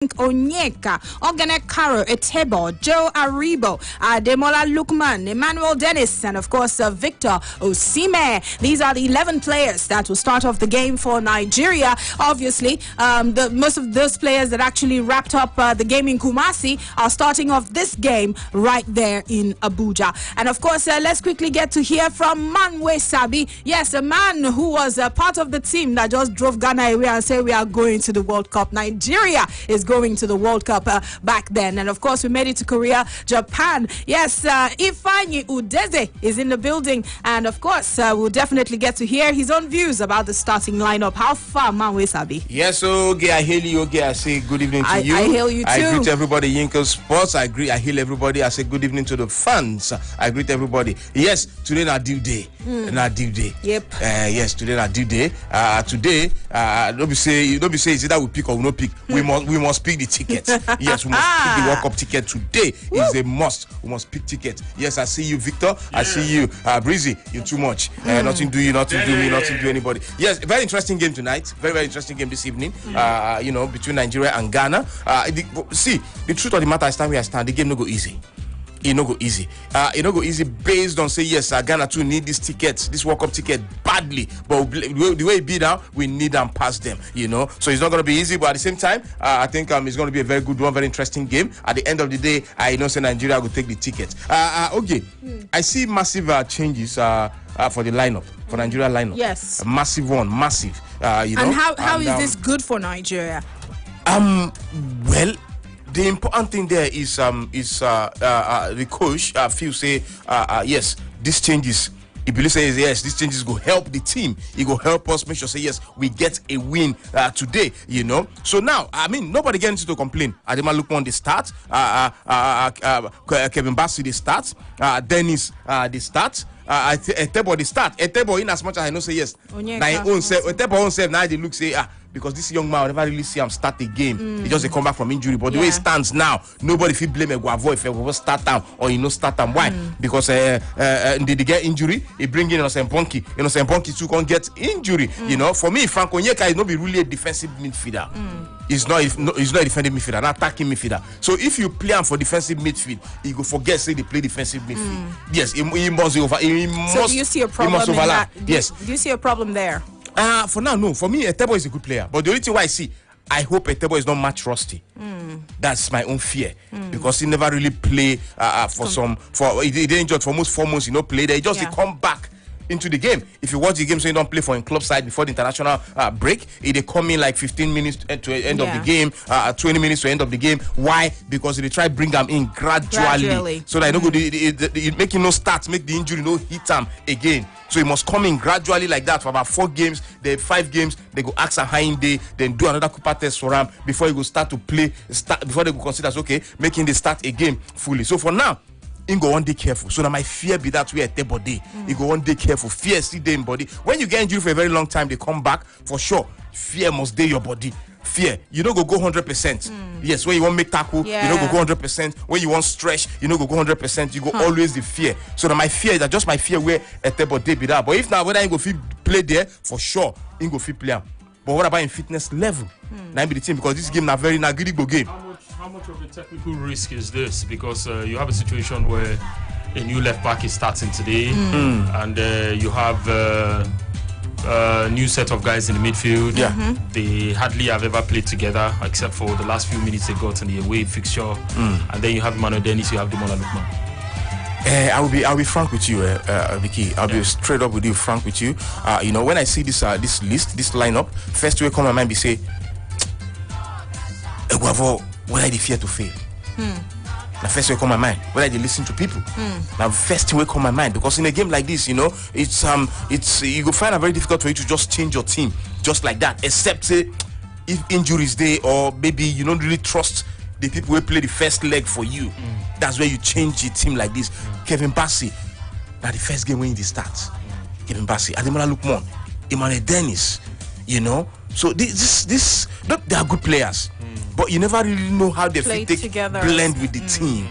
Frank Onyeka, Ogene Caro, Etebo, Joe Aribo, Ademola Lukman, Emmanuel Dennis, and of course Victor Osimhen. These are the 11 players that will start off the game for Nigeria. Obviously, most of those players that actually wrapped up the game in Kumasi are starting off this game right there in Abuja. And of course, let's quickly get to hear from Manwe Sabi. Yes, a man who was part of the team that just drove Ghana away and said we are going to the World Cup. Nigeria is going to the World Cup back then. And of course, we made it to Korea, Japan. Yes, Ifeanyi Udeze is in the building. And of course, we'll definitely get to hear his own views about the starting lineup. How far, Manwe Sabi? Yes, okay, I hail you. Okay, I say good evening to you. I hail you too. I greet everybody, Yinko Sports. I hail everybody. I say good evening to the fans. I greet everybody. Yes, today na due day. Na due day. Yep. Yes, today na due day. Today, don't be say is either we pick or we no pick. We must pick the ticket. Yes, we must pick the World Cup ticket today. Is a must. We must pick ticket. Yes, I see you, Victor. Yeah. I see you, Breezy. You're too much. Nothing do you, nothing do me, nothing do anybody. Yes, very interesting game tonight. Very interesting game this evening. Between Nigeria and Ghana. See, the truth of the matter is, where I stand, the game no go easy. It no go easy. It no go easy based on say yes, Ghana too need this ticket, this World Cup ticket badly. But the way it be now, we need them past them. So it's not going to be easy. But at the same time, I think it's going to be a very good one, very interesting game. At the end of the day, I know say Nigeria will take the ticket. Okay, I see massive changes for the lineup, for Nigeria lineup. Yes, a massive one, massive. And how is this good for Nigeria? Well, the important thing there is the coach feels say yes, these changes. He believes says yes, these changes go help the team. It go help us make sure say yes, we get a win today. So now nobody gets to complain. Ademola Lookman they start. Kevin Bassey they start. Dennis they start. Etebo they start. Etebo in as much as I know say yes. Now own self. Etebo own self now they look say because this young man, I never really see him start a game. He just come back from injury. But the way it stands now, nobody feel blame Eguavo if Eguavo start him or start him. Why? Because did he get injury? He bring in Innocent Bonki. Innocent Bonki too can't get injury. For me, Frank Onyeka is not be really a defensive midfielder. He's not a defending midfielder, an attacking midfielder. So if you play him for defensive midfield, he go forget say they play defensive midfield. Yes, he must over. So do you see a problem in that? Yes. Do you see a problem there? For now, no. For me, Etebo is a good player. But the only thing why I hope Etebo is not match rusty. That's my own fear. Because he never really play he didn't injured for almost 4 months, he not play there. He just come back into the game. If you watch the game, so you don't play for a club side before the international break, they come in like 15 minutes to the end of the game, 20 minutes to the end of the game. Why? Because they try bring them in gradually. So that it make him no start, make the injury no hit him again. So he must come in gradually like that for about 4 games, then 5 games, they go ask a high day, then do another Cooper test for him before he go start to play, before they go consider okay, making the start a game fully. So for now, he go one day careful. So now my fear be that way at the body. He go one day careful. Fear still day in body. When you get injured for a very long time, they come back for sure. Fear must day your body. Fear. You don't go 100%. Yes, when you want make tackle, you don't go 100%. When you want stretch, you don't go 100%. You go always the fear. So now my fear is that just my fear where at the body be that. But if now whether I go fit play there, for sure, he go fit play. But what about in fitness level? Now be the team because this game na very good game. How much of a technical risk is this? Because you have a situation where a new left back is starting today, and you have a new set of guys in the midfield. They hardly have ever played together, except for the last few minutes they got in the away fixture. And then you have Emmanuel Dennis, you have Ademola Lookman. I'll be frank with you, Vicky. I'll be straight up with you, frank with you. When I see this list, this lineup, first way come my mind be say, Eguavo, what are they fear to fail? The first way come my mind. Whether they listen to people. Now first way come my mind because in a game like this, it's you go find it very difficult for you to just change your team just like that. Except say if injuries there or maybe you don't really trust the people who play the first leg for you. That's where you change your team like this. Kevin Bassey, now the first game when he starts. Kevin Bassey, Ademola Lookman, Emmanuel Dennis, So this they are good players. But you never really know how they blend with the team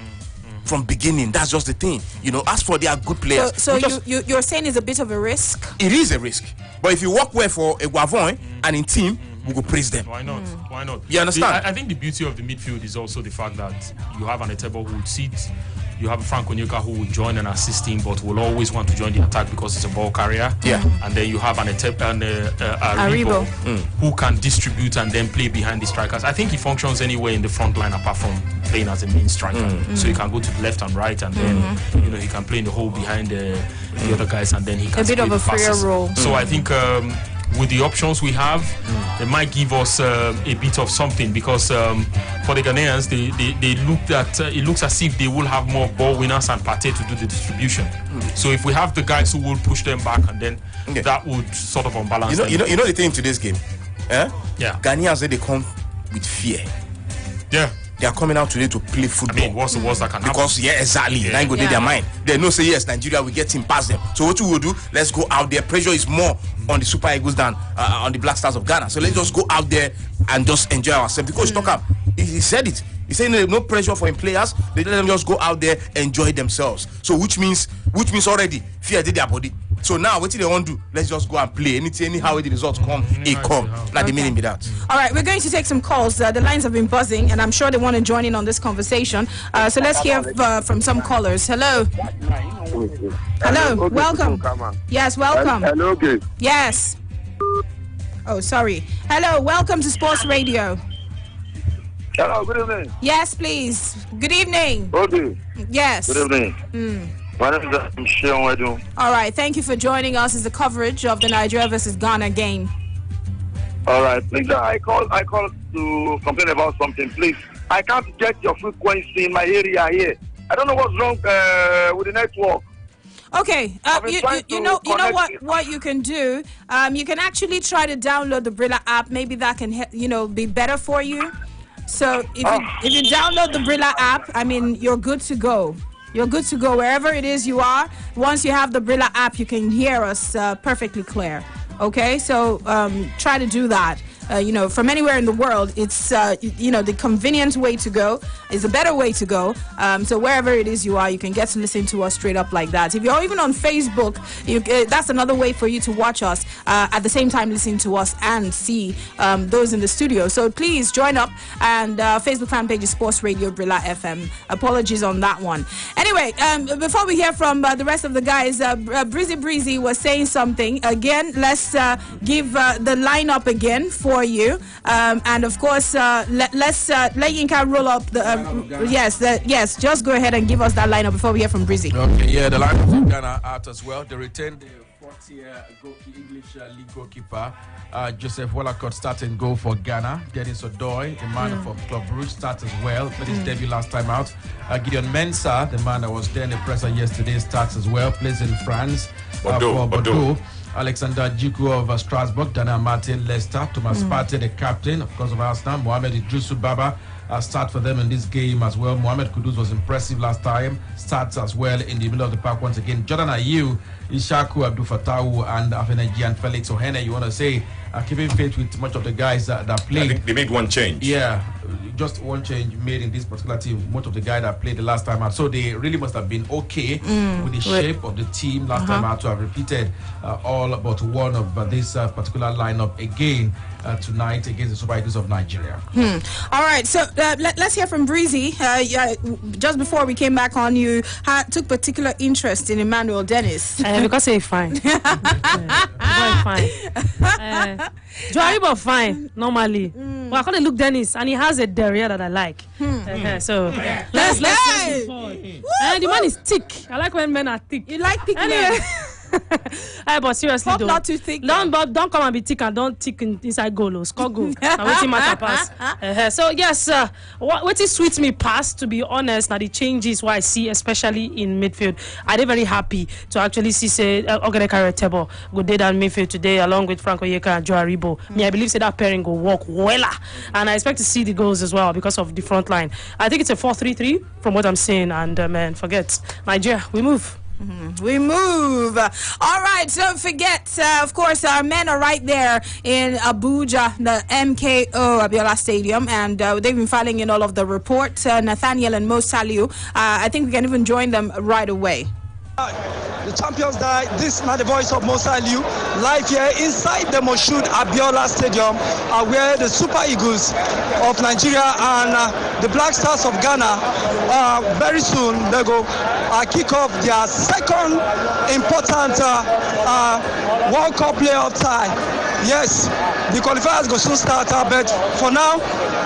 from beginning. That's just the thing. As for they are good players. So you're saying it's a bit of a risk? It is a risk. But if you work well for Eguavo and in team, we go praise them. Why not? Why not? You understand? I think the beauty of the midfield is also the fact that you have an Etebo who would sit, you have Frank Onyeka who will join and assist him, but will always want to join the attack because he's a ball carrier. Yeah. And then you have an Aribo who can distribute and then play behind the strikers. I think he functions anywhere in the front line apart from playing as a main striker. So he can go to the left and right, and then he can play in the hole behind the other guys, and then he can a bit of a freer role. So I think with the options we have, they might give us a bit of something, because for the Ghanaians, they look at it looks as if they will have more ball winners and Partey to do the distribution. So if we have the guys who will push them back, and then that would sort of unbalance them. You know the thing in today's game, Yeah. Ghanaians, they come with fear. Yeah. They are coming out today to play football. I mean, what's the worst that can happen? Because exactly. Yeah. Now go their mind. They know say yes, Nigeria will get him past them. So what we will do? Let's go out there. Pressure is more on the Super Eagles than on the Black Stars of Ghana. So let's just go out there and just enjoy ourselves. Because he said it. He said no pressure for him players. They let them just go out there, enjoy themselves. So which means already fear did their body. So now what do they want to do? Let's just go and play. Anyhow the results come, it come. Like the meaning be that. All right, we're going to take some calls. The lines have been buzzing, and I'm sure they want to join in on this conversation. So let's hear from some callers. Hello. Hello. Welcome. Yes, welcome. Hello. Okay. Yes. Oh, sorry. Hello. Welcome to Sports Radio. Hello. Good evening. Yes, please. Good evening. Okay. Yes. Good evening. My name is Sheon. All right. Thank you for joining us. It's the coverage of the Nigeria versus Ghana game. All right. Please, I call to complain about something. Please, I can't get your frequency in my area here. I don't know what's wrong with the network. Okay, you know what you can do. You can actually try to download the Brila app. Maybe that can be better for you. So if you download the Brila app, I mean, you're good to go. You're good to go wherever it is you are. Once you have the Brila app, you can hear us perfectly clear. Okay, so try to do that. From anywhere in the world, it's the convenient way to go. Is a better way to go. So wherever it is you are, you can get to listen to us straight up like that. If you're even on Facebook, that's another way for you to watch us at the same time listening to us and see those in the studio. So please join up, and Facebook fan page is Sports Radio Brila FM. Apologies on that one. Anyway, before we hear from the rest of the guys, Breezy was saying something again. Let's give the lineup again for you, and of course let Yinka roll up the yes, just go ahead and give us that lineup before we hear from Breezy. Okay, yeah, the lineup from Ghana out as well. They retained the fourth-year English league goalkeeper Joseph Wallacott starting goal for Ghana. Dennis Odoi, the man from Club Brugge, starts as well, made his debut last time out. Gideon Mensah, the man that was there in the presser yesterday, starts as well, plays in France for Bordeaux. Alexander Djiku of Strasbourg, Dana Martin, Leicester, Thomas Partey, the captain, of course, of Arsenal, Mohamed Idrissou Baba start for them in this game as well. Mohamed Kudus was impressive last time, starts as well in the middle of the park once again. Jordan Ayew, Ishaku Abdul Fatawu, and Afenaji and Felix Ohene, you want to say, keeping faith with much of the guys that played. I think they made one change. Yeah, just one change made in this particular team. Most of the guys that played the last time out, so they really must have been okay with the shape of the team last time out to have repeated all but one of this particular lineup again tonight against the Super Eagles of Nigeria. All right, so let's hear from Breezy. Just before we came back on, you took particular interest in Emmanuel Dennis. Because he's fine. Fine. Joaribo fine normally. But I call it Luke Dennis, and he has a derriere that I like. So let's move forward. And the man is thick. I like when men are thick. You like thick men? But seriously, hope not too thick. Don't come and be thick and don't thick inside goal. Score goal. And waiting matter pass. So yes, what is sweet me pass, to be honest, now the changes what I see, especially in midfield. I'm very happy to actually see Ogenekare Tebo go did that midfield today along with Frank Onyeka and Joe Aribo. I believe that pairing go work well, and I expect to see the goals as well because of the front line. I think it's a 4-3-3 from what I'm saying, and man, forget Nigeria, we move. We move. All right, don't forget, of course, our men are right there in Abuja, the MKO Abiola Stadium, and they've been filing in all of the reports. Nathaniel and Mo Saliu, I think we can even join them right away. The champions die. This is not the voice of Musa Liu. Live here inside the Moshood Abiola Stadium, where the Super Eagles of Nigeria and the Black Stars of Ghana very soon they go kick off their second important World Cup playoff tie. Yes, the qualifiers go soon start, but for now,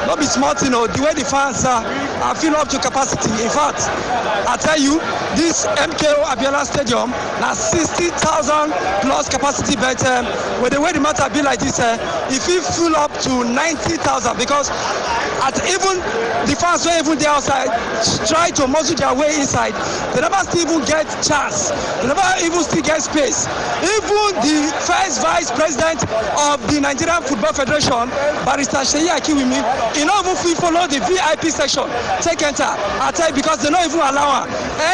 not be smart, you know, the way the fans are fill up to capacity. In fact, I tell you, this MKO Abiola Stadium now 60,000 plus capacity, but with the way the matter be like this, if it fill up to 90,000, because at even the fans were even there outside try to muscle their way inside, they never still even get chance, they never even still get space. Even the first vice president of the Nigerian Football Federation, Barrister Sheyi Akiwumi, he not even follow the VIP section, take enter. I tell you, because they don't even allow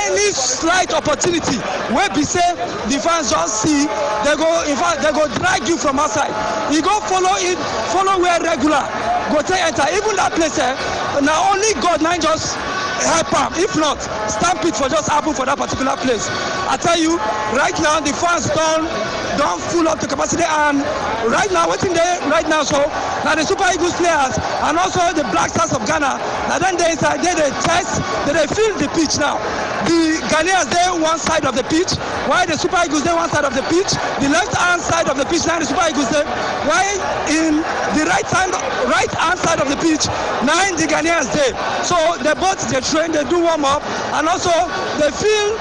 any slight opportunity where be say the fans just see, they go, in fact, they go drag you from outside. You go follow it, follow where regular, go take enter. Even that place, now only God now just help him. If not, stamp it for just happen for that particular place. I tell you, right now the fans don't full up to capacity, and right now waiting there right now, so now the Super Eagles players and also the Black Stars of Ghana, now then they inside there they test, they feel the pitch now. The Ghanaians they one side of the pitch, while the Super Eagles they one side of the pitch, the left hand side of the pitch now the Super Eagles they, while in the right hand side of the pitch now in the Ghanaians they. So they both they train, they do warm up, and also they feel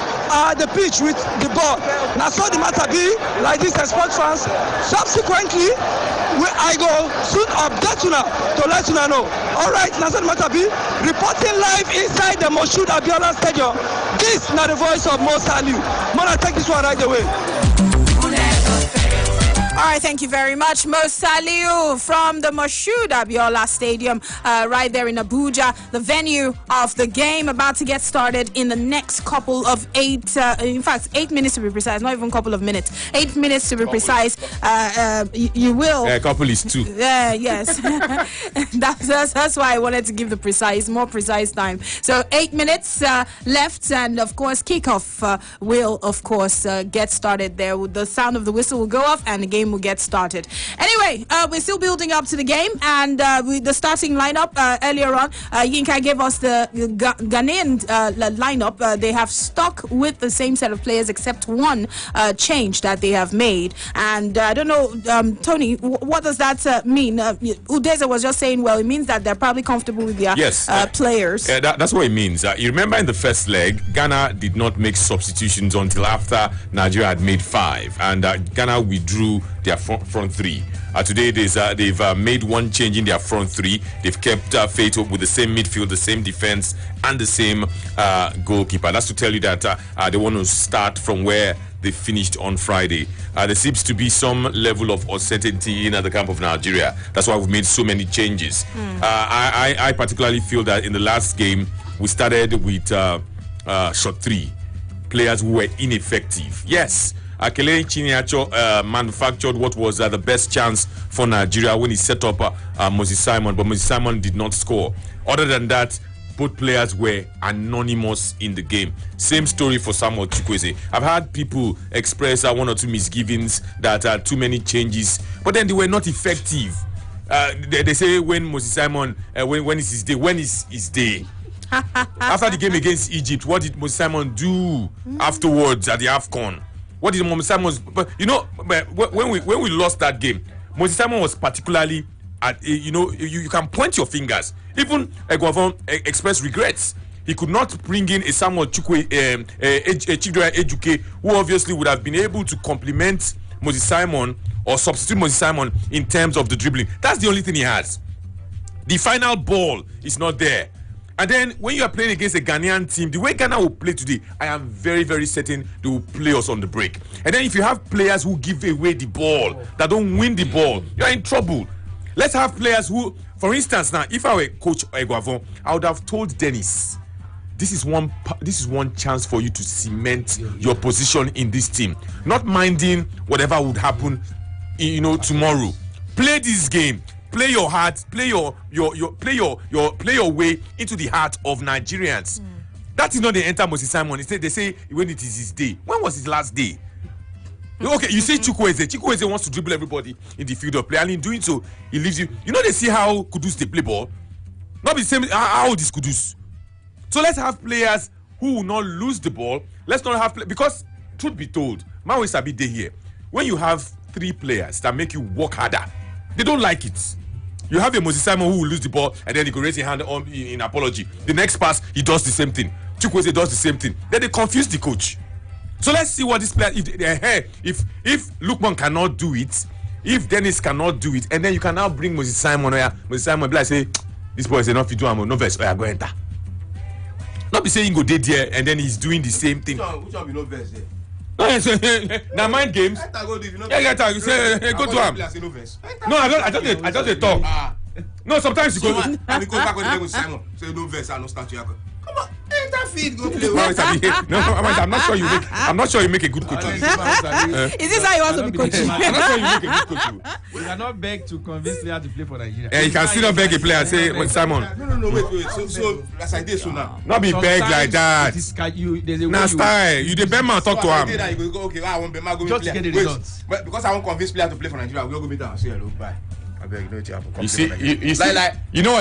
the pitch with the ball. Now so the matter be like this as sports fans. Subsequently, I go soon update you now to let you know. All right, now so the matter be reporting live inside the Moshood Abiola Stadium. This now the voice of Musa Liu. Mona, take this one right away. All right, thank you very much, Musa Liu from the Moshood Abiola Stadium, right there in Abuja, the venue of the game, about to get started in the next couple of 8 minutes to be precise, not even a couple of minutes, 8 minutes to be precise. You will. A couple is 2. Yes. that's why I wanted to give the more precise time. So 8 minutes left, and of course, kickoff will, of course, get started there. The sound of the whistle will go off, and the game will get started. Anyway, we're still building up to the game, and with the starting lineup earlier on, Yinka gave us the Ghanaian lineup. They have stuck with the same set of players except one change that they have made. And I don't know, Tony, what does that mean? Udeze was just saying, well, it means that they're probably comfortable with their players. That's what it means. You remember in the first leg, Ghana did not make substitutions until after Nigeria had made 5, and Ghana withdrew their front 3. Today they've made one change in their front 3. They've kept faith with the same midfield, the same defense, and the same goalkeeper. That's to tell you that they want to start from where they finished on Friday. There seems to be some level of uncertainty in the camp of Nigeria. That's why we've made so many changes. I particularly feel that in the last game we started with short 3 players who were ineffective. Yes, Akele Chiniacho manufactured what was the best chance for Nigeria when he set up Moses Simon, but Moses Simon did not score. Other than that, both players were anonymous in the game. Same story for Samuel Chukwueze. I've had people express 1 or 2 misgivings that too many changes, but then they were not effective. They say when Moses Simon, when is his day? When is his day? After the game against Egypt, what did Moses Simon do afterwards at the AFCON? What did Moses Simon? But you know, when we lost that game, Moses Simon was particularly you can point your fingers. Even Eguavon expressed regrets. He could not bring in a Samuel Chukwe, Chidera Ejuke, who obviously would have been able to complement Moses Simon or substitute Moses Simon in terms of the dribbling. That's the only thing he has. The final ball is not there. And then when you are playing against a Ghanaian team, the way Ghana will play today, I am very, very certain they will play us on the break. And then if you have players who give away the ball, that don't win the ball, you are in trouble. Let's have players who, for instance, now, if I were Coach Eguavon, I would have told Dennis, this is one chance for you to cement your position in this team. Not minding whatever would happen, tomorrow. Play this game. Play your heart. Play your way into the heart of Nigerians. That is not the enter Moses Simon. They say when it is his day. When was his last day? Okay, you say Chukwueze. Chukwueze wants to dribble everybody in the field of play, and in doing so, he leaves you. You know, they see how Kudus they play ball. Not the same. How old is Kudus? So let's have players who will not lose the ball. Let's not have because truth be told, Maui Sabi day here. When you have 3 players that make you work harder, they don't like it. You have a Moses Simon who will lose the ball and then he could raise his hand on in apology. The next pass, he does the same thing. Chukwueze does the same thing. Then they confuse the coach. So let's see what this player. If Lukman cannot do it, if Dennis cannot do it, and then you can now bring Moses Simon. Moses Simon be like say, this boy is enough to do. I'm no verse. Go enter. Not be saying go dead there and then he's doing the same thing. Which one be no verse there? Now mind games. Yeah, you say go to him. No, I just talk. No, sometimes you go. And he goes back when he goes Simon. Say no verse, I no start to. Come on, enter feed, go play. No, I'm not sure you make. I'm not sure you make a good coach. Is this how you want to be coaching? I'm not sure you make a good coach. We cannot beg to convince players to play for Nigeria. Yeah, you can still not beg a player and say Simon. No, wait. So as I did so now. Not be beg like that. Now style. You the beg man talk to him. You go okay. I want Bema go just get the results. But because I want convince players to play for Nigeria, we'll go meet and say hello, bye. You see, you know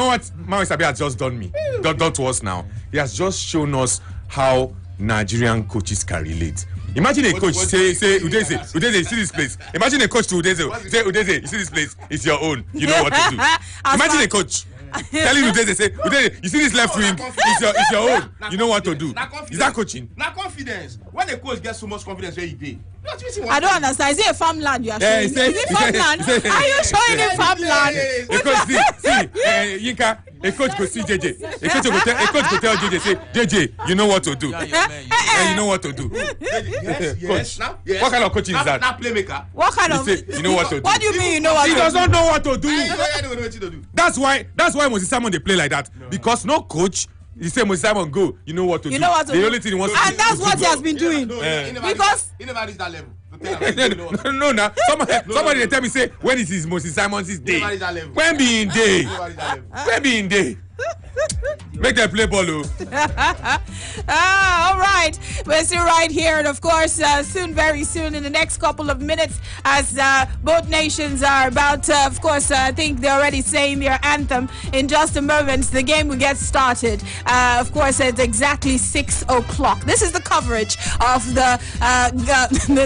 what? Maui Sabi has just done me. Done to us now. He has just shown us how Nigerian coaches can relate. Imagine a coach say Udeze, you see this place. Imagine a coach to Udeze, say Udeze, you see this place, it's your own. You know what to do. Imagine a coach telling Udeze, say Udeze, you see this left wing, it's your own. You know what to do. Is that coaching? Now confidence. When a coach gets so much confidence where he did. I don't understand. Is it a farmland you are showing? Is it farmland? Are you showing him farmland? Because see, Yinka, a coach go see JJ. A coach go tell JJ, say, JJ, you know what to do. You know what to do. Yes. Now, yes. What kind of coaching is that? Now playmaker. What kind of? You know what to do. What do you mean you know what to do? He does not know what to do. I don't know what to do. That's why Moses Simon they play like that. Because no coach. You say Moses Simon go, you know what to do. You know what to do. The only thing he wants to do. And that's what he has been doing. Because he never reached that level. No, now somebody they tell me say when it is Moses Simon's day. When be in day. When be in day. Make them play ball. All right. We're still right here. And of course, very soon, in the next couple of minutes, as both nations are about to, of course, I think they're already saying their anthem. In just a moment, the game will get started. Of course, at exactly 6 o'clock. This is the coverage of the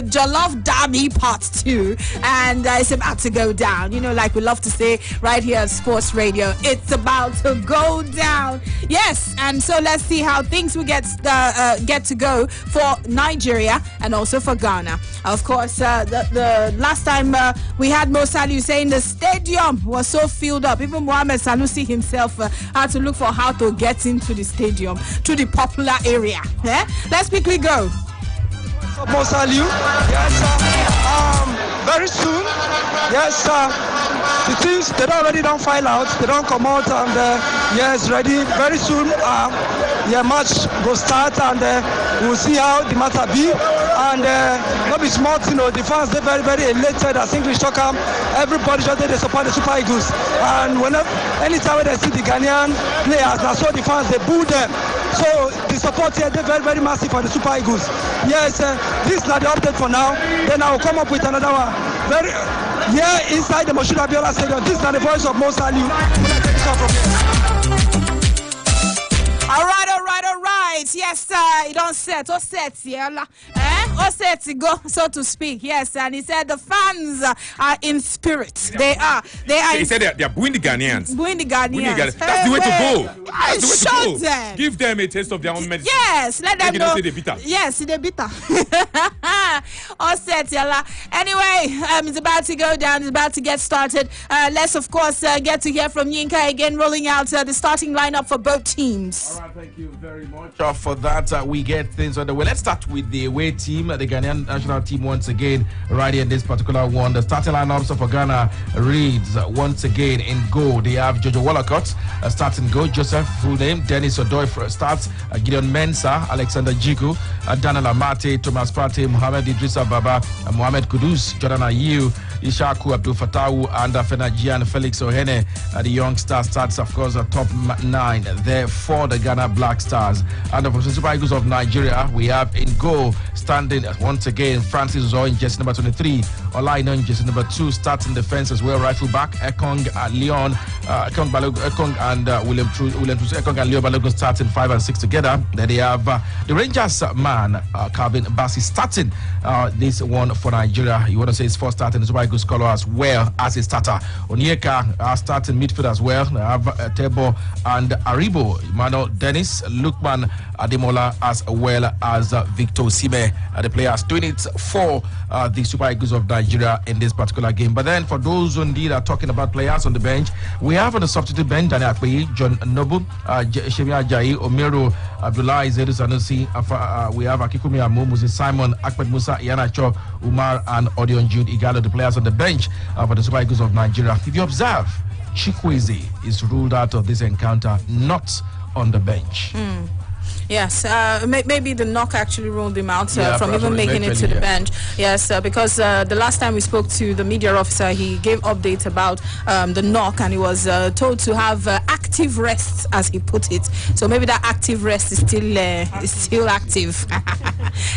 Jollof Derby Part 2. And it's about to go down. You know, like we love to say right here at Sports Radio, it's about to go down. Yes, and so let's see how things will get to go for Nigeria and also for Ghana. Of course, the last time we had Mo Salu saying the stadium was so filled up. Even Mohamed Sanusi himself had to look for how to get into the stadium, to the popular area. Yeah? Let's quickly go. Mo Salu, yes, very soon, yes, the teams, they already don't file out, they don't come out, and yes, ready, very soon, match will start, and we'll see how the matter be, and not be smart, the fans, they're very, very elated, as English talker, everybody just they support the Super Eagles, and anytime they see the Ghanaian players, that's so the fans, they boo them, so the support here, they're very, very massive for the Super Eagles. Yes, this is not the update for now. Then I will come up with another one. Inside the Moshood Abiola Stadium. This is not the voice of Mo Salu. All right. Yes, it don't set. All set, yeah. All set to go, so to speak. Yes, and he said the fans are in spirit. They are. He said they are booing the Ghanaians. Booing the Ghanaians. That's the way to go. Shout them. Give them a taste of their own medicine. Yes, let them know. They bitter. Yes, they're bitter. All set, yalla. Anyway, it's about to go down. It's about to get started. Let's, of course, get to hear from Yinka again, rolling out the starting lineup for both teams. All right, thank you very much for that. We get things on the way. Let's start with the away team, the Ghanaian national team once again, right here in this particular one. The starting lineups for Ghana reads once again in goal. They have Jojo Wallacott starting goal, Joseph full name, Dennis Odoi starts, Gideon Mensah, Alexander Jiku, Daniel Amate, Thomas Partey, Mohamed Idrissa Baba, Mohamed Kudus, Jordan Ayew, Ishaku Abdul Fatawu and Fenajian Felix Ohene. The young star starts, of course, top 9 there for the Ghana Black Stars. And for the Super Eagles of Nigeria, we have in goal standing once again Francis Zoe in jersey number 23, Olaino in jersey number 2, starting defense as well, right full back Ekong Leon, Ekong and William Ekong and Leo Balogun starting 5 and 6 together. Then they have the Rangers man Calvin Bassi starting this one for Nigeria. You want to say his first starting the Super Eagles color as well as a starter. Onyeka starting midfield as well. They have Tebo and Aribo, Emmanuel Dennis, Lukman Ademola as well as Victor Sime, the players doing it for the Super Eagles of Nigeria in this particular game. But then for those who indeed are talking about players on the bench, we have on the substitute bench Daniel Akpeyi, John Nobu, Shemi Ajayi, Omero, Abdullah Zedu Sanusi, we have Akikumi Amu, Moses Simon, Ahmed Musa, Ianacho, Umar, and Odion Jude Igalo, the players on the bench for the Super Eagles of Nigeria. If you observe, Chikwueze is ruled out of this encounter, not on the bench. Yes, maybe the knock actually ruled him out from even making it to the bench. Yes, because the last time we spoke to the media officer, he gave updates about the knock, and he was told to have active rest, as he put it. So maybe that active rest is still active.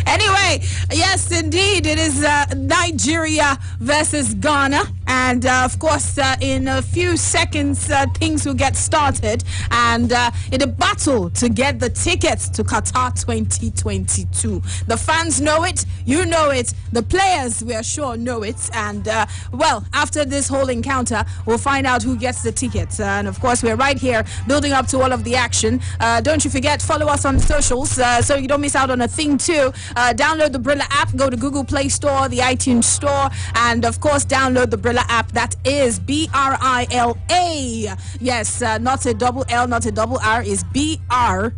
Anyway, yes, indeed, it is Nigeria versus Ghana. And of course, in a few seconds, things will get started. And in a battle to get the tickets to Qatar 2022. The fans know it, you know it, the players, we are sure, know it. And well, after this whole encounter, we'll find out who gets the tickets. And of course, we're right here building up to all of the action. Don't you forget, follow us on socials so you don't miss out on a thing too. Download the Brila app, go to Google Play Store, the iTunes Store, and of course, download the Brila app. That is BRILA. Yes, not a double L, not a double R, is BRILA.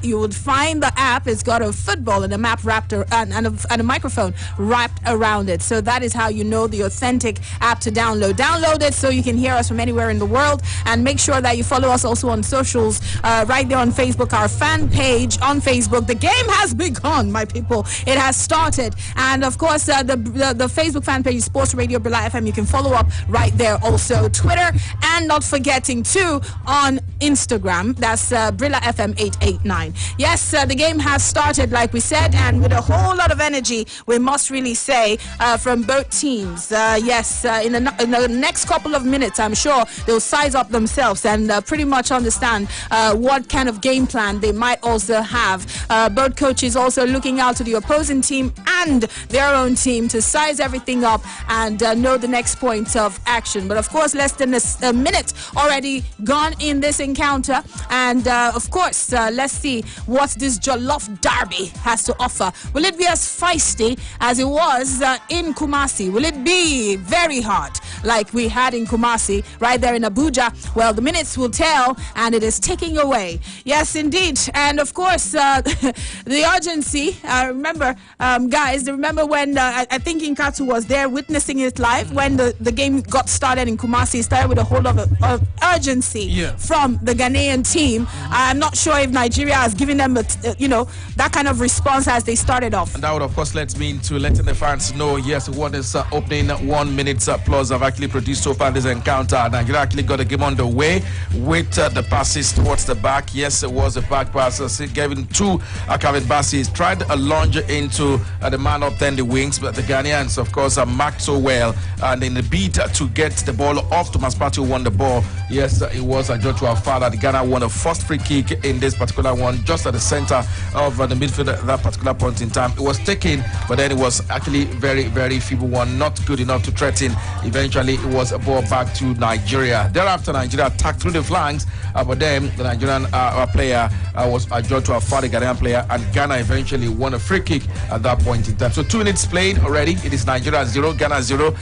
You would find the app. It's got a football and a map wrapped and a microphone wrapped around it. So that is how you know the authentic app to download. Download it so you can hear us from anywhere in the world, and make sure that you follow us also on socials, right there on Facebook, our fan page on Facebook. The game has begun, my people. It has started, and of course the Facebook fan page is Sports Radio Brila FM. You can follow up right there. Also Twitter, and not forgetting too on Instagram. That's Brila FM 889. Yes, the game has started, like we said, and with a whole lot of energy, we must really say, from both teams. Yes, in the next couple of minutes, I'm sure they'll size up themselves and pretty much understand what kind of game plan they might also have. Both coaches also looking out to the opposing team and their own team to size everything up and know the next point of action. But of course, less than a minute already gone in this encounter, and of course, let's see what this Jollof Derby has to offer. Will it be as feisty as it was in Kumasi? Will it be very hard like we had in Kumasi right there in Abuja? Well, the minutes will tell, and it is ticking away. Yes, indeed. And of course, the urgency. Remember, guys, remember when I think Inkatu was there witnessing it live when the game got started in Kumasi. It started with a whole lot of urgency from the Ghanaian team. I'm not sure if Nigeria has given them that kind of response as they started off. And that would of course let me into letting the fans know, yes, what is opening 1 minute plus have actually produced so far this encounter. Nigeria actually got the game on the way with the passes towards the back. Yes, it was a back pass given to Calvin Bassi. Tried a lunge into the man up there in the wings, but the Ghanaians of course are marked so well, and in the beat to get the ball off to Maspati, won the ball. Yes, it was a Joshua Fowler. The Ghana won a first free kick in this particular one, just at the center of the midfield at that particular point in time. It was taken, but then it was actually very, very feeble one, not good enough to threaten. Eventually, it was a ball back to Nigeria. Thereafter, Nigeria attacked through the flanks, but then the Nigerian player was adjudged to a foul, the Ghanaian player, and Ghana eventually won a free kick at that point in time. So 2 minutes played already. It is Nigeria 0, Ghana 0.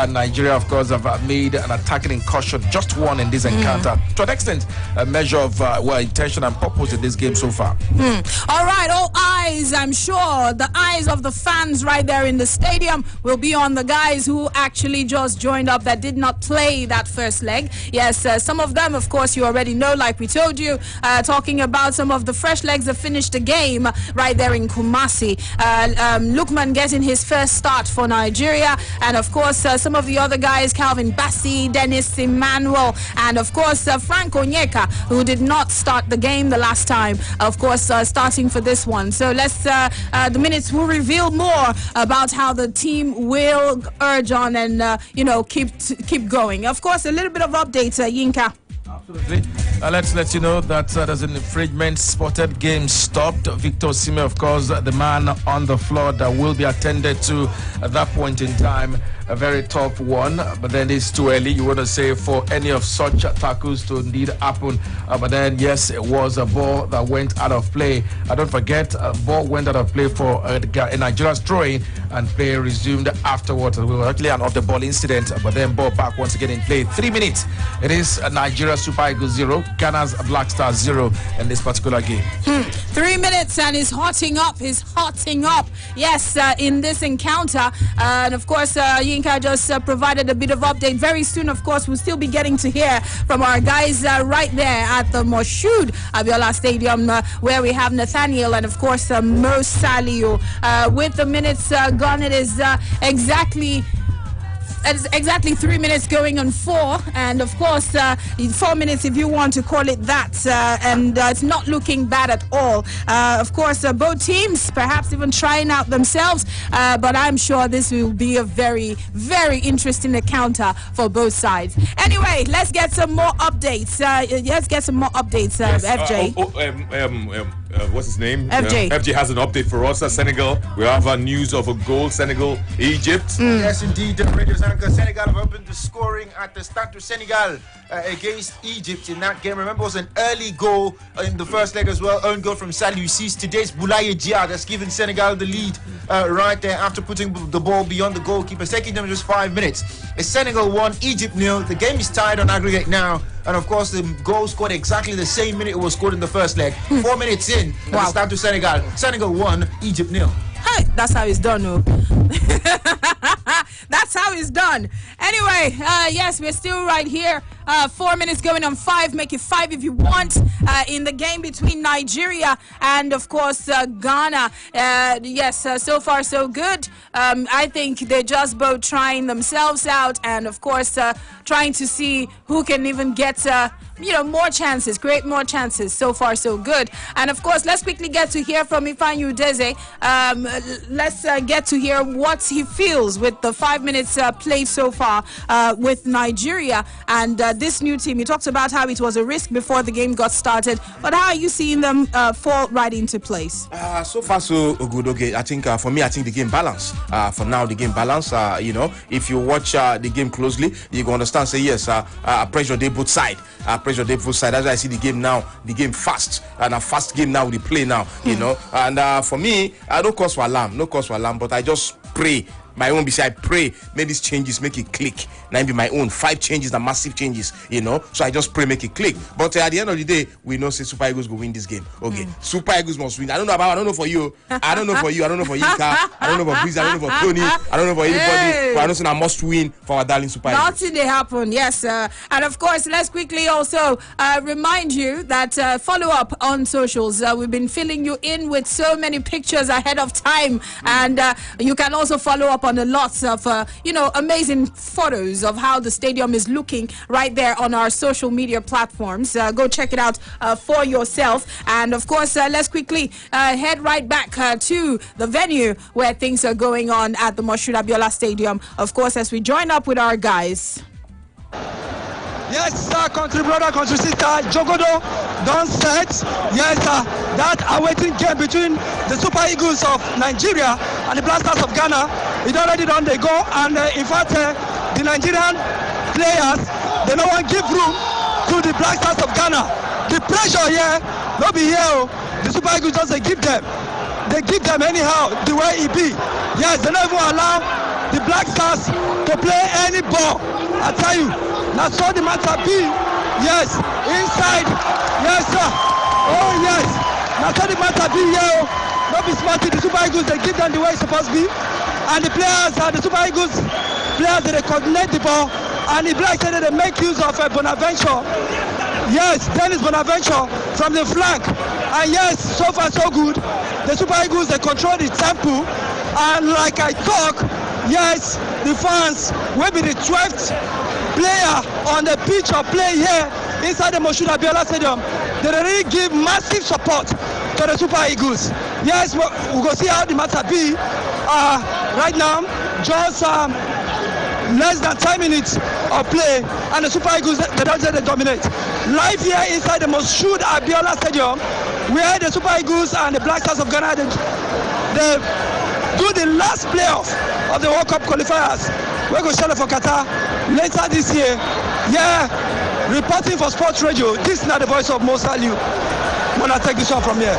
Nigeria, of course, have made an attacking incursion, just one in this encounter. To an extent, a measure of intention and purpose in this game so far. All right, all eyes, I'm sure the eyes of the fans right there in the stadium will be on the guys who actually just joined up that did not play that first leg. Yes, some of them, of course, you already know, like we told you, talking about some of the fresh legs that finished the game right there in Kumasi. Lukman getting his first start for Nigeria, and of course, some some of the other guys, Calvin Bassi, Dennis Emmanuel, and of course Frank Onyeka, who did not start the game the last time, of course starting for this one. So let's the minutes will reveal more about how the team will urge on and keep going. Of course, a little bit of updates, Yinka. Absolutely. Let's let you know that there's an infringement spotted. Game stopped. Victor Osimhen, of course, the man on the floor that will be attended to at that point in time. A very tough one, but then it's too early. You want to say for any of such tackles to indeed happen. But then, yes, it was a ball that went out of play. Don't forget, a ball went out of play for Nigeria's throwing, and play resumed afterwards. We were actually an off-the-ball incident, but then ball back once again in play. 3 minutes. It is Nigeria Super Eagles 0, Ghana's Black Stars 0 in this particular game. 3 minutes, and he's hotting up. Yes, in this encounter. And of course, Yinka just provided a bit of update. Very soon, of course, we'll still be getting to hear from our guys right there at the Moshood Abiola Stadium, where we have Nathaniel and, of course, Mo Saliu. With the minutes gone, it is exactly 3 minutes going on 4, and of course 4 minutes if you want to call it that, and it's not looking bad at all. Of course, both teams perhaps even trying out themselves, but I'm sure this will be a very, very interesting encounter for both sides. Anyway, let's get some more updates. FJ. What's his name? FJ. FJ has an update for us. Senegal. We have news of a goal. Senegal, Egypt. Yes, indeed. Radio Anchor. Senegal have opened the scoring at the Stade du Senegal against Egypt in that game. Remember, it was an early goal in the first leg as well. Own goal from Saliou Ciss. Today's Boulaye Dia that's given Senegal the lead right there after putting the ball beyond the goalkeeper. It's taking them just 5 minutes. It's Senegal 1, Egypt 0. The game is tied on aggregate now. And of course, the goal scored exactly the same minute it was scored in the first leg. 4 minutes in, wow. It's time to Senegal. Senegal 1, Egypt 0. Hey, that's how it's done, no? That's how it's done. Anyway, yes, we're still right here. 4 minutes going on 5. Make it 5 if you want. In the game between Nigeria and, of course, Ghana. Yes, so far so good. I think they're just both trying themselves out and, of course, trying to see who can even get more chances, create more chances. So far so good. And of course, let's quickly get to hear from Ifeanyi Udeze. Let's get to hear what he feels with the 5 minutes played so far with Nigeria and this new team. He talked about how it was a risk before the game got started, but how are you seeing them fall right into place? So far so good. Okay, I think for me, I think the game balance. For now, the game balance. If you watch the game closely, you can understand. Say yes, pressure they both side. Pressure they both side. That's why I see the game now. The game fast and a fast game now. They play now. And for me, no cause for alarm. But I just pray. My own I pray, make these changes, make it click. Now be my own 5 changes, the massive changes, So I just pray, make it click. But at the end of the day, we know say Super Eagles will win this game. Okay, Super Eagles must win. I don't know for you. I don't know for Yinka. I don't know for Breeze. I don't know for Tony. I don't know for anybody. But I know say I must win for our darling Super Eagles. Nothing they happen, yes. And of course, let's quickly also remind you that follow up on socials. We've been filling you in with so many pictures ahead of time, and you can also follow up on a lots of amazing photos of how the stadium is looking right there on our social media platforms. Go check it out for yourself. And of course, let's quickly head right back to the venue where things are going on at the Moshood Abiola Stadium, of course, as we join up with our guys. Yes, sir, country brother, country sister, Jogodo, don't set. Yes, sir, that awaiting game between the Super Eagles of Nigeria and the Black Stars of Ghana, it already done, they go, and in fact, the Nigerian players, they don't want to give room to the Black Stars of Ghana. The pressure here, not be here, the Super Eagles just they give them anyhow, the way it be. Yes, they don't even allow the Black Stars to play any ball. I tell you, that's all the matter be. Yes, inside. Yes, sir. Oh, yes. That's all the matter be here. Not be smart to the Super Eagles, they give them the way it's supposed to be. And the players, the Super Eagles players, they coordinate the ball. And the Black said they make use of Bonaventure. Yes, Dennis Bonaventure from the flank. And yes, so far so good. The Super Eagles, they control the tempo. And like I talk, yes, the fans will be the 12th player on the pitch of play here inside the Moshood Abiola Stadium. They really give massive support to the Super Eagles. Yes, we'll go see how the matter be. Right now, just less than 10 minutes of play, and the Super Eagles, they dominate. Live here inside the Moshood Abiola Stadium, where the Super Eagles and the Black Stars of Ghana, they do the last playoff of the World Cup qualifiers. We're going to show for Qatar later this year. Yeah, reporting for Sports Radio, this is not the voice of Musa Liu. I'm going to take this one from here.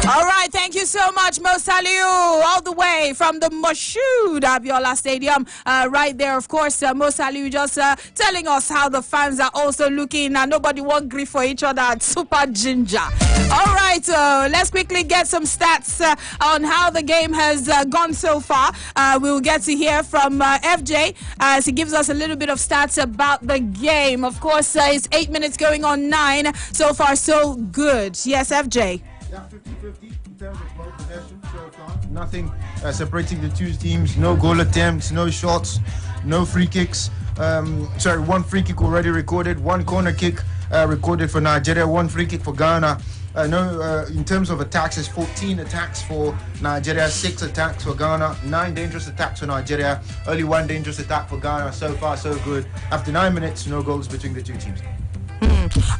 All right, thank you so much, Mo Saliu, all the way from the Moshood Abiola Stadium. Right there, of course, Mo Saliu just telling us how the fans are also looking and nobody won't grieve for each other at Super Ginger. All right, let's quickly get some stats on how the game has gone so far. We'll get to hear from FJ as he gives us a little bit of stats about the game. Of course, it's 8 minutes going on 9. So far, so good. Yes, FJ. Yeah, 50-50 in terms of ball possession so far. Nothing separating the two teams. No goal attempts, no shots, no free kicks. One free kick already recorded, one corner kick recorded for Nigeria, one free kick for Ghana. In terms of attacks, it's 14 attacks for Nigeria, 6 attacks for Ghana, 9 dangerous attacks for Nigeria, only 1 dangerous attack for Ghana. So far, so good. After 9 minutes, no goals between the two teams.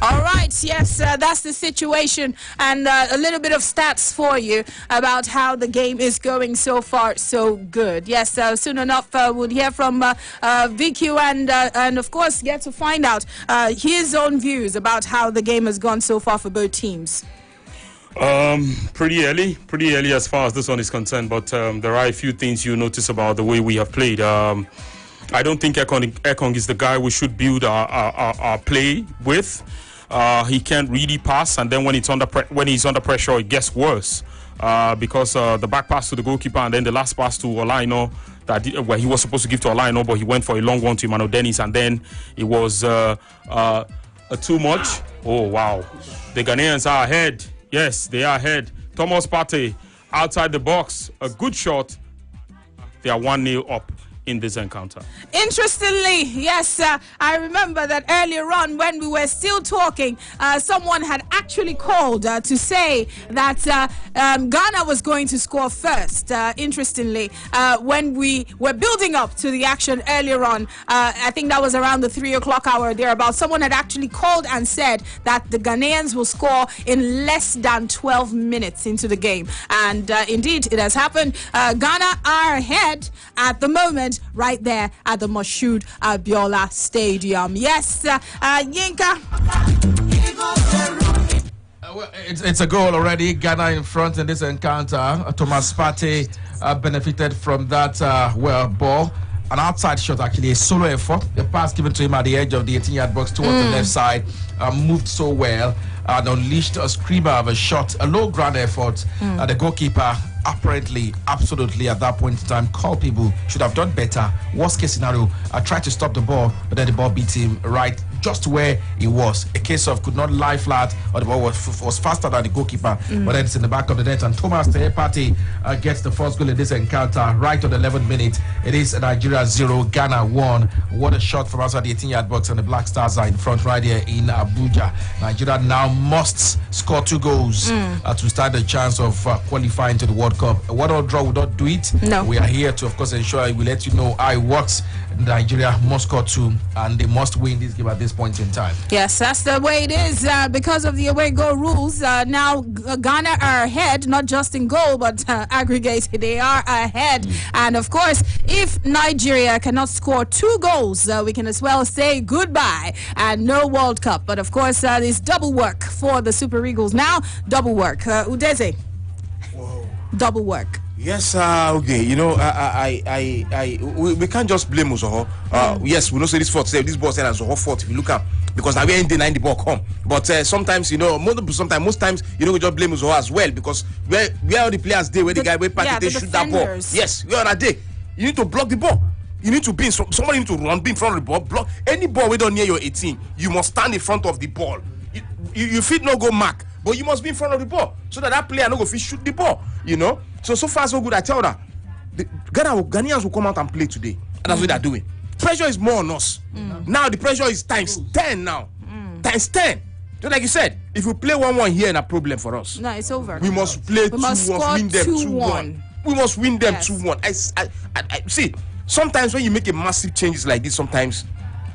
All right, yes, that's the situation, and a little bit of stats for you about how the game is going so far, so good. Yes, soon enough we'll hear from VQ and of course get to find out his own views about how the game has gone so far for both teams. Pretty early as far as this one is concerned, but there are a few things you notice about the way we have played. I don't think Ekong is the guy we should build our play with. He can't really pass, and then when he's under pressure, it gets worse because the back pass to the goalkeeper and then the last pass to Olaino where he was supposed to give to Olaino, but he went for a long one to Emmanuel Dennis, and then it was too much. Oh wow, the Ghanaians are ahead. Yes, they are ahead. Thomas Partey outside the box, a good shot. They are 1-0 up in this encounter. Interestingly, yes, I remember that earlier on when we were still talking, someone had actually called to say that Ghana was going to score first. Interestingly, when we were building up to the action earlier on, I think that was around the 3 o'clock hour thereabout, someone had actually called and said that the Ghanaians will score in less than 12 minutes into the game. And indeed, it has happened. Ghana are ahead at the moment, right there at the Moshood Abiola Stadium. Yes, Yinka. Well, it's a goal already. Ghana in front in this encounter. Thomas Partey benefited from that ball. An outside shot, actually, a solo effort. The pass given to him at the edge of the 18-yard box towards the left side moved so well and unleashed a screamer of a shot, a low ground effort. The goalkeeper apparently, absolutely at that point in time, called people, should have done better. Worst case scenario, tried to stop the ball, but then the ball beat him right just where he was. A case of could not lie flat, or the ball was faster than the goalkeeper, but then it's in the back of the net. And Thomas Partey gets the first goal in this encounter right on the 11th minute. It is Nigeria 0, Ghana 1. What a shot from outside the 18-yard box, and the Black Stars are in front right here in Abuja. Nigeria now must score 2 goals to stand a chance of qualifying to the World Cup. A 1-1 draw would not do it. No. We are here to, of course, ensure we let you know how it works. Nigeria must score 2, and they must win this game at this point in time. Yes, that's the way it is. Because of the away goal rules, now Ghana are ahead, not just in goal, but aggregate, they are ahead. And of course, if Nigeria cannot score 2 goals, we can as well say goodbye and no World Cup. But of course, there's double work for the Super Eagles now. Double work. Udeze. Whoa. Double work. Yes, okay. You know, we can't just blame Uzoho. Yes, we know say this ball said as Uzoho fault if you look up, because now we ain't denying the ball come. But sometimes, you know, most times, you know, we just blame Uzoho as well, because where are the players there where the guy they shoot that ball? Yes, we are on a day. You need to block the ball. You need to be somebody need to be in front of the ball. Block any ball we don't near your 18. You must stand in front of the ball. You fit no go mark, but you must be in front of the ball so that player no go fit shoot the ball. You know. So far so good. I tell that Ghanaians will come out and play today. And that's what they're doing. Pressure is more on us. Now the pressure is times 10 now. Times 10. Just like you said, if we play 1-1 here, it's a problem for us. No, it's over. We must play 2-1, win them 2-1. We must win them 2-1. I see, sometimes when you make a massive changes like this, sometimes,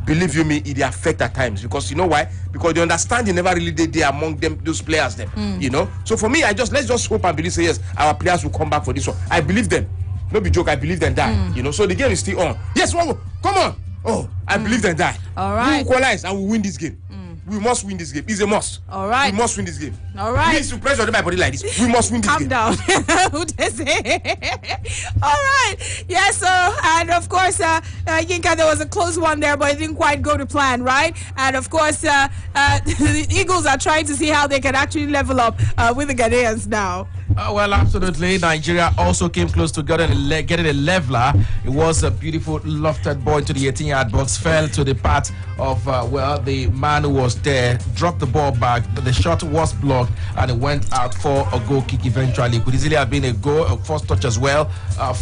believe you me, it affect at times. Because you know why? Because the understanding never really did there among them, those players them. You know? So for me, let's just hope and believe, say yes, our players will come back for this one. I believe them. No be joke, I believe them die. You know, so the game is still on. Yes, one more. Come on. Oh, I believe them die. All right. We equalize and we win this game. We must win this game. It's a must. All right. We must win this game. All right. Please, to pressure my body like this. We must win this game. Calm down. Who does it? All right. Yes, and of course, Yinka, there was a close one there, but it didn't quite go to plan, right? And of course, the Eagles are trying to see how they can actually level up with the Ghanaians now. Well, absolutely. Nigeria also came close to getting a leveler. It was a beautiful lofted ball into the 18-yard box, fell to the path of, the man who was there, dropped the ball back. The shot was blocked, and it went out for a goal kick eventually. It could easily have been a goal, a first touch as well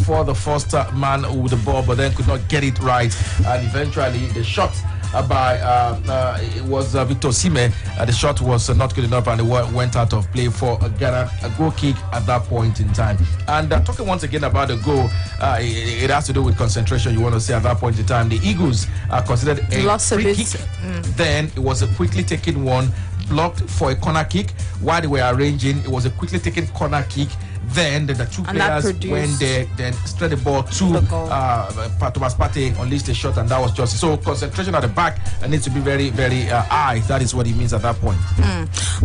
for the first man with the ball, but then could not get it right. And eventually, the shot it was Victor Osimhen. The shot was not good enough, and it went out of play for Ghana, a goal kick at that point in time. And talking once again about the goal, it has to do with concentration. You want to say at that point in time, the Eagles considered a free kick. Then it was a quickly taken one, blocked for a corner kick. While they were arranging, it was a quickly taken corner kick. Then the two players went there, then straight the ball to Thomas Partey, unleashed a shot, and that was just so concentration at the back needs to be very, very high. That is what it means at that point.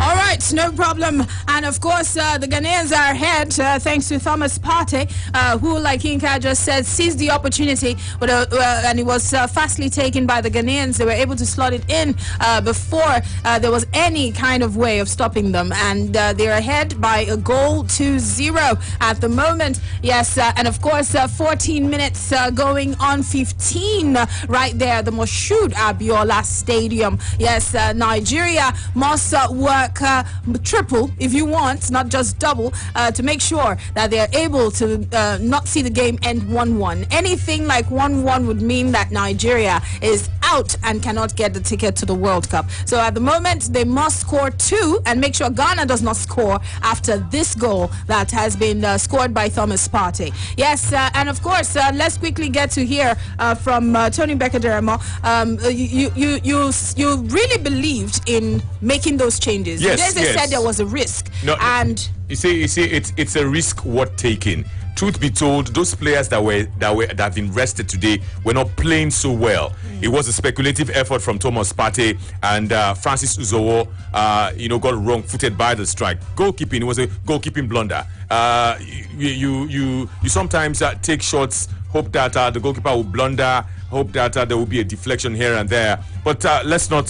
All right, no problem. And of course, the Ghanaians are ahead thanks to Thomas Partey, who, like Inka just said, seized the opportunity, and it was fastly taken by the Ghanaians. They were able to slot it in before there was any kind of way of stopping them, and they're ahead by a goal to 0 at the moment. Yes, and of course 14 minutes going on 15 right there, the Moshood Abiola Stadium. Yes, Nigeria must work triple, if you want, not just double, to make sure that they're able to not see the game end 1-1. Anything like 1-1 would mean that Nigeria is out and cannot get the ticket to the World Cup. So at the moment, they must score 2 and make sure Ghana does not score after this goal that has been scored by Thomas Partey. Yes, and of course, let's quickly get to hear from Tony Bekederemo. You really believed in making those changes. Yes, they said there was a risk. No, and you see, it's a risk worth taking. Truth be told, those players that have been rested today were not playing so well. It was a speculative effort from Thomas Partey, and Francis Uzowo, got wrong-footed by the strike. Goalkeeping, it was a goalkeeping blunder. You sometimes take shots, hope that the goalkeeper will blunder, hope that there will be a deflection here and there. But let's not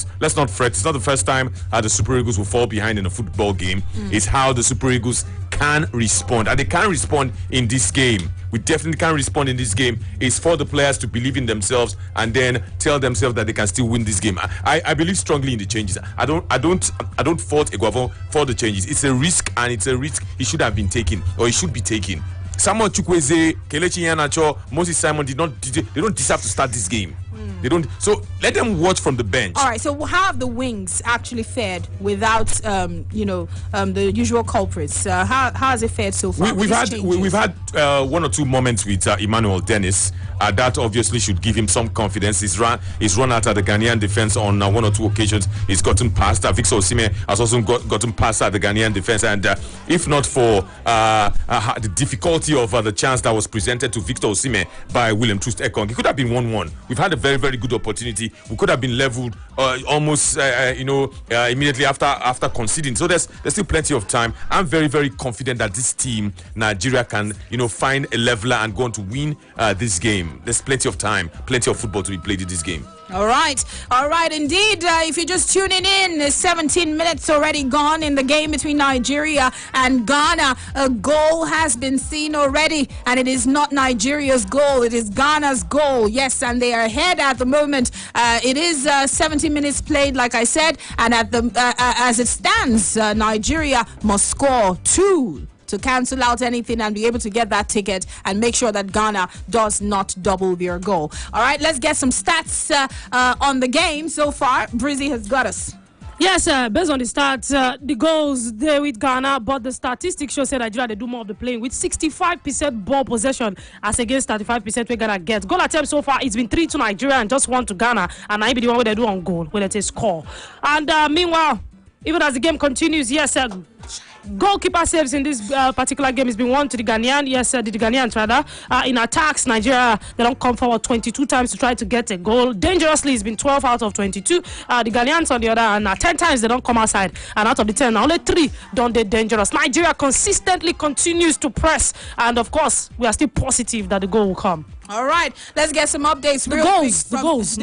fret. It's not the first time the Super Eagles will fall behind in a football game. It's how the Super Eagles can respond, and they can respond in this game. We definitely can respond in this game. It's for the players to believe in themselves and then tell themselves that they can still win this game. I believe strongly in the changes. I don't fault Eguavon for the changes. It's a risk, and it's a risk he should have been taken, or he should be taking. Samuel Chukwueze, Kelechi Iheanacho, Moses Simon they don't deserve to start this game. They don't. So let them watch from the bench. All right. So how have the wings actually fared without, the usual culprits? How has it fared so far? We've had 1 or 2 moments with Emmanuel Dennis. That obviously should give him some confidence. He's run out of the Ghanaian defense on 1 or 2 occasions. He's gotten past. Victor Osimhen has also gotten past the Ghanaian defense. And if not for the difficulty of the chance that was presented to Victor Osimhen by William Troost Ekong, it could have been 1-1. We've had a very, very good opportunity. We could have been leveled almost immediately after conceding. So there's still plenty of time. I'm very, very confident that this team, Nigeria, can find a leveler and go on to win this game. There's plenty of time, plenty of football to be played in this game. All right, indeed. If you're just tuning in, 17 minutes already gone in the game between Nigeria and Ghana. A goal has been seen already, and it is not Nigeria's goal. It is Ghana's goal. Yes, and they are ahead at the moment. It is 17 minutes played, like I said, and as it stands, Nigeria must score 2 to to cancel out anything and be able to get that ticket and make sure that Ghana does not double their goal. All right, let's get some stats on the game so far. Brizzy has got us. Yes, based on the stats, the goals there with Ghana, but the statistics show that Nigeria they do more of the playing with 65% ball possession as against 35% where Ghana gets. Goal attempt so far, it's been 3 to Nigeria and just 1 to Ghana, and I be the one where they do on goal, where they score. And meanwhile, even as the game continues, yes, goalkeeper saves in this particular game has been 1 to the Ghanaian. Yes, the Ghanaians rather. In attacks, Nigeria, they don't come forward 22 times to try to get a goal. Dangerously, it's been 12 out of 22. The Ghanaians on the other hand, 10 times they don't come outside. And out of the 10, only 3 don't they dangerous. Nigeria consistently continues to press. And of course, we are still positive that the goal will come. All right, let's get some updates. The goals.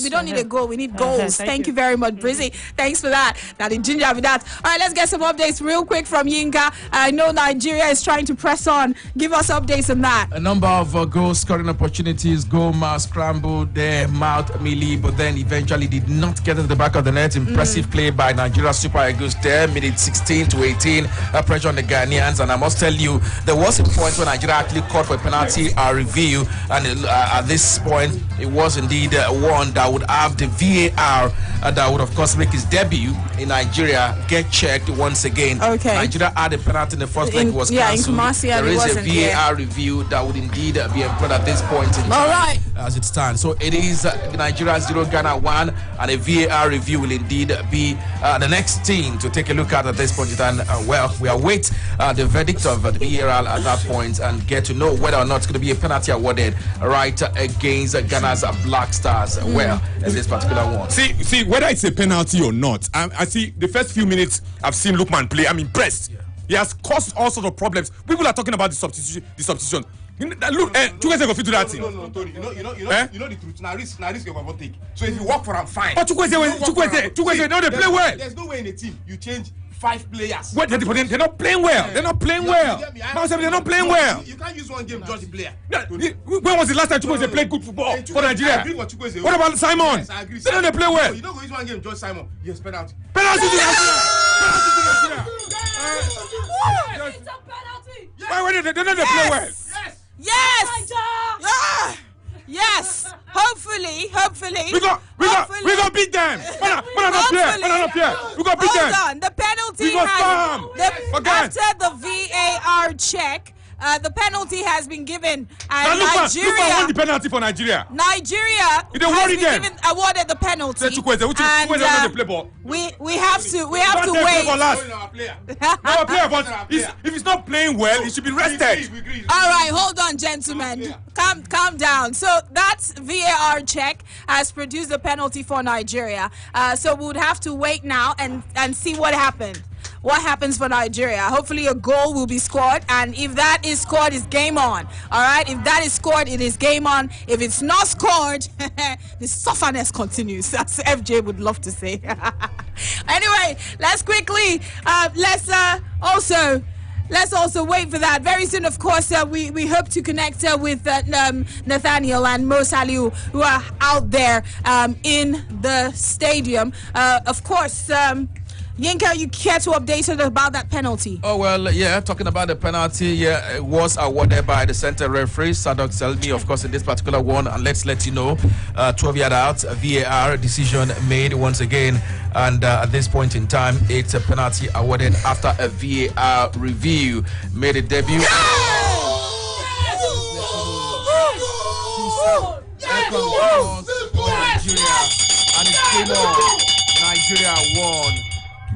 We don't need a goal, we need goals. Thank you very much, Brizzy. Thanks for that. That is ginger with that. All right, let's get some updates real quick from Yinka. I know Nigeria is trying to press on. Give us updates on that. A number of goal scoring opportunities. Goma scrambled there, Mount Mili, but then eventually did not get into the back of the net. Impressive play by Nigeria Super Eagles there, minute 16 to 18. Pressure on the Ghanaians, and I must tell you, there was a point when Nigeria actually called for a penalty review. And at this point, it was indeed one that would have the VAR that would, of course, make his debut in Nigeria get checked once again. Okay. Nigeria had a penalty in the first leg, was cancelled. There is a VAR review that would indeed be employed at this point in time. All right. As it stands. So it is Nigeria 0, Ghana 1, and a VAR review will indeed be the next thing to take a look at this point in time. Well, we await the verdict of the VAR at that point and get to know whether or not it's going to be a penalty awarded right against Ghana's Black Stars. Well, in this particular one. See, whether it's a penalty or not, I see the first few minutes I've seen Lookman play. I'm impressed. Yeah. He has caused all sorts of problems. People are talking about the substitution. Look, two guys go fit to that thing. No, Tony. You know the truth. Now risk you won't take. So if you work for him, fine. But two guys, no, they play well. There's no way in a team you change 5 players. What? They're not playing well. They're not playing well. They're not playing well. You can't use one game to judge the player. When was the last time Chukwueze played good football for Nigeria? What about Simon? Yes, I agree. They don't play well. You don't go use one game to judge Simon. Yes, penalty. Penalty to Nigeria. Why they don't play well? Yes. Yes. Hopefully. We go beat them. We're not here. We go beat them. Hold on. The penalty after the VAR check. The penalty has been given. Nigeria won the penalty for Nigeria. Nigeria has been awarded the penalty. We have to wait. Our player, but if he's not playing well, he should be rested. All right, hold on, gentlemen. Calm down. So that VAR check has produced the penalty for Nigeria. So we would have to wait now and see what happened. What happens for Nigeria? Hopefully a goal will be scored, and if that is scored, it's game on. All right, if that is scored, it is game on. If it's not scored, the sufferness continues, as FJ would love to say. Anyway, let's quickly let's also wait for that. Very soon, of course, we hope to connect with Nathaniel and Mo Saliu, who are out there in the stadium. Of course, Yinka, you care to update us about that penalty? Oh, well, yeah, talking about the penalty, it was awarded by the center referee, Sadok Selmi, of course, in this particular one. And let's let you know, 12 yard out, a VAR decision made once again. And at this point in time, it's a penalty awarded after a VAR review. Made a debut. Nigeria won.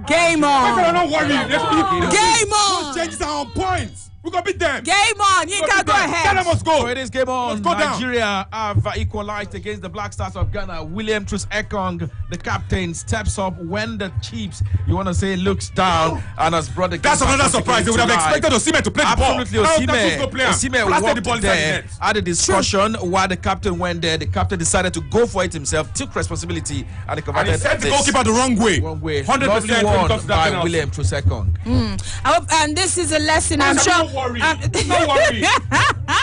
Game on. Don't worry. Game on. Changes are on points. We're going to beat them. Game on. You can go ahead. Ghana must go. So it is game on. Nigeria have equalized against the Black Stars of Ghana. William Trus Ekong, the captain, steps up when the Chiefs, you want to say, looks down and has brought the game. That's another surprise. They would have expected Osimhen to play the ball. Absolutely. Osimhen walked there, had a discussion while the captain went there. The captain decided to go for it himself, took responsibility, and he sent the goalkeeper the wrong way. 100% won by William Trus Ekong. And this is a lesson, I'm sure. Don't worry. Don't worry.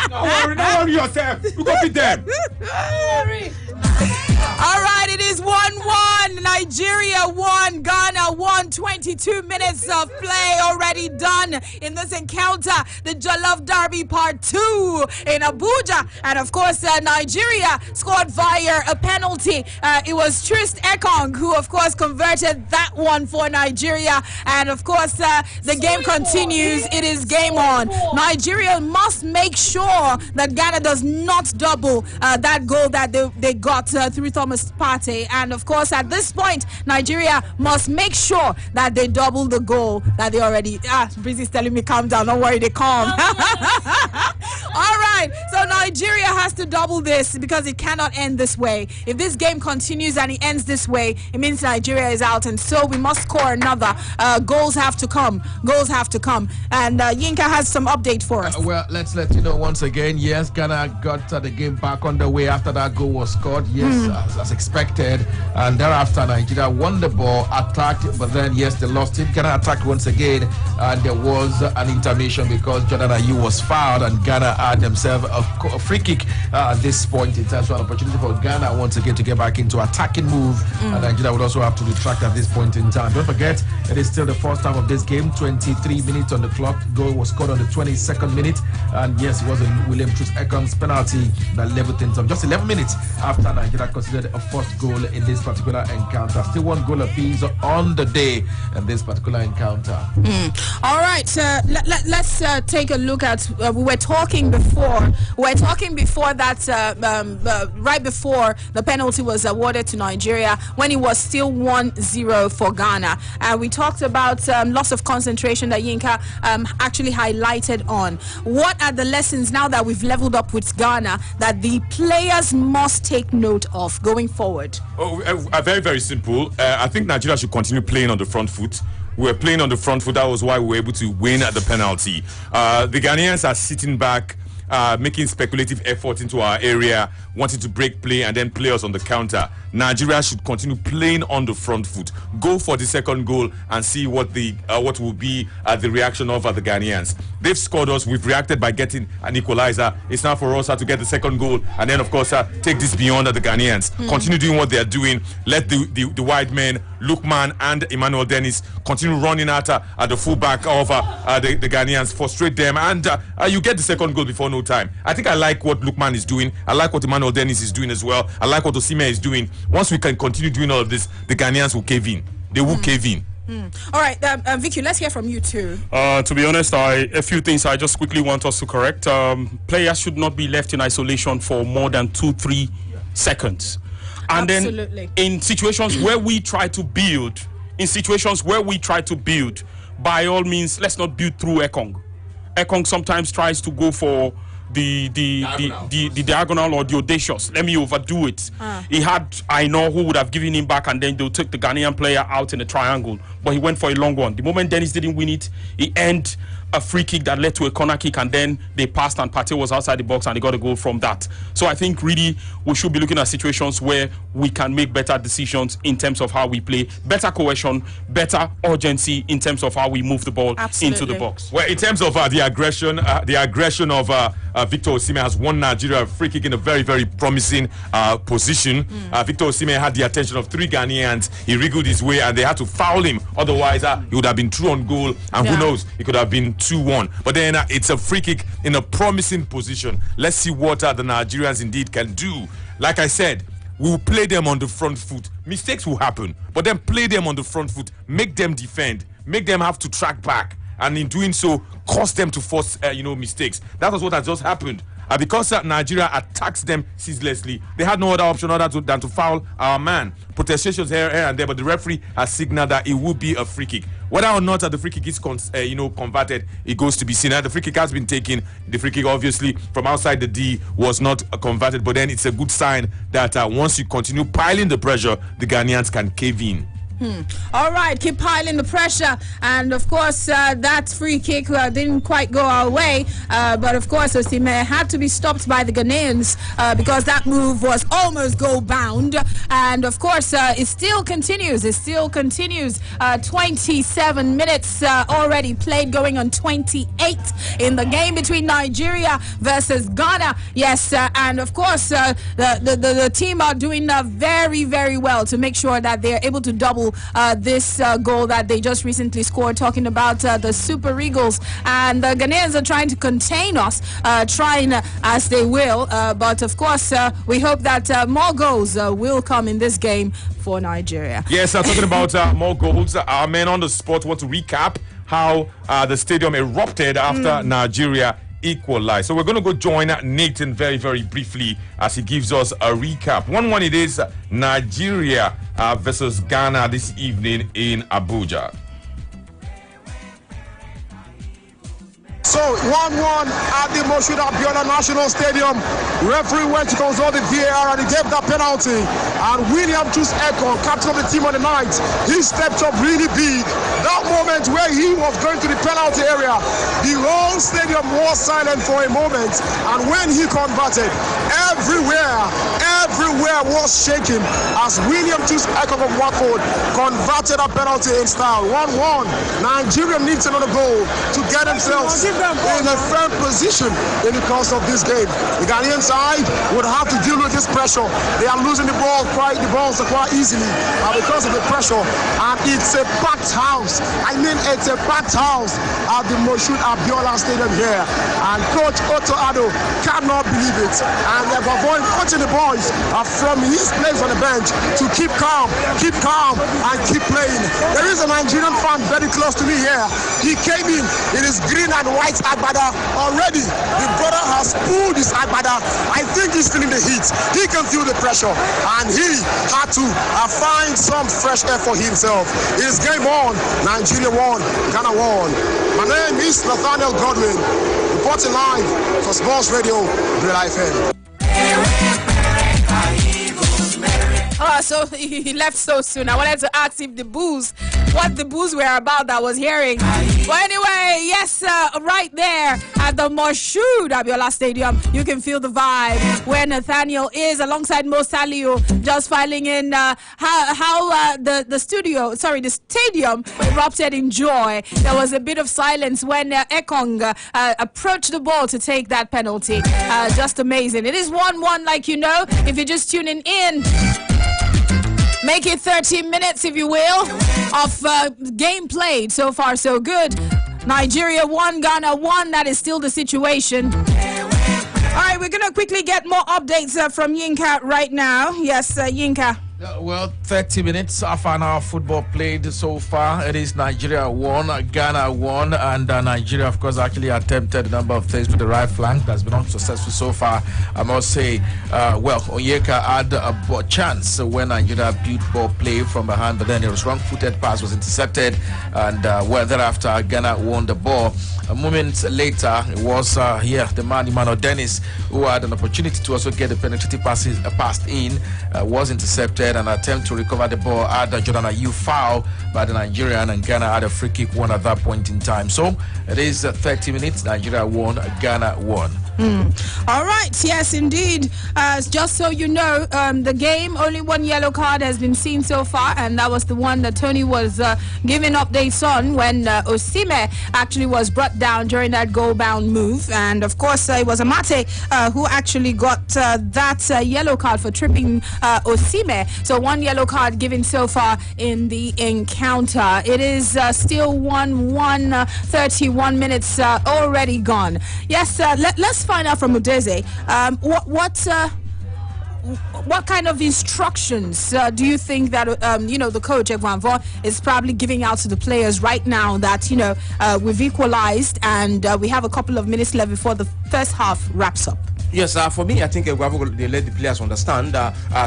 Don't worry yourself. We go beat them. All right, it is 1-1. Nigeria 1, Ghana 1. 22 minutes of play already done in this encounter. The Jollof Derby Part 2 in Abuja. And of course, Nigeria scored via a penalty. It was Trist Ekong who, of course, converted that one for Nigeria. And of course, the game continues. It is game on. Nigeria must make sure that Ghana does not double that goal that they got through Thomas Partey. And of course, at this point, Nigeria must make sure that they double the goal that they already. Breezy's telling me calm down. Don't worry, they calm. All right, so Nigeria has to double this because it cannot end this way. If this game continues and it ends this way, it means Nigeria is out, and so we must score another. Goals have to come. Goals have to come. And Yinka has some update for us. Well, let's let you know once again. Yes, Ghana got the game back on the way after that goal was scored. Yes, as expected. And thereafter, Nigeria won the ball, attacked, but then yes, they lost it. Ghana attacked once again, and there was an intermission because Jordan Ayew was fouled, and Ghana had themselves a free kick at this point in time. So an opportunity for Ghana once again to get back into attacking move, and Nigeria would also have to retract at this point in time. Don't forget, it is still the first half of this game. 23 minutes on the clock. Goal was scored on the 22nd minute, and yes, it was a William Troost Ekong's penalty that leveled things up just 11 minutes after Nigeria considered a first goal in this particular encounter. Still one goal apiece on the day in this particular encounter. All right, let's take a look at. We were talking before. That right before the penalty was awarded to Nigeria, when it was still 1-0 for Ghana, and we talked about loss of concentration that Yinka actually highlighted on. What are the lessons now that we've leveled up with Ghana that the players must take note of going forward? Very, very simple. I think Nigeria should continue playing on the front foot. We were playing on the front foot. That was why we were able to win at the penalty. The Ghanaians are sitting back, making speculative efforts into our area, wanting to break play and then play us on the counter. Nigeria should continue playing on the front foot. Go for the second goal and see what will be the reaction of the Ghanaians. They've scored us. We've reacted by getting an equalizer. It's now for us to get the second goal and then, of course, take this beyond the Ghanaians. Continue doing what they're doing. Let the wide men, Lookman and Emmanuel Dennis, continue running at the fullback of the Ghanaians, frustrate them, and you get the second goal before no time. I think I like what Lookman is doing. I like what Emmanuel Dennis is doing as well. I like what Osimhen is doing. Once we can continue doing all of this, the Ghanaians will cave in. They will cave in. All right, Vicky, let's hear from you too. To be honest, a few things I just quickly want us to correct. Players should not be left in isolation for more than 2-3 seconds. And Absolutely. then in situations where we try to build, by all means, let's not build through Ekong. Ekong sometimes tries to go for the diagonal or the audacious. Let me overdo it. He had Aino who would have given him back, and then they'll take the Ghanaian player out in a triangle. But he went for a long one. The moment Dennis didn't win it, he earned a free kick that led to a corner kick, and then they passed and Partey was outside the box and they got a goal from that. So I think really we should be looking at situations where we can make better decisions in terms of how we play, better cohesion, better urgency in terms of how we move the ball into the box. Well, in terms of the aggression of Victor Osimhen has won Nigeria a free kick in a very, very promising position. Victor Osimhen had the attention of 3 Ghanaians. He wriggled his way and they had to foul him. Otherwise, he would have been through on goal, and who knows, it could have been 2-1. But then it's a free kick in a promising position. Let's see what the Nigerians indeed can do. Like I said, we'll play them on the front foot. Mistakes will happen, but then play them on the front foot. Make them defend. Make them have to track back. And in doing so, cause them to force mistakes. That was what has just happened. Because Nigeria attacks them ceaselessly, they had no other option than to foul our man. Protestations here and there, but the referee has signaled that it will be a free kick. Whether or not the free kick is converted, it goes to be seen. The free kick has been taken. The free kick, obviously, from outside the D was not converted, but then it's a good sign that once you continue piling the pressure, the Ghanaians can cave in. All right, keep piling the pressure, and of course that free kick didn't quite go our way, but of course Osimhen had to be stopped by the Ghanaians because that move was almost goal bound, and of course it still continues. 27 minutes already played, going on 28 in the game between Nigeria versus Ghana. Yes, and of course the team are doing very, very well to make sure that they're able to double this goal that they just recently scored, talking about the Super Eagles. And the Ghanaians are trying to contain us, trying as they will. But of course, we hope that more goals will come in this game for Nigeria. Yes, talking about more goals, our men on the spot want to recap how the stadium erupted after Nigeria equalized. So we're going to go join Nathan very, very briefly as he gives us a recap. 1-1 it is Nigeria versus Ghana this evening in Abuja. So 1-1 at the Moshood Abiola National Stadium. Referee went to consult the VAR and he gave that penalty. And William Chus Ekong, captain of the team on the night, he stepped up really big. That moment where he was going to the penalty area, the whole stadium was silent for a moment. And when he converted, everywhere was shaking as William Chus Ekong of Watford converted a penalty in style. 1-1. Nigeria needs another goal to get themselves in a firm position in the course of this game. The Ghanaian side would have to deal with this pressure. They are losing the balls quite easily because of the pressure. And it's a packed house. I mean, it's a packed house at the Moshood Abiola Stadium here. And Coach Otto Addo cannot believe it. And they're coaching the boys from his place on the bench to keep calm, and keep playing. There is a Nigerian fan very close to me here. He came in his green and white agbada already. The brother has pulled his agbada. I think he's feeling the heat. He can feel the pressure, and he had to find some fresh air for himself. It's game on. Nigeria won. Ghana won. My name is Nathaniel Godwin, reporting live for Sports Radio, Brila FM. So he left so soon. I wanted to ask if what the boos were about that I was hearing. But anyway, yes, right there at the Moshood Abiola Stadium, you can feel the vibe where Nathaniel is alongside Mo Saliu, just filing in how the stadium erupted in joy. There was a bit of silence when Ekong approached the ball to take that penalty. Just amazing. It is 1-1, like you know, if you're just tuning in. Make it 30 minutes, if you will, of game played. So far, so good. Nigeria 1, Ghana 1. That is still the situation. All right, we're going to quickly get more updates from Yinka right now. Yes, Yinka. Well, 30 minutes, half an hour football played so far. It is Nigeria 1, Ghana 1, and Nigeria, of course, actually attempted a number of things with the right flank. That's been unsuccessful so far. I must say, Onyeka had a chance when Nigeria beat ball play from behind, but then it was wrong-footed pass was intercepted, and thereafter Ghana won the ball. A moment later, it was the man Emmanuel Dennis, who had an opportunity to also get the penetrative passes passed in, was intercepted. An attempt to recover the ball at the Jordan Ayew foul by the Nigerian, and Ghana had a free kick won at that point in time. So it is 30 minutes. Nigeria won, Ghana won. All right, yes, indeed. Just so you know, the game, only one yellow card has been seen so far, and that was the one that Tony was giving updates on when Osimhen actually was brought down during that goal-bound move. And of course, it was Amate who actually got that yellow card for tripping Osimhen. So one yellow card given so far in the encounter. It is still 1-1, 31 minutes already gone. Yes, let's find out from Udeze. What kind of instructions do you think that the coach Egwanvo is probably giving out to the players right now that we've equalized and we have a couple of minutes left before the first half wraps up? Yes, for me, I think they let the players understand.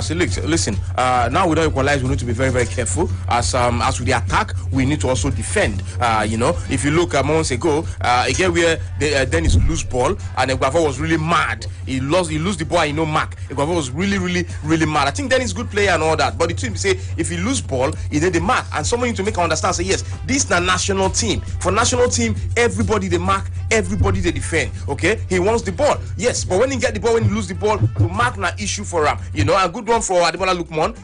So listen, now we don't equalize. We need to be very, very careful. As with the attack, we need to also defend. If you look months ago, again where Dennis lose ball and Egwanvo was really mad. He lose the ball, mark. Egwanvo was really, really, really mad. I think Dennis is a good player and all that. But the team say if he lose ball, he did the mark, and someone need to make him understand. Say yes, this is a national team. For national team, everybody they mark, everybody they defend. Okay, he wants the ball. Yes, but when he get the ball, when he lose the ball, to mark na issue for him. A good one for Ademola Lookman.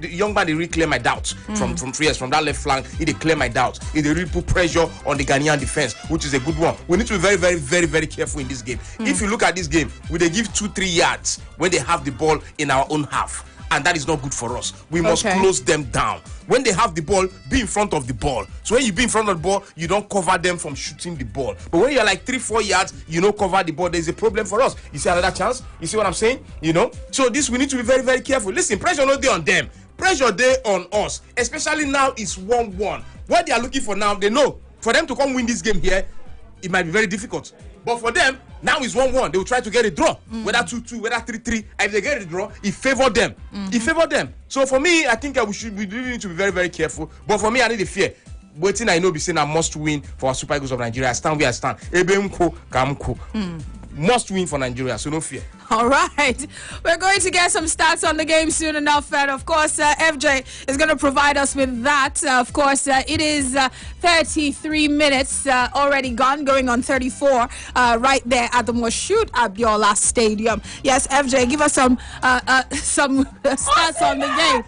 The young man, they really clear my doubts from 3 years from that left flank. He they clear my doubts. He they really put pressure on the Ghanaian defense, which is a good one. We need to be very, very, very, very careful in this game. If you look at this game, we they give 2-3 yards when they have the ball in our own half. and that is not good for us. We must close them down. When they have the ball, be in front of the ball. So when you be in front of the ball, you don't cover them from shooting the ball. But when you're like 3-4 yards, you don't cover the ball. There's a problem for us. You see another chance? You see what I'm saying? You know? So this, we need to be very, very careful. Listen, pressure not there on them. Pressure there on us. Especially now it's 1-1. What they are looking for now, they know. For them to come win this game here, it might be very difficult. But for them, now it's 1-1. They will try to get a draw. Whether 2-2, whether 3-3. If they get a draw, it favor them. It favor them. So for me, I think we really need to be very, very careful. But for me, I need the fear. Waiting, I know, be saying I must win for our Super Eagles of Nigeria. I stand where I stand. Must win for Nigeria, so no fear. All right. We're going to get some stats on the game soon enough. And of course, FJ is going to provide us with that. Of course, it is 33 minutes already gone, going on 34 right there at the Moshood Abiola Stadium. Yes, FJ, give us some stats on the game.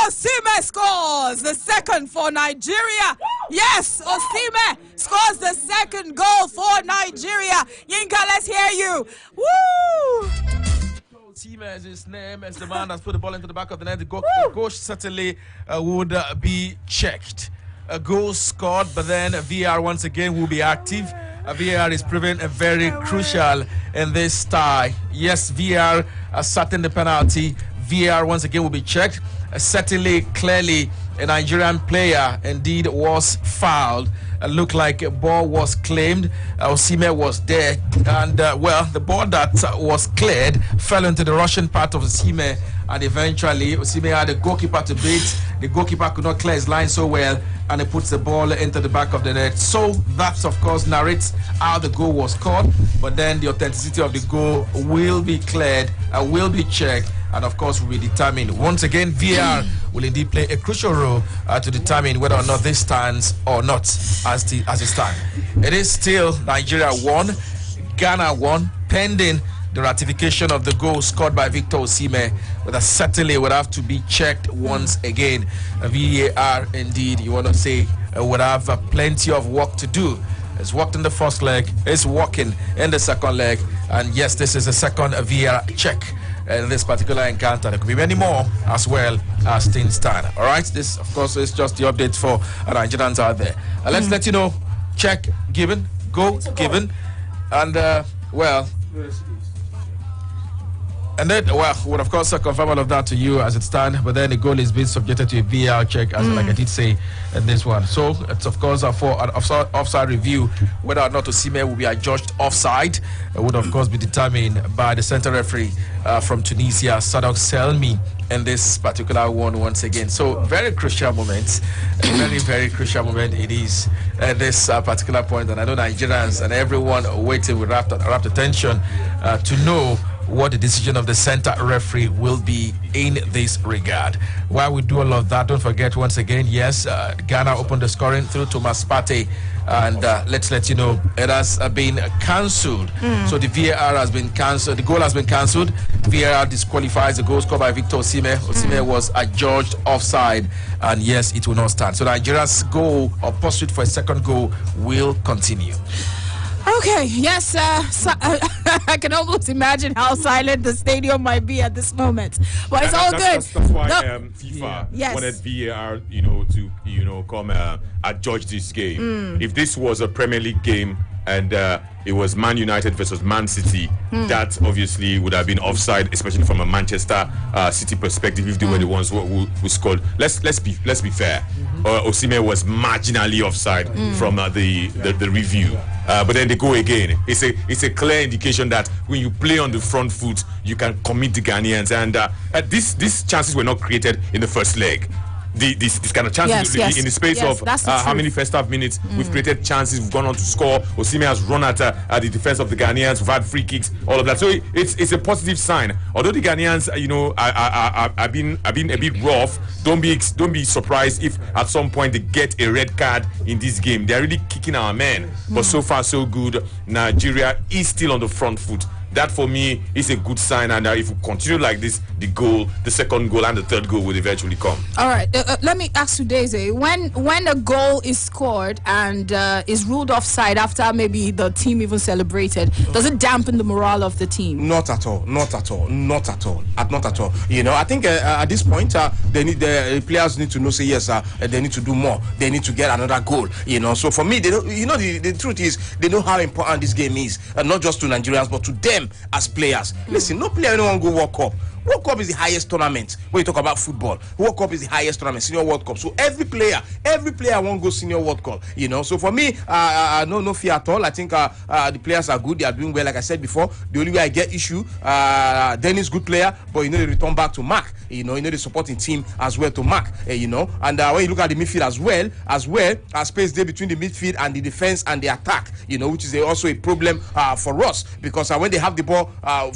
Osimhen scores the second for Nigeria. Yes, Osimhen scores the second goal for Nigeria. Yinka, let's hear you. Woo! Osimhen is his name, as the man that's put the ball into the back of the net. The goal certainly would be checked. A goal scored, but then VAR once again will be active. VAR is proving very crucial in this tie. Yes, VAR asserting the penalty. VAR once again will be checked. Certainly, clearly, a Nigerian player indeed was fouled. Looked like a ball was claimed. Osimhen was there, and well, the ball that was cleared fell into the Russian part of Osimhen, and eventually Osimhen had a goalkeeper to beat. The goalkeeper could not clear his line so well, and he puts the ball into the back of the net. So that, of course, narrates how the goal was scored, but then the authenticity of the goal will be cleared, will be checked, and of course will be determined. Once again, VAR will indeed play a crucial role to determine whether or not this stands or not as it stands. It is still Nigeria 1, Ghana 1, pending the ratification of the goal scored by Victor Osimhen, but that certainly would have to be checked once again. VAR indeed, you want to say, would have plenty of work to do. It's worked in the first leg, it's working in the second leg, and yes, this is the second VAR check in this particular encounter. There could be many more as well as things stand. All right, this of course is just the update for Nigerians out there. Let's let you know, check given, go given, and well, and then, well, we'll of course confirm all of that to you as it stands, but then the goal is being subjected to a VAR check, as like I did say in this one. So it's of course for an offside review. Whether or not Osimhen will be adjudged offside would of course be determined by the center referee from Tunisia, Sadok Selmi, in this particular one once again. So very crucial moment, a very, very crucial moment it is at this particular point, and I know Nigerians and everyone waiting with rapt attention to know what the decision of the center referee will be in this regard. While we do all of that, don't forget once again, yes, Ghana opened the scoring through Thomas Partey, and let's let you know it has been cancelled. So the VAR has been cancelled, the goal has been cancelled. VAR disqualifies the goal scored by Victor Osimhen. Osimhen was adjudged offside, and yes, it will not stand. So Nigeria's goal or pursuit for a second goal will continue. Okay, yes, I can almost imagine how silent the stadium might be at this moment. But it's all good. That's why FIFA wanted VAR, to come adjudge this game. If this was a Premier League game and it was Man United versus Man City, that obviously would have been offside, especially from a Manchester City perspective, if they were the ones who scored. Let's be fair. Osimhen was marginally offside from the review. But then they go again. It's a clear indication that when you play on the front foot, you can commit the Ghanaians. And these chances were not created in the first leg. this kind of chances in the space of how many first half minutes we've created chances, we've gone on to score. Osimhen has run at the defense of the Ghanaians. We've had free kicks, all of that. So it's a positive sign. Although the Ghanaians, have been a bit rough. Don't be surprised if at some point they get a red card in this game. They're really kicking our men, but so far so good. Nigeria is still on the front foot. That for me is a good sign, and if we continue like this, the second goal and the third goal will eventually come. All right, let me ask you, Daisy, when a goal is scored and is ruled offside after maybe the team even celebrated, does it dampen the morale of the team? Not at all. I think at this point the players need to know, say yes, they need to do more. They need to get another goal. So for me, they don't, the truth is they know how important this game is, not just to Nigerians but to them as players. Listen, no player don't go World Cup. World Cup is the highest tournament when you talk about football. World Cup is the highest tournament, Senior World Cup. So every player won't go Senior World Cup. So for me, no fear at all. I think the players are good. They are doing well. Like I said before, the only way I get issue, Dennis good player, but they return back to Mark. The supporting team as well to Mark. And when you look at the midfield as well, space there between the midfield and the defense and the attack. Which is also a problem for us, because when they have the ball,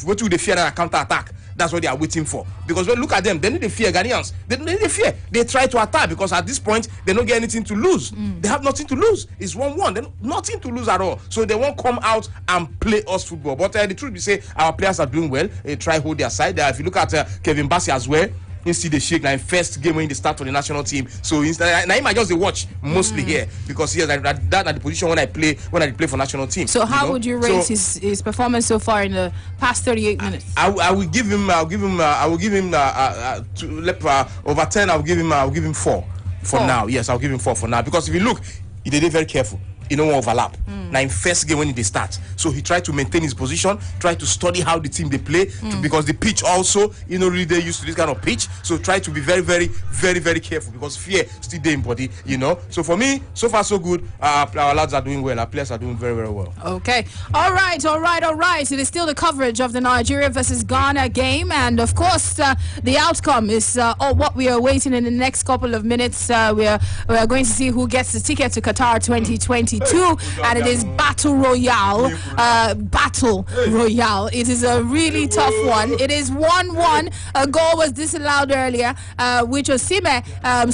what do they fear a counter attack? That's what they are waiting for. Because when you look at them, they need to fear Ghanaians. They don't need to fear. They try to attack because at this point, they don't get anything to lose. They have nothing to lose. It's 1-1. They nothing to lose at all. So they won't come out and play us football. But the truth is, say our players are doing well. They try hold their side. If you look at Kevin Bassey as well, you see the shake like first game when they start for the national team. So now I just watch mostly here because that at the position when I play for national team. So how would you rate his performance so far in the past 38 minutes? I will give him over 10. I'll give him 4 for now. Yes, I'll give him 4 for now, because if you look, he did it very careful. Won't overlap. Now in first game when they start, so he tried to maintain his position, try to study how the team they play, because the pitch also, really they're used to this kind of pitch. So try to be very, very, very, very careful, because fear still there in body. So for me, so far so good. Our lads are doing well. Our players are doing very, very well. Okay. All right. It is still the coverage of the Nigeria versus Ghana game, and of course the outcome is what we are waiting in the next couple of minutes. We are going to see who gets the ticket to Qatar 2022, and it is Battle Royale. It is a really tough one. It is 1-1. A goal was disallowed earlier, which Osimhen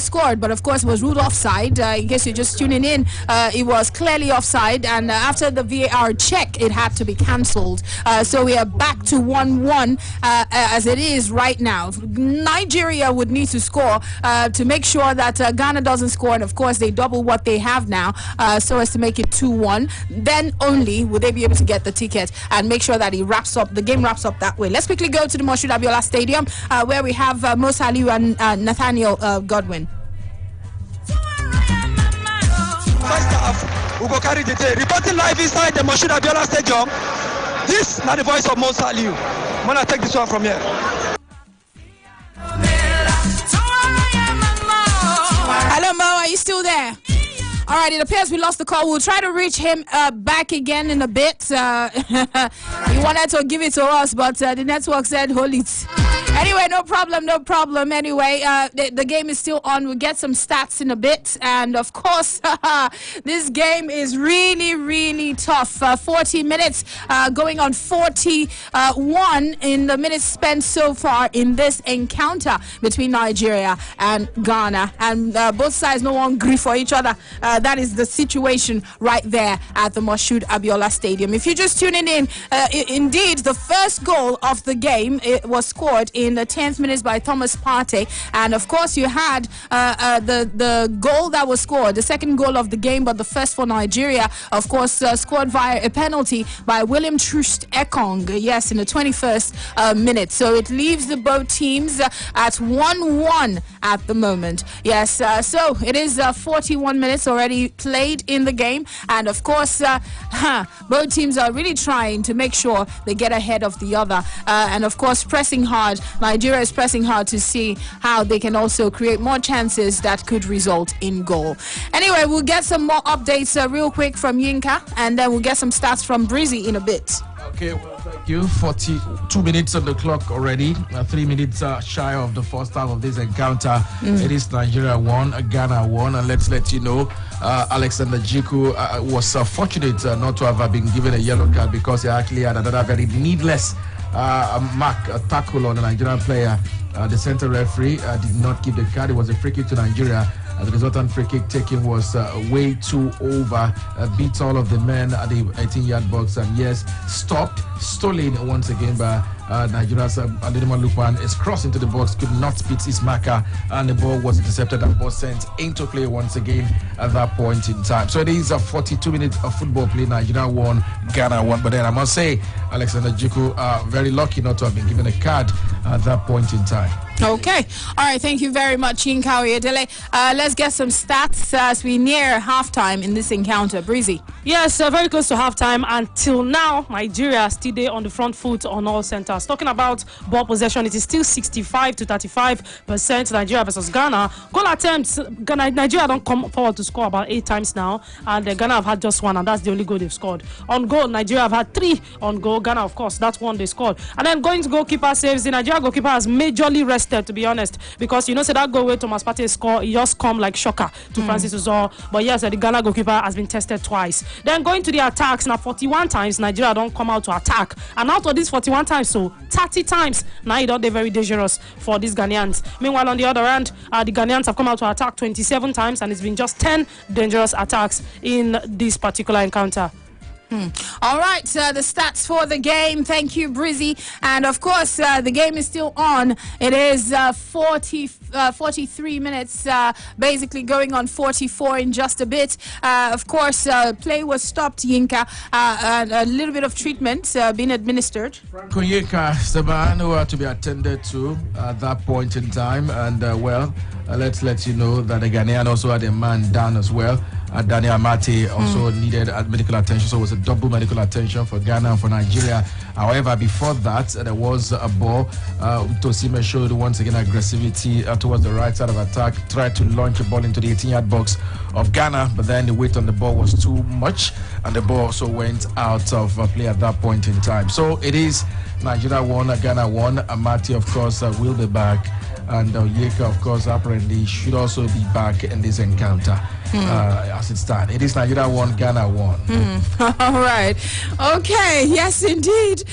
scored, but of course was ruled offside. In case you're just tuning in, it was clearly offside, and after the VAR check, it had to be cancelled. So we are back to 1-1 as it is right now. Nigeria would need to score to make sure that Ghana doesn't score, and of course they double what they have now, so as to make it 2-1. Then only will they be able to get the ticket and make sure that the game wraps up that way. Let's quickly go to the Moshood Abiola Stadium, where we have Musa Aliu and Nathaniel Godwin. First half, we go carry the day. Reporting live inside the Moshood Abiola Stadium. This is not the voice of Musa Aliu. I'm gonna take this one from here. Hello, Mo, are you still there? All right, it appears we lost the call. We'll try to reach him back again in a bit. He wanted to give it to us, but the network said hold it. Anyway, no problem. Anyway, the game is still on. We'll get some stats in a bit. And of course, this game is really, really tough. 40 minutes going on 41 in the minutes spent so far in this encounter between Nigeria and Ghana. And both sides no one agree for each other. That is the situation right there at the Moshood Abiola Stadium. If you're just tuning in, indeed, the first goal of the game was scored in the 10th minutes by Thomas Partey, and of course you had the goal that was scored, the second goal of the game, but the first for Nigeria, of course, scored via a penalty by William Troost Ekong, yes, in the 21st minute. So it leaves the both teams at 1-1 at the moment. Yes, so it is 41 minutes already played in the game, and of course both teams are really trying to make sure they get ahead of the other, and of course pressing hard. Nigeria is pressing hard to see how they can also create more chances that could result in goal. Anyway, we'll get some more updates real quick from Yinka, and then we'll get some stats from Breezy in a bit. Okay, well, You 42 minutes on the clock already. 3 minutes shy of the first half of this encounter. It is Nigeria 1, Ghana 1, and let's let you know Alexander Jiku was fortunate not to have been given a yellow card because he actually had another very needless tackle on a Nigerian player. The center referee did not give the card. It was a free kick to Nigeria. The resultant free kick taken was way too over, beat all of the men at the 18-yard box, and yes, stolen once again by Nigeria's Adedema Lukman. Is crossed into the box, could not beat his marker, and the ball was intercepted and was sent into play once again at that point in time. So it is a 42 minutes of football play. Nigeria 1, Ghana 1. But then I must say, Alexander Jiku very lucky not to have been given a card at that point in time. Okay. All right. Thank you very much, Yinka Oyedele. Let's get some stats as we near halftime in this encounter. Breezy. Yes, very close to halftime. Until now, Nigeria still there on the front foot on all centers. Talking about ball possession, it is still 65 to 35% Nigeria versus Ghana. Goal attempts, Nigeria don't come forward to score about 8 times now, and Ghana have had just 1, and that's the only goal they've scored. On goal, Nigeria have had 3 on goal. Ghana, of course, that's 1 they scored. And then going to goalkeeper saves, the Nigeria goalkeeper has majorly rested, to be honest, because you know, that goal where Thomas Partey score, he just come like shocker to Francis Uzor. But yes, the Ghana goalkeeper has been tested twice. Then going to the attacks, now 41 times Nigeria don't come out to attack, and out of these 41 times, so 30 times now it don't they very dangerous for these Ghanaians. Meanwhile, on the other hand, the Ghanaians have come out to attack 27 times, and it's been just 10 dangerous attacks in this particular encounter. All right, the stats for the game. Thank you, Brizzy. And of course, the game is still on. It is 43 minutes, basically going on 44 in just a bit. Of course, play was stopped, Yinka. A little bit of treatment being administered. Koyeka Sabano to be attended to at that point in time. And let's let you know that the Ghanaian also had a man down as well. Daniel Amate also needed medical attention, so it was a double medical attention for Ghana and for Nigeria. However, before that, there was a ball. Tosime showed once again aggressivity towards the right side of attack, tried to launch a ball into the 18-yard box of Ghana, but then the weight on the ball was too much, and the ball also went out of play at that point in time. So it is Nigeria 1, Ghana 1. Amate, of course, will be back. And Yeka, of course, apparently should also be back in this encounter as it stands. It is Nigeria 1, Ghana 1. All right. Okay. Yes, indeed.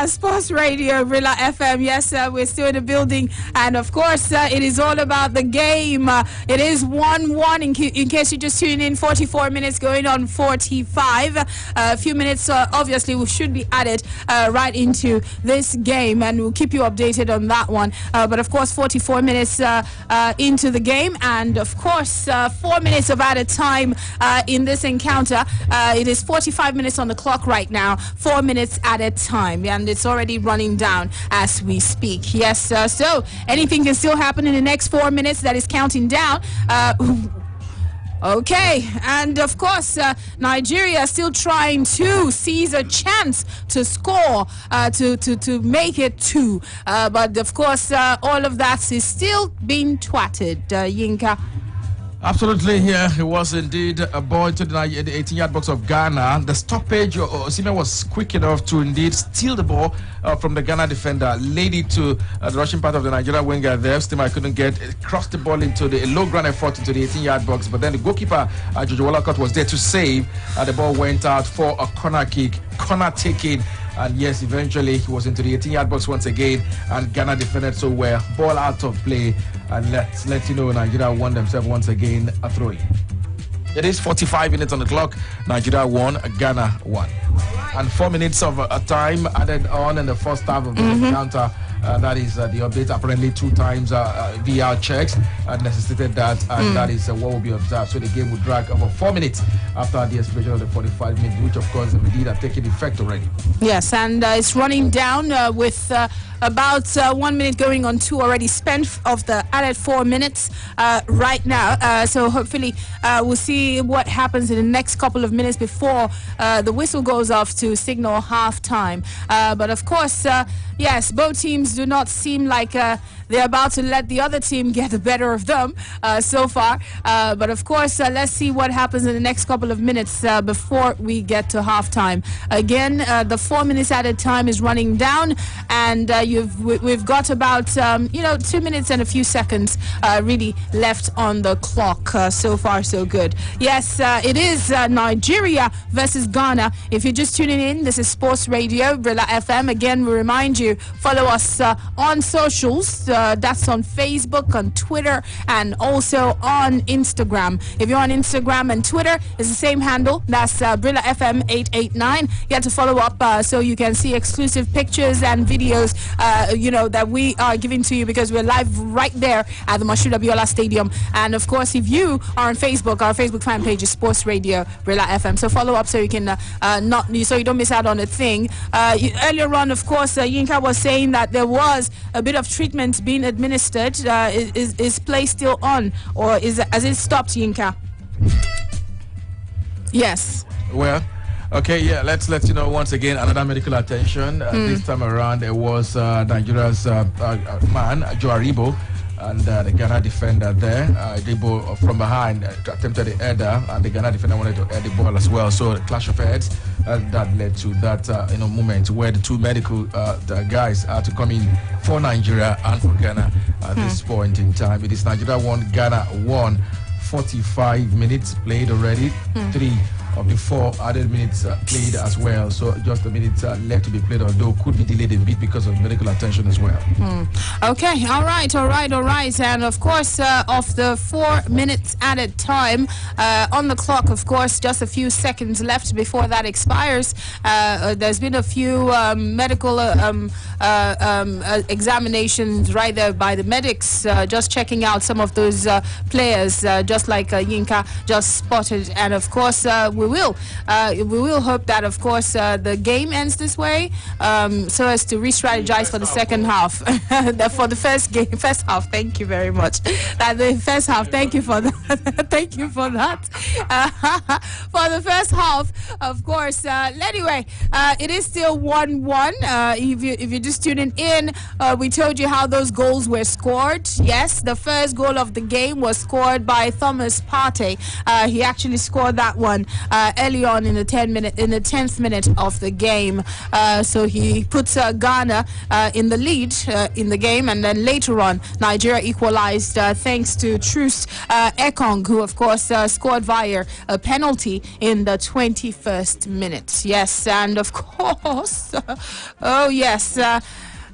Sports Radio, Brila FM. Yes, we're still in the building. And, of course, it is all about the game. It is 1-1 in case you just tune in. 44 minutes going on 45. A few minutes, obviously, we should be added right into this game. And we'll keep you updated on that one. But, of course, 44 minutes into the game, and of course 4 minutes of added time in this encounter. It is 45 minutes on the clock right now, 4 minutes added time, and it's already running down as we speak. Yes, so anything can still happen in the next 4 minutes. That is counting down. Okay, and of course, Nigeria still trying to seize a chance to score, to make it 2. But of course, all of that is still being twatted, Yinka. Absolutely, yeah, it was indeed a ball into the 18-yard box of Ghana. The stoppage, Osime was quick enough to indeed steal the ball from the Ghana defender, laid it to the rushing part of the Nigeria winger there. Still, I couldn't get it, crossed the ball into a low ground effort into the 18-yard box, but then the goalkeeper, Jojo Wallacott, was there to save. The ball went out for a corner kick, corner taking. And yes, eventually he was into the 18-yard box once again, and Ghana defended so well. Ball out of play, and let's let you know Nigeria won themselves once again a throw-in. It is 45 minutes on the clock. Nigeria 1, Ghana 1. And 4 minutes of time added on in the first half of the encounter. That is the update. Apparently 2 times VR checks necessitated that, and that is what will be observed. So the game will drag over 4 minutes after the expiration of the 45 minutes, which of course indeed have taken effect already. Yes, and it's running down with about 1 minute going on 2 already spent of the added 4 minutes right now. So hopefully we'll see what happens in the next couple of minutes before the whistle goes off to signal half-time. But of course, yes, both teams do not seem like they're about to let the other team get the better of them so far. But of course, let's see what happens in the next couple of minutes before we get to halftime. Again, the 4 minutes added time is running down, and we've got about 2 minutes and a few seconds really left on the clock. So far, so good. Yes, it is Nigeria versus Ghana. If you're just tuning in, this is Sports Radio, Brila FM. Again, we remind you, follow us on socials. That's on Facebook, on Twitter, and also on Instagram. If you're on Instagram and Twitter, it's the same handle. That's Brila FM 889. You have to follow up so you can see exclusive pictures and videos, that we are giving to you, because we're live right there at the Moshood Abiola Stadium. And of course, if you are on Facebook, our Facebook fan page is Sports Radio Brila FM. So follow up so you can so you don't miss out on a thing. Earlier on, of course, Yinka was saying that there was a bit of treatment being administered. Is play still on, or has it stopped, Yinka? Yes. Well, okay, yeah, let's let you know once again another medical attention. This time around, it was Nigeria's man, Joe Aribo, and the Ghana defender there. Debo from behind attempted the header, and the Ghana defender wanted to head the ball as well. So the clash of heads that led to that moment where the two medical guys had to come in for Nigeria and for Ghana at this point in time. It is Nigeria 1, Ghana 1. 45 minutes played already. 3 of the 4 added minutes played as well. So just a minute left to be played, although could be delayed a bit because of medical attention as well. Okay, all right. And of course, of the 4 minutes added time on the clock, of course, just a few seconds left before that expires. There's been a few medical examinations right there by the medics, just checking out some of those players, just like Yinka just spotted. And of course, we will hope that, of course, the game ends this way, so as to re-strategize for the second half. For the first half. Thank you very much. The first half. Thank you for that. Thank you for that. For the first half, of course. Anyway, it is still 1-1. If you're just tuning in, we told you how those goals were scored. Yes, the first goal of the game was scored by Thomas Partey. He actually scored that one early on in the 10th minute of the game. So he puts Ghana in the lead in the game, and then later on Nigeria equalized thanks to Truce Ekong, who of course scored via a penalty in the 21st minute. Yes, and of course,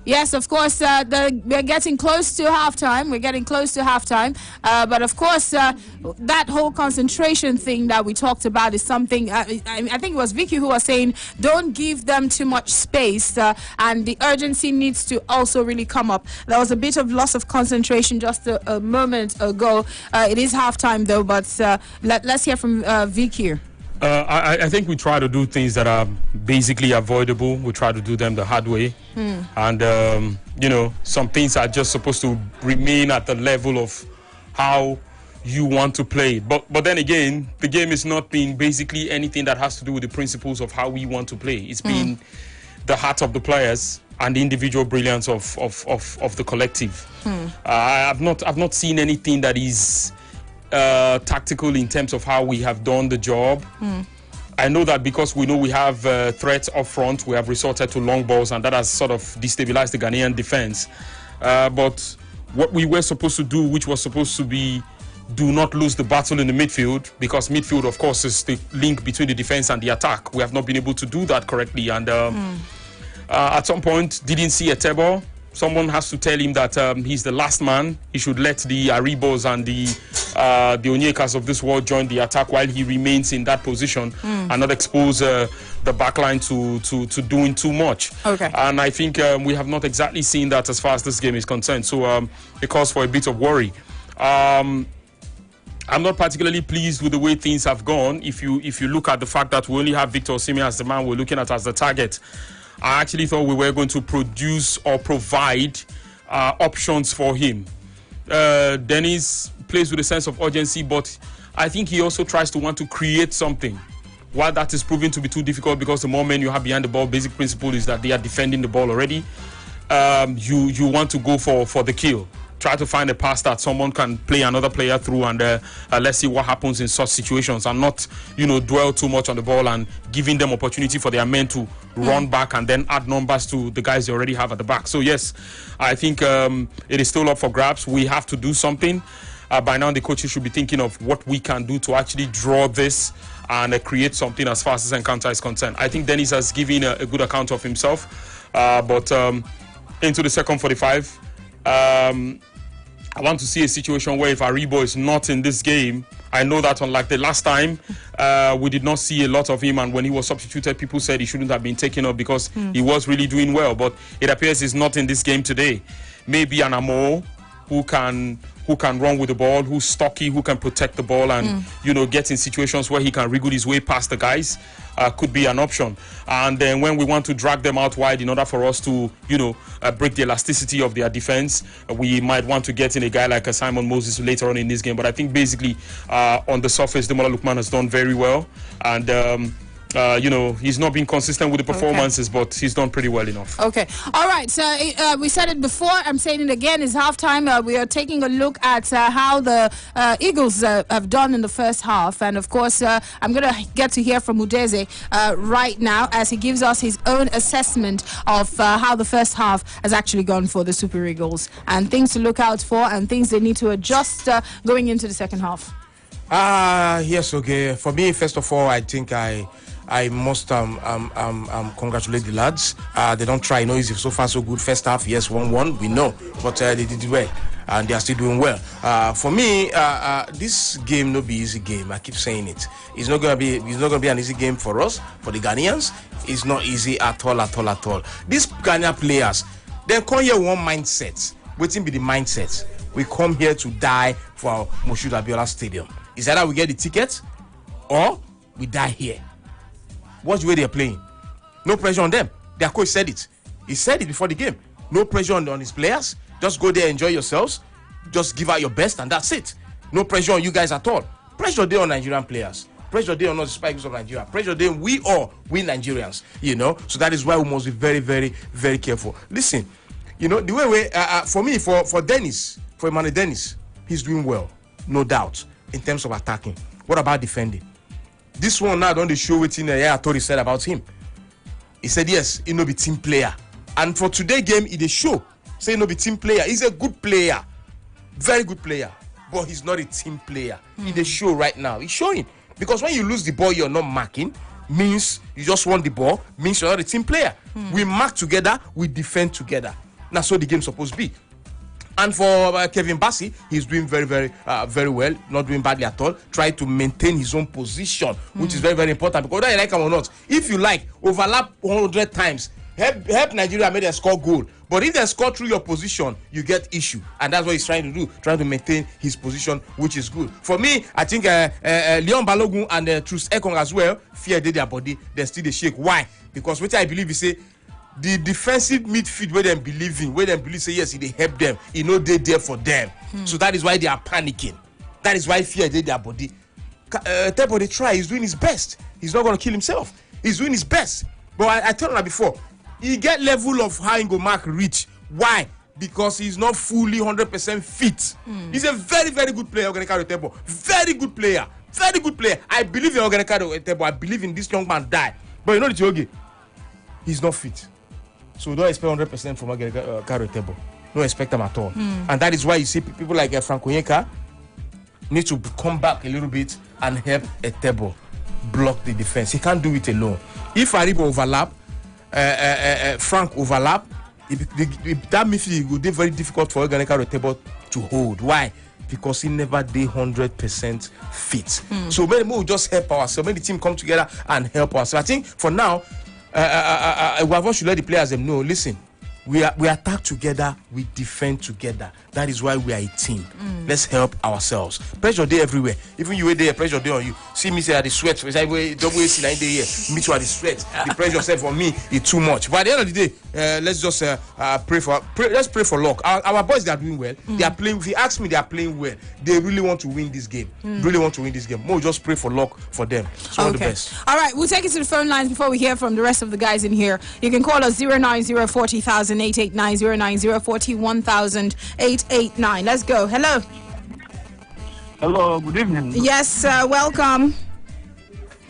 yes, of course, we're getting close to halftime. But of course, that whole concentration thing that we talked about is something, I think it was Vicky who was saying, don't give them too much space, and the urgency needs to also really come up. There was a bit of loss of concentration just a moment ago. It is halftime though, but let's hear from Vicky. I think we try to do things that are basically avoidable. We try to do them the hard way. And, some things are just supposed to remain at the level of how you want to play. But then again, the game is not being basically anything that has to do with the principles of how we want to play. It's been the heart of the players and the individual brilliance of the collective. I've not seen anything that is tactical in terms of how we have done the job. I know that because we know we have threats up front, we have resorted to long balls, and that has sort of destabilized the Ghanaian defense. But what we were supposed to do, which was supposed to be do not lose the battle in the midfield, because midfield, of course, is the link between the defense and the attack. We have not been able to do that correctly. And at some point, didn't see a table. Someone has to tell him that he's the last man. He should let the Aribos and the Onyekas of this world join the attack while he remains in that position and not expose the backline to doing too much. Okay. And I think we have not exactly seen that as far as this game is concerned. So it calls for a bit of worry. I'm not particularly pleased with the way things have gone. If you look at the fact that we only have Victor Osimhen as the man we're looking at as the target, I actually thought we were going to produce or provide options for him. Dennis plays with a sense of urgency, but I think he also tries to want to create something. While that is proving to be too difficult because the more men you have behind the ball, basic principle is that they are defending the ball already. You want to go for the kill. Try to find a pass that someone can play another player through, and let's see what happens in such situations, and not dwell too much on the ball and giving them opportunity for their men to run back and then add numbers to the guys they already have at the back. So yes, I think it is still up for grabs. We have to do something. By now the coaches should be thinking of what we can do to actually draw this and create something as far as this encounter is concerned. I think Dennis has given a good account of himself, but into the second 45, I want to see a situation where if Aribo is not in this game, I know that unlike the last time, we did not see a lot of him, and when he was substituted, people said he shouldn't have been taken up because he was really doing well, but it appears he's not in this game today. Maybe an Amo who can run with the ball, who's stocky, who can protect the ball and get in situations where he can wriggle his way past the guys, could be an option. And then when we want to drag them out wide in order for us to break the elasticity of their defense, we might want to get in a guy like a Simon Moses later on in this game. But I think basically on the surface, Demola Lookman has done very well, and he's not been consistent with the performances, but he's done pretty well enough. Okay. All right. So we said it before. I'm saying it again. It's halftime. We are taking a look at how the Eagles have done in the first half. And, of course, I'm going to get to hear from Udeze right now as he gives us his own assessment of how the first half has actually gone for the Super Eagles and things to look out for and things they need to adjust going into the second half. Yes, okay. For me, first of all, I think I must congratulate the lads. They don't try, easy. So far, so good. First half, yes, 1-1, we know, but they did well, and they are still doing well. For me, this game no be easy game. I keep saying it. It's not gonna be an easy game for us, for the Ghanaians. It's not easy at all. These Ghanaian players, they come here one mindset. Waiting be the mindset. We come here to die for Moshood Abiola Stadium. Is either we get the ticket or we die here. Watch the way they're playing. No pressure on them. Their coach said it. He said it before the game. No pressure on his players. Just go there, enjoy yourselves. Just give out your best, and that's it. No pressure on you guys at all. Pressure there on Nigerian players. Pressure there on us, the Spikes of Nigeria. Pressure there, we Nigerians. So that is why we must be very, very, very careful. Listen, the way for me, for Dennis, for Emmanuel Dennis, he's doing well, no doubt, in terms of attacking. What about defending? This one now, don't they show what Tori said about him? He said, yes, he no be team player. And for today's game, he show, say no be team player. He's a good player, very good player, but he's not a team player. He the show right now. He's showing. Because when you lose the ball, you're not marking, means you just want the ball, means you're not a team player. We mark together, we defend together. That's what the game's supposed to be. And for Kevin Bassey, he's doing very, very, very well, not doing badly at all. Try to maintain his own position, which is very, very important. Because whether you like him or not, if you like, overlap 100 times, help Nigeria make them score goal. But if they score through your position, you get issue. And that's what he's trying to do, trying to maintain his position, which is good. For me, I think Leon Balogun and Truce Ekong as well, fear did their body, they still they shake. Why? Because what I believe is say, the defensive midfield where they believe say yes, they help them, they there for them. So that is why they are panicking. That is why fear did their body. Tebo they try, he's doing his best. He's not going to kill himself. He's doing his best. But I told you before, he get level of how he go mark reach. Why? Because he's not fully 100% fit. He's a very, very good player, Oganeka Tebo. Very good player. Very good player. I believe in Oganeka Tebo. I believe in this young man die. But the Jogi, he's not fit. So don't expect 100% from Oganeka Tebo. Don't expect him at all. And that is why you see people like Frank Onyeka need to come back a little bit and help Etebo block the defense. He can't do it alone. If Aribo overlap, Frank overlap, that midfield will be very difficult for Oganeka Etebo to hold. Why? Because he never did 100% fit. So maybe we'll just help ourselves. Maybe the team come together and help us. So I think for now, we should let the players know, listen, we attack together, we defend together. That is why we are a team. Let's help ourselves. Pressure day everywhere. Even you were there, pressure day on you. See me say at the sweat. For example, double AC 9 day here. Me too at the sweat. The pressure set for me is too much. But at the end of the day, let's just let's pray for luck. Our boys, they are doing well. They are playing. If you ask me, they are playing well. They really want to win this game. Really want to win this game. We'll just pray for luck for them. So all the best. All right, we'll take it to the phone lines before we hear from the rest of the guys in here. You can call us 090-40,889, 090-40,889. Let's go. Hello. Hello, good evening. Yes, welcome.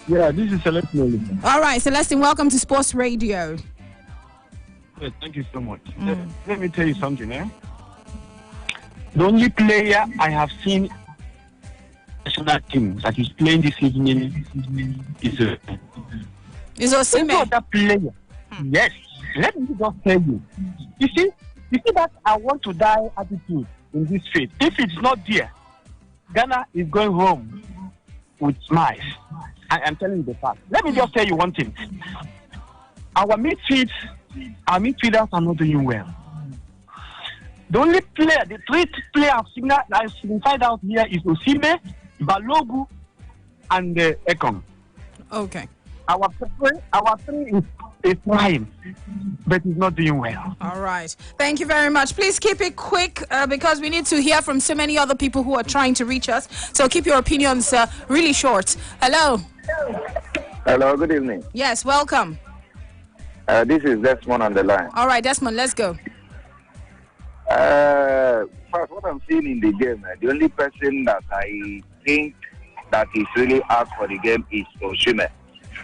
Yeah, this is Celestine. All right, Celestine, welcome to Sports Radio. Yeah, thank you so much. Let me tell you something, eh? The only player I have seen national team that is playing this evening is Osimhen. That player. Yes. Let me just tell you. You see that I want to die attitude in this faith. If it's not there, Ghana is going home with smiles. I am telling you the fact. Let me just tell you one thing. Our midfielders are not doing well. The only player, the three players I've signified out here is Osimhen, Balogu, and Ekong. Okay. Our three is trying, but it's not doing well. All right. Thank you very much. Please keep it quick because we need to hear from so many other people who are trying to reach us. So keep your opinions really short. Hello. Hello, good evening. Yes, welcome. This is Desmond on the line. All right, Desmond, let's go. First, what I'm seeing in the game, the only person that I think that is really out for the game is Osimhen.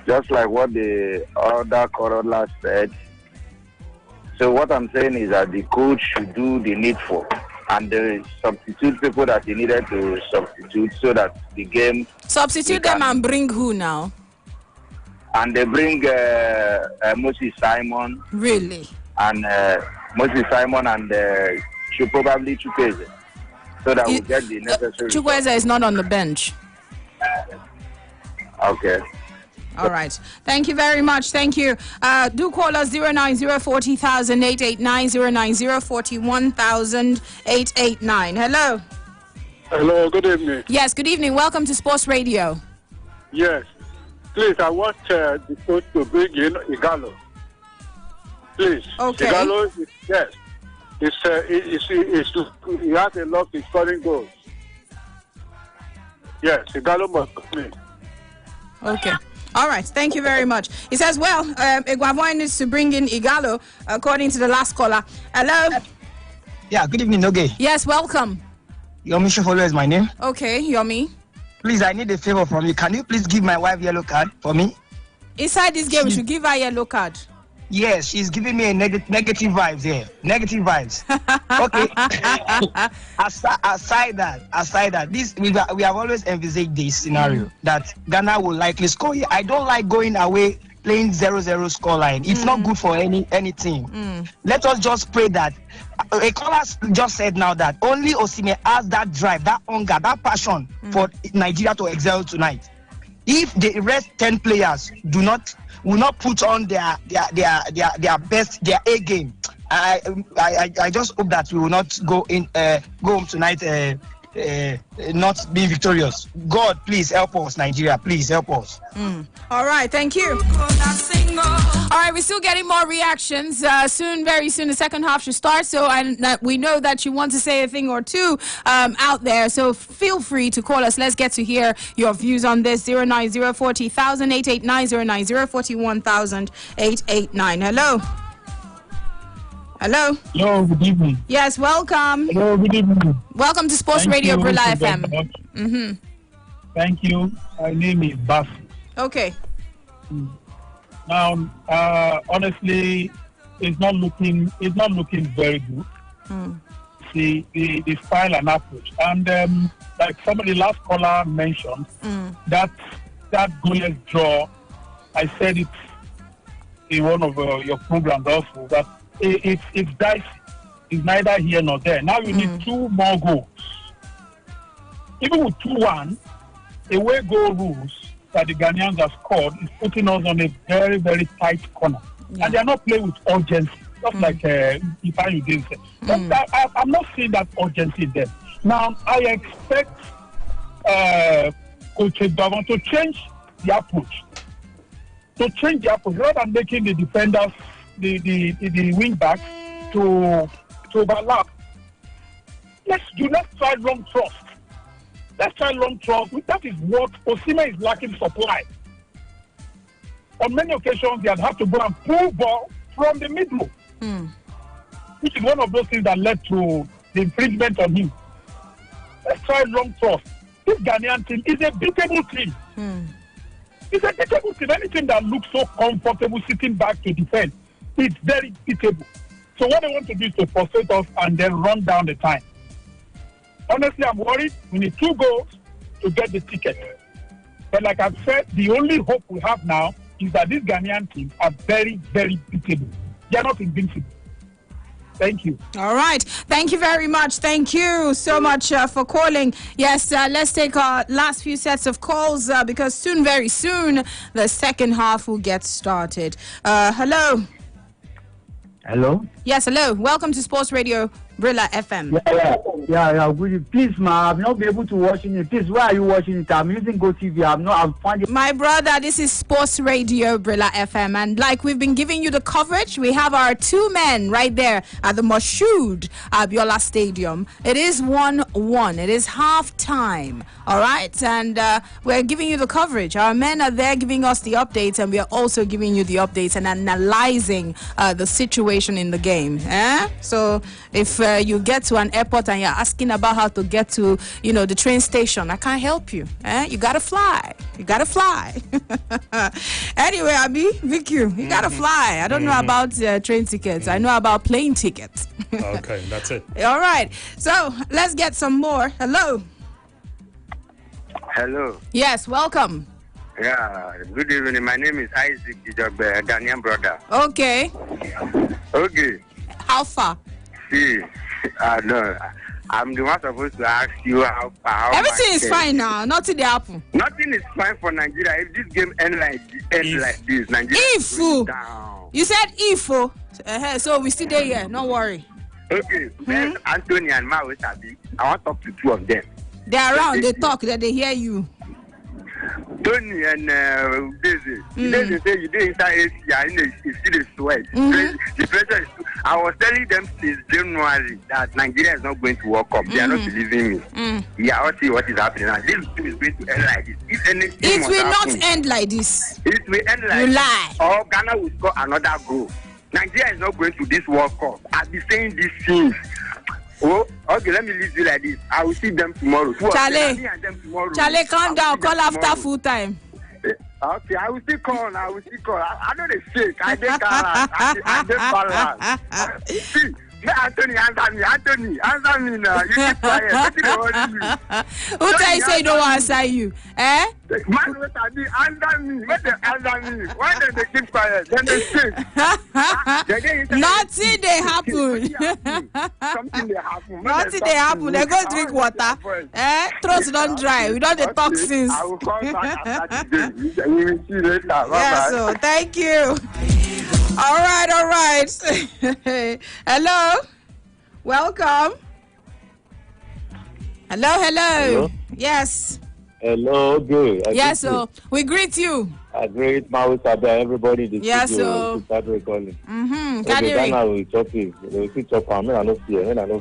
Just like what the other callers said. So what I'm saying is that the coach should do the needful and substitute people that he needed to substitute so that the game... Substitute them and bring who now? And they bring Moses Simon. Really? And Moses Simon and should probably Chukwueze. So that we get the necessary... Chukwueze is not on the bench. Okay. All right. Thank you very much. Thank you. Do call us 090-40,889, 090-41,889. Hello. Hello, good evening. Yes, good evening. Welcome to Sports Radio. Yes. Please, I want the coach to bring in Igalo. Please. Okay. Igalo, yes. He has a lot of scoring goals. Yes, Igalo must come in. Okay. All right, thank you very much. He says, well, Iguavoin needs to bring in Igalo, according to the last caller. Hello? Yeah, good evening, Noge. Yes, welcome. Yomi Shofolo is my name. Okay, Yomi. Please, I need a favor from you. Can you please give my wife yellow card for me? Inside this game, we should give her a yellow card. Yes, she's giving me a negative vibes here. Negative vibes. Okay. aside that, this we have always envisaged this scenario that Ghana will likely score. I don't like going away playing 0-0 scoreline. It's not good for any team. Let us just pray that a caller just said now that only Osimhen has that drive, that hunger, that passion for Nigeria to excel tonight. If the rest 10 players will not put on their best, their A game, I just hope that we will not go home tonight not be victorious. God, please help us, Nigeria. Please help us. All right, thank you. All right, we're still getting more reactions. Very soon, the second half should start. So we know that you want to say a thing or two out there. So feel free to call us. Let's get to hear your views on this. 090-40,889, 090-41,889. Hello. Hello. Hello, good evening. Yes, welcome. Hello, good evening. Welcome to Sports Radio Brila FM. Thank you. My name is Buff. Okay. Now, honestly, it's not looking very good. The style and approach, and like somebody last caller mentioned, that goalless draw. I said it in one of your programs also that it's dicey. It's neither here nor there. Now you need 2 more goals. Even with 2-1, away goal rules that the Ghanaians have scored is putting us on a very, very tight corner. And they are not playing with urgency. just like Ifeanyi did say. I'm not seeing that urgency in them. Now, I expect Coach Davon to change the approach. Rather than making the defenders, the wing backs to overlap. Let's try long thrust. That is what Osimhen is lacking supply. On many occasions, they have to go and pull ball from the middle, which is one of those things that led to the infringement on him. Let's try long thrust. This Ghanaian team is a beatable team. It's a beatable team. Any team that looks so comfortable sitting back to defend, it's very beatable. So what they want to do is to frustrate us and then run down the time. Honestly, I'm worried. We need 2 goals to get the ticket. But like I've said, the only hope we have now is that these Ghanaian teams are very, very beatable. They are not invincible. Thank you. All right. Thank you very much. Thank you so much for calling. Yes, let's take our last few sets of calls because very soon, the second half will get started. Hello. Hello? Yes, hello. Welcome to Sports Radio, Brila FM. Yeah. Please, ma, I've not been able to watch it. Please, where are you watching it? I'm using GoTV. I've found it. My brother, this is Sports Radio, Brila FM. And like we've been giving you the coverage, we have our 2 men right there at the Moshood Abiola Stadium. It is 1-1. It is half time. All right. And we're giving you the coverage. Our men are there giving us the updates, and we are also giving you the updates and analyzing the situation in the game. So if you get to an airport and you're asking about how to get to, the train station, I can't help you. You gotta fly. Anyway, Abi, Vicky, you gotta fly. I don't know about train tickets. I know about plane tickets. Okay, that's it. All right. So let's get some more. Hello. Hello. Yes, welcome. Yeah, good evening. My name is Isaac Dijogbe, Ghanaian brother. Okay. How far? See, no, I'm the one supposed to ask you how everything is fine now. Nothing they happen. Nothing is fine for Nigeria. If this game ends like this, Nigeria is going down. You said if. So we still there here. Don't worry. Okay. There's Anthony and Maui Sabi. I want to talk to 2 of them. They're around. They talk. They hear you. Tony and Daisy. Daisy say you did inside Asia and you see the sweat. The pressure is I was telling them since January that Nigeria is not going to World Cup. They are not believing me. Yeah, I'll see what is happening now. This game is going to end like this. If anything it will not end like this. It will end like you lie. Or Ghana will score another goal. Nigeria is not going to this World Cup. I've been saying these things. Oh, okay, let me leave you like this. I will see them tomorrow. Charlie, calm down. Call after full time. Okay, I will still call. I know they shake. I did balance. See, Anthony, answer me now. You keep quiet. Who tell you say you don't answer you? Man, what I do, answer me. What they answer me? Why don't they keep quiet? Then they shake. Nothing they happen. Something they happen. Nothing they happen. They go drink water. Throats don't dry. We don't the toxins. I will call back after today. We will see later. Yeah, so thank you. All right. Hello. Welcome. Hello. Yes. Hello, good. Yes, so we greet you. I greet Maui Sabi, everybody in the yes, studio. So. Start recalling. Okay, Ghana will chop it. They will chop it. I don't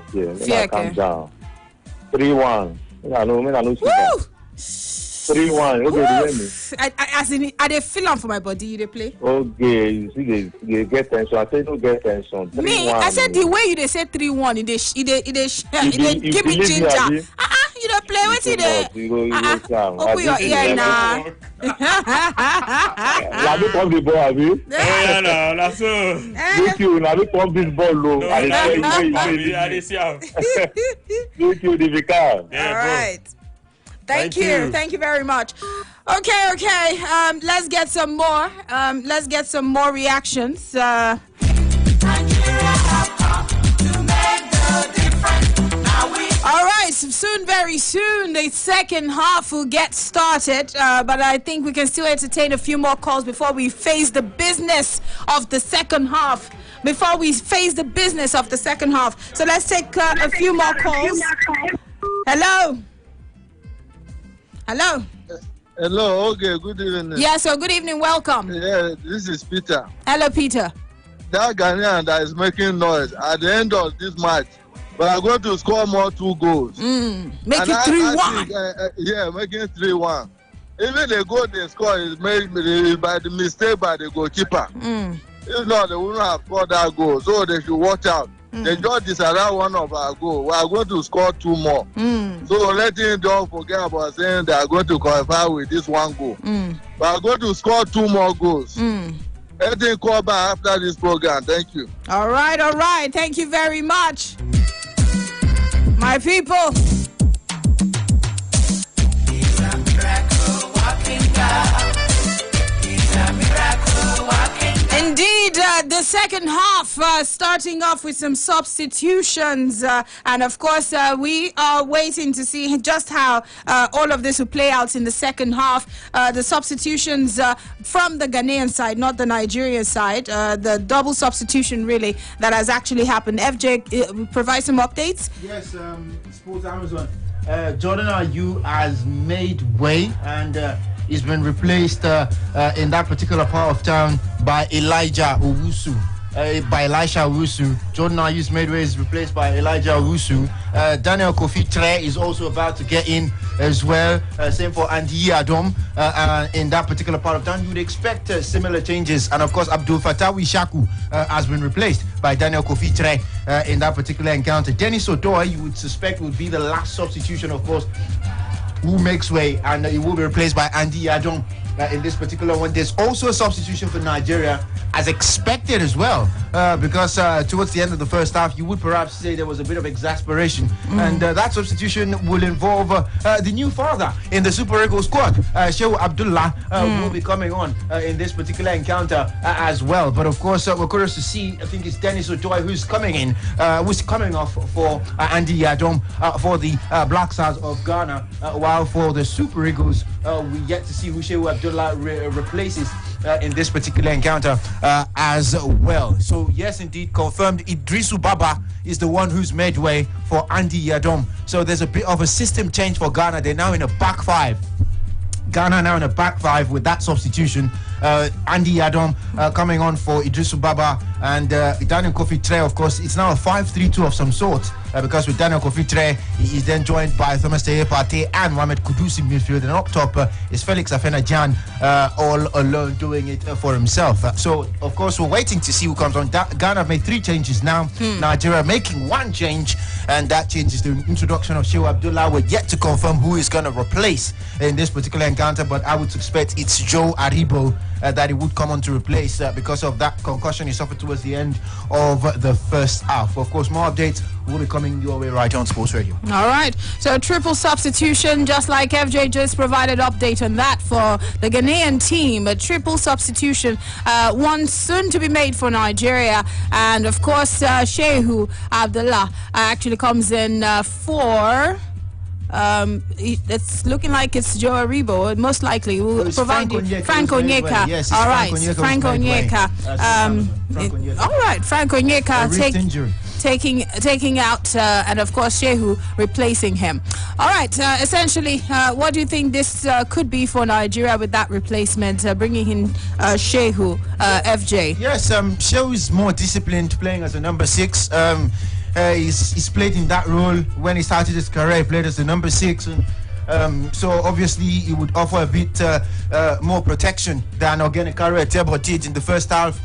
fear. I calm down. 3-1. I know. Woo! 3-1. Okay, you hear me? As in, I dey feel am for my body. You dey play? Okay, you see, they get tension. I say don't get tension. 3-1. Me, I said the way you dey say 3-1, it give me ginger. You dey play with it. Open your ear now. Now they pump the ball, have you? Yeah, no, that's so. Thank you. Now they pump this ball low. I dey see how. Thank you, the vicar. All right. Thank you. Thank you very much. Okay. Let's get some more. Let's get some more reactions. All right, very soon, the second half will get started. But I think we can still entertain a few more calls before we face the business of the second half before we face the business of the second half. So let's take a few more calls. Hello. Hello. Hello, okay, good evening. Yeah, so good evening, welcome. Yeah, this is Peter. Hello, Peter. That Ghanaian that is making noise at the end of this match, but I'm going to score more 2 goals. Make it 3-1. Yeah, making 3-1. Even the goal they score is made by the mistake by the goalkeeper. If not, they wouldn't have scored that goal. So they should watch out. They just disallowed one of our goals. We are going to score 2 more. So letting don't forget about saying they are going to qualify with this 1 goal. We are going to score 2 more goals. Anything call back after this program. Thank you. All right. Thank you very much. My people. He's a miracle walking God. He's a miracle walking God. Indeed, the second half starting off with some substitutions, and of course we are waiting to see just how all of this will play out in the second half. The substitutions from the Ghanaian side, not the Nigerian side, the double substitution really that has actually happened. FJ, provide some updates. Yes, Sports Amazon. Jordan Ayew has made way and he's been replaced in that particular part of town by Elijah Owusu. Jordan Ayew's made way is replaced by Elijah Owusu. Daniel Kofi Tre is also about to get in as well. Same for Andy Adom in that particular part of town. You would expect similar changes. And of course, Abdul Fattah Wishaku has been replaced by Daniel Kofi Tre in that particular encounter. Dennis Odoy, you would suspect, would be the last substitution, of course, who makes way, and he will be replaced by Andy Adom in this particular one. There's also a substitution for Nigeria as expected as well, because towards the end of the first half, you would perhaps say there was a bit of exasperation, and that substitution will involve the new father in the Super Eagles squad, Shehu Abdullah, will be coming on in this particular encounter as well. But of course, we're curious to see. I think it's Dennis Odoy who's coming off for Andy Adom for the Black Stars of Ghana, while for the Super Eagles, we yet to see who Shehu Abdullah replaces in this particular encounter as well. So yes, indeed, confirmed Idrisu Baba is the one who's made way for Andy Adom. So there's a bit of a system change for Ghana. They're now in a back 5. Ghana now in a back 5 with that substitution. Andy Adom coming on for Idrisu Baba, and Daniel Kofi Tre, of course, it's now a 5-3-2 of some sort, because with Daniel Kofi Tre, he is then joined by Thomas Teye and Mohamed Kudus in midfield, and up top is Felix Afena-Gyan all alone doing it for himself. So, of course, we're waiting to see who comes on. Ghana made 3 changes now. Nigeria making 1 change, and that change is the introduction of Shehu Abdullah. We're yet to confirm who is going to replace in this particular encounter, but I would suspect it's Joe Aribo that he would come on to replace because of that concussion he suffered towards the end of the first half. Of course, more updates will be coming your way right on Sports Radio. All right, so triple substitution, just like FJ just provided update on that for the Ghanaian team. A triple substitution, one soon to be made for Nigeria, and of course Shehu Abdullah actually comes in for it's looking like it's Joe Aribo. Most likely will provide Frank Onyeka. Yes, all right, Frank Onyeka. All right, Frank Onyeka taking out, and of course Shehu replacing him. All right, essentially, what do you think this could be for Nigeria with that replacement, bringing in Shehu, FJ? Yes, Shehu is more disciplined, playing as a number 6. He's played in that role when he started his career. He played as the number 6, and so obviously he would offer a bit more protection than Ogenekaro Etebo did in the first half.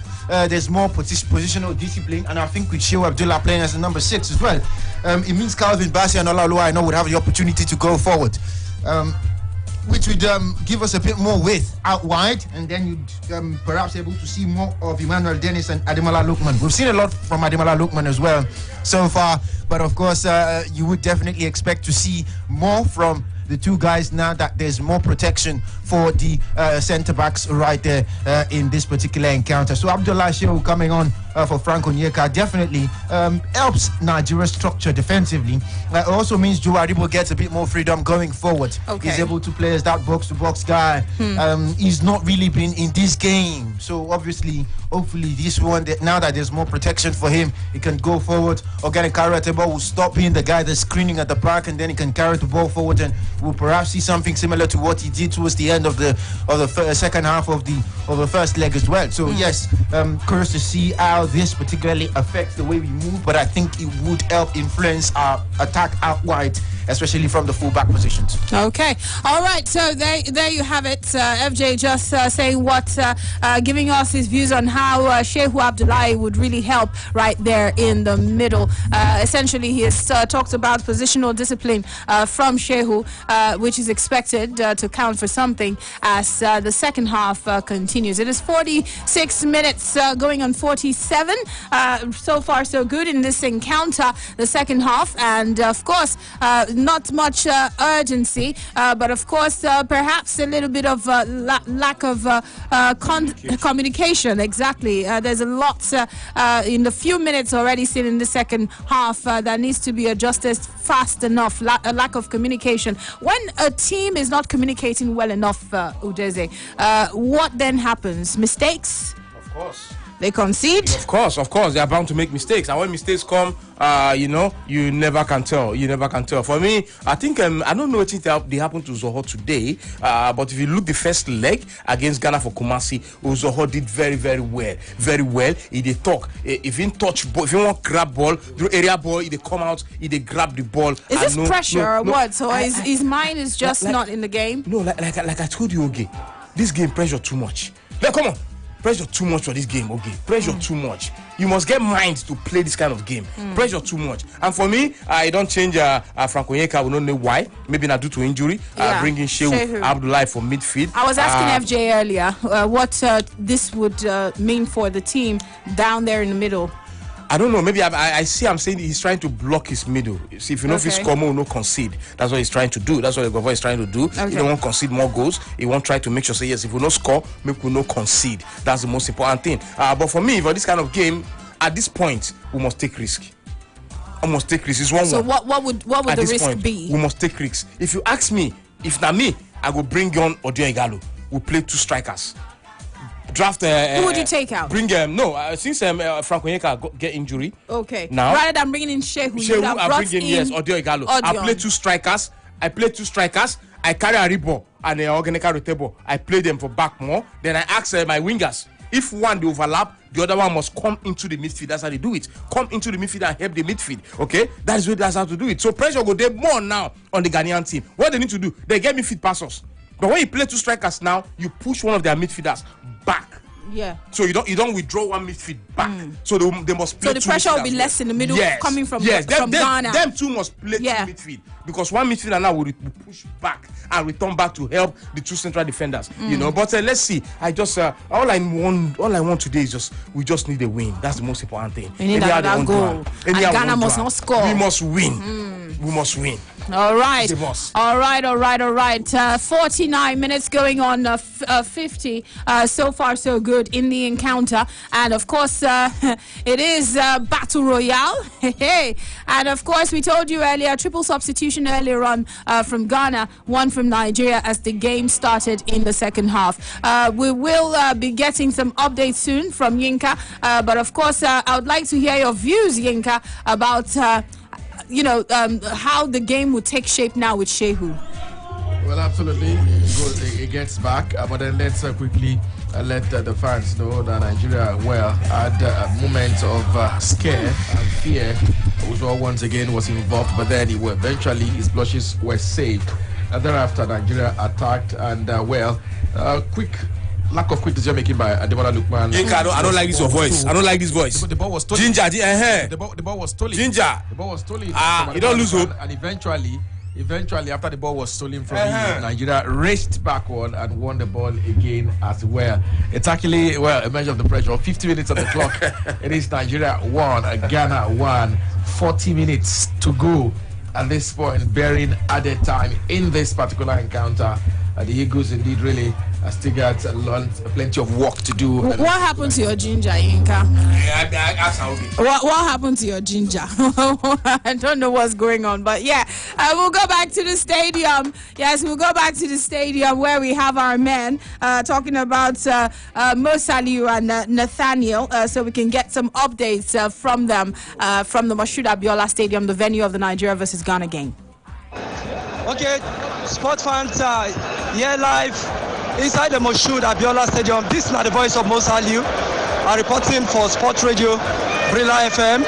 There's more positional discipline, and I think with Shehu Abdullah playing as the number 6 as well, it means Calvin Bassey and Olaoluwa I know would have the opportunity to go forward, which would give us a bit more width out wide, and then you'd perhaps able to see more of Emmanuel Dennis and Ademola Lookman. We've seen a lot from Ademola Lookman as well so far, but of course you would definitely expect to see more from the 2 guys now that there's more protection for the centre backs right there in this particular encounter. So Abdullah Shehu coming on for Frank Onyeka definitely helps Nigeria's structure defensively. It also means Joe Aribo gets a bit more freedom going forward. He's able to play as that box-to-box guy. He's not really been in this game, so obviously, hopefully, this one now that there's more protection for him, he can go forward. Organic carry at the ball will stop being the guy that's screening at the back, and then he can carry the ball forward, and we'll perhaps see something similar to what he did towards the end of the second half of the first leg as well. So yes, curious to see how this particularly affects the way we move, but I think it would help influence our attack out wide, especially from the fullback positions. Okay, all right. So there you have it. FJ just saying what, giving us his views on how Shehu Abdullahi would really help right there in the middle. Essentially, he has talked about positional discipline from Shehu, which is expected to count for something as the second half continues. It is 46 minutes going on 47. So far, so good in this encounter, the second half, and of course, not much urgency, but of course, perhaps a little bit of lack of communication. Exactly. There's a lot in the few minutes already seen in the second half that needs to be adjusted fast enough. A lack of communication. When a team is not communicating well enough, Udeze, what then happens? Mistakes? Of course. They concede? Of course, they are bound to make mistakes. And when mistakes come, you never can tell. You never can tell. For me, I think, I don't know what they happened to Zoho today, but if you look the first leg against Ghana for Kumasi, Zoho did very, very well. Very well. He did talk. If he touch ball, if he want grab ball, do area ball, he did come out, he did grab the ball. Is this pressure or what? So his mind is just not in the game? No, like I told you, okay, this game pressure too much. Like, come on. Pressure too much for this game, okay? Pressure too much. You must get mind to play this kind of game. Pressure too much. And for me, I don't change Frank Onyeka. We don't know why. Maybe not due to injury. Bringing Shehu Abdullahi for midfield. I was asking FJ earlier what this would mean for the team down there in the middle. I don't know. Maybe I see. I'm saying he's trying to block his middle. See, if you know if he score more, no concede. That's what he's trying to do. That's what the governor is trying to do. He don't want to concede more goals. He won't try to make sure say yes. If we no score, maybe we no concede. That's the most important thing. But for me, for this kind of game, at this point, we must take risk. I must take risks. It's 1-1. So what would the risk point, be? We must take risks. If you ask me, if not me, I will bring on Odio Igalo. We play 2 strikers. Draft. Who would you take out? Bring since Frank Onyeka get injury. Okay. Now rather than bringing in Shehu, I bring in Odio Igalo. I play 2 strikers. I carry Aribo and Organic Rotebo. I play them for back more. Then I ask my wingers. If one they overlap, the other one must come into the midfield. That's how they do it. Come into the midfield and help the midfield. Okay, that's how to do it. So pressure go there more now on the Ghanaian team. What they need to do, they get midfield passes. But when you play 2 strikers now, you push one of their midfielders back. Yeah. So you don't withdraw one midfield back. So they must play. So the pressure will be less in the middle, coming from Ghana. Them 2 must play 2 midfield, because one midfielder now will push back and return back to help the 2 central defenders. You know. But let's see. I just all I want today is we just need a win. That's the most important thing. We need another goal. And Ghana must not score. We must win. We must win. All right. 49 minutes going on 50. So far, so good in the encounter. And of course, it is Battle Royale. And of course, we told you earlier, triple substitution earlier on from Ghana, 1 from Nigeria as the game started in the second half. We will be getting some updates soon from Yinka. But of course, I would like to hear your views, Yinka, about how the game would take shape now with Shehu. Well, absolutely. It gets back. But then let's quickly let the fans know that Nigeria, had a moment of scare and fear. Uzo once again was involved, but then eventually his blushes were saved. And thereafter, Nigeria attacked and, lack of quick decision making by Ademola Lookman. I don't like this voice. I don't like this voice. The ball was stolen. Ginger, the ball was stolen. Ginger. The ball was stolen. You don't lose hope. And eventually, after the ball was stolen from him, Nigeria raced backward and won the ball again as well. It's actually, a measure of the pressure. 50 minutes on the clock. It is Nigeria 1, Ghana 1. 40 minutes to go at this point, bearing added time in this particular encounter. The Eagles indeed really I still got plenty of work to do. What happened to your ginger, Yinka? What happened to your ginger? I don't know what's going on, but yeah, we'll go back to the stadium. Yes, we'll go back to the stadium where we have our men talking about Mo Saliu and Nathaniel, so we can get some updates from them from the Moshood Abiola Stadium, the venue of the Nigeria versus Ghana game. Okay, sport fans here live inside the Moshood Abiola Stadium. This is not the voice of Mo Saliu, reporting for Sport Radio, Brila FM.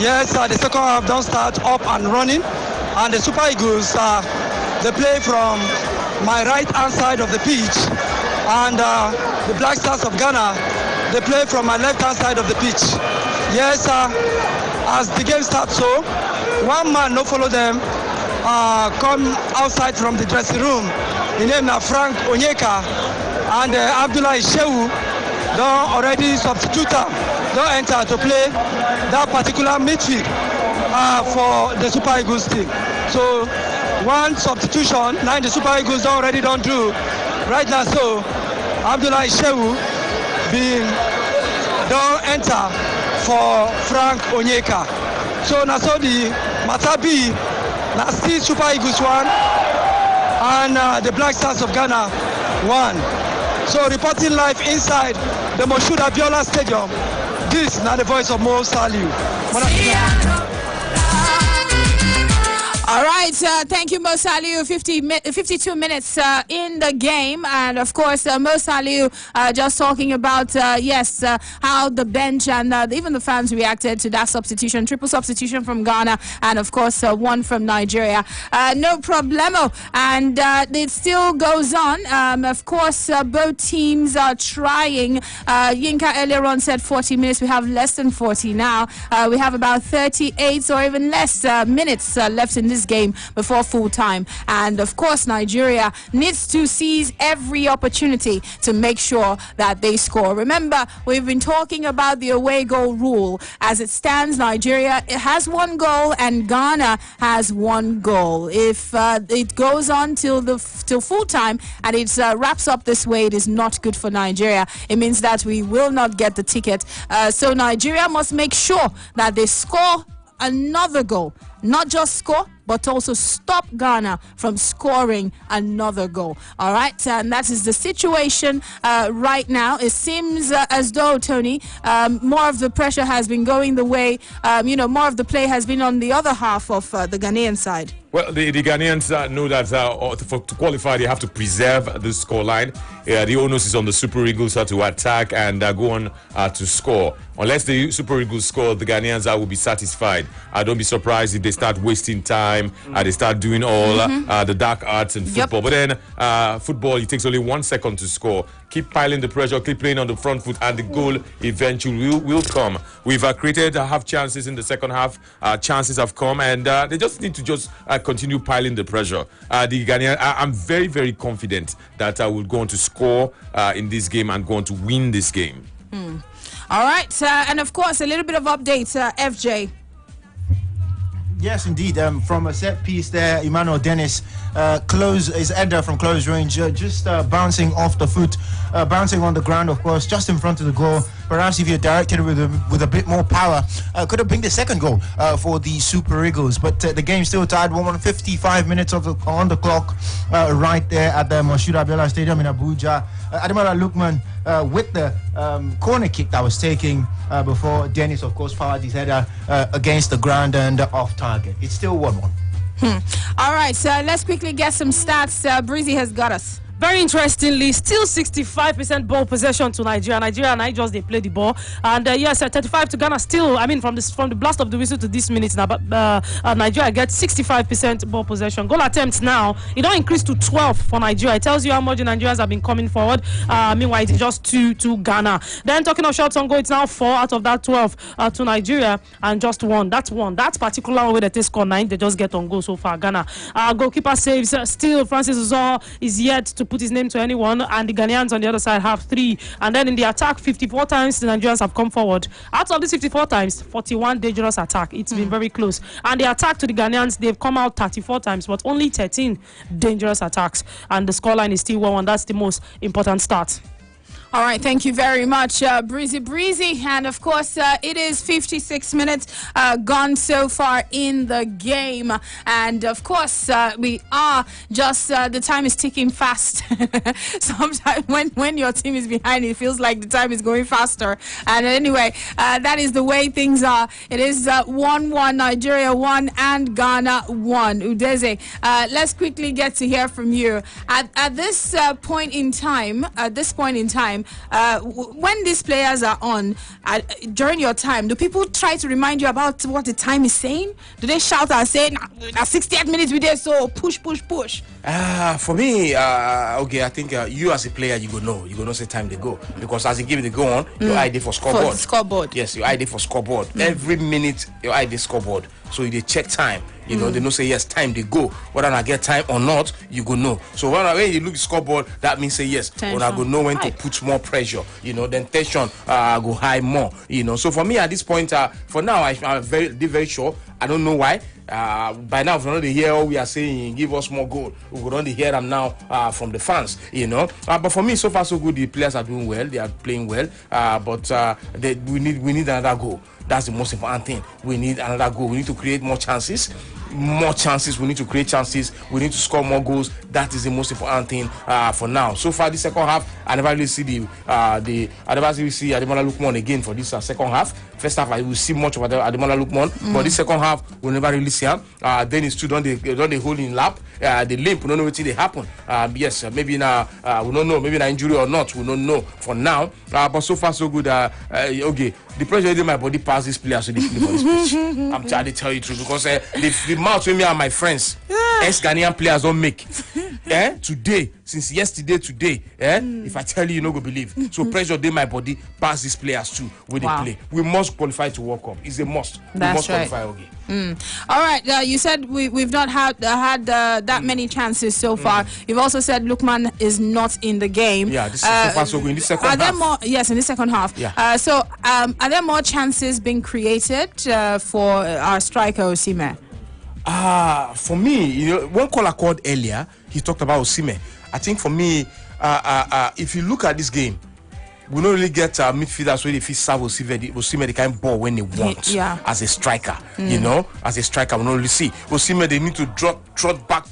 Yes, the second half don't start up and running, and the Super Eagles they play from my right hand side of the pitch, and the Black Stars of Ghana they play from my left hand side of the pitch. Yes, as the game starts, so one man no follow them. Come outside from the dressing room. His name is Frank Onyeka, and Abdullah Shehu don't already substitute them, don't enter to play that particular midfield for the Super Eagles team. So one substitution, now the Super Eagles don't do right now. So Abdullah Shehu don't enter for Frank Onyeka. So now so the Matabi. Now still Super Eagles 1 and the Black Stars of Ghana 1. So reporting live inside the Moshood Abiola Stadium, this is now the voice of Mo Saliu. All right, thank you, Mo Saliu. 52 minutes in the game, and of course, Mo Saliu just talking about how the bench and even the fans reacted to that substitution, triple substitution from Ghana, and of course one from Nigeria. No problemo, and it still goes on. Of course, both teams are trying. Yinka earlier on said 40 minutes. We have less than 40 now. We have about 38 or even less minutes left in this game before full time, and of course Nigeria needs to seize every opportunity to make sure that they score. Remember, we've been talking about the away goal rule. As it stands, Nigeria has 1 goal and Ghana has 1 goal. If it goes on till full time and it wraps up this way, it is not good for Nigeria. It means that we will not get the ticket. So Nigeria must make sure that they score another goal. Not just score, but also stop Ghana from scoring another goal. All right, and that is the situation right now. It seems as though, Tony, more of the pressure has been going the way, more of the play has been on the other half of the Ghanaian side. Well, the Ghanaians know that to qualify, they have to preserve the scoreline. The onus is on the Super Eagles to attack and go on to score. Unless the Super Eagles score, the Ghanaians will be satisfied. Don't be surprised if they start wasting time, they start doing all the dark arts in football. But then football, it takes only 1 second to score. Keep piling the pressure, keep playing on the front foot, and the goal eventually will come. We've created half chances in the second half. Chances have come, and they just need to continue piling the pressure. The Ghanaian, I'm very, very confident that I will go on to score in this game and go on to win this game. All right, and of course, a little bit of updates, FJ. Yes, indeed. From a set piece there, Emmanuel Dennis is header from close range, just bouncing off the foot, bouncing on the ground, of course, just in front of the goal. Perhaps if you directed it with a bit more power, could have been the second goal for the Super Eagles. But the game still tied. 155 minutes on the clock, right there at the Moshood Abiola Stadium in Abuja. Ademola Lookman with the corner kick that was taken before Dennis, of course, fired his header against the ground and off target. It's still 1-1. All right, so let's quickly get some stats. Breezy has got us. Very interestingly, still 65% ball possession to Nigeria. Nigeria and I just they play the ball, and yes, 35 to Ghana. Still, I mean, from the blast of the whistle to this minute now, but Nigeria gets 65% ball possession. Goal attempts now it don't increase to 12 for Nigeria. It tells you how much the Nigerians have been coming forward. Meanwhile, it's just 2 to Ghana. Then talking of shots on goal, it's now 4 out of that 12 to Nigeria, and just 1. That's 1. That particular way that they score 9, they just get on goal so far. Ghana. Goalkeeper saves still. Francis Uzor is yet to put his name to anyone, and the Ghanaians on the other side have 3. And then in the attack, 54 times the Nigerians have come forward. Out of these 54 times, 41 dangerous attack. It's been very close. And the attack to the Ghanaians, they've come out 34 times, but only 13 dangerous attacks. And the scoreline is still 1-1. That's the most important start. All right, thank you very much, Breezy. And of course, it is 56 minutes gone so far in the game. And of course, we are just, the time is ticking fast. Sometimes when your team is behind, it feels like the time is going faster. And anyway, that is the way things are. It is 1-1, Nigeria 1 and Ghana 1. Udeze, let's quickly get to hear from you. At this point in time, when these players are on during your time, do people try to remind you about what the time is saying? Do they shout and say, "Now 68 minutes we did, so push"? For me, okay, I think you as a player, you go know say time they go, because as you give it the go on, your ID for scoreboard. For scoreboard. Yes, your ID for scoreboard. Every minute your ID scoreboard. So they check time. You know, they know say yes, time they go. Whether I get time or not, you go know. So when you look at scoreboard, that means say yes. When I go know when to put more pressure. You know, then tension go high more. You know, so for me at this point, for now, I'm very sure. I don't know why. By now, if you don't hear all we are saying, give us more goal. We would only hear them now from the fans. You know, but for me, so far so good. The players are doing well. They are playing well. But we need another goal. That's the most important thing. We need another goal. We need to create more chances. We need to create chances. We need to score more goals. That is the most important thing for now. So far, this second half, I never really see Ademola Lookman again for this second half. First half, I will see much of Ademola Lookman, but this second half, we'll never really see him. Then it's still done the hold in lap. The limp, we don't know what they happen. Yes, maybe now we don't know. Maybe an injury or not, we don't know for now. But so far, so good. Okay, the pressure in my body past this player, so they play for this pitch. I'm trying to tell you the truth, because the mouth with me and my friends, ex-Ghanaian players don't make. Today, since yesterday, if I tell you, you no go believe. So pressure in my body past these players too when they play. We must qualify to World Cup. It's a must. That's we must right. qualify. Okay. All right, you said we've not had that many chances so far. You've also said Lookman is not in the game. Yeah, this is so far so good. In the second half. There more? Yes, in the second half. Yeah. So are there more chances being created for our striker Osimhen? For me, you know, one caller called earlier, he talked about Osimhen. I think for me, if you look at this game, we don't really get midfielders where if he serve Osimhen the kind of ball when they want as a striker. You know, as a striker, we don't really see Osimhen. They need to trot back,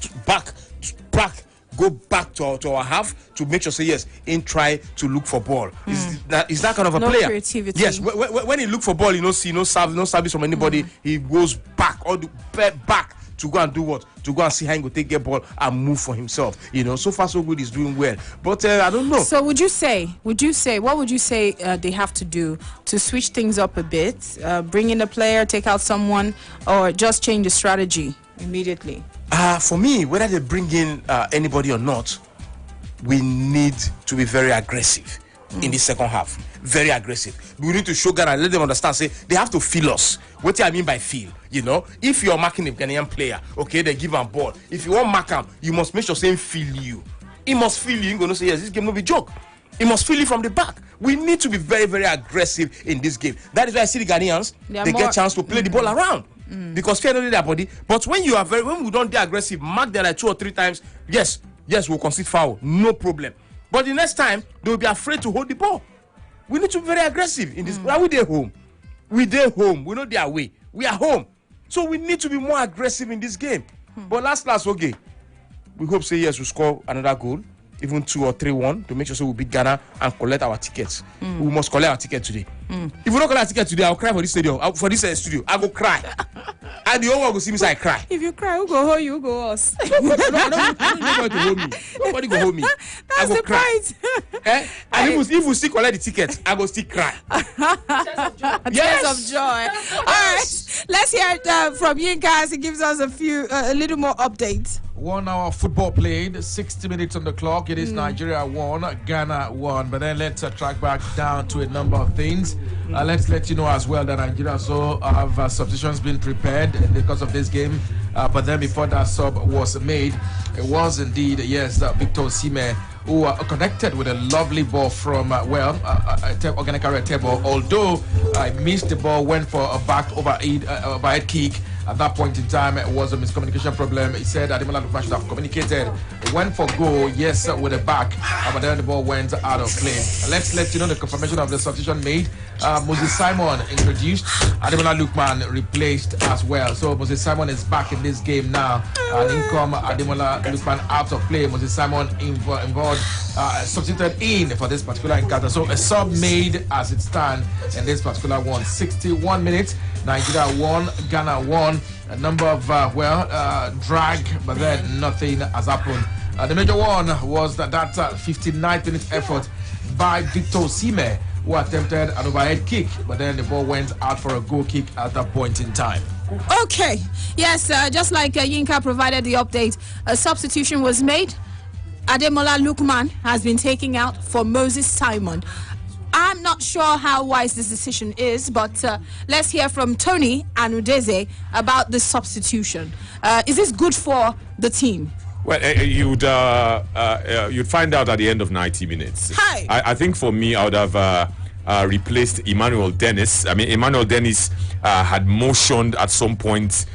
go back to our half to make sure say yes, and try to look for ball. Is that kind of a player? Creativity. Yes, when he look for ball, you know, see no service from anybody. He goes back back to go and do what? To go and see how he go get ball and move for himself. You know, so far so good. He's doing well, but I don't know. So what would you say they have to do to switch things up a bit? Bring in a player, take out someone, or just change the strategy immediately? For me, whether they bring in anybody or not, we need to be very aggressive in the second half. Very aggressive. We need to show Ghana, let them understand, say they have to feel us. What do I mean by feel? You know, if you're marking a Ghanaian player, okay, they give him ball. If you want mark him, you must make sure say feel you. He must feel you. You're gonna say yes, this game will be joke. He must feel you from the back. We need to be very, very aggressive in this game. That is why I see the Ghanaians, they get chance to play the ball around. Because fear don't need their body. But when we don't be aggressive, mark them like 2 or 3 times, yes, we'll concede foul, no problem. But the next time, they'll be afraid to hold the ball. We need to be very aggressive in this. Are we there home? We there home. We know their way. We are home. So we need to be more aggressive in this game. But last, okay. We hope say yes, we'll score another goal, even 2 or 3-1, to make sure we'll beat Ghana and collect our tickets. We must collect our ticket today. If we don't collect our ticket today, I'll cry for this stadium, for this studio. I go cry. And the whole world will see me say I cry. If you cry, who go hold you? Who go us? Nobody to hold me. Nobody go hold me. That's the point. And if we still collect the tickets, I go still cry. Tears of joy. All right, let's hear it from Yinka as he gives us a little more updates. 1 hour football played, 60 minutes on the clock. It is Nigeria 1, Ghana 1. But then let's track back down to a number of things. Let's let you know as well that Nigeria have substitutions been prepared because of this game. but then before that sub was made, it was indeed, yes, Victor Osimhen, who connected with a lovely ball from, Organic Tebo, although I missed the ball, went for a back overhead kick. At that point in time, it was a miscommunication problem. He said Ademola Lookman should have communicated. It went for goal, yes, with a back, but then the ball went out of play. Let's let you know the confirmation of the substitution made. Moses Simon introduced, Ademola Lookman replaced as well. So Moses Simon is back in this game now. And in come Ademola Lookman out of play. Moses Simon involved, substituted in for this particular encounter. So a sub made as it stands in this particular one. 61 minutes. Nigeria won, Ghana won. A number of, drag, but then nothing has happened. The major one was that 59-minute effort by Victor Osimhen, who attempted an overhead kick, but then the ball went out for a goal kick at that point in time. Okay, yes, just like Yinka provided the update, a substitution was made. Ademola Lookman has been taken out for Moses Simon. I'm not sure how wise this decision is, but let's hear from Tony and Udeze about this substitution. Is this good for the team? Well, you'd find out at the end of 90 minutes. Hi. I think for me, I would have replaced Emmanuel Dennis. I mean, Emmanuel Dennis had motioned at some point.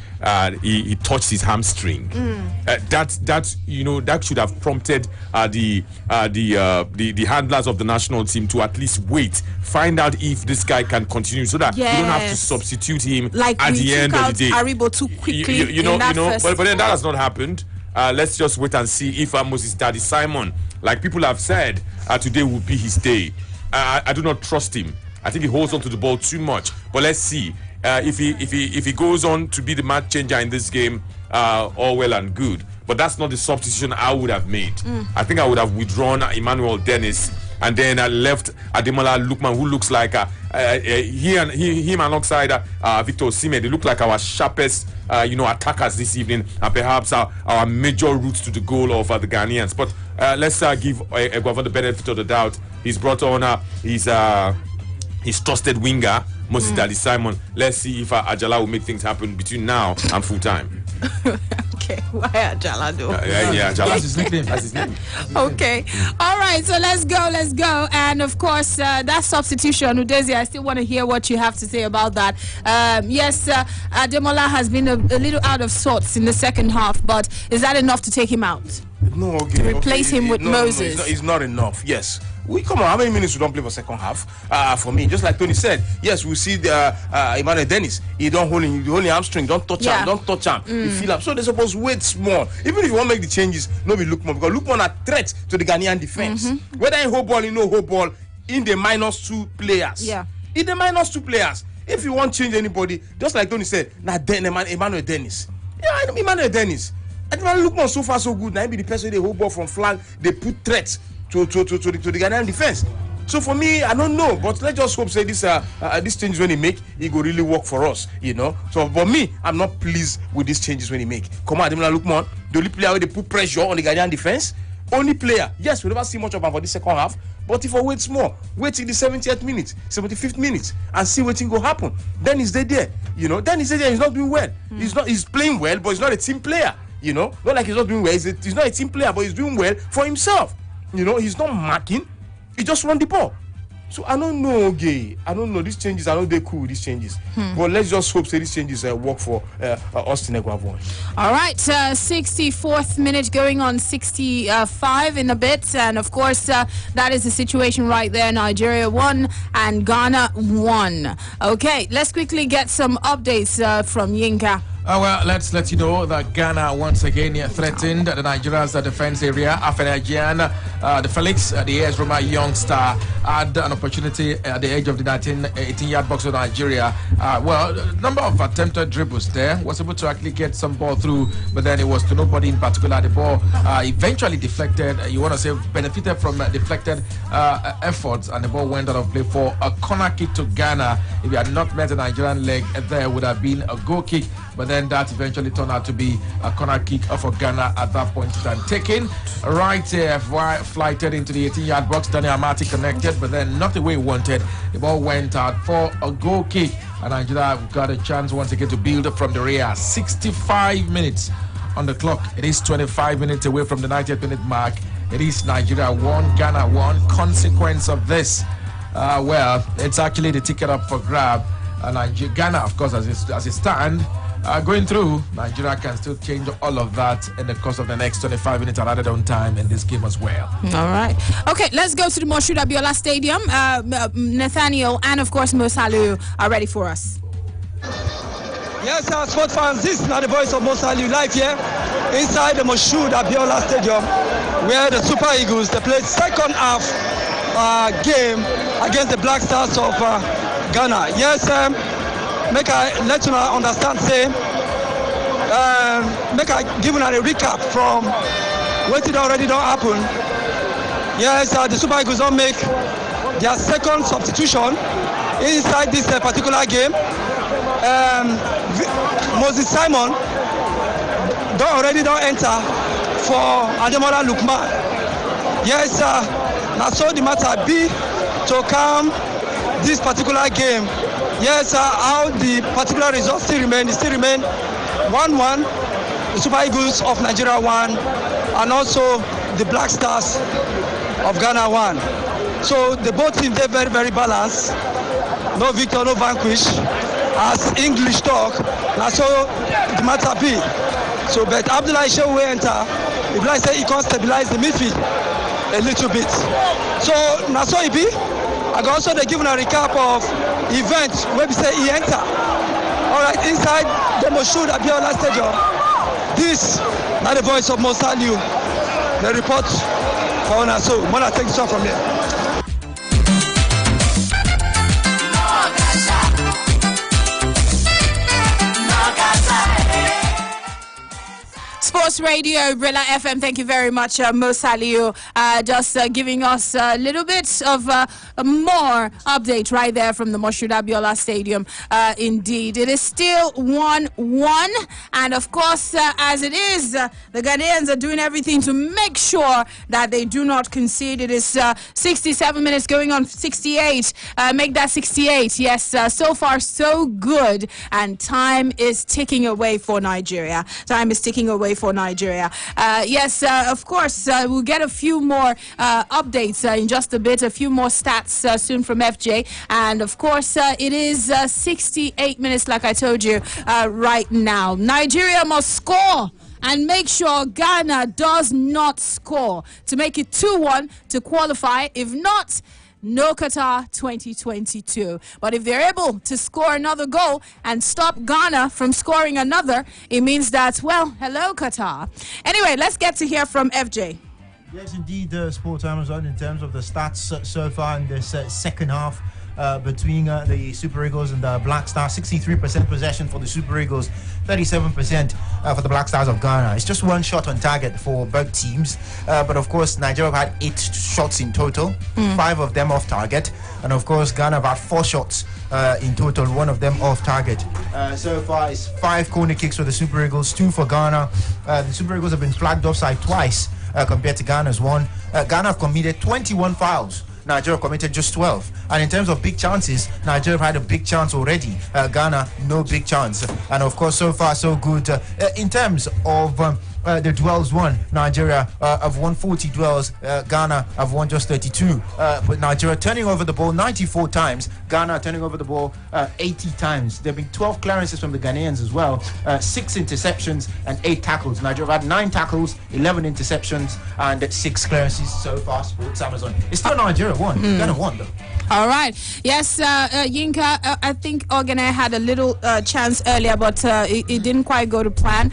He touched his hamstring. That should have prompted the handlers of the national team to at least wait, find out if this guy can continue, so that you don't have to substitute him at the end of the day. Aribo too quickly. But then that has not happened. Let's just wait and see if Moses Daddy Simon, like people have said, today will be his day. I do not trust him. I think he holds on to the ball too much. But let's see. If he goes on to be the match changer in this game, all well and good. But that's not the substitution I would have made. I think I would have withdrawn Emmanuel Dennis and then left Ademola Lookman, who looks like him alongside Victor Osimhen. They look like our sharpest attackers this evening, and perhaps our major routes to the goal of the Ghanaians. But let's give Eguavoen the benefit of the doubt. He's brought on his trusted winger, Moses Daddy Simon. Let's see if Ajala will make things happen between now and full time. Okay, why Ajala though? Yeah, Ajala. That's his nickname. That's his name. Okay, all right, so let's go. And of course, that substitution, Udezi, I still want to hear what you have to say about that. Yes, Ademola has been a little out of sorts in the second half, but is that enough to take him out? No, okay. To replace him with Moses? No, it's not enough, yes. Come on, how many minutes we don't play for second half? For me, just like Tony said, yes, we see the Emmanuel Dennis. He don't hold him, hamstring, don't touch him, He feel up. So they're supposed to wait small. Even if you want to make the changes, nobody look more, because look more a threat to the Ghanaian defense. Whether in whole ball, whole ball, in the -2 players. Yeah. In the -2 players. If you want to change anybody, just like Tony said, Emmanuel Dennis. Yeah, I know Emmanuel Dennis. And look more so far so good. Now be the person they whole ball from flank, they put threats to the Ghanaian defense. So for me, I don't know, but let's just hope say this changes when he make, it will really work for us, So for me, I'm not pleased with these changes when he make. Come on, Ademola Lookman, the only player where they put pressure on the Ghanaian defense, only player. Yes, we never see much of him for the second half, but if I wait more, wait till the 70th minute, 75th minute, and see what thing go happen, then he's there. Then he's there. He's not doing well. He's playing well, but he's not a team player. Not like he's not doing well. He's not a team player, but he's doing well for himself. He's not marking. He just run the ball. So I don't know, okay. I don't know. These changes, I know they're cool, these changes. But let's just hope these changes work for Austin Eguavoen. All right, 64th minute going on 65 in a bit. And of course, that is the situation right there. Nigeria won and Ghana won. Okay, let's quickly get some updates from Yinka. Well, let's let you know that Ghana once again threatened the Nigeria's defense area. After Nigerian, the Felix, the AS Roma youngster, had an opportunity at the edge of the 18-yard box of Nigeria. The number of attempted dribbles there, was able to actually get some ball through, but then it was to nobody in particular. The ball eventually deflected. You want to say benefited from deflected efforts, and the ball went out of play for a corner kick to Ghana. If you had not met the Nigerian leg, there would have been a goal kick. But then that eventually turned out to be a corner kick for Ghana at that point in time. Taken right flighted into the 18-yard box. Daniel Amati connected, but then not the way he wanted. The ball went out for a goal kick. And Nigeria got a chance once again to build from the rear. 65 minutes on the clock. It is 25 minutes away from the 90th minute mark. It is Nigeria 1, Ghana 1. Consequence of this, well, it's actually the ticket up for grab. Ghana, of course, as it stands, going through, Nigeria can still change all of that in the course of the next 25 minutes and added on time in this game as well. All right. Okay, let's go to the Moshood Abiola Stadium. Nathaniel and, of course, Mosalu are ready for us. Yes, sport fans, this is now the voice of Mosalu live here inside the Moshood Abiola Stadium, where the Super Eagles, they played second half game against the Black Stars of Ghana. Yes, make I let you understand, say, make I give you a recap from what it already don't happen. Yes, the Super Eagles don't make their second substitution inside this particular game. Moses Simon don't enter for Ademola Lookman. Yes, now so the matter be to come this particular game. Yes, how the particular results still remain 1-1, the Super Eagles of Nigeria 1, and also the Black Stars of Ghana 1. So the both teams, they're very, very balanced. No victor, no vanquish. As English talk, that's so the matter be. So, but Abdullah Shehu will enter. If I say he can stabilize the midfield a little bit. So, now so it be. I got also they given a recap of events where we say he enter. All right, inside the Moshood Abiola Stadium. This, now the voice of Mosalu. The report for us. So, I'm gonna take this one from here. Sports Radio, Brila FM. Thank you very much, Mosalu. Just giving us a little bit of more update right there from the Moshood Abiola Stadium. Indeed, it is still 1-1, and of course, as it is, the Ghanaians are doing everything to make sure that they do not concede. It is 67 minutes going on 68. Make that 68. Yes, so far so good, and time is ticking away for Nigeria. Time is ticking away for Nigeria. Yes, of course, we'll get a few more updates in just a bit, a few more stats soon from FJ. And of course, it is 68 minutes, like I told you, right now. Nigeria must score and make sure Ghana does not score to make it 2-1 to qualify. If not, no Qatar 2022. But if they're able to score another goal and stop Ghana from scoring another, it means that, well, hello Qatar. Anyway, let's get to hear from FJ. Yes, indeed, Sport Amazon, in terms of the stats so far in this second half between the Super Eagles and the Black Stars. 63% possession for the Super Eagles, 37% for the Black Stars of Ghana. It's just one shot on target for both teams, but of course Nigeria have had 8 shots in total, 5 of them off target, and of course Ghana have had 4 shots in total, 1 of them off target. So far it's 5 corner kicks for the Super Eagles, 2 for Ghana. The Super Eagles have been flagged offside twice compared to Ghana's 1. Ghana have committed 21 fouls. Nigeria committed just 12. And in terms of big chances, Nigeria have had a big chance already. Ghana, no big chance. And of course, so far, so good. In terms of the duels won, Nigeria have won 40 duels. Ghana have won just 32. But Nigeria turning over the ball 94 times. Ghana turning over the ball 80 times. There have been 12 clearances from the Ghanaians as well. 6 interceptions and 8 tackles. Nigeria have had 9 tackles, 11 interceptions, and 6 clearances so far. Sports Amazon. It's still Nigeria won. Ghana won though. All right. Yes, Yinka, I think Ogene had a little chance earlier, but it didn't quite go to plan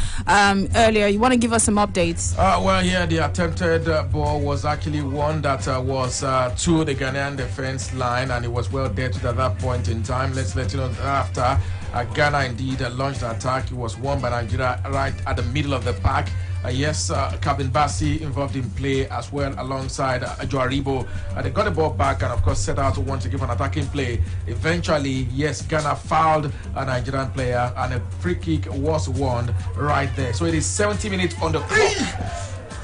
earlier. You want to give us some updates? Well, yeah, the attempted ball was actually one that was to the Ghanaian defense line, and it was well dealt at that point in time. Let's let you know that after Ghana indeed launched the attack, it was won by Nigeria right at the middle of the pack. Yes, Captain Bassi involved in play as well alongside Joe Aribo. They got the ball back and of course set out to want to give an attacking play. Eventually, yes, Ghana fouled a Nigerian player and a free kick was won right there. So it is 70 minutes on the clock.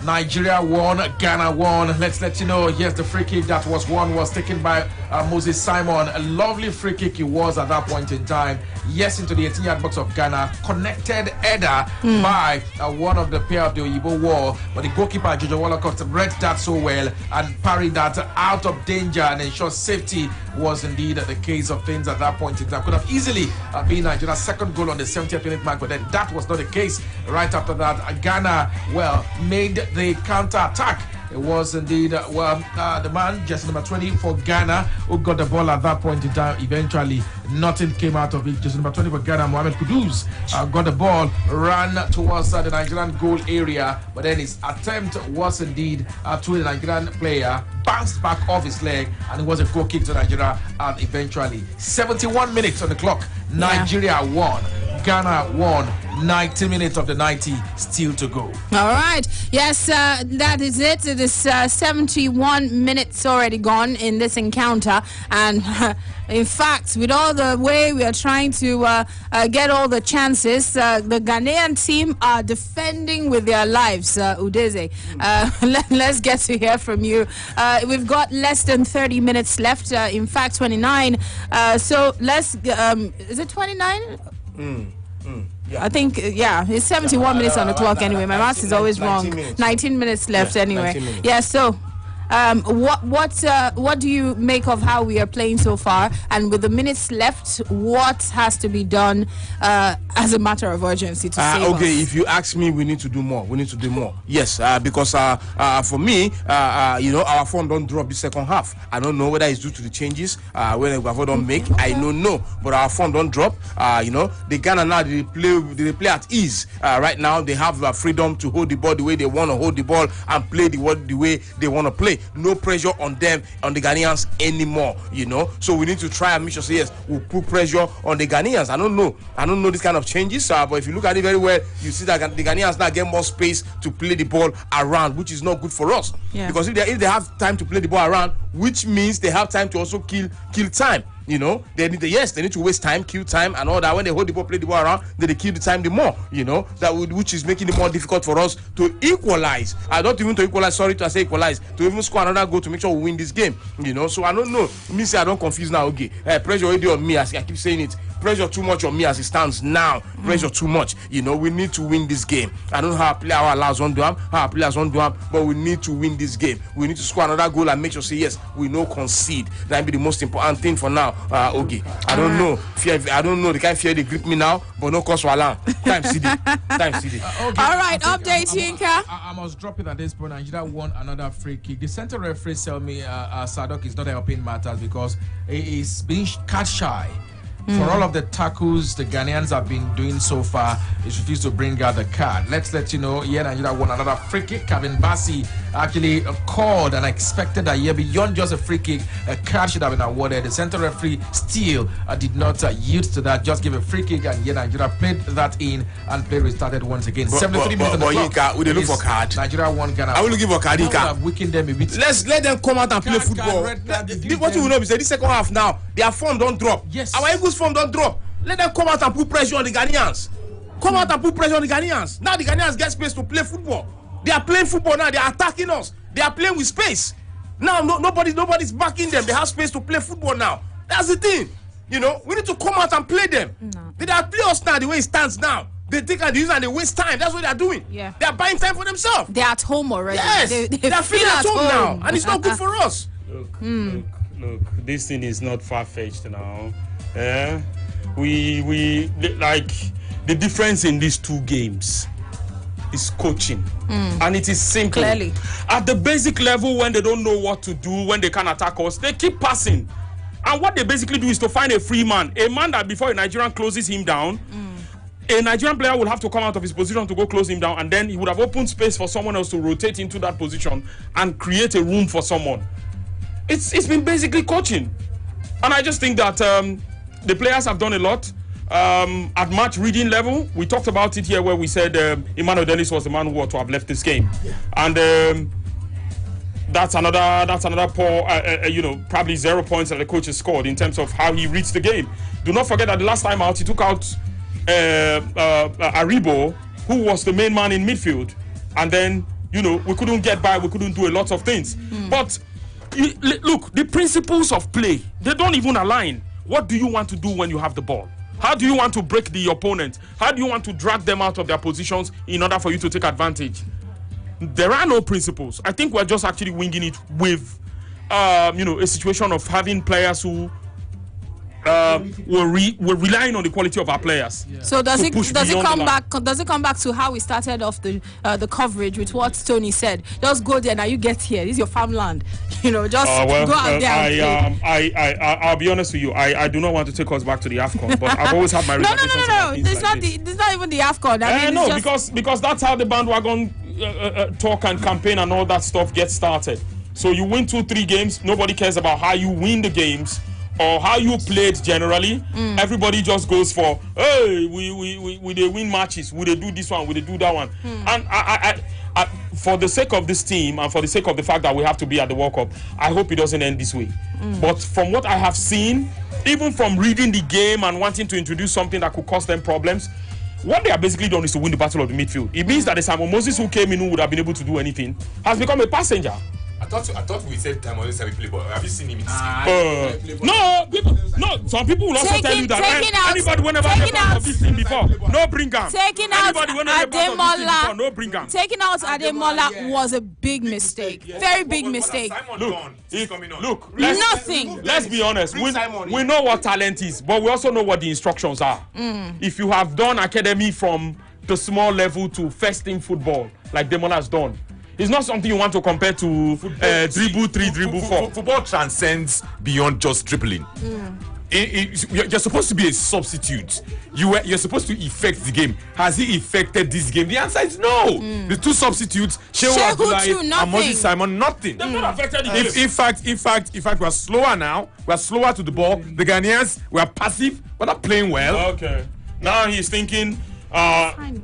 Nigeria won, Ghana won. Let's let you know, yes, the free kick that was won was taken by Moses Simon. A lovely free kick it was at that point in time. Yes, into the 18-yard box of Ghana. Connected header by one of the pair of the Oyibo wall. But the goalkeeper, Jojo Wallacott, read that so well and parried that out of danger and ensured safety was indeed the case of things at that point in time. Could have easily been Nigeria's second goal on the 70th minute mark, but then that was not the case. Right after that, Ghana, well, made the counter-attack. It was indeed, the man, just number 20 for Ghana, who got the ball at that point in time. Eventually, nothing came out of it. Just number 20 for Ghana, Mohamed Kudus, got the ball, ran towards the Nigerian goal area, but then his attempt was indeed to the Nigerian player, bounced back off his leg, and it was a goal kick to Nigeria. And eventually, 71 minutes on the clock, Nigeria won. Ghana won. 90 minutes of the 90 still to go. All right. Yes, that is it. It is 71 minutes already gone in this encounter. And in fact, with all the way we are trying to get all the chances, the Ghanaian team are defending with their lives. Udeze, let's get to hear from you. We've got less than 30 minutes left. In fact, 29. So let's, is it 29? Yeah. I think, it's 71 minutes on the clock anyway. My math is always wrong. 19 minutes left anyway. Yeah, so what do you make of how we are playing so far? And with the minutes left, what has to be done as a matter of urgency to save us? Okay, if you ask me, we need to do more. We need to do more. Yes, because for me, our form don't drop the second half. I don't know whether it's due to the changes when we don't make. I don't know, but our form don't drop. The Ghana now they play at ease. Right now they have freedom to hold the ball the way they want to hold the ball and play the way they want to play. No pressure on them, on the Ghanaians anymore. So we need to try and make sure, yes, we'll put pressure on the Ghanaians. I don't know this kind of changes, but if you look at it very well, you see that the Ghanaians now get more space to play the ball around, which is not good for us. Yeah. Because if they have time to play the ball around, which means they have time to also kill time. They need to waste time, kill time, and all that. When they hold the ball, play the ball around, then they kill the time the more. Which is making it more difficult for us to equalize. Not even to equalize. Sorry to say equalize. To even score another goal to make sure we win this game. So I don't know. Me say I don't confuse now. Okay, pressure already on me as I keep saying it. Pressure too much on me as it stands now. Pressure too much. We need to win this game. I don't know how our allows on them, how our players on them, but we need to win this game. We need to score another goal and make sure say yes, we no concede. That be the most important thing for now. Okay, I don't know. I don't know the kind of fear they grip me now, but no cause for alarm. Time CD. Okay. All right, update, Yinka. I must drop it at this point. Nigeria won another free kick. The center referee tell me Sadok is not helping matters because he is being cat shy. For all of the tackles the Ghanaians have been doing so far, he's refused to bring out the card. Let's let you know, Nigeria won another free kick. Kevin Bassi actually called and expected that beyond just a free kick, a card should have been awarded. The center referee still did not yield to that, just give a free kick, and Nigeria played that in and play restarted once again. 73 minutes on the clock. We look for card. Nigeria won, Ghana. I will give a card. Have weakened them a bit. Let's let them come out and play football. What you will know is that this second half now, their form don't drop. Yes. Our Eagles form don't drop. Let them come out and put pressure on the Ghanaians. Come out and put pressure on the Ghanaians. Now the Ghanaians get space to play football. They are playing football now. They are attacking us. They are playing with space. Now nobody's backing them. They have space to play football now. That's the thing. We need to come out and play them. No. They are play us now the way it stands now. They take advantage and they waste time. That's what they are doing. Yeah. They are buying time for themselves. They're at home already. Yes. They are feeling at home now. And it's not good for us. Look, this thing is not far-fetched now. We like the difference in these two games is coaching, and it is simple. Clearly, at the basic level, when they don't know what to do, when they can't attack us, they keep passing, and what they basically do is to find a free man, a man that before a Nigerian closes him down, a Nigerian player will have to come out of his position to go close him down, and then he would have opened space for someone else to rotate into that position and create a room for someone. It's been basically coaching, and I just think that the players have done a lot. At match reading level, we talked about it here where we said Emmanuel Dennis was the man who ought to have left this game, and that's another poor, probably 0 points that the coach has scored in terms of how he reads the game. Do not forget that the last time out he took out Aribo, who was the main man in midfield, and then we couldn't get by, we couldn't do a lot of things. But look, the principles of play, they don't even align. What do you want to do when you have the ball? How do you want to break the opponent? How do you want to drag them out of their positions in order for you to take advantage? There are no principles. I think we're just actually winging it with, a situation of having players who we're relying on the quality of our players. Yeah. So does it come back to how we started off the coverage with what Tony said? Just go there, now you get here. This is your farmland. Just go out there. I'll be honest with you. I do not want to take us back to the AFCON, but I've always had my reservations. No. It's not even the AFCON. I mean, no, because that's how the bandwagon talk and campaign and all that stuff gets started. So you win 2-3 games. Nobody cares about how you win the games or how you played generally. Everybody just goes for, hey, we they win matches, we they do this one, we they do that one. And I, for the sake of this team and for the sake of the fact that we have to be at the World Cup, I hope it doesn't end this way. But from what I have seen, even from reading the game and wanting to introduce something that could cause them problems, what they are basically done is to win the battle of the midfield. It means that the Simon Moses who came in, who would have been able to do anything, has become a passenger. I thought we said time always have a play, but have you seen him in this game? Some people will also tell you that anybody whenever they part of this team before, no bring him. Taking out Ademola, no bring him. Taking out Ademola was a big mistake, very big mistake. Look, nothing. Let's be honest. We know what talent is, but we also know what the instructions are. If you have done academy from the small level to first team football, like Demola has done, it's not something you want to compare to dribble 3, dribble 4. Football transcends beyond just dribbling. You're supposed to be a substitute. You're supposed to affect the game. Has he affected this game? The answer is no. The two substitutes, Shehu Abdullahi and Moses Simon, nothing. They've not affected the game. In fact, we're slower now. We're slower to the ball. The Ghanaians, we're passive. We're not playing well. Okay. Now he's thinking.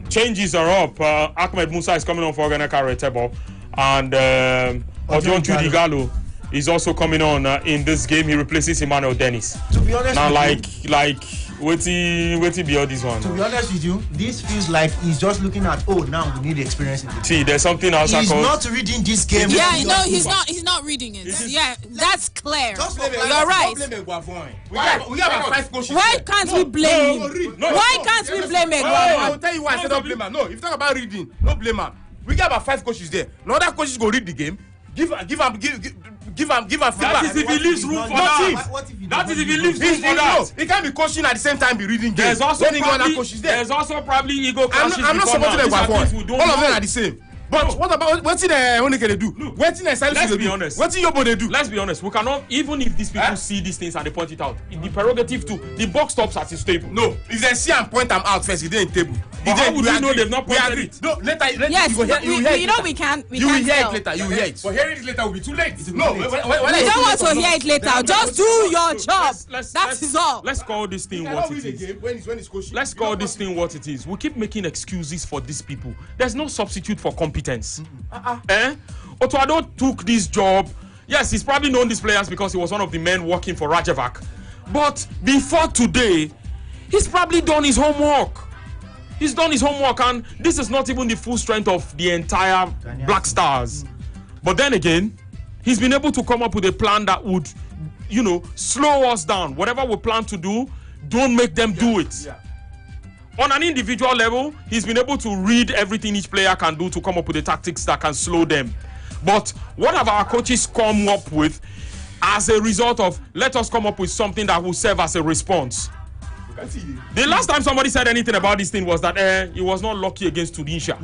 Changes are up. Ahmed Musa is coming on for Ghana Table, and Ojon Judy Gallo is also coming on in this game. He replaces Emmanuel Dennis. To be honest, now wait till be all this one. To be honest with you, this feels like he's just looking at, now we need experience in the game. See, there's something else. He's not reading this game. Yeah, he's not reading it. Yeah, that's clear. You're right. We have 5 coaches. Why can't we blame him? Why can't we blame him? I will tell you why I said don't blame him. No, if you talk about reading, no blame him. We got about 5 coaches there. No other coaches go read the game. Give him feedback. That is if he leaves room for that. That is if he leaves room for that. He can't be coaching at the same time be reading games. There's also probably ego clashes. I'm not supporting them. All of them are the same. But what about what did Onike do? Let's be honest. What did Yobo do? Let's be honest. We cannot, even if these people see these things and they point it out, the prerogative to the box stops at his table. No, if they see and point them out first, he didn't table. How would we know they've not pointed it? No, later. Yes, you know we can't. You will hear it later. You will hear it. But hearing it later will be too late. No, we don't want to hear it later. Just do your job. That is all. Let's call this thing what it is. Let's call this thing what it is. We keep making excuses for these people. There's no substitute for competence. Otuado took this job. Yes, he's probably known these players because he was one of the men working for Rajevac. But before today, he's probably done his homework. He's done his homework, and this is not even the full strength of the entire Black Stars. But then again, he's been able to come up with a plan that would, slow us down. Whatever we plan to do, don't make them do it. Yeah. On an individual level, he's been able to read everything each player can do to come up with the tactics that can slow them. But what have our coaches come up with as a result of, let us come up with something that will serve as a response? The last time somebody said anything about this thing was that he was not lucky against Tunisia.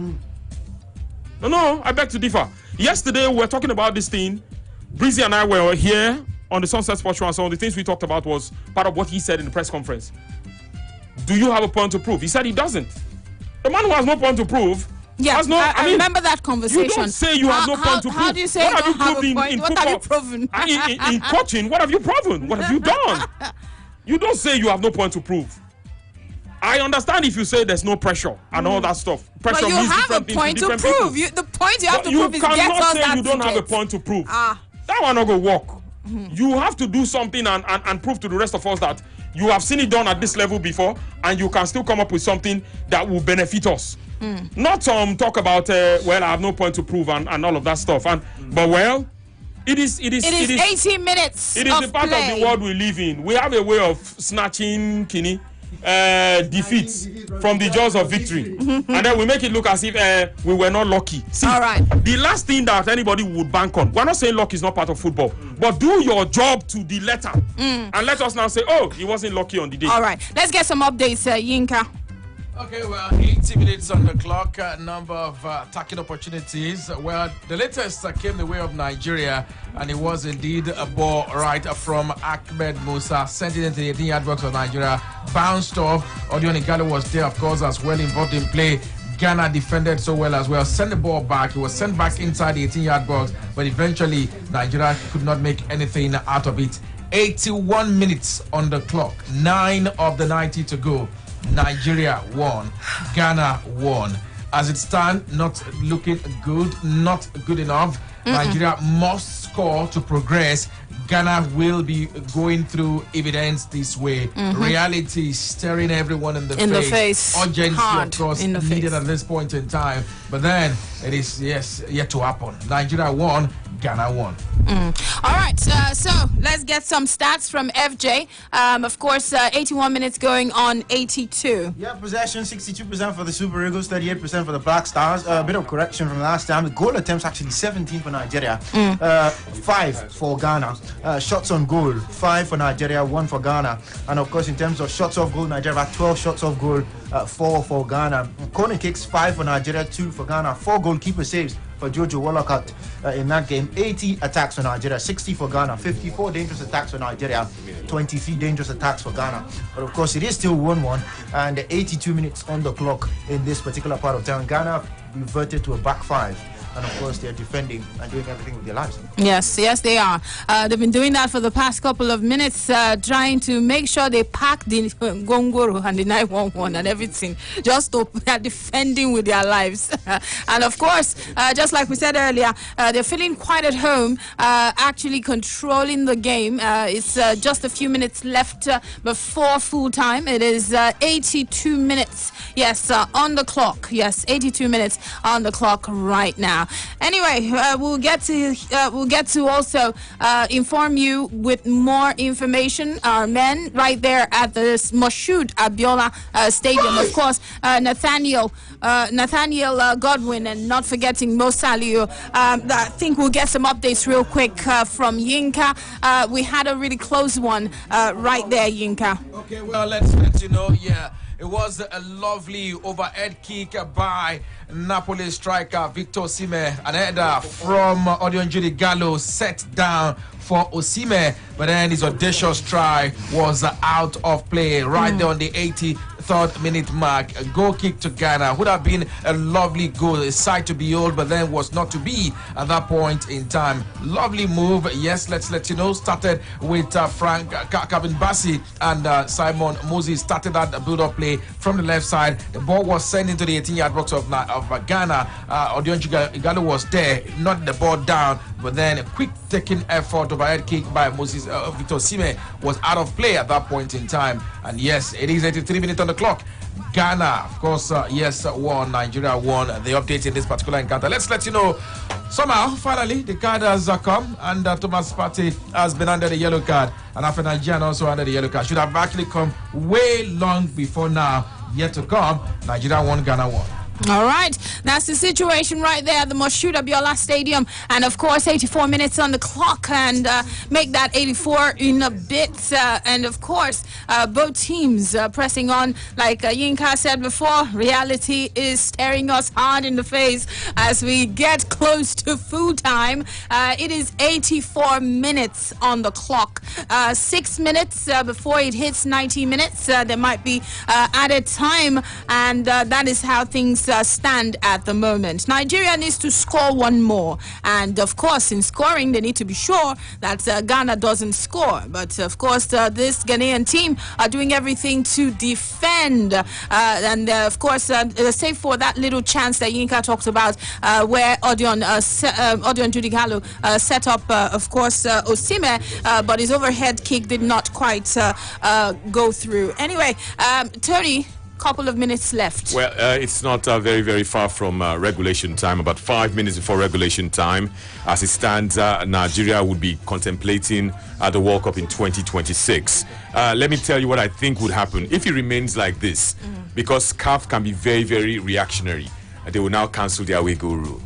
No, I beg to differ. Yesterday, we were talking about this thing. Breezy and I were here on the Sunset Sports Show, and some of the things we talked about was part of what he said in the press conference. Do you have a point to prove? He said he doesn't. The man who has no point to prove. Yeah, I remember that conversation. You don't say you have no point to prove. How do you say what have you proven in football? What have you proven? In coaching, what have you proven? What have you done? You don't say you have no point to prove. I understand if you say there's no pressure and all that stuff. Pressure but you means have a point to prove. The point you have to prove is get us that You cannot say you don't have a point to prove. That one not going to work. You have to do something and prove to the rest of us that you have seen it done at this level before, and you can still come up with something that will benefit us. Not talk about well, I have no point to prove and all of that stuff. But well, it is 18 minutes. It is the part play. of the world we live in. We have a way of snatching defeats from the jaws of victory, and then we make it look as if we were not lucky. See, all right. The last thing that anybody would bank on, we're not saying luck is not part of football, but do your job to the letter, and let us now say, oh, he wasn't lucky on the day. All right, let's get some updates, Yinka. Okay, well, 80 minutes on the clock, number of attacking opportunities. Well, the latest came the way of Nigeria, and it was indeed a ball right from Ahmed Musa, sent it into the 18-yard box of Nigeria, bounced off. Odion Igalo was there, of course, as well involved in play. Ghana defended so well as well, sent the ball back. It was sent back inside the 18-yard box, but eventually Nigeria could not make anything out of it. 81 minutes on the clock, 9 of the 90 to go. Nigeria won, Ghana won. As it stands, not looking good, not good enough. Nigeria must score to progress. Ghana will be going through evidence this way. Reality is staring everyone in the face. Urgency, hard of course, needed at this point in time. But then it is, yet to happen. Nigeria won, Ghana won. All right, so let's get some stats from FJ. Of course, 81 minutes going on 82. Yeah, possession 62% for the Super Eagles, 38% for the Black Stars. A bit of correction from last time. The goal attempts actually 17 for Nigeria, 5 for Ghana. Shots on goal, 5 for Nigeria, 1 for Ghana. And of course, in terms of shots off goal, Nigeria had 12 shots off goal, 4 for Ghana. Corner kicks, 5 for Nigeria, 2 for Ghana. 4 goalkeeper saves for Jojo Wolacott in that game. 80 attacks for Nigeria, 60 for Ghana. 54 dangerous attacks for Nigeria, 23 dangerous attacks for Ghana. But of course, it is still 1-1, and 82 minutes on the clock in this particular part of town. Ghana reverted to a back 5. And of course, they're defending and doing everything with their lives. Yes, they are. They've been doing that for the past couple of minutes, trying to make sure they pack the Gongoro and the 911 and everything, just to defending with their lives. And of course, just like we said earlier, they're feeling quite at home, actually controlling the game. It's just a few minutes left before full time. It is 82 minutes, on the clock. Yes, 82 minutes on the clock right now. Anyway, we'll get to also inform you with more information. Our men right there at the Moshood Abiola Stadium, of course, Nathaniel Godwin, and not forgetting Mo Saliu. I think we'll get some updates real quick from Yinka. We had a really close one right there, Yinka. Okay, well, let's let you know, it was a lovely overhead kick by Napoli striker Victor Osimhen. An header from Odion Gallo set down for Osimhen, but then his audacious try was out of play right there on the 83rd minute mark. A goal kick to Ghana would have been a lovely goal, a sight to behold, but then was not to be at that point in time. Lovely move, yes, let's let you know. Started with Frank Kabinbasi and Simon Moses started that build-up play from the left side. The ball was sent into the 18-yard box of Ghana. Odion Igalo was there, not the ball down, but then a quick taking effort, overhead kick by Moses Victor Osimhen was out of play at that point in time. And yes, it is 83 minutes on the clock. Ghana, of course, won. Nigeria won. The update in this particular encounter. Let's let you know. Somehow, finally, the card has come, and Thomas Partey has been under the yellow card, and Afro Nigerian also under the yellow card. Should have actually come way long before now. Yet to come. Nigeria won, Ghana won. All right, that's the situation right there at the Moshood Abiola Stadium, and of course 84 minutes on the clock, and make that 84 in a bit, and of course both teams pressing on. Like Yinka said before, reality is staring us hard in the face as we get close to full time. It is 84 minutes on the clock, 6 minutes before it hits 90 minutes. There might be added time, and that is how things things stand at the moment. Nigeria needs to score one more. And, of course, in scoring, they need to be sure that Ghana doesn't score. But, of course, this Ghanaian team are doing everything to defend. Of course, save for that little chance that Yinka talked about, where Odion Judigalo set up, of course, Osime, but his overhead kick did not quite go through. Anyway, Tony, couple of minutes left. Well, it's not very, very far from regulation time, about 5 minutes before regulation time. As it stands, Nigeria would be contemplating the World Cup in 2026. Let me tell you what I think would happen if it remains like this, because CAF can be very, very reactionary. They will now cancel their away goal rule.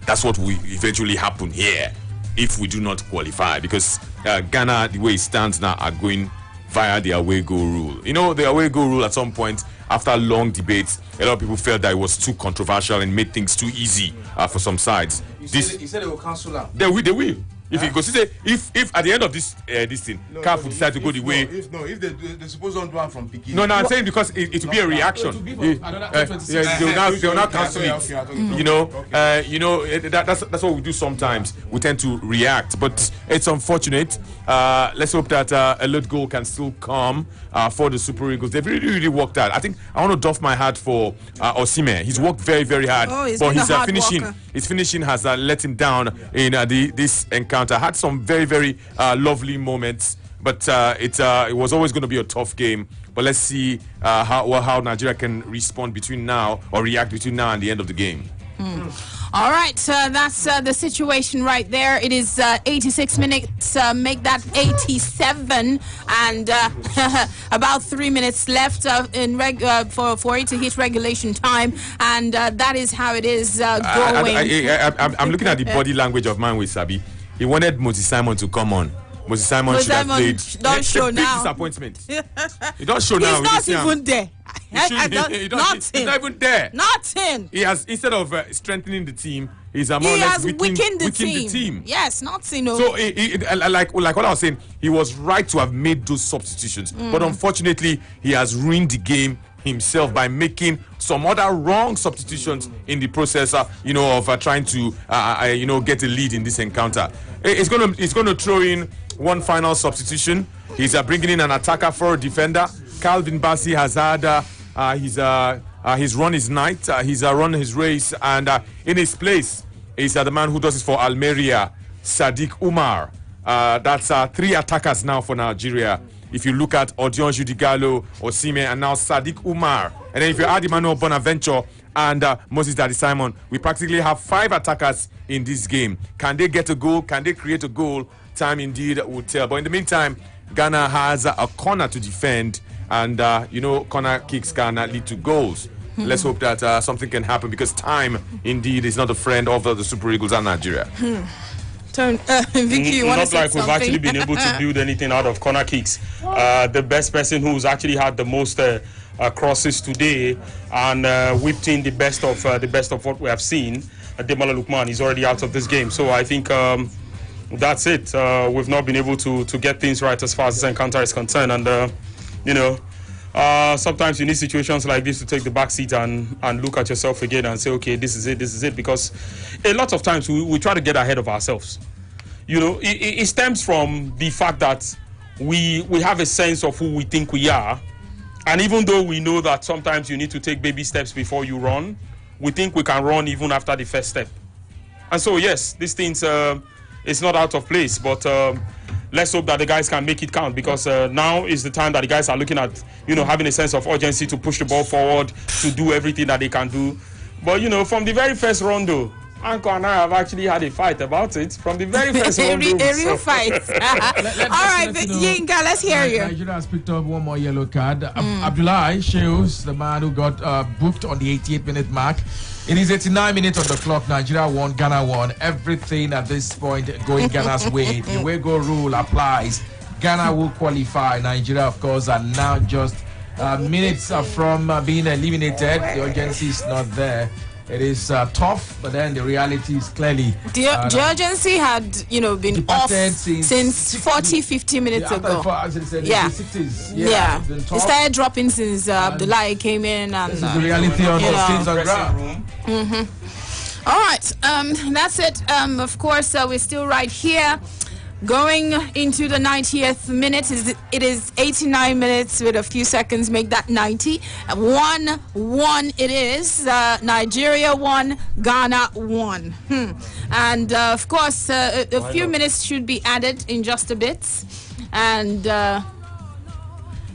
That's what will eventually happen here if we do not qualify, because Ghana, the way it stands now, are going via the away goal rule. You know, the away goal rule at some point, after long debates, a lot of people felt that it was too controversial and made things too easy for some sides. He said they will cancel out. They will. If you consider, if at the end of this thing, CAF will decide to go the way. If they suppose don't do one from Peking. No, I'm saying because it will be a reaction. They will not cancel it. That's what we do sometimes. We tend to react, but it's unfortunate. Let's hope that a late goal can still come for the Super Eagles. They've really worked hard. I think I want to doff my hat for Osime. He's worked very, very hard, but his finishing has let him down in this encounter. Had some very, very lovely moments, but it was always going to be a tough game. But let's see how Nigeria can respond react between now and the end of the game. All right, that's the situation right there. It is 86 minutes, make that 87, and about 3 minutes left for it to hit regulation time, and that is how it is going. I'm looking at the body language of man with Sabi. He wanted Moses Simon to come on. Moses Simon should have played. Don't show now. Disappointment. He don't show now. He's not even there. He's not even there. Nothing. He has, instead of strengthening the team, he has weakened the team. Yes, nothing. So, like what I was saying, he was right to have made those substitutions, but unfortunately, he has ruined the game himself by making some other wrong substitutions in the process, of trying to, get a lead in this encounter. It's gonna throw in one final substitution. He's bringing in an attacker for a defender. Calvin Bassey has had he's run his night, he's run his race, and in his place is the man who does it for Almeria, Sadiq Umar. That's 3 attackers now for Nigeria. If you look at Odion Judigalo, Osime, and now Sadiq Umar, and then if you add Emmanuel Bonaventure and Moses Daddy Simon, we practically have 5 attackers in this game. Can they get a goal? Can they create a goal? Time indeed will tell. But in the meantime, Ghana has a corner to defend, and corner kicks can lead to goals. Let's hope that something can happen, because time indeed is not a friend of the Super Eagles and Nigeria. Vicky, you want to say like we've actually been able to build anything out of corner kicks. The best person who's actually had the most crosses today and whipped in the best of what we have seen, Ademola Lookman, is already out of this game. So I think that's it. We've not been able to get things right as far as this encounter is concerned, and sometimes you need situations like this to take the back seat and look at yourself again and say, okay, this is it, because a lot of times we try to get ahead of ourselves. It stems from the fact that we have a sense of who we think we are, and even though we know that sometimes you need to take baby steps before you run, we think we can run even after the first step. And so yes, these things it's not out of place, but let's hope that the guys can make it count, because now is the time that the guys are looking at, having a sense of urgency to push the ball forward, to do everything that they can do. But, from the very first rondo, Anko and I have actually had a fight about it from the very first rondo. A real fight. All right, Yinka, let's hear you. Nigeria has picked up one more yellow card. Abdullahi Sheus, the man who got booked on the 88-minute mark. It is 89 minutes on the clock. Nigeria won, Ghana won. Everything at this point going Ghana's way. The way go rule applies. Ghana will qualify. Nigeria, of course, are now just minutes from being eliminated. The urgency is not there. It is tough, but then the reality is clearly the urgency had, been off since 40-50 minutes ago. It started dropping since Abdullahi came in, and this is the reality on those things on ground. All right, that's it. Of course, we're still right here. Going into the 90th minute, it is 89 minutes with a few seconds, make that 90. 1-1 it is. Nigeria 1, Ghana 1. And of course, a few minutes should be added in just a bit. And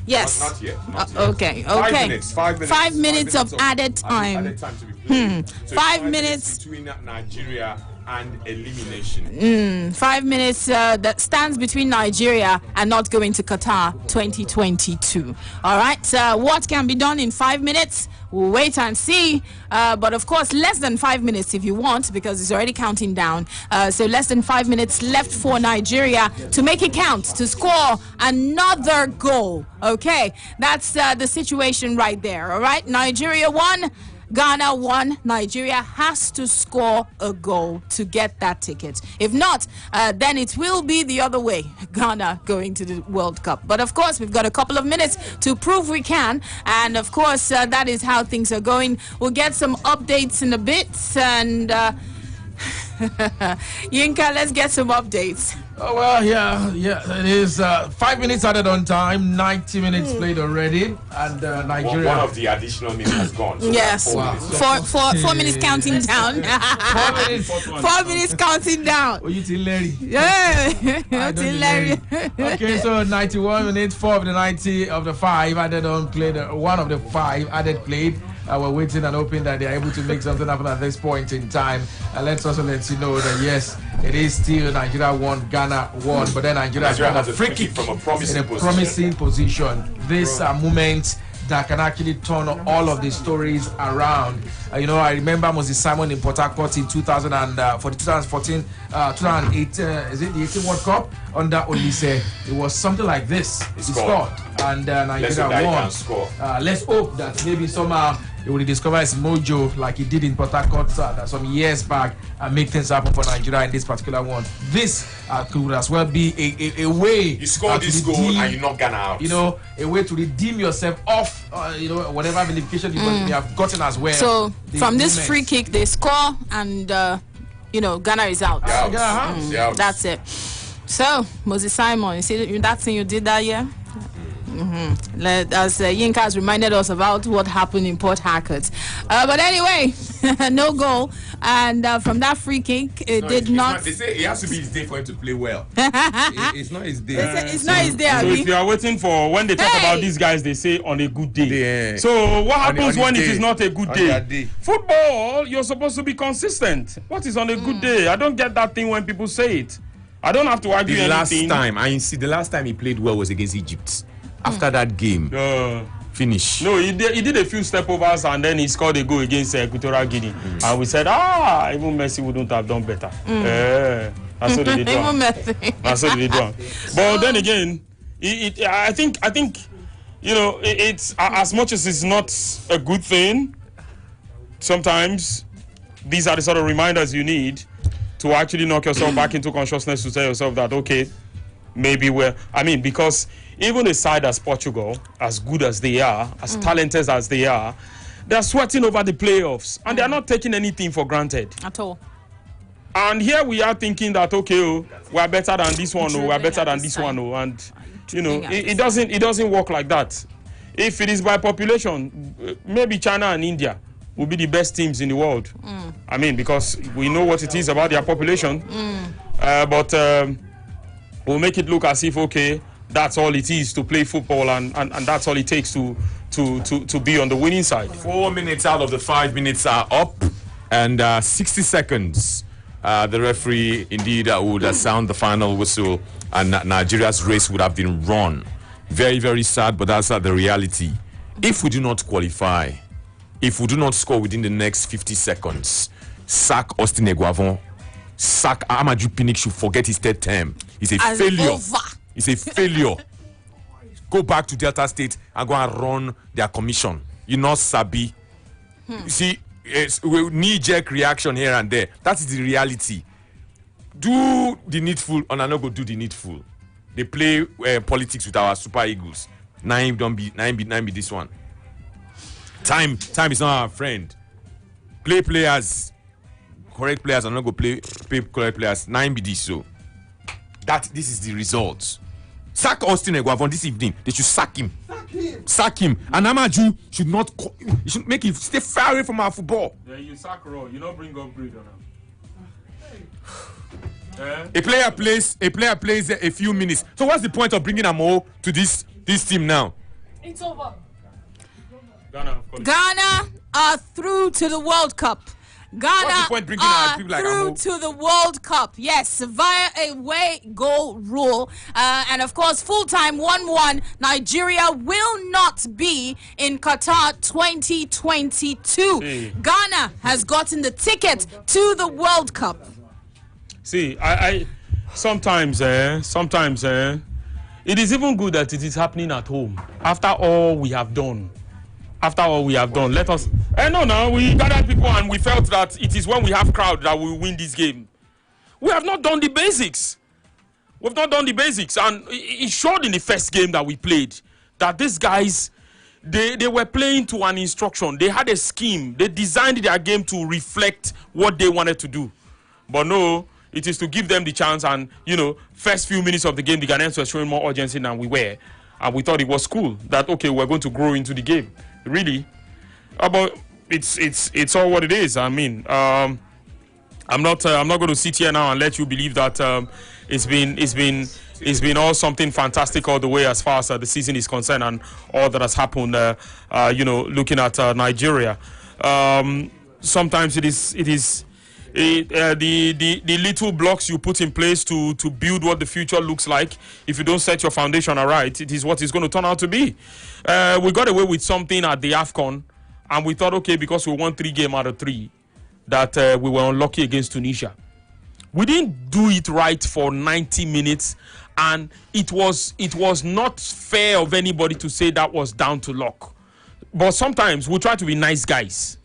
yes. Not yet. Okay. 5 minutes. 5 minutes of added time. Added time to be played. So 5 minutes between Nigeria and elimination. 5 minutes that stands between Nigeria and not going to Qatar 2022. All right, what can be done in 5 minutes? We'll wait and see. But of course, less than 5 minutes if you want, because it's already counting down. So less than 5 minutes left for Nigeria to make it count, to score another goal. Okay, that's the situation right there. All right, Nigeria 1. Ghana 1. Nigeria has to score a goal to get that ticket. If not, then it will be the other way. Ghana going to the World Cup. But of course, we've got a couple of minutes to prove we can. And of course, that is how things are going. We'll get some updates in a bit. And Yinka, let's get some updates. Oh, well, yeah, it is 5 minutes added on time, 90 minutes played already, and Nigeria. One of the additional minutes has gone. So yes, 4 minutes counting down. 4 minutes counting down. Oh, you till Larry? Yeah, Larry. Okay, so 91 minutes, 4 of the 90 of the 5 added on played. 1 of the 5 added played. We're waiting and hoping that they're able to make something happen at this point in time. And let's also let you know that yes, it is still Nigeria 1, Ghana 1, but then Nigeria has a free kick from a promising position. This moment that can actually turn all of the stories around. I remember Moses Simon in Port Harcourt in 2014, 2008, is it the 18 World Cup under Olise? It was something like this. He scored, and Nigeria won. Let's hope that maybe somehow he will discover his mojo like he did in Port Harcourt some years back and make things happen for Nigeria in this particular one. This could as well be a way. You score this goal and you knock Ghana out. A way to redeem yourself off, whatever vilification you may have gotten as well. So from this free kick, they score and, Ghana is out. That's it. So, Moses Simon, you see that thing you did that year? As Yinka has reminded us about what happened in Port Harcourt. But anyway, no goal. And from that free kick, it did not. They say it has to be his day for him to play well. It's not his day. It's not his day. So if you are waiting for when they talk about these guys, they say on a good day. Yeah. So what happens when it is not a good day? Football, you're supposed to be consistent. What is on a good day? I don't get that thing when people say it. I don't have to argue anything. The last time he played well was against Egypt. After that game, finish. No, he did a few stepovers and then he scored a goal against Equatorial Guinea. And we said, even Messi wouldn't have done better. That's what they did wrong. That's what they did wrong. But then again, I think it's as much as it's not a good thing. Sometimes these are the sort of reminders you need to actually knock yourself back into consciousness to tell yourself that okay, maybe because even a side as Portugal, as good as they are, as talented as they are, they're sweating over the playoffs and they're not taking anything for granted. At all. And here we are thinking that, okay, we're better than this one, or we're better than this one, and, it doesn't work like that. If it is by population, maybe China and India will be the best teams in the world. Because we know what it is about their population. But we'll make it look as if, okay, that's all it is to play football, and that's all it takes to be on the winning side. 4 minutes out of the 5 minutes are up, and 60 seconds. The referee indeed would sound the final whistle, and Nigeria's race would have been run. Very, very sad, but that's the reality. If we do not qualify, if we do not score within the next 50 seconds, sack Austin Eguavon, sack Amadou Pinnick should forget his third term. It's a failure. It's a failure. Go back to Delta State and go and run their commission. You know, Sabi. You see, knee-jerk reaction here and there. That is the reality. Do the needful, and I not go do the needful. They play politics with our Super Eagles. Nine be this one. Time is not our friend. Play players, correct players, and not go play correct players. 9 be this so. This is the results. Sack Austin Eguavon this evening. They should sack him. Sack him. And Amaju should not. You should make him stay far away from our football. Yeah, you sack Raw. You don't bring upgrade on him. A player plays a few minutes. So what's the point of bringing Amo to this team now? It's over. Ghana are through to the World Cup. Ghana are through to the World Cup. Yes, via a away goal rule. And of course, full-time 1-1. Nigeria will not be in Qatar 2022. Ghana has gotten the ticket to the World Cup. See, I sometimes it is even good that it is happening at home. After all we have done, let us. No, we gathered people and we felt that it is when we have crowd that we win this game. We have not done the basics. We've not done the basics, and it showed in the first game that we played that these guys, they were playing to an instruction. They had a scheme. They designed their game to reflect what they wanted to do. But no, it is to give them the chance, and first few minutes of the game, the Ghanaians were showing more urgency than we were, and we thought it was cool that okay, we're going to grow into the game. Really, but it's all what it is. I mean, I'm not going to sit here now and let you believe that it's been all something fantastic all the way as far as the season is concerned and all that has happened. Looking at Nigeria, sometimes it is. The little blocks you put in place to build what the future looks like, if you don't set your foundation right, it is what it's going to turn out to be. We got away with something at the AFCON, and we thought, okay, because we won 3 games out of 3, that we were unlucky against Tunisia. We didn't do it right for 90 minutes, and it was not fair of anybody to say that was down to luck. But sometimes we try to be nice guys.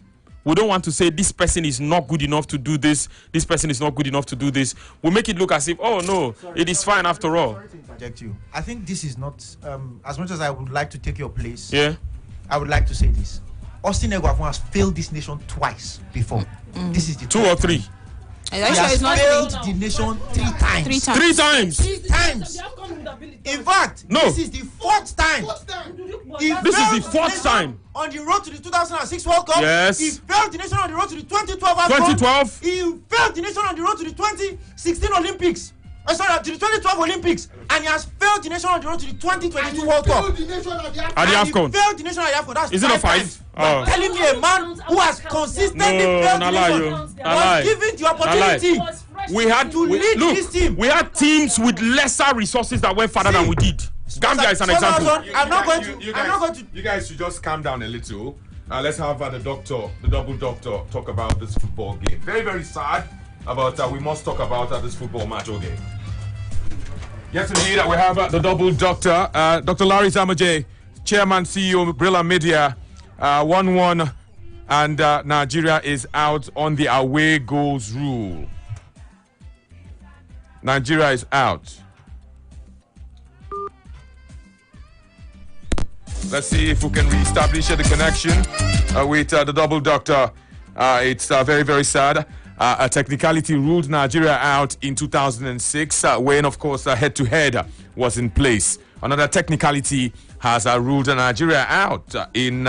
We don't want to say this person is not good enough to do this. This person is not good enough to do this. We make it look as if, oh no, it is fine after all. Sorry to interject you. I think this is not, as much as I would like to take your place, yeah, I would like to say this. Austin Eguavon has failed this nation twice before. This is the 2 or 3. He has failed the nation 3 times. 3 times. 3 times. In fact, this is the 4th time. This is the 4th time. On the road to the 2006 World Cup. Yes. He failed the nation on the road to the 2012 AFCON. 2012. He failed the nation on the road to the 2016 Olympics. To the 2012 Olympics, and he has failed the nation on the road to the 2022 World Cup. At the AFCON. He failed the nation at the AFCON. That's is it a 5? Oh. Telling me a man who has consistently failed the nation was given the opportunity to lead this team. We had teams with lesser resources that went farther than we did. Gambia is an example. You guys should just calm down a little. Let's have the double doctor, talk about this football game. Very, very sad. We must talk about this football match. Okay. Yes, indeed. We have the double doctor, Dr. Larry Zamajay, Chairman, CEO, Brila Media. 1-1, and Nigeria is out on the away goals rule. Nigeria is out. Let's see if we can reestablish the connection with the double doctor. It's very, very sad. A technicality ruled Nigeria out in 2006 when, of course, head-to-head was in place. Another technicality has ruled Nigeria out in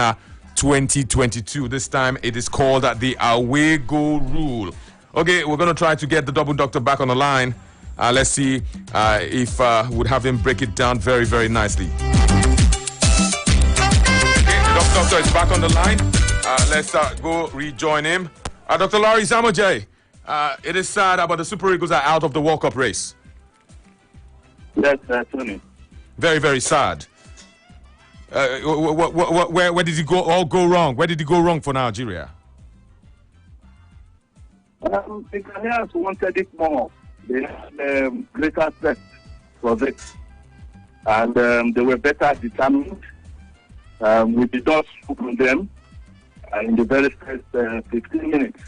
2022. This time it is called the away goal rule. Okay, we're going to try to get the double doctor back on the line. Let's see if we'd have him break it down very, very nicely. Okay, the double doctor is back on the line. Let's go rejoin him. Dr. Larry Zamajay, it is sad about the Super Eagles are out of the World Cup race. Yes, Tony. Very, very sad. Where did it go wrong? Where did it go wrong for Nigeria? The Ghanaians wanted it more. They had greater threat for it. And they were better determined. We did not spook on them. in the very first 15 minutes.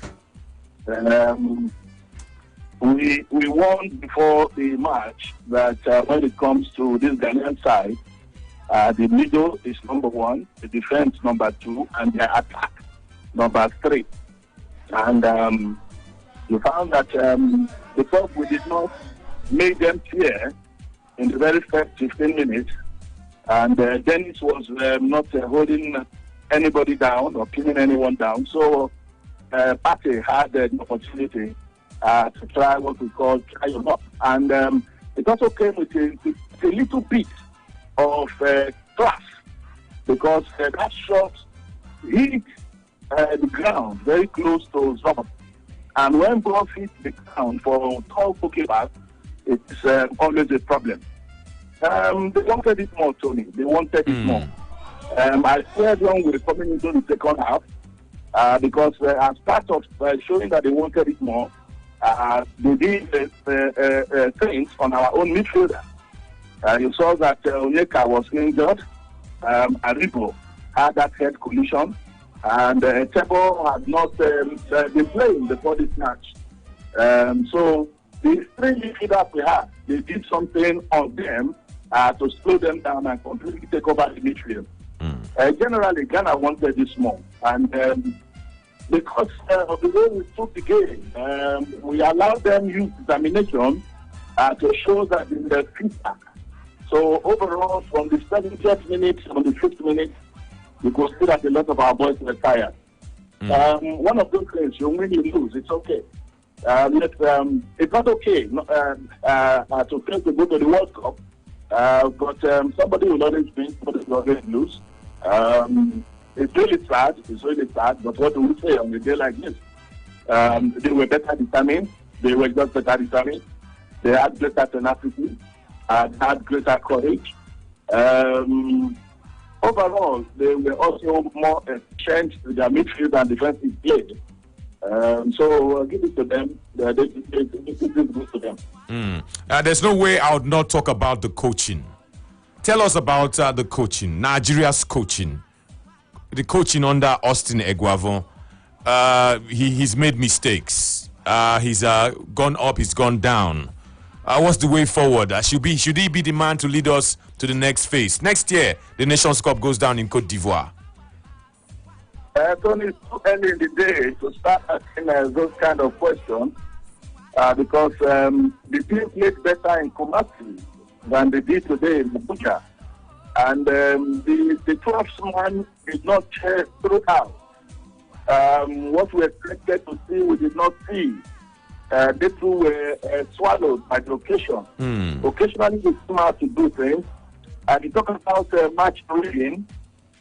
We warned before the match that when it comes to this Ghanaian side, the middle is number 1, the defense number 2, and the attack number 3. And we found that because we did not make them fear in the very first 15 minutes, and Dennis was not holding anybody down or pinning anyone down, so Pate had the opportunity to try what we call try him up. And it also came with a little bit of class, because that shot hit the ground very close to Zoma. And when ball hits the ground for tall goalkeepers, it's always a problem. They wanted it more, Tony. They wanted it more. I feared when we were coming into the second half, because as part of showing that they wanted it more, they did things on our own midfielder. You saw that Onyeka was injured. Aribo had that head collision, and Tebo had not been playing before this match. So the 3 midfielders we had, they did something on them to slow them down and completely take over the midfield. Generally, Ghana wanted this more, and because of the way we took the game, we allowed them use determination to show that in the feedback. So overall, from the 70th minute, from the 5th minute, we could see that a lot of our boys were tired. One of those things, you win, you lose, it's okay. It's not okay to fail to go to the World Cup, but somebody will always win, somebody will always lose. It's really sad, but what do we say on a day like this? They were better determined, they were just better determined, they had greater tenacity, had greater courage. Overall, they were also more efficient with their midfield and defensive play. So give it to them. This is good to them. There's no way I would not talk about the coaching. Tell us about the coaching, Nigeria's coaching. The coaching under Austin Eguavon. He's made mistakes. He's gone up, he's gone down. What's the way forward? Should he be the man to lead us to the next phase? Next year, the Nations Cup goes down in Cote d'Ivoire. Tony, it's too early in the day to start asking those kind of questions because the team played better in Kumasi than they did today in Abuja. And the 12th man did not chase throughout. What we expected to see, we did not see. They too were swallowed by the occasion. Occasionally, they come out to do things. And you talk about match reading.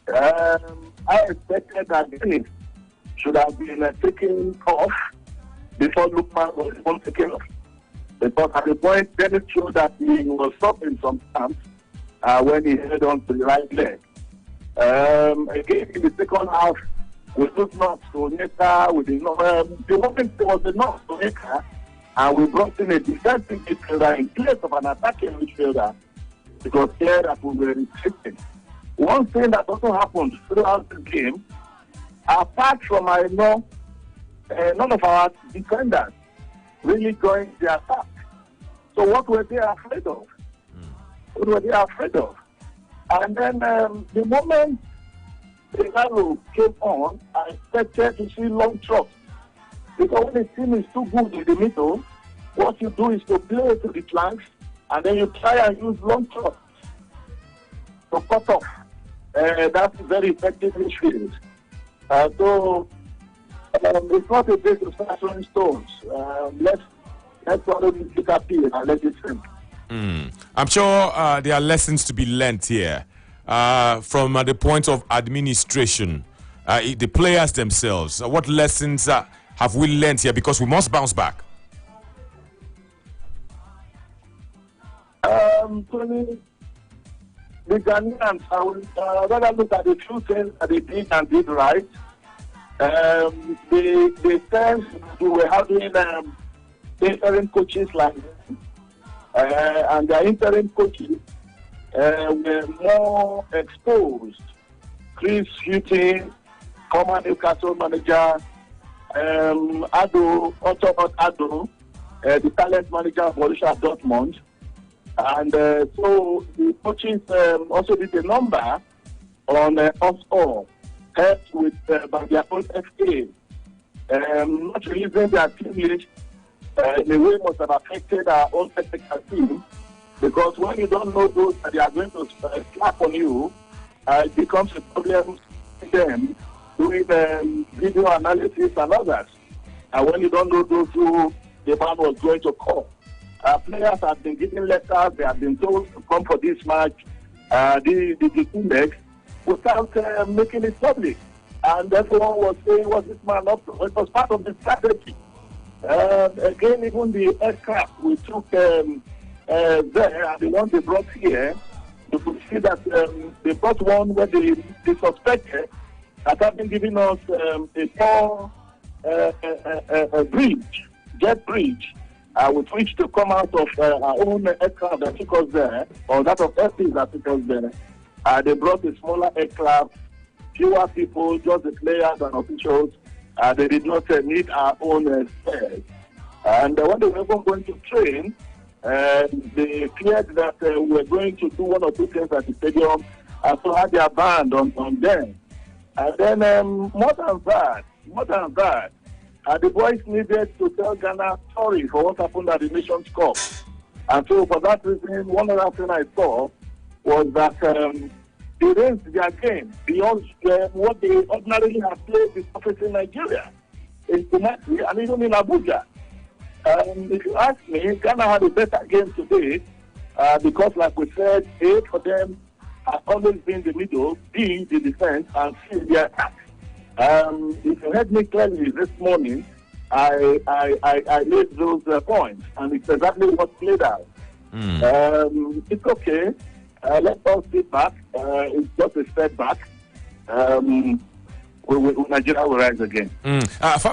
I expected that Dennis should have been taken off before Lukman was even taken off. Because at the point, Dennis showed that he was suffering some times when he headed on to the right leg. Again, in the second half, we took knocks to Onyeka. The moment there was a knock to Onyeka, and we brought in a defensive midfielder in place of an attacking midfielder, because clear that we were restricted. One thing that also happened throughout the game, apart from none of our defenders really going the attack. So what were they afraid of? What were they afraid of? And then the moment Disallowed came on, I expected to see long shots. Because when the team is too good in the middle, what you do is to play to the flanks, and then you try and use long shots to cut off. That's very effective midfield. So it's not a base of start throwing stones. Let's follow the PKP and let it sink. I'm sure there are lessons to be learnt here from the point of administration, the players themselves. What lessons have we learnt here? Because we must bounce back. Tony, the Ghanaians, I would rather look at the few things that they did and did right. They said we were having interim coaches like them, and the interim coaches were more exposed. Chris Hutton, former Newcastle manager, Ado, the talent manager of Borussia Dortmund. And so the coaches also did a number on us all, helped with by their own FA. Not releasing their team list in a way must have affected our own technical team, because when you don't know those that they are going to slap on you, it becomes a problem to them doing video analysis and others. And when you don't know those who the man was going to call, players have been given letters, they have been told to come for this match, the index, without making it public. And everyone was saying, was this man up to? It was part of the strategy. Again, even the aircraft we took there, and the one they brought here, you could see that they brought one where they suspected that had been giving us a poor bridge, jet bridge, with which to come out of our own aircraft that took us there, or that of FPs that took us there. They brought a smaller aircraft, fewer people, just the players and officials. They did not need our own spares. And when they were going to train, they feared that we were going to do one or two things at the stadium, and so had their band on them. And then more than that, the boys needed to tell Ghana sorry for what happened at the Nations Cup. And so for that reason, one other thing I saw was that they raised their game beyond what they ordinarily have played the surface in Nigeria, in Kumasi, and even in Abuja. If you ask me, Ghana had a better game today because, like we said, A, for them has always been the middle, B, the defense, and C, the attack. If you heard me clearly this morning, I made those points, and it's exactly what played out. It's okay. Let us sit back. It's just a setback. Nigeria will rise again.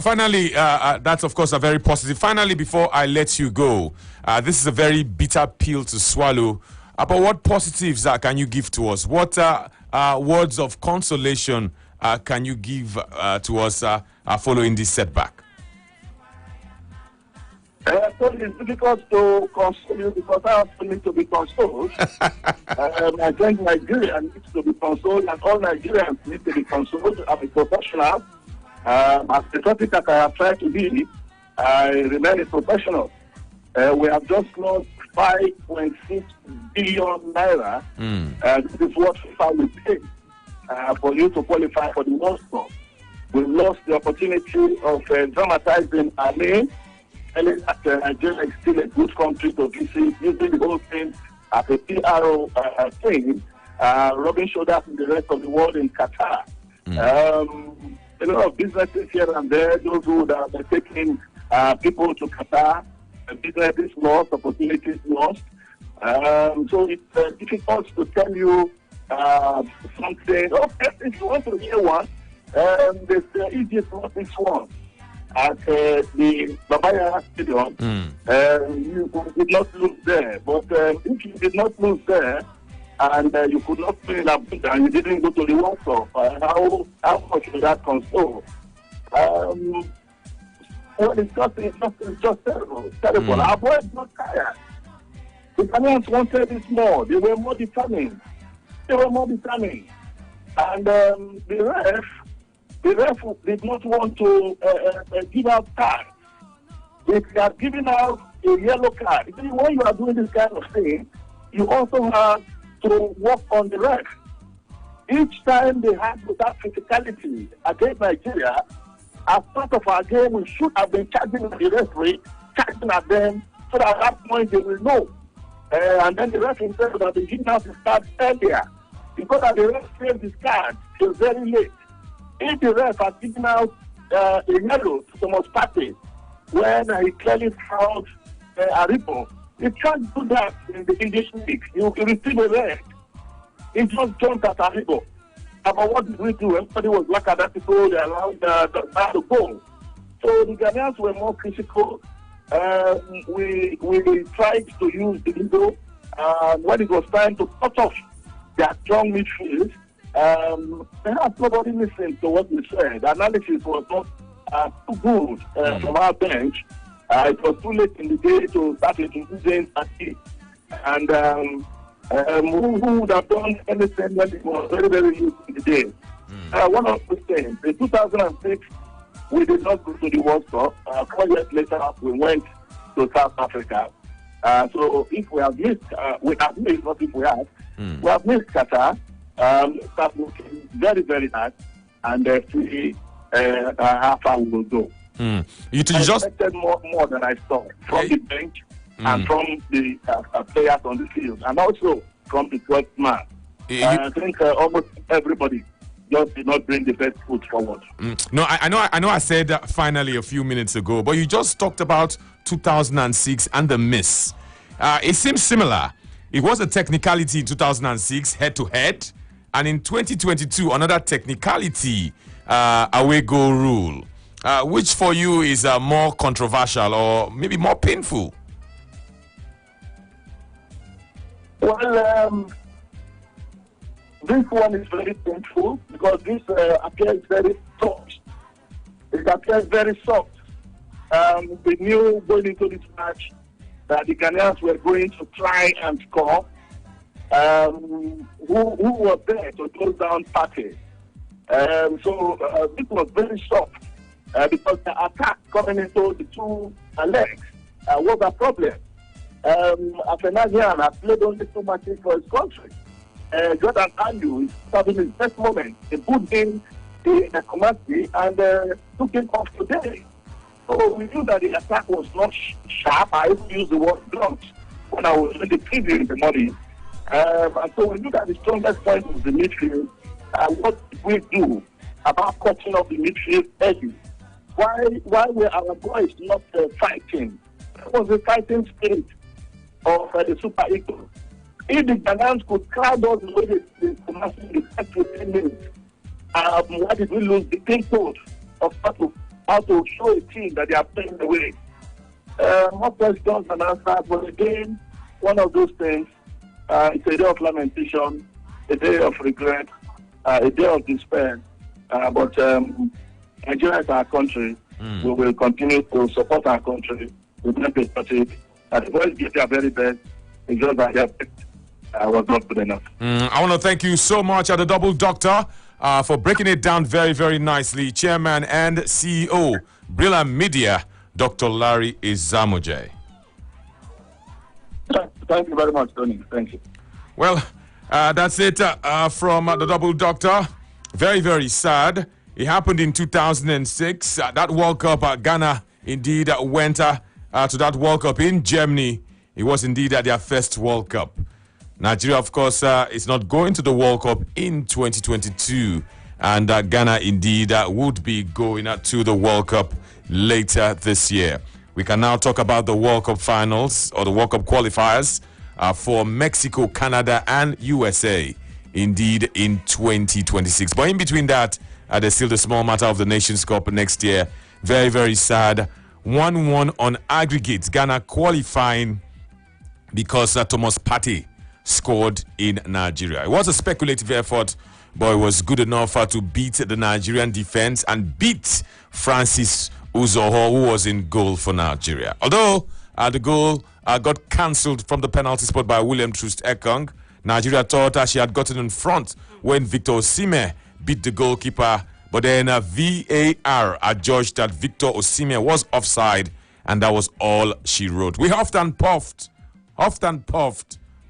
Finally, that's of course a very positive. Finally, before I let you go, this is a very bitter pill to swallow. But what positives can you give to us? What words of consolation can you give to us following this setback? So it's difficult to console you because I also need to be consoled. I think Nigeria needs to be consoled, and all Nigerians need to be consoled. I'm a professional. As patriotic as I have tried to be, I remain a professional. We have just lost 5.6 billion naira. This is what FIFA will pay for you to qualify for the World Cup. We lost the opportunity of dramatizing our name. Nigeria is still a good country to visit, using the whole thing as a PRO thing, rubbing shoulders with the rest of the world in Qatar. A lot of businesses here and there, those who are taking people to Qatar, businesses lost, opportunities lost. So it's difficult to tell you something. Okay, if you want to hear one, the easiest one is one. At the Babaya Stadium, you did not lose there. But if you did not lose there, and you could not play in Abuja, and you didn't go to the World Cup, how much would that console? Well, it's just terrible. Our boys not tired. The Ghanaians wanted this more. They were more determined. And the ref did not want to give out cards. If they are giving out a yellow card, when you are doing this kind of thing, you also have to work on the ref. Each time they had that physicality against Nigeria, as part of our game, we should have been charging the referee, charging at them, so that at that point they will know. And then the ref himself would have been giving out his cards earlier. Because the ref saved his cards till very late. If the ref has given out a yellow to Thomas Partey when he clearly fouled Aribo, you can't do that in the English league. You receive a red. He just jumped at Aribo. But what did we do? Everybody was like that people, they allowed the to go. So the Ghanaians were more critical. We tried to use the window when it was time to cut off their strong midfield. Perhaps nobody listened to what we said. The analysis was not too good from our bench. It was too late in the day to start introducing Ati. And who would have done anything when it was very, very used in the day. One of the things, in 2006, we did not go to the World Cup. 4 years later, we went to South Africa. So if we have missed, not if we have missed Qatar. Start looking very, very hard, and see how far we will go. You just expected more than I saw from the bench and from the players on the field, and also from the 12th man. I think almost everybody just did not bring the best foot forward. No, I know I said that finally a few minutes ago, but you just talked about 2006 and the miss. It seems similar. It was a technicality in 2006, head-to-head, and in 2022, another technicality, away goal rule. Which for you is more controversial or maybe more painful? Well, this one is very painful because this appears very soft. It appears very soft. We knew going into this match that the Ghanaians were going to try and score. Who was there to close down Partey? So this was very soft because the attack coming into the two legs was a problem. Afenagian has played only 2 matches for his country. Jordan Ayew is having his best moment. He put in the Kumasi and took him off today. So we knew that the attack was not sharp. I even used the word blunt when I was in the preview in the morning. And so we knew that the strongest point was the midfield. What did we do about cutting off the midfield early? Why were our boys not fighting? It was the fighting spirit of the Super Eagles. If the Ghanaians could crowd us the way they commenced in the first 15 minutes, why did we lose the clean code of how to show a team that they are playing the way? More questions and answers, but again, one of those things, it's a day of lamentation, a day of regret, a day of despair. But Nigeria is our country. We will continue to support our country. We will not be patriotic. The boys get their very best. It's just that their best was not good enough. I want to thank you so much, the Double Doctor, for breaking it down very, very nicely. Chairman and CEO, Brila Media, Dr. Larry Izamoje. Thank you very much, Tony. Thank you. Well, that's it from the Double Doctor. Very, very sad. It happened in 2006. That World Cup, Ghana indeed went to that World Cup in Germany. It was indeed their first World Cup. Nigeria, of course, is not going to the World Cup in 2022. And Ghana indeed would be going to the World Cup later this year. We can now talk about the World Cup finals or the World Cup qualifiers for Mexico, Canada, and USA, indeed, in 2026. But in between that, there's still the small matter of the Nations Cup next year. Very, very sad. 1-1 on aggregate. Ghana qualifying because Thomas Partey scored in Nigeria. It was a speculative effort, but it was good enough to beat the Nigerian defense and beat Francis Uzoho, who was in goal for Nigeria. Although the goal got cancelled from the penalty spot by William Troost Ekong, Nigeria thought she had gotten in front when Victor Osimhen beat the goalkeeper, but then VAR adjudged that Victor Osimhen was offside, and that was all she wrote. We huffed and puffed,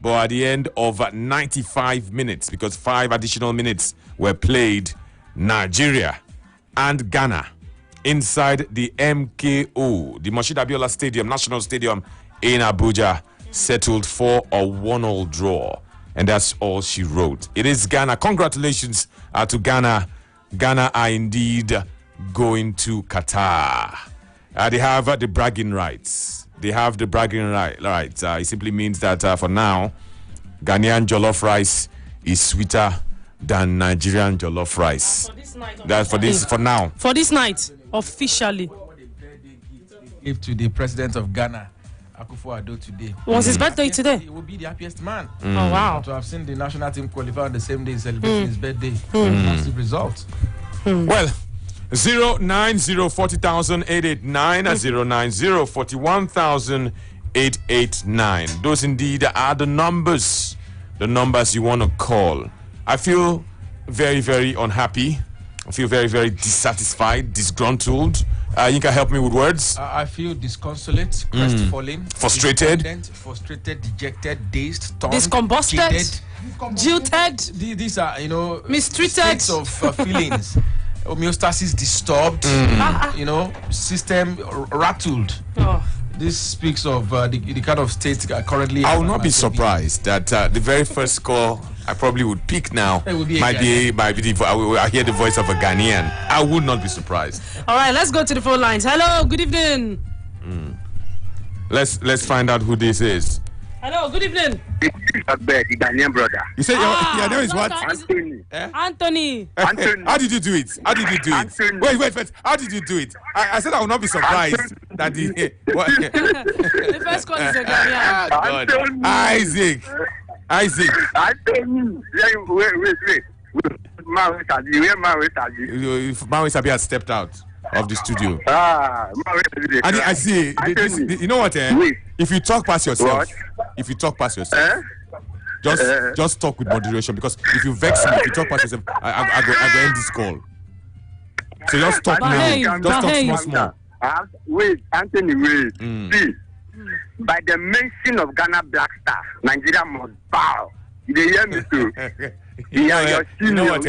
but at the end of 95 minutes, because 5 additional minutes were played, Nigeria and Ghana inside the MKO, the Moshid Abiola Stadium, National Stadium in Abuja, settled for a 1-1 draw. And that's all she wrote. It is Ghana. Congratulations to Ghana. Ghana are indeed going to Qatar. They have the bragging rights. It simply means that for now, Ghanaian jollof rice is sweeter than Nigerian jollof rice. That's for now. For this night, officially. Give to the president of Ghana, Akufo-Addo today. Was his birthday today? He will be the happiest man. Oh, wow. To have seen the national team qualify on the same day celebrating his birthday. Massive result. Well, 09040,889 and 09041,889. Those indeed are the numbers you want to call. I feel very, very unhappy. I feel very, very dissatisfied, disgruntled. You can help me with words. I feel disconsolate, crestfallen, frustrated, dejected, dazed, torn, discombusted, jilted. These are, mistreated states of feelings. Homeostasis disturbed, system rattled. Oh. This speaks of the kind of state currently. I will not be surprised that the very first call I probably would pick now might be I hear the voice of a Ghanaian. I would not be surprised. All right, let's go to the phone lines. Hello, good evening. Let's find out who this is. Hello, good evening. The Ghanaian brother. You say your name is what? Anthony. Anthony. How did you do it? Wait. How did you do it? I said I will not be surprised that the The first call is a Ghanaian. God. Isaac. Anthony. Wait. Maui Sabi has stepped out of the studio. And I see. You know what? If you talk past yourself, just talk with moderation, because if you vex me, if you talk past yourself, I go end this call. So just talk now. Just talk small. Wait, Anthony, wait. See, by the mention of Ghana Black Star, Nigeria must bow. They hear me too. You know what,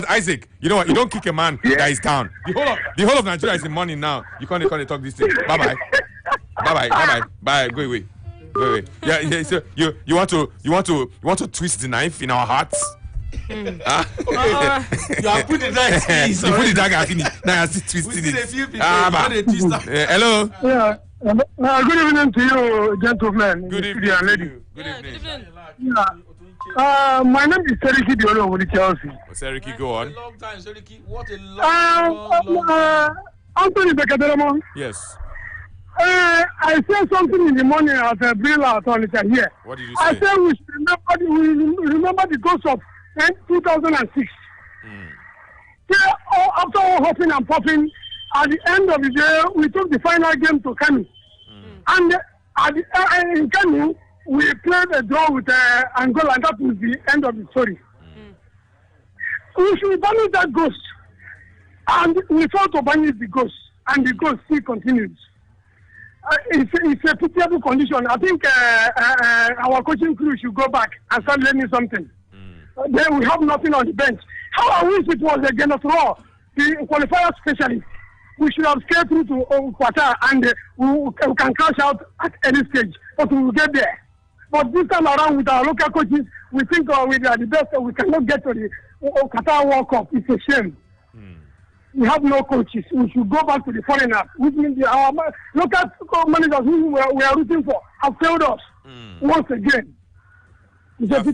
Isaac? You know what? You don't kick a man that is down. The whole of Nigeria is in money now. You can't talk this thing. Bye. Go away. Yeah. So you want to twist the knife in our hearts? You have put the knife. You put the dagger. Now I see twisting it. Hello. Yeah. Good evening to you, gentlemen. Good evening, lady. Good evening. Yeah. My name is Seriki Diolo of Chelsea. Seriki, go on. A long time, Seriki. What a long. Anthony Bekaderemo. Yes. I said something in the morning at Brila Sports here. What did you say? I said we should remember the ghost of 2006. After all hopping and popping, at the end of the day, we took the final game to Kanu. And in Kanu, we played a draw with Angola, and that was the end of the story. We should banish that ghost. And we fought to banish the ghost, and the ghost still continues. It's a pitiable condition. I think our coaching crew should go back and start learning something. Then we have nothing on the bench. How I wish it was against Raw, the qualifier specialist. We should have scaled through to Qatar, and we can crash out at any stage, but we will get there. But this time around, with our local coaches, we think we are the best, we cannot get to the Qatar World Cup. It's a shame. We have no coaches. We should go back to the foreigners, which means our local managers who we are rooting for have failed us once again. They have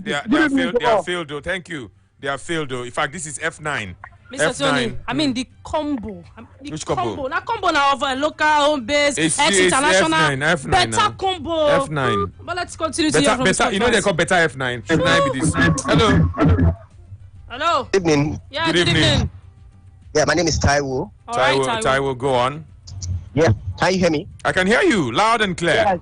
failed, though. Thank you. They have failed, though. In fact, this is F9. Mr. Tony, I mean the combo. Which combo? Now combo now of a local home base, ex-international. F9 better now. combo. F9. But let's continue to hear from better, you know they call better F9. F9 be this. Hello. Good evening. Yeah, good evening. Yeah, my name is Taiwo. Taiwo, go on. Yeah, can you hear me? I can hear you loud and clear. Yeah,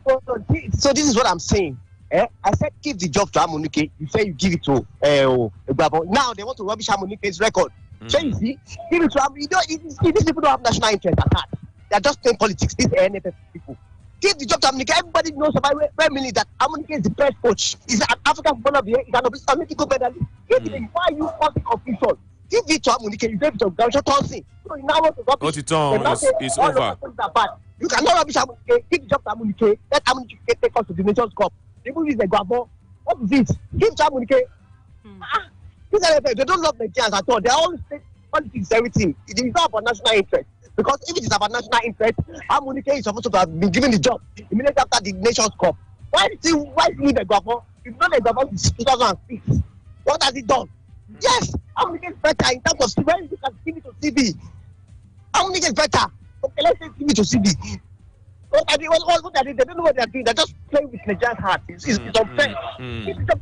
so this is what I'm saying. I said give the job to Amunike. You say you give it to Gbabo. Now they want to rubbish Amunike's record. So you see, give it to Amunike. These people don't have national interest at heart. They are just playing politics. These NFF people. Give the job to Amunike. Everybody knows about minutes that Amunike is the best coach. He's an African footballer of the year. He's an Olympic medalist. Give him. Why are you forcing officials? Give it to Amunike. You gave it to Gaucho Tonsi. So you now want to rubbish. It's over. You cannot rubbish Amunike. Give the job to Amunike. Let Amunike take us to the Nations Cup. People use the Gbabo. What is this? Give to Amunike. They don't love Nigerians at all. They are all politics, everything. It is not about national interest. Because if it is about national interest, Amunike is supposed to have been given the job immediately after the Nations Cup. Why is he leave the Gbabo? It's not the Gbabo since 2006. What has he done? Yes, Amunike is better in terms of when you can give it to CB. Amunike is better. Okay, let's say give it to CB. What are they? They don't know what they're doing. They're just playing with Nigeria's heart. It's unfair. If you just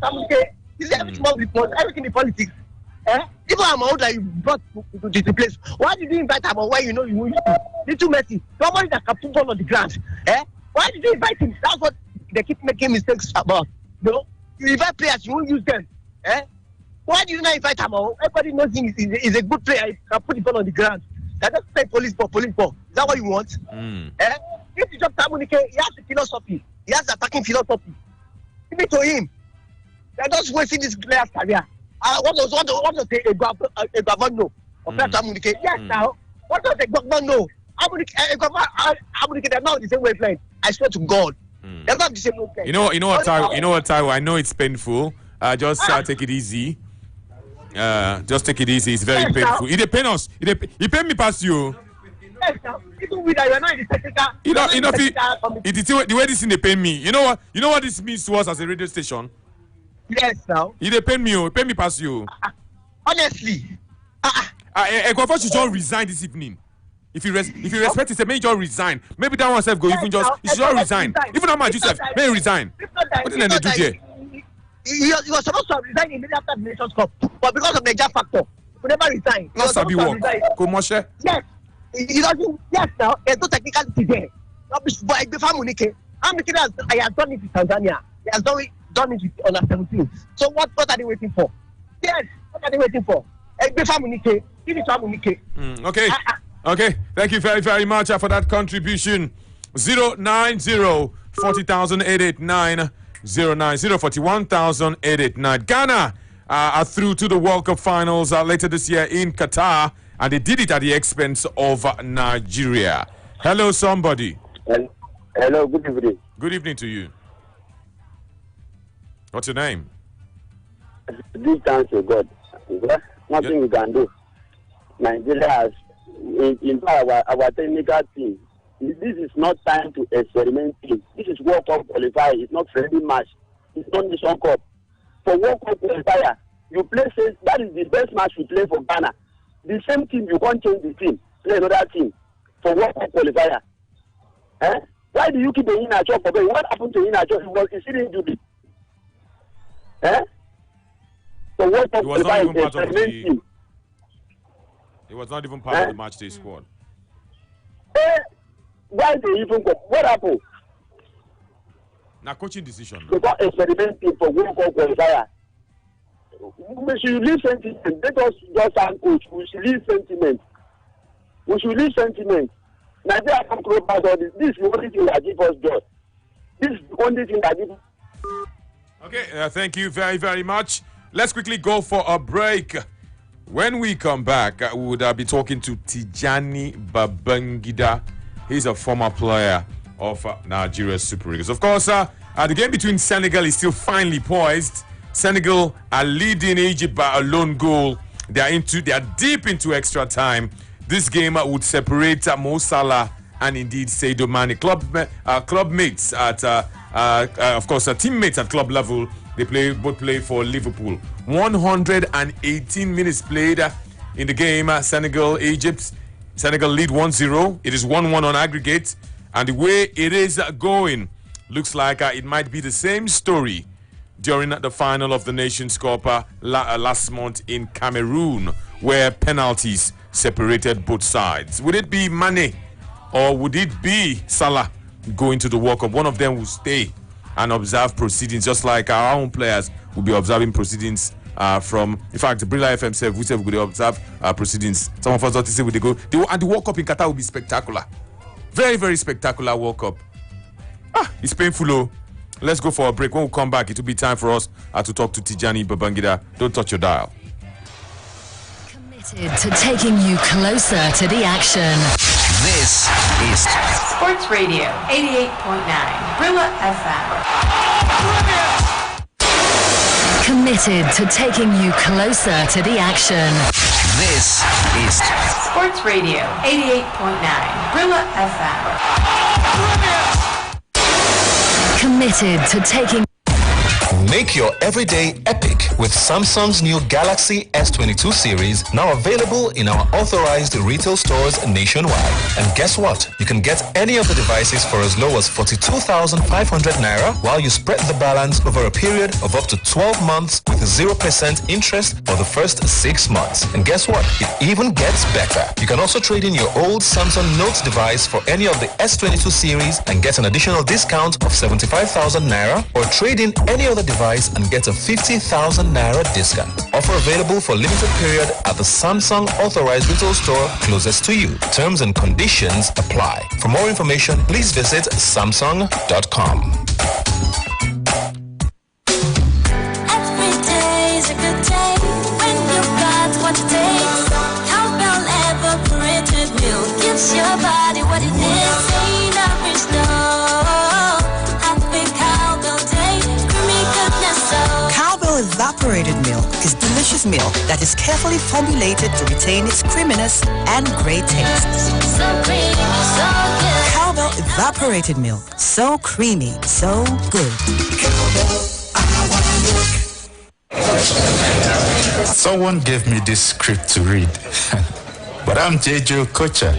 is everything in politics? Even Amao that you brought to the place, why did you invite Amao? Why you know you won't use him? Little Messi, somebody that can put ball on the ground. Why did you invite him? That's what they keep making mistakes about. You invite players, you won't use them. Why do you not invite Amao? Everybody knows him is a good player. He can put the ball on the ground. They just play police ball. Is that what you want? If you just Tamunike, he has a philosophy. He has attacking philosophy. Give it to him. They're just wasting this player's career. What does a Gavon know? Yes, now. What does a Gavon know? They're not the same wavelength. I swear to God. They're not the same wavelength. You know what, Taiwo? I know it's painful. Just take it easy. Just take it easy. It's very painful. It depends us. It pain me past you. Yes, now. Even with that, you're not in the technical. The way this thing they pain me. You know what this means to us as a radio station. Yes, now. It pain me. It pain me past you. Honestly. Ekwafor should just resign this evening. If you respect it, maybe just resign. Maybe that one self go even just. He should just resign. Even that man Joseph, may resign. What did they do here? He was supposed to resign immediately after the Nations Cup, but because of the Niger factor, he never resigned. Not Sabi work. Yes. He doesn't. Yes, now there's no technicality there. But before Munike, I have done it in Tanzania. He has done it on a 17. So what are they waiting for? Yes, what are they waiting for? Before Munike, give it to Munike. Okay. Okay. Thank you very, very much for that contribution. 090 40,889 090 41,889. Ghana are through to the World Cup finals later this year in Qatar, and they did it at the expense of Nigeria. Hello, somebody. Hello, good evening. Good evening to you. What's your name? This time to God. Nothing we can do. Nigeria has, in our technical team, this is not time to experiment. This is World Cup qualifier. It's not friendly match. It's not Nation Cup. For World Cup qualifier, you play, that is the best match you play for Ghana. The same team, you can't change the team. Play another team for World Cup qualifier. Why do you keep the Inacho for What happened to Inacho? Is it injury? So World Cup qualifier is experimenting. It was not even part of the match day squad. Why they even go? What happened? Now, coaching decision. Because experimenting for World Cup qualifier. We should leave sentiment. Let us just coach. We should leave sentiment. Nigeria can close out all this. This is the only thing that gives us joy. This is the only thing that gives us. Okay, thank you very, very much. Let's quickly go for a break. When we come back, we would be talking to Tijani Babangida. He's a former player of Nigeria's Super Eagles. Of course, the game between Senegal is still finely poised. Senegal are leading Egypt by a lone goal. They are deep into extra time. This game would separate Mo Salah and indeed Sadio Mane, club mates at, of course, teammates at club level. They both play for Liverpool. 118 minutes played in the game. Senegal-Egypt. Senegal lead 1-0. It is 1-1 on aggregate. And the way it is going, looks like it might be the same story during the final of the Nations Cup last month in Cameroon, where penalties separated both sides. Would it be Mane or would it be Salah going to the World Cup? One of them will stay and observe proceedings, just like our own players will be observing proceedings from, in fact, Brila FM said, we said we will observe proceedings. Some of us thought to say we go. And the World Cup in Qatar will be spectacular. Very, very spectacular World Cup. It's painful, though. Let's go for a break. When we come back, it will be time for us to talk to Tijani Babangida. Don't touch your dial. Committed to taking you closer to the action. This is Sports Radio 88.9 Brila FM. Committed to taking you closer to the action. This is Sports Radio 88.9 Brila FM. Committed to taking Make your everyday epic with Samsung's new Galaxy S22 series, now available in our authorized retail stores nationwide. And guess what? You can get any of the devices for as low as 42,500 naira while you spread the balance over a period of up to 12 months with 0% interest for the first 6 months. And guess what? It even gets better. You can also trade in your old Samsung Note device for any of the S22 series and get an additional discount of 75,000 naira, or trade in any other device and get a 50,000 naira discount. Offer available for limited period at the Samsung authorized retail store closest to you. Terms and conditions apply. For more information, please visit samsung.com. Every day is a good day when you got what it takes. Cowbell evaporated milk gives your body what it needs. Say nourished happy cowbell day, creamy goodness so. Cowbell evaporated milk is delicious milk that is carefully formulated to retain its creaminess and great taste. So creamy, so good. Cowbell evaporated milk, so creamy, so good. Someone gave me this script to read, but I'm JJ Okocha.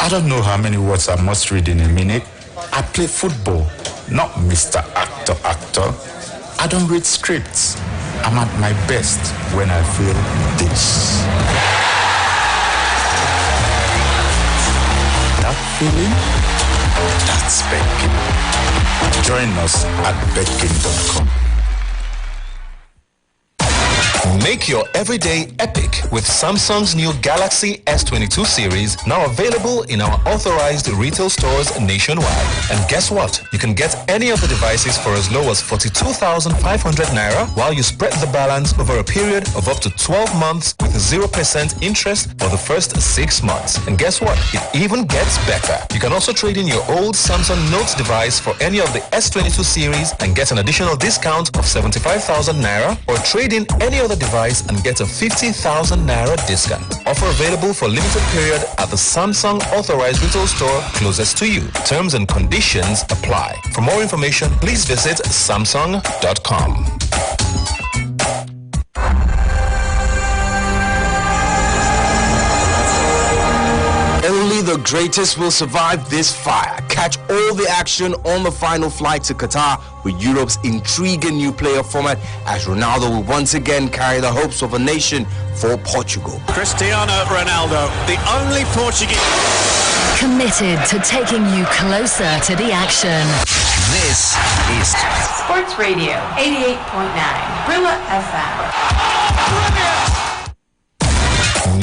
I don't know how many words I must read in a minute. I play football, not Mr. Actor. I don't read scripts. I'm at my best when I feel this. That feeling? That's Betkin. Join us at betkin.com. Make your everyday epic with Samsung's new Galaxy S22 series, now available in our authorized retail stores nationwide. And guess what? You can get any of the devices for as low as 42,500 naira while you spread the balance over a period of up to 12 months with 0% interest for the first 6 months. And guess what? It even gets better. You can also trade in your old Samsung Note device for any of the S22 series and get an additional discount of 75,000 naira, or trade in any other device and get a 50,000 naira discount. Offer available for limited period at the Samsung authorized retail store closest to you. Terms and conditions apply. For more information, please visit samsung.com. Only the greatest will survive this fire. Catch all the action on the final flight to Qatar with Europe's intriguing new playoff format, as Ronaldo will once again carry the hopes of a nation for Portugal. Cristiano Ronaldo, the only Portuguese. Committed to taking you closer to the action. This is Sports Radio 88.9 Brila FM.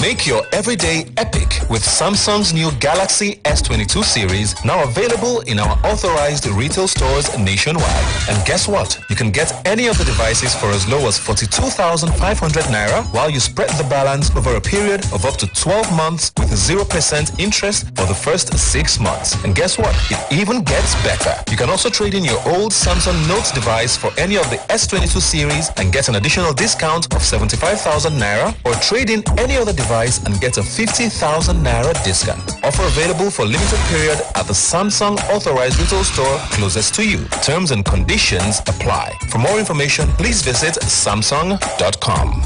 Make your everyday epic with Samsung's new Galaxy S22 series, now available in our authorized retail stores nationwide. And guess what? You can get any of the devices for as low as 42,500 naira while you spread the balance over a period of up to 12 months with 0% interest for the first 6 months. And guess what? It even gets better. You can also trade in your old Samsung Note device for any of the S22 series and get an additional discount of 75,000 naira, or trade in any other device and get a 50,000 naira discount. Offer available for limited period at the Samsung authorized retail store closest to you. Terms and conditions apply. For more information, please visit samsung.com.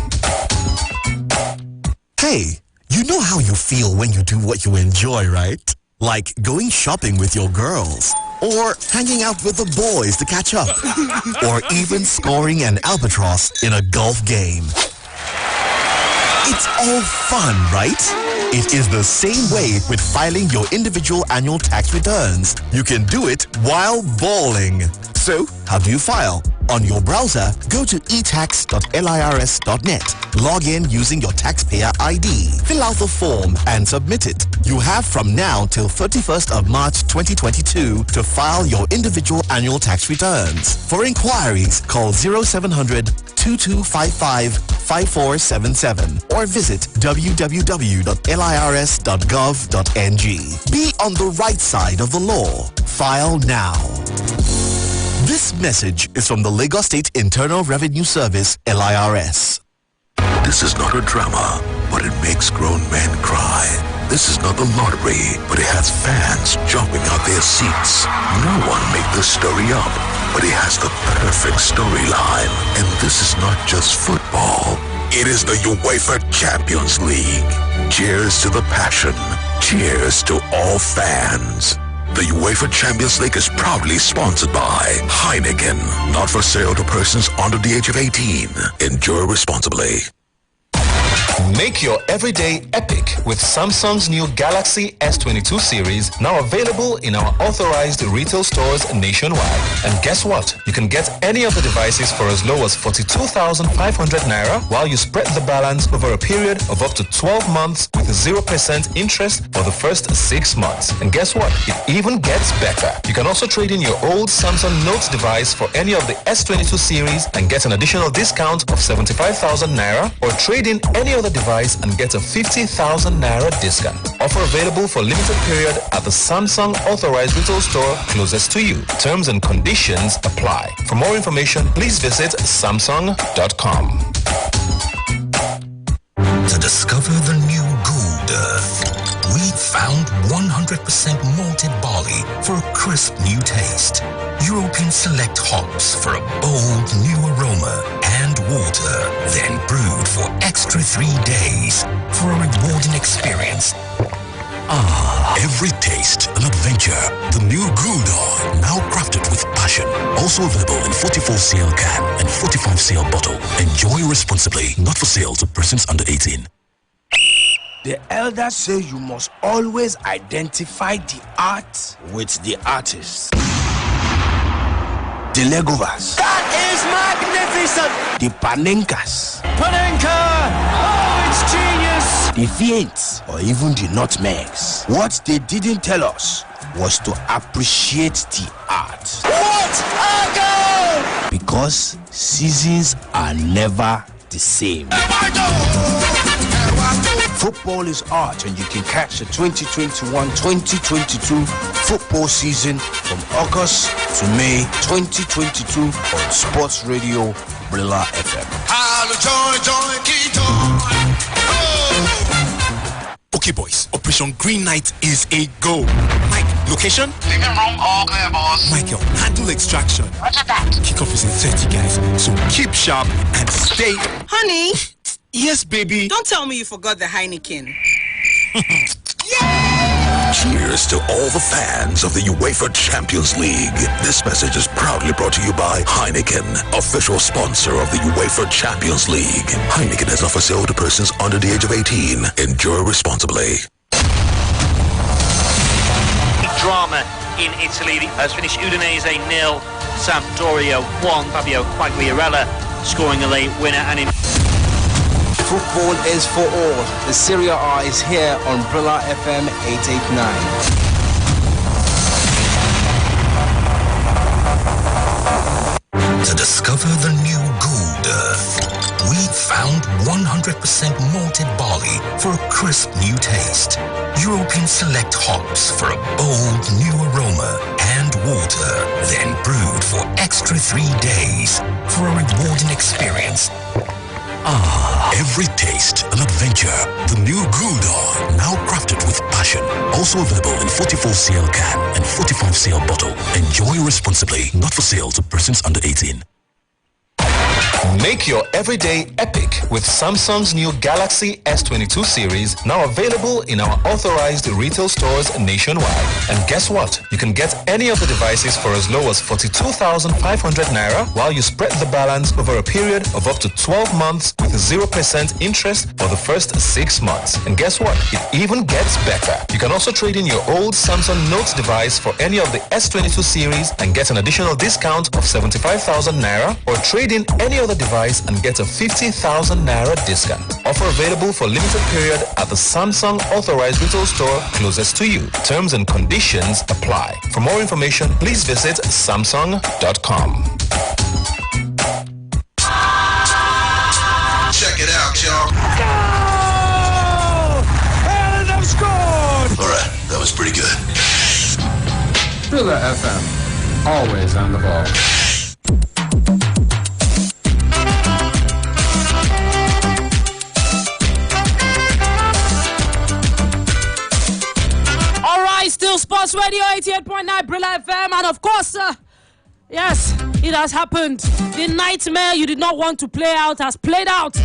Hey, you know how you feel when you do what you enjoy, right? Like going shopping with your girls, or hanging out with the boys to catch up, or even scoring an albatross in a golf game. It's all fun, right? It is the same way with filing your individual annual tax returns. You can do it while balling. So, how do you file? On your browser, go to etax.lirs.net. Log in using your taxpayer ID. Fill out the form and submit it. You have from now till 31st of March 2022 to file your individual annual tax returns. For inquiries, call 0700-2255-5477 or visit www.lirs.gov.ng. Be on the right side of the law. File now. This message is from the Lagos State Internal Revenue Service, LIRS. This is not a drama, but it makes grown men cry. This is not the lottery, but it has fans jumping out their seats. No one made this story up. but he has the perfect storyline. And this is not just football. It is the UEFA Champions League. Cheers to the passion. Cheers to all fans. The UEFA Champions League is proudly sponsored by Heineken. Not for sale to persons under the age of 18. Enjoy responsibly. Make your everyday epic with Samsung's new Galaxy S22 series, now available in our authorized retail stores nationwide. And guess what? You can get any of the devices for as low as 42,500 naira while you spread the balance over a period of up to 12 months with 0% interest for the first 6 months. And guess what? It even gets better. You can also trade in your old Samsung Note device for any of the S22 series and get an additional discount of 75,000 naira, or trade in any other device and get a 50,000 naira discount. Offer available for limited period at the Samsung authorized retail store closest to you. Terms and conditions apply. For more information, please visit samsung.com. To discover the new Gouda, we found 100% malted barley for a crisp new taste. European select hops for a bold new aroma, and water, then brewed for extra 3 days for a rewarding experience. Every taste an adventure. The new Gouda, now crafted with passion. Also available in 44cl can and 45cl bottle. Enjoy responsibly. Not for sale to persons under 18. The elders say you must always identify the art with the artist. The Legovas. That is magnificent! The Panenkas. Panenka! Oh, it's genius! The Fiends, or even the Nutmegs. What they didn't tell us was to appreciate the art. What a goal! Because seasons are never the same. Football is art, and you can catch the 2021-2022 football season from August to May 2022 on Sports Radio Brila FM. Okay, boys, Operation Green Knight is a go. Mike, location? Living room, all clear, boss. Michael, handle extraction. Roger that. Kickoff is in 30, guys, so keep sharp and stay. Honey? Yes, baby. Don't tell me you forgot the Heineken. Cheers to all the fans of the UEFA Champions League. This message is proudly brought to you by Heineken, official sponsor of the UEFA Champions League. Heineken is not for sale to persons under the age of 18. Enjoy responsibly. Drama in Italy has finished Udinese 0, Sampdoria 1. Fabio Quagliarella scoring a late winner, and in Football is for all. The Serie A is here on Brila FM 889. To discover the new Gouda, we found 100% malted barley for a crisp new taste. European select hops for a bold new aroma, and water, then brewed for extra 3 days for a rewarding experience. Every taste an adventure. The new Gouda, now crafted with passion. Also available in 44cl can and 45cl bottle. Enjoy responsibly. Not for sale to persons under 18. Make your everyday epic with Samsung's new Galaxy S22 series, now available in our authorized retail stores nationwide. And guess what? You can get any of the devices for as low as 42,500 naira while you spread the balance over a period of up to 12 months with 0% interest for the first 6 months. And guess what? It even gets better. You can also trade in your old Samsung Note device for any of the S22 series and get an additional discount of 75,000 naira, or trade in any other device and get a 50,000 naira discount. Offer available for limited period at the Samsung authorized retail store closest to you. Terms and conditions apply. For more information, please visit samsung.com. Check it out, y'all. And they've scored! Alright, that was pretty good. Brila FM, always on the ball. All right, still Sports Radio 88.9 Brila FM, and of course, Yes, it has happened. The nightmare you did not want to play out has played out.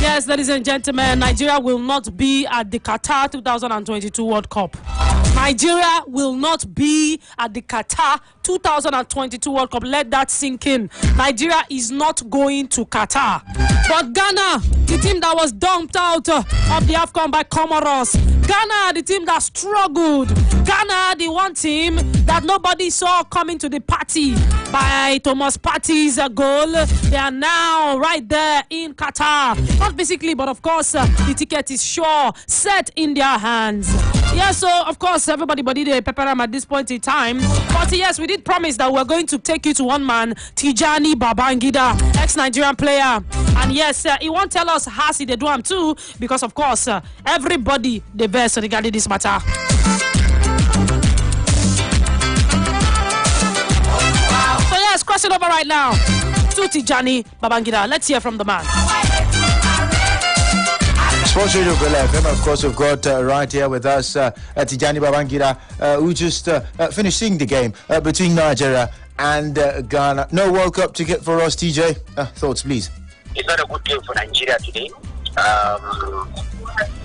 Yes, ladies and gentlemen, Nigeria will not be at the Qatar 2022 World Cup. Nigeria will not be at the Qatar 2022 World Cup. Let that sink in. Nigeria is not going to Qatar. But Ghana, the team that was dumped out of the AFCON by Comoros. Ghana, the team that struggled. Ghana, the one team that nobody saw coming to the party by Thomas Partey's goal. They are now right there in Qatar. Not basically, but of course, the ticket is sure set in their hands. Yeah, so of course, everybody they pepper them at this point in time. But yes, we did promise that we're going to take you to one man, Tijani Babangida, ex-Nigerian player. And yes, he won't tell us how they do him too, because of course, everybody the best regarding this matter. So yes, cross it over right now to Tijani Babangida. Let's hear from the man. Sports Radio Brila FM, of course, we've got right here with us Tijani Babangida, who just finished seeing the game between Nigeria and Ghana. No World Cup ticket for us, TJ. Thoughts, please. It's not a good game for Nigeria today.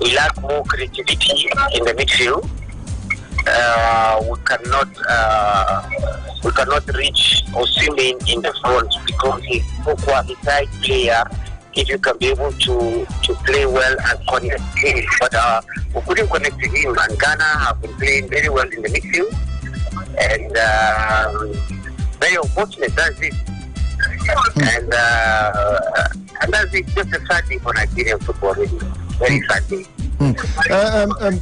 We lack more creativity in the midfield. We cannot reach Osimhen in the front because he's so qualified player. If you can be able to play well and connect him, but we couldn't connect to him. And Ghana have been playing very well in the midfield, and very unfortunate. That's it. And that's it. Just a sad day for Nigerian football. Really. Very sad day.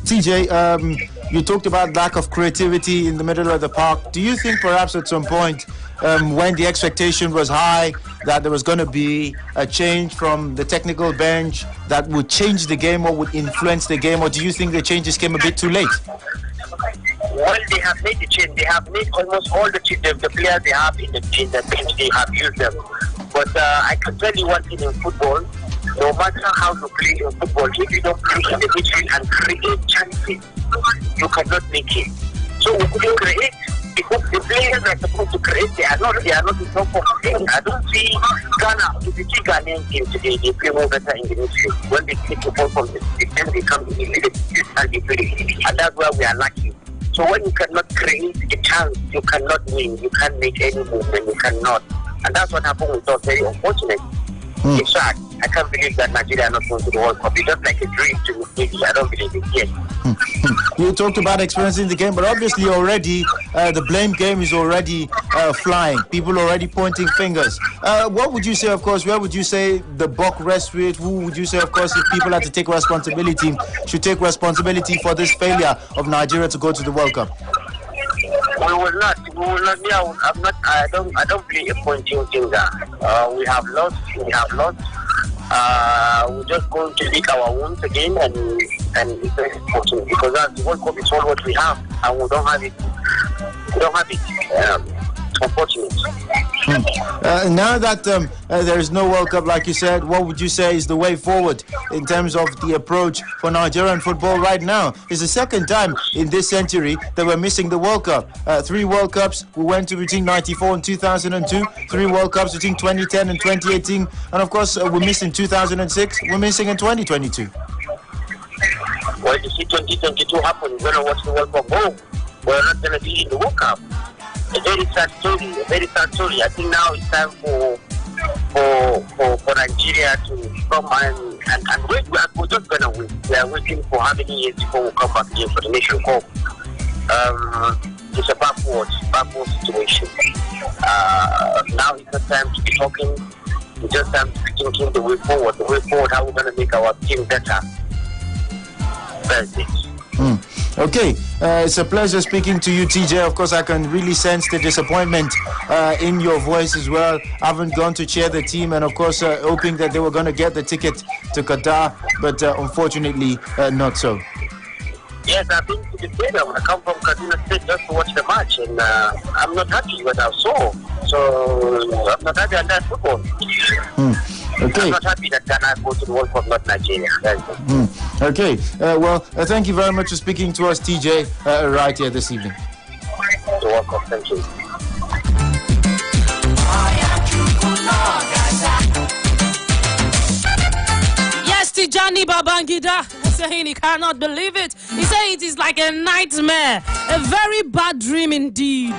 TJ, you talked about lack of creativity in the middle of the park. Do you think perhaps at some point when the expectation was high that there was going to be a change from the technical bench that would change the game or would influence the game, or do you think the changes came a bit too late? Well, they have made the change. They have made almost all the players they have in the bench, they have used them. But I can tell you one thing in football, no matter how you play in football, if you don't play in the midfield and create chances, you cannot make it. So we couldn't create because the players are supposed to create. They are not in top of the game. I don't see Ghana. If you see Ghanaian team today, they play more better in the midfield. When they take the ball from the defense, they come in the midfield and they play. And that's where we are lacking. So when you cannot create a chance, you cannot win. You can't make any movement. You cannot. And that's what happened with us. Very unfortunate. In fact, I can't believe that Nigeria are not going to the World Cup. It's just like a dream to me. I don't believe it yet. You talked about experiencing the game, but obviously already the blame game is already flying. People already pointing fingers. What would you say, of course, where would you say the buck rests with? Who would you say, of course, if people had to take responsibility, should take responsibility for this failure of Nigeria to go to the World Cup? We will not. I don't play a pointing finger. We have lost. We're just going to lick our wounds again, and it's very important because the World Cup is all what we have, and we don't have it. Unfortunate. Now that there is no World Cup, like you said, what would you say is the way forward in terms of the approach for Nigerian football right now? It's the second time in this century that we're missing the World Cup. 3 World Cups we went to between 94 and 2002, 3 World Cups between 2010 and 2018, and of course we're missing 2006, we're missing in 2022. Well, you see 2022 happen, we're going to watch the World Cup go. We're not going to be in the World Cup. A very sad story. I think now it's time for Nigeria to come and wait. We're just gonna wait. We are waiting for how many years before we come back here for the Nation Cup. It's a backward situation. Now it's not time to be talking. It's just time to be thinking the way forward. The way forward, how we're gonna make our team better. That's it. Okay, it's a pleasure speaking to you, TJ. Of course, I can really sense the disappointment in your voice as well. I haven't gone to cheer the team, and of course, hoping that they were going to get the ticket to Qatar, but unfortunately, not so. Yes, I've been to the stadium. I come from Kaduna State just to watch the match, and I'm not happy with what I saw. So I'm not happy on that football. Okay. I'm not happy that Ghana go to the World Cup, not Nigeria. Okay. Well, thank you very much for speaking to us, TJ, right here this evening. You're welcome. Thank you. Tijani Babangida saying he cannot believe it. He said it is like a nightmare, a very bad dream indeed.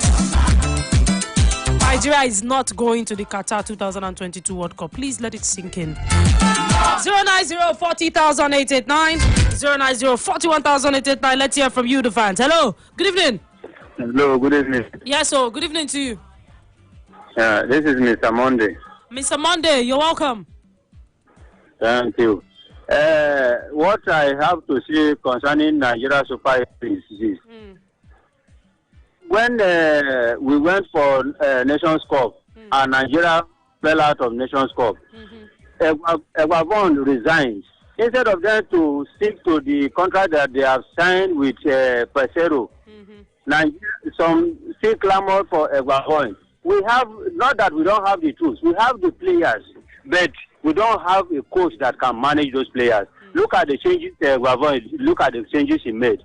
Nigeria is not going to the Qatar 2022 World Cup. Please let it sink in. 090-40,889, 090-41,889. Let's hear from you, the fans. Hello, good evening. Hello, good evening. Yes, sir. Good evening to you. This is Mr. Monday. Mr. Monday, you're welcome. Thank you. What I have to say concerning Nigeria Super Eagles is when we went for Nations Cup and Nigeria fell out of Nations Cup, Egbavon resigned. Instead of them to stick to the contract that they have signed with Pesero, some still clamor for Egbavon. We have, not that we don't have the tools, we have the players, but we don't have a coach that can manage those players. Look at the changes look at the changes he made.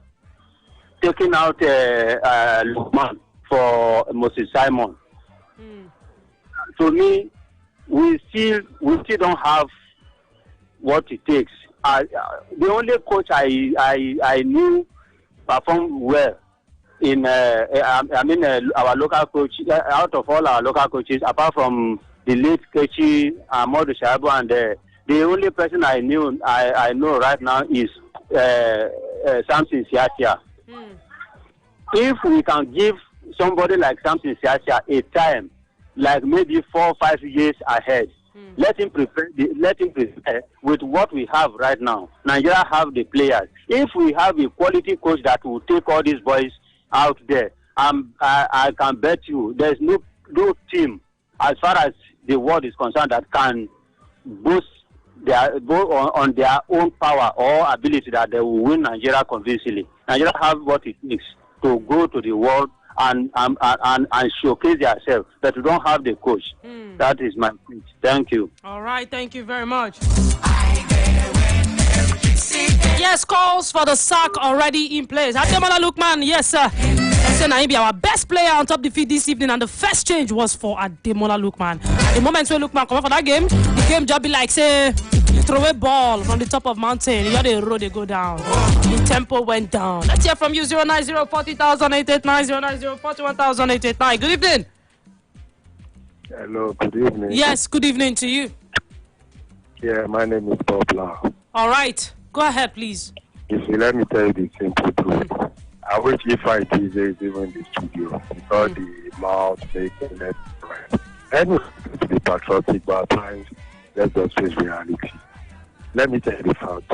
Taking out Lukman for Moses Simon. To me, we still don't have what it takes. The only coach I knew performed well in our local coach, out of all our local coaches, apart from the late Kechi Amadou Shabu, and the only person I know right now is Samson Siasia. If we can give somebody like Samson Siasia a time, like maybe 4 or 5 years ahead, let him prepare with what we have right now. Nigeria have the players. If we have a quality coach that will take all these boys out there, I can bet you there's no team as far as the world is concerned that can boast on their own power or ability that they will win Nigeria convincingly. Nigeria have what it takes to go to the world and showcase themselves, but we don't have the coach. That is my point. Thank you. All right, thank you very much. Yes, calls for the sack already in place. Ademola Lookman, yes, sir. He be our best player on top the field this evening, and the first change was for Ademola Lookman. The moment when Lookman come up for that game, the game just be like, say, you throw a ball from the top of mountain, you hear the road, they go down. The tempo went down. Let's hear from you, 090-40,889, 090-41,889. Good evening. Hello, good evening. Yes, good evening to you. Yeah, my name is Bob Lau. All right, go ahead, please. You see, let me tell you the simple truth. I wish if I is even in the studio because the mouth making left right. Anyway, to be patriotic, but at times, let's just face reality. Let me tell you the fact.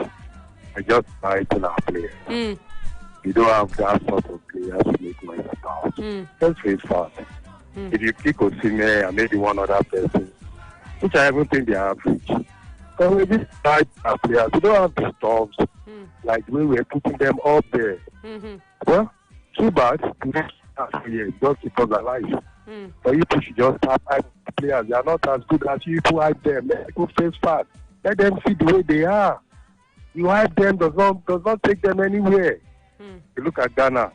I just like in our players. We don't have that sort of players to make noise about. Let's face facts. If you kick Osimhen and maybe one other person, which I don't think they are average. So we just like our players. We don't have the storms like the way we're putting them up there. Well, too bad. Just because of life. But you should just have players. They are not as good as you to hype them. Let them face facts. Let them see the way they are. You hype them does not take them anywhere. You look at Ghana.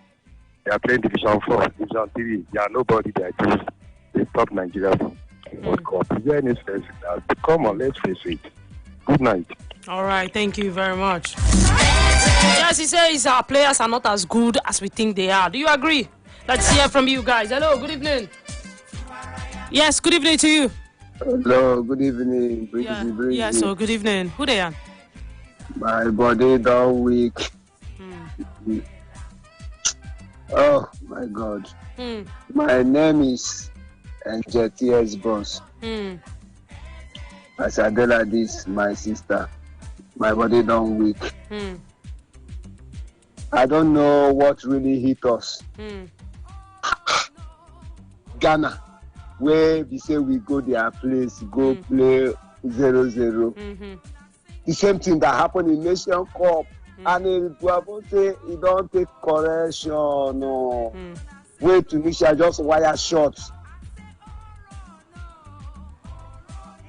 They are playing Division 4, Division 3. They are nobody that they stop Nigeria from World Cup. Is there any sense in that? Come on, let's face it. Good night. All right, thank you very much. Yes, he says our players are not as good as we think they are. Do you agree? Let's hear from you guys. Hello, good evening. Yes, good evening to you. Hello, good evening. Yes, so good evening. Who they are? My body down weak. Oh my God. My name is NJTS Boss. As I go like this, my sister, my body down weak. I don't know what really hit us. Ghana, where we say we go their place, go play 0-0. The same thing that happened in Nation Cup. And it will say he don't take correction. No. Wait, Tunisia just wire shots.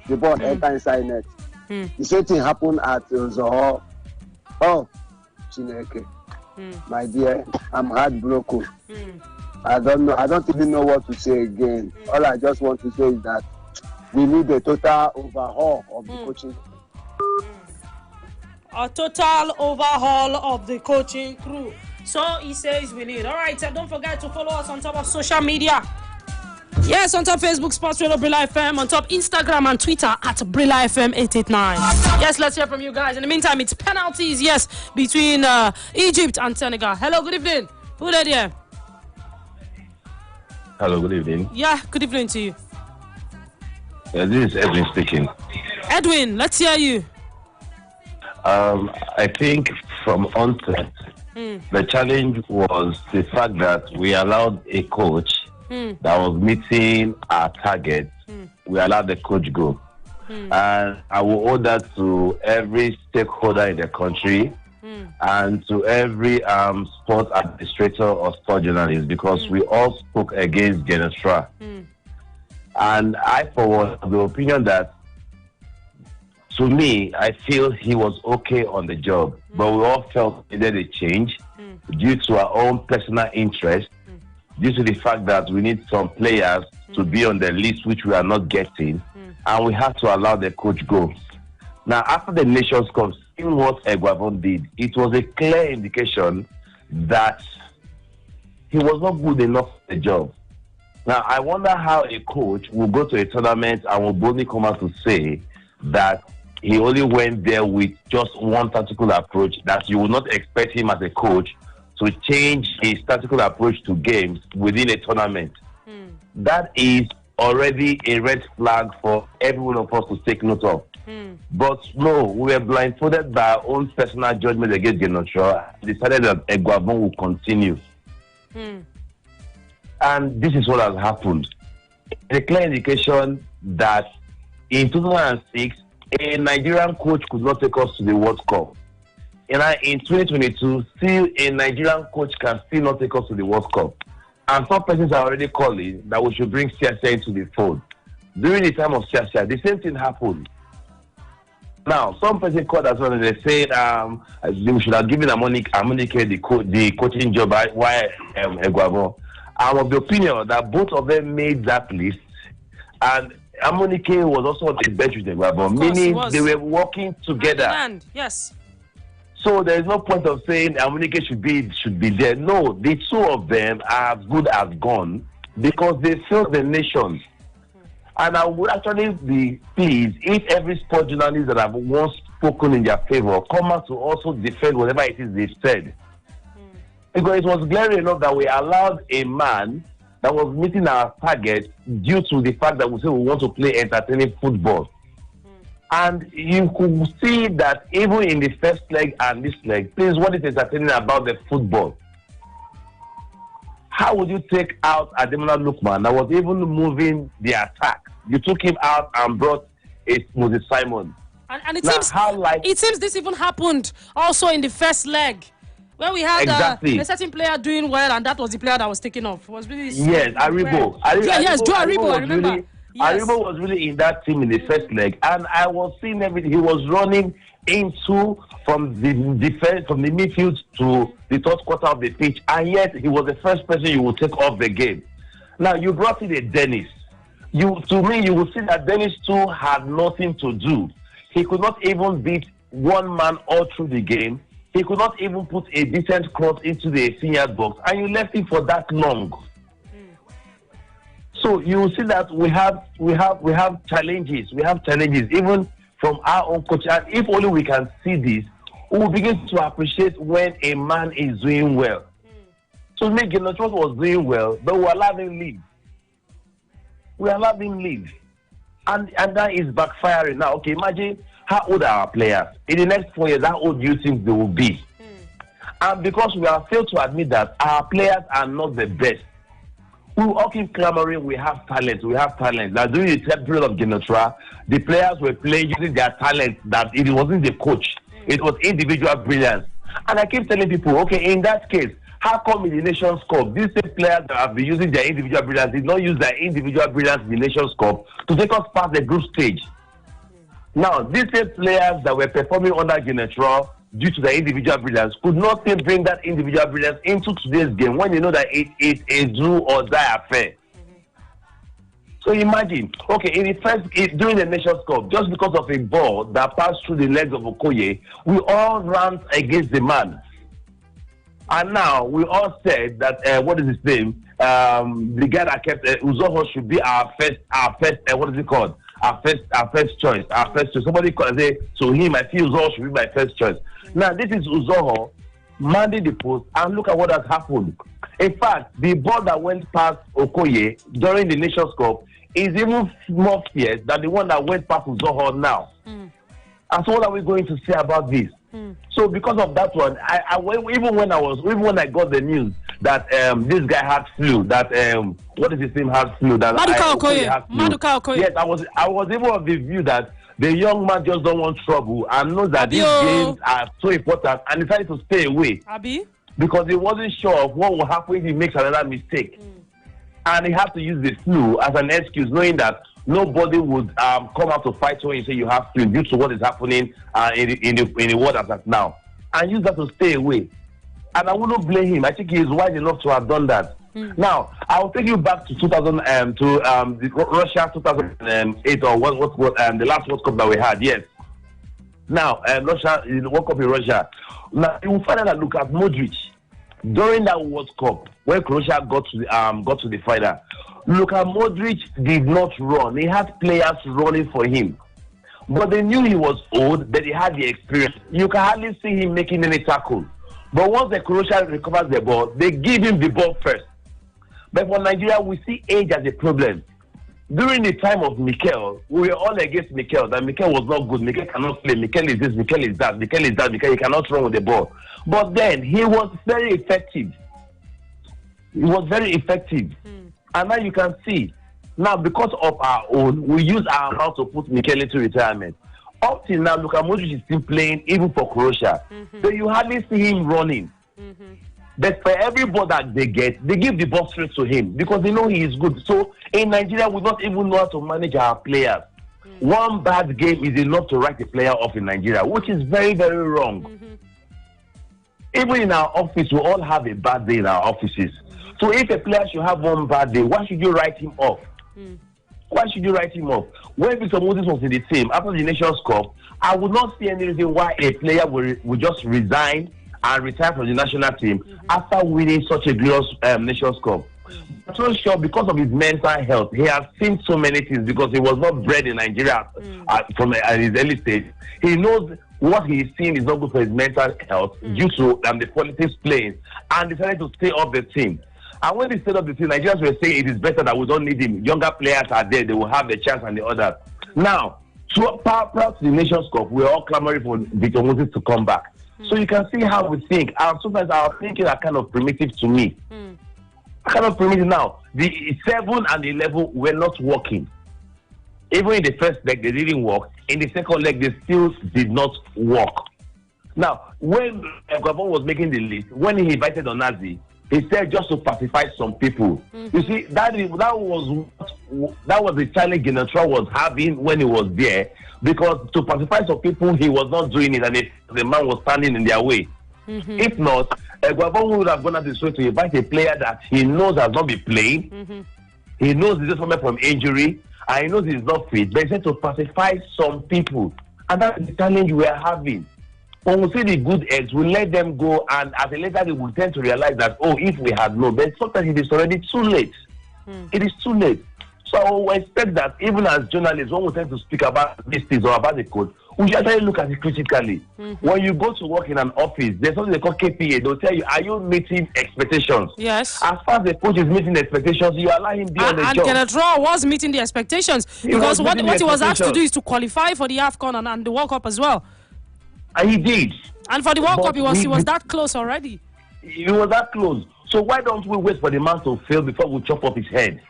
The ball enter inside net. The same thing happened at Zoho. Oh, Chineke. My dear, I'm heartbroken. I don't know. I don't even know what to say again. All I just want to say is that we need a total overhaul of the coaching. a total overhaul of the coaching crew. So he says we need. All right, don't forget to follow us on top of social media. Yes, on top Facebook, Sports Radio Brila FM, on top Instagram and Twitter at Brila FM 889. Yes, let's hear from you guys. In the meantime, it's penalties, yes, between Egypt and Senegal. Hello, good evening. Who there, dear? Hello, good evening. Yeah, good evening to you. This is Edwin speaking. Edwin, let's hear you. I think from onset, the challenge was the fact that we allowed a coach that was meeting our target. We allowed the coach go. And I will owe that to every stakeholder in the country and to every sports administrator or sport journalist, because we all spoke against Genestra. And I forward the opinion that, to me, I feel he was okay on the job, but we all felt he needed a change due to our own personal interest, due to the fact that we need some players to be on the list, which we are not getting, and we have to allow the coach go. Now, after the Nations Cup, seeing what Eguavon did, it was a clear indication that he was not good enough for the job. Now, I wonder how a coach will go to a tournament and will boldly come out to say that he only went there with just one tactical approach, that you would not expect him as a coach to change his tactical approach to games within a tournament. That is already a red flag for every one of us to take note of. But no, we were blindfolded by our own personal judgment against Genotra and decided that Eguavon will continue. And this is what has happened. A clear indication that in 2006, a Nigerian coach could not take us to the World Cup. And in 2022, still a Nigerian coach can still not take us to the World Cup. And some persons are already calling that we should bring Siasia into the fold. During the time of Siasia, the same thing happened. Now, some persons called as well and they said we should have given Amonike the coaching job while Eguavon. I'm of the opinion that both of them made that list, and Amonike was also on the bench with Eguavon, meaning they were working together. Yes. So there is no point of saying Amonike should be there. No, the two of them are as good as gone because they failed the nation. And I would actually be pleased if every sport journalist that have once spoken in their favor come out to also defend whatever it is they've said. Because it was glaring enough that we allowed a man that was meeting our target due to the fact that we say we want to play entertaining football. And you could see that even in the first leg and this leg, please, what is entertaining about the football? How would you take out Ademola Lookman that was even moving the attack? You took him out and brought Moses Simon. And it seems this even happened also in the first leg, where we had a certain player doing well, and that was the player that was taken off. It was really Aribo. Joe Aribo, I remember. Aribo was really in that team in the first leg, and I was seeing everything. He was running from the defense, from the midfield to the third quarter of the pitch, and yet he was the first person you would take off the game. Now you brought in a Dennis. To me, you will see that Dennis too had nothing to do. He could not even beat one man all through the game. He could not even put a decent cross into the senior box, and you left him for that long. So you will see that we have challenges. We have challenges even from our own coach. And if only we can see this, we will begin to appreciate when a man is doing well. So me, Genotra was doing well, but we allowed him leave. We allowed him leave. And that is backfiring. Now, okay, imagine how old are our players? In the next 4 years, how old do you think they will be? And because we have failed to admit that our players are not the best, we all keep clamoring, we have talent. Now, during the third period of Genotra, the players were playing using their talent, that it wasn't the coach. It was individual brilliance. And I keep telling people, okay, in that case, how come in the Nations Cup, these same players that have been using their individual brilliance did not use their individual brilliance in the Nations Cup to take us past the group stage? Now, these same players that were performing under Genotra due to their individual brilliance could not still bring that individual brilliance into today's game when you know that it is a do or die affair. So imagine, okay, during the Nations Cup, just because of a ball that passed through the legs of Okoye, we all ran against the man. And now we all said that what is his name? The guy that kept Uzoho should be our first. What is it called? Our first choice. Somebody could say to him, I feel Uzoho should be my first choice. Now this is Uzoho manding the post, and look at what has happened. In fact, the ball that went past Okoye during the Nations Cup is even more fierce than the one that went past Uzoho now. And so what are we going to say about this? So because of that one, even when I got the news that this guy had flu, that what is his name has flu, that Maduka Okoye. Yes, I was even of the view that the young man just don't want trouble and knows that these games are so important and decided to stay away. Because he wasn't sure of what will happen if he makes another mistake. And he had to use the flu as an excuse, knowing that nobody would come out to fight when you say you have flu due to what is happening in the world as of now. And use that to stay away. And I wouldn't blame him. I think he is wise enough to have done that. Now, I'll take you back to 2000 Russia 2008 or the last World Cup that we had. Yes. Now, Russia, the World Cup in Russia. Now you will find out that look at Modric during that World Cup when Croatia got to the final. Luka Modric did not run. He had players running for him, but they knew he was old. That he had the experience. You can hardly see him making any tackle. But once the Croatia recovers the ball, they give him the ball first. But for Nigeria, we see age as a problem. During the time of Mikel, we were all against Mikel, that Mikel was not good. Mikel cannot play. Mikel is this, Mikel is that, Mikel is that, Mikel, he cannot run with the ball. But then, he was very effective. And now you can see, now because of our own, we use our mouth to put Mikel into retirement. Up till now, Luka Modric is still playing, even for Croatia. So you hardly see him running. But for every ball that they get, they give the ball straight to him because they know he is good. So in Nigeria, we don't even know how to manage our players. One bad game is enough to write a player off in Nigeria, which is very, very wrong. Even in our office, we all have a bad day in our offices. So if a player should have one bad day, why should you write him off? Why should you write him off? When Victor Moses was in the team after the Nations Cup, I would not see any reason why a player would just resign and retire from the national team after winning such a glorious Nations Cup. I'm so sure because of his mental health, he has seen so many things because he was not bred in Nigeria from his early stage. He knows what he is seeing is not good for his mental health due to the politics playing, and decided to stay off the team. And when they stayed off the team, Nigerians were saying it is better that we don't need him. Younger players are there, they will have the chance and the others. Now, prior to the Nations Cup, we're all clamoring for Victor Moses to come back. So you can see how we think. And sometimes our thinking are kind of primitive to me. Kind of primitive now. The 7 and 11 were not working. Even in the first leg, they didn't work. In the second leg, they still did not work. Now, when Gabon was making the list, when he invited Onazi, he said just to pacify some people. You see, that was the challenge Genetro was having when he was there, because to pacify some people, he was not doing it, and the man was standing in their way. If not, Gabon would have gone out this way to invite a player that he knows has not been playing. He knows he's just coming from injury, and he knows he's not fit. But he said to pacify some people, and that's the challenge we are having. When we see the good eggs, we let them go, and at a later time, we tend to realize that, oh, if we had known, but sometimes it is already too late. It is too late. So we expect that even as journalists, when we tend to speak about these things or about the code, we should actually look at it critically. When you go to work in an office, there's something they call KPA. They'll tell you, are you meeting expectations? Yes. As far as the coach is meeting expectations, you allow him to be on the job. And Genetro was meeting the expectations, because what he was asked to do is to qualify for the AFCON and the World Cup as well. And he did. And for the World Cup, he was that close already. He was that close. So why don't we wait for the man to fail before we chop off his head?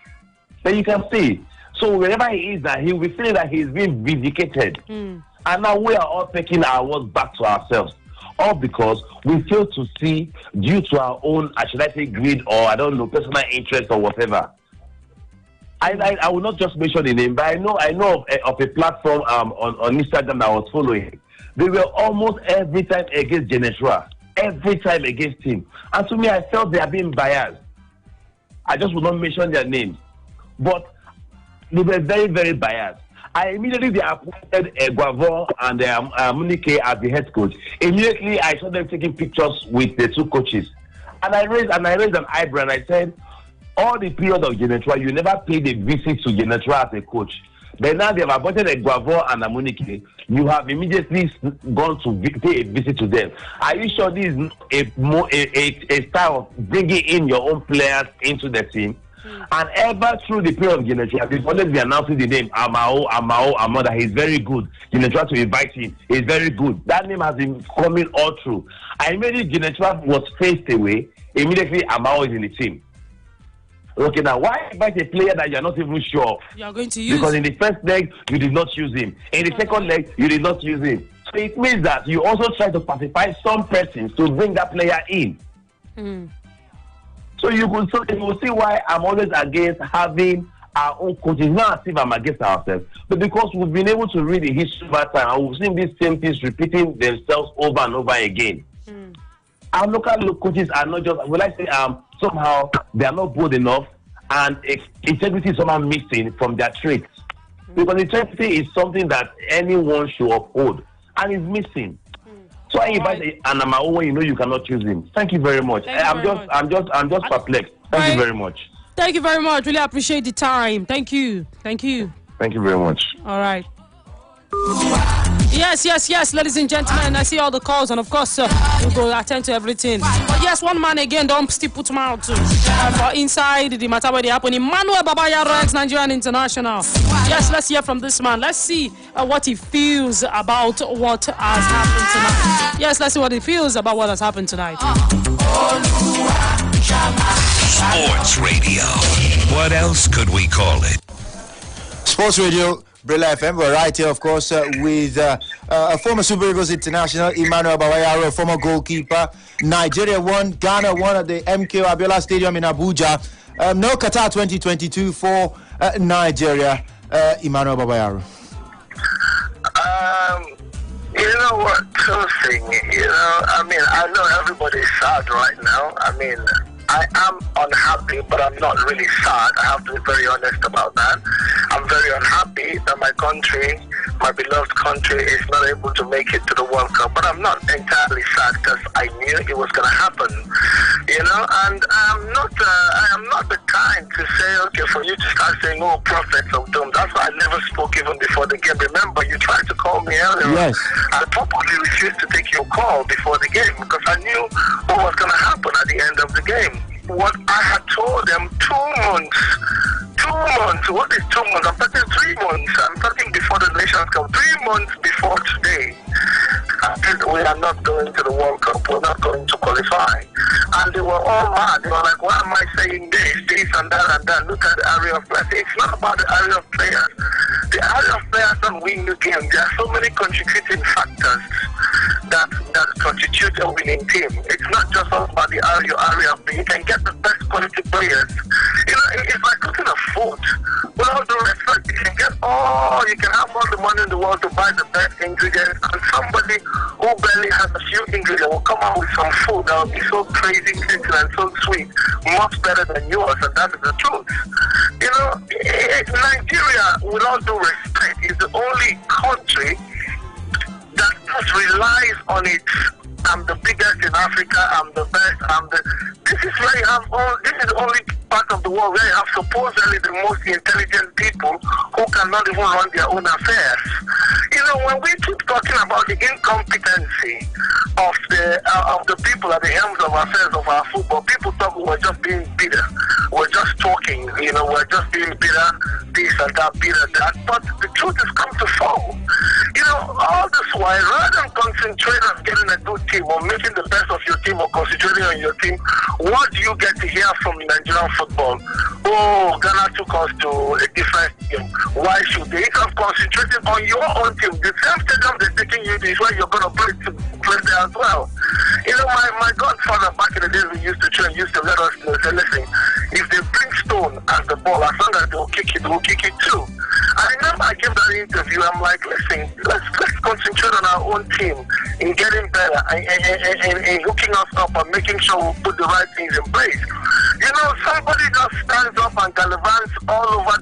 Then you can see. So wherever he is, that he will be feeling that he's being vindicated. And now we are all taking our words back to ourselves. All because we fail to see, due to our own, should I say, greed or, I don't know, personal interest or whatever. I will not just mention the name, but I know of a platform on Instagram that I was following. They were almost every time against Genetro. Every time against him. And to me, I felt they are being biased. I just will not mention their names. But they were very, very biased. I immediately appointed Guavo and Munike as the head coach. Immediately, I saw them taking pictures with the two coaches, and I raised an eyebrow and I said, all the period of Genetra, you never paid a visit to Genetra as a coach. But now they have appointed Guavo and Munike. You have immediately gone to pay a visit to them. Are you sure this is a style of bringing in your own players into the team? And ever through the period of Genetra, they've always been announcing the name Amao, that he's very good. Genetra to invite him, he's very good. That name has been coming all through. And immediately Genetra was phased away, immediately Amao is in the team. Okay, now why invite a player that you're not even sure of? You're going to use. Because in the first leg, you did not use him. In the second leg, you did not use him. So it means that you also try to pacify some persons to bring that player in. So you will see why I'm always against having our own coaches. Not as if I'm against ourselves, but because we've been able to read the history of our time and we've seen these same things repeating themselves over and over again. Our local coaches are not just, will I say, somehow they are not bold enough, and integrity is somehow missing from their traits. Because integrity is something that anyone should uphold, and is missing. So I invite Anamao when you know you cannot choose him. Thank you very much. I'm just perplexed. Thank you very much. Thank you very much. Really appreciate the time. Thank you. Thank you. Thank you very much. All right. Yes, ladies and gentlemen, I see all the calls, and of course, we'll go attend to everything. But yes, one man again, don't still put him out for inside the matter where they happen. Emmanuel Babayaro, ex-Nigerian international. Yes, let's hear from this man. Let's see what he feels about what has happened tonight. Yes, let's see what he feels about what has happened tonight. Sports Radio. What else could we call it? Sports Radio, Brila FM. We're right here, of course, with a former Super Eagles international, Emmanuel Babayaro, former goalkeeper. Nigeria won, Ghana won at the MKO Abiola Stadium in Abuja. No Qatar 2022 for Nigeria. Emmanuel Babayaro. You know what, two things, I know everybody's sad right now. I am unhappy, but I'm not really sad. I have to be very honest about that. I'm very unhappy that my country, my beloved country, is not able to make it to the World Cup. But I'm not entirely sad because I knew it was going to happen, And I am not the kind to say, okay, for you to start saying, oh, prophets of doom. That's why I never spoke even before the game. Remember, you tried to call me earlier. Yes. I probably refused to take your call before the game because I knew what was going to happen at the end of the game. What I had told them 2 months. 2 months. What is 2 months? I'm talking 3 months. I'm talking before the Nations Cup. 3 months before today. I said we are not going to the World Cup. We're not going to qualify. And they were all mad. They were like, why am I saying this and that? Look at the area of players. It's not about the area of players. The area of players don't win the game. There are so many contributing factors that constitute a winning team. It's not just all about the area of play. You can get the best quality players. It's like cooking a food. With all due respect, you can have all the money in the world to buy the best ingredients, and somebody who barely has a few ingredients will come out with some food that will be so crazy tasting and so sweet, much better than yours, and that is the truth. Nigeria, with all due respect, is the only country that just relies on its I'm the biggest in Africa, I'm the best, this is where you have this is the only part of the world where you have supposedly the most intelligent people who cannot even run their own affairs. When we keep talking about the incompetency of the people at the helms of affairs of our football, people thought we were just being bitter. We're just talking, we're just being bitter, this and that, bitter that. But the truth has come to fall. All this while, rather than concentrate on getting a good team or making the best of your team or concentrating on your team, what do you get to hear from Nigerian football? Oh, Ghana took us to a different team. Why should they? Instead of concentrating on your own team, the same stadium they're taking you to is where you're going to play there as well. My godfather back in the days we used to train used to let us know, say, listen, if they bring stone as the ball, as long as they'll kick it, we'll kick it too. I remember I gave that interview, I'm like, listen, let's concentrate on our own team in getting better and hooking us up and making sure we put the right things in place. Somebody just stands up and gallivants all over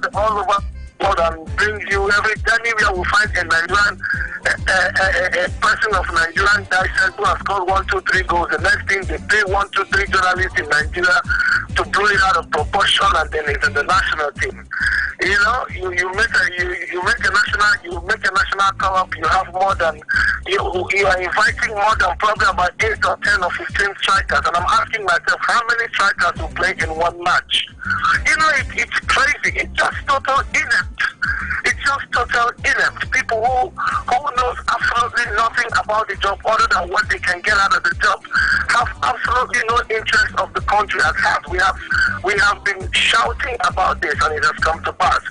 Nigerian, a person of Nigerian descent who has scored 1, 2, 3 goals. The next thing they pay 1, 2, 3 journalists in Nigeria to blow it out of proportion, and then it's in the national team. You know, you make a national call-up. You have more than you are inviting more than probably about 8 or 10 or 15 strikers, and I'm asking myself how many strikers will play in one match. You know, it's crazy. It's just total inept. It's just total inept. People who knows absolutely nothing about the job other than what they can get out of the job have absolutely no interest of the country at heart. We have been shouting about this, and it has come to pass.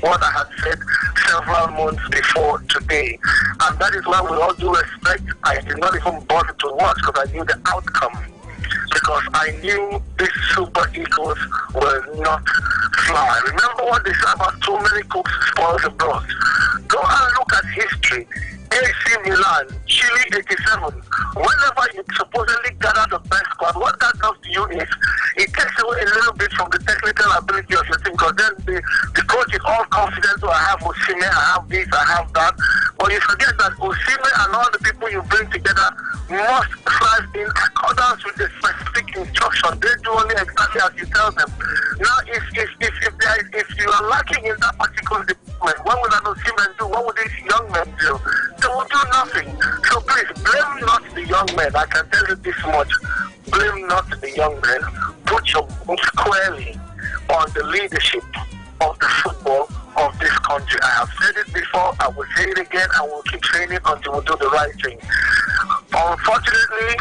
What I had said several months before today, and that is why, with all due respect, I did not even bother to watch because I knew the outcome. Because I knew these Super Eagles will not fly. Remember what they said about too many cooks spoil the broth. Go and look at history. AC Milan, Chile 87. Whenever you supposedly gather the best squad, what that does to you is it takes away a little bit from the technical ability of your team, because then the coach is all confident. So I have Osimhen, I have this, I have that. But you forget that Osimhen and all the people you bring together must thrive in accordance with the specific instruction. They do only exactly as you tell them. Now, if you are lacking in that particular department, what will an Osimhen do? What will these young men do? They will do nothing. So please, blame not the young men. I can tell you this much. Blame not the young men. Put your book squarely on the leadership of the football of this country. I have said it before, I will say it again, and we'll keep saying it until we do the right thing. Unfortunately,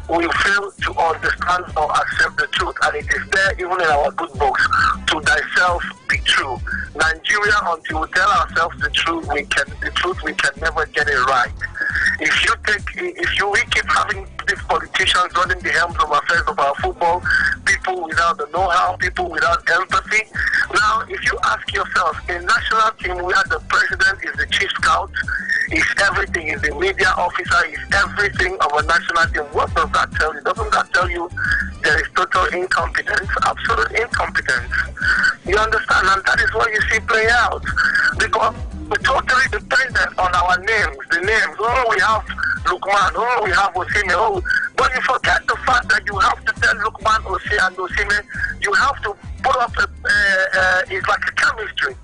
we fail to understand or accept the truth, and it is there even in our good books to thyself be true. Nigeria, until we tell ourselves the truth, we can never get it right. If we keep having these politicians running the helms of affairs of our football, people without the know-how, people without empathy. Now, if you ask yourself, a national team where the president is the chief scout, is everything, is the media officer, is everything of a national team, what does that tell you? Doesn't that tell you there is total incompetence, absolute incompetence? You understand? And that is what you see play out. Because we're totally dependent on our names, the names. Oh, we have Lukman, oh, we have Osimhen, oh. But you forget the fact that you have to tell Lukman, and Osimhen, you have to put up it's like a chemistry.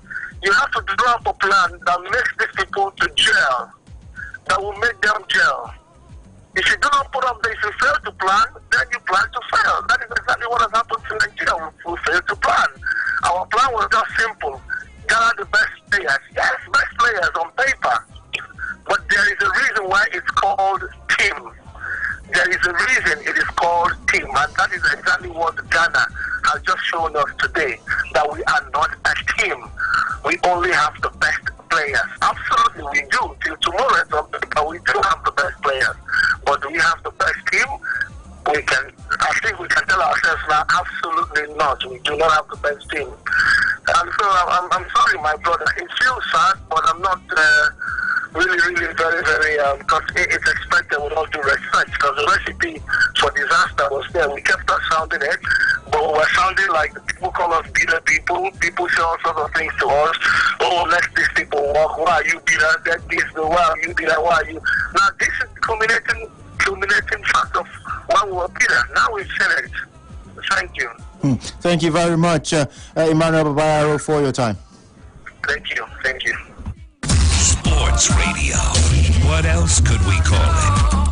You have to draw up a plan that makes these people to gel, that will make them gel. If you do not put up this, if you fail to plan, then you plan to fail. That is exactly what has happened to Nigeria. We failed to plan. Our plan was just simple. Gather the best players. Yes, best players on paper. But there is a reason why it's called team. There is a reason it is called team. And that is exactly what Ghana has just shown us today, that we are not a team. We only have the best players. Absolutely, we do. Till tomorrow, we do have the best players. But do we have the best team? I think we can tell ourselves now, absolutely not. We do not have the best team. And so I'm sorry, my brother. It feels sad, but I'm not really very, very, because it's expected with all due respect, because the recipe for disaster was there. We kept on sounding it, but we were sounding like the people call us bitter people. People say all sorts of things to us. Oh, let these people walk. Why are you bitter? That this, why are you bitter? Why are you? Now, this is the culminating fact of why we were bitter. Now we've said it. Thank you. Thank you very much, Emmanuel Babayaro, for your time. Thank you. Thank you. Sports Radio. What else could we call it?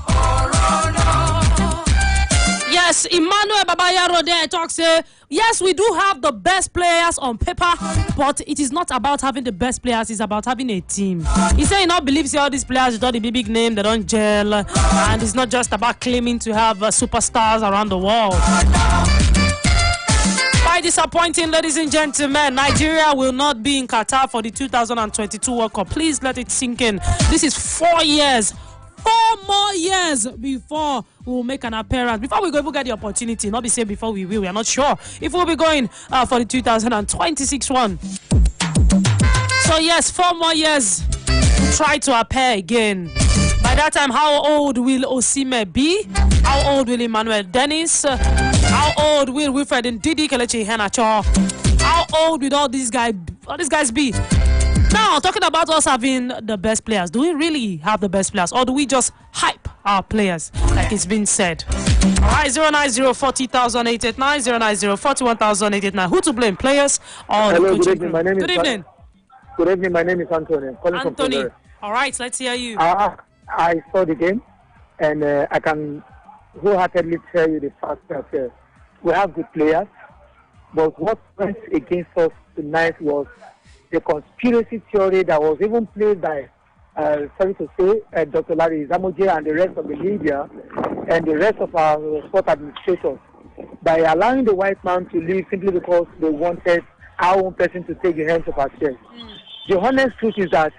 Yes, Emmanuel Babayaro there talks. Yes, we do have the best players on paper, but it is not about having the best players. It's about having a team. He said he not believes all these players with all the big name, they don't gel, and it's not just about claiming to have superstars around the world. Quite disappointing, ladies and gentlemen. Nigeria will not be in Qatar for the 2022 World Cup. Please let it sink in. This is 4 years. 4 more years before we will make an appearance. Before we go, even get the opportunity. Not be saying before we will. We are not sure if we'll be going for the 2026 one. So yes, 4 more years. Try to appear again. By that time, how old will Osimhen be? How old will Emmanuel Dennis? How old will Wilfred Ndidi Kelechi Iheanacho? How old will all these guys be? Now, talking about us having the best players, do we really have the best players, or do we just hype our players, like it's been said? All right, 090-40,889, 090-41,889. Who to blame, players or Hello, the coaching good evening. crew? My name is Good evening. Good evening. My name is Anthony. Calling from Anthony. Florida. All right, let's hear you. I saw the game, and I can wholeheartedly tell you the fact that we have good players, but what went against us tonight was the conspiracy theory that was even played by, sorry to say, Dr. Larry Zamoje and the rest of the media and the rest of our sport administrators by allowing the white man to leave simply because they wanted our own person to take the hands of our chest. The honest truth is that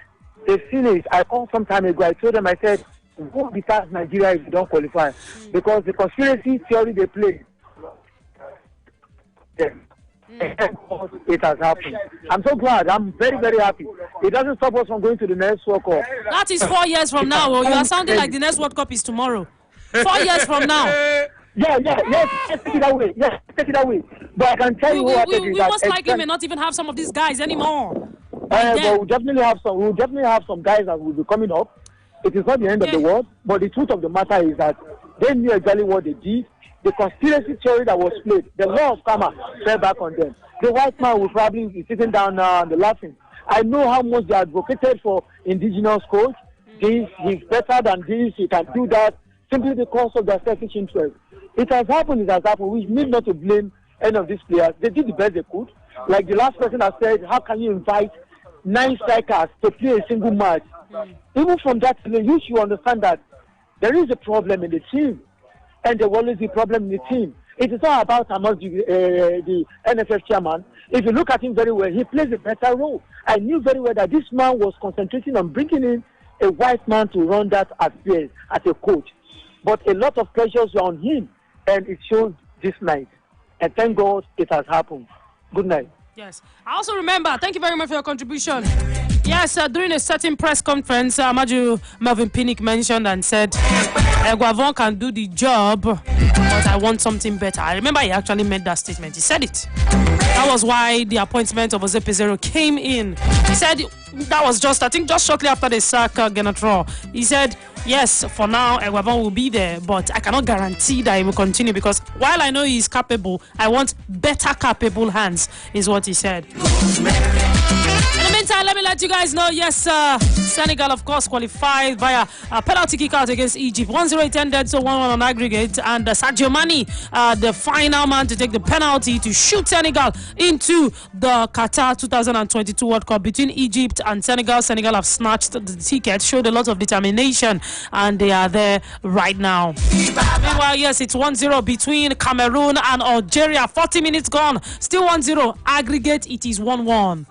they feel it. I called some time ago. I told them, I said, who decides Nigeria if you don't qualify? Because the conspiracy theory they play, it has happened. I'm so glad. I'm very, very happy. It doesn't stop us from going to the next World Cup. That is 4 years from now. Oh, you are sounding like the next World Cup is tomorrow. 4 years from now. Yes, take it away. Yes, take it away. But I can tell you we most likely may not even have some of these guys anymore. But we'll definitely have some. We'll definitely have some guys that will be coming up. It is not the end of the world, but the truth of the matter is that they knew exactly what they did. The conspiracy theory that was played, the law of karma, fell back on them. The white man will probably be sitting down now and laughing. I know how much they advocated for indigenous coach. This, he's better than this, he can do that, simply because of their selfish interest. It has happened, We need not to blame any of these players. They did the best they could. Like the last person has said, how can you invite 9 strikers to play a single match? Even from that, you should understand that there is a problem in the team. And there will always be a problem in the team. It is not about among the NFF chairman. If you look at him very well, he plays a better role. I knew very well that this man was concentrating on bringing in a white man to run that affairs as a coach. But a lot of pressures were on him, and it showed this night. And thank God it has happened. Good night. Yes. I also remember, thank you very much for your contribution. Yes, during a certain press conference, Maju Melvin Pinnick mentioned and said, Guavon can do the job, but I want something better. I remember he actually made that statement. He said it. That was why the appointment of Jose Pizarro came in. He said that was just, I think, just shortly after the sack Genatro. He said, yes, for now, Guavon will be there, but I cannot guarantee that he will continue because while I know he is capable, I want better capable hands, is what he said. In the meantime, let me let you guys know, yes, Senegal, of course, qualified via a penalty kick out against Egypt. 1-0 it ended, so 1-1 on aggregate. And Sadio Mane, the final man to take the penalty to shoot Senegal into the Qatar 2022 World Cup between Egypt and Senegal. Senegal have snatched the ticket, showed a lot of determination, and they are there right now. Meanwhile, yes, it's 1-0 between Cameroon and Algeria. 40 minutes gone, still 1-0. Aggregate, it is 1-1.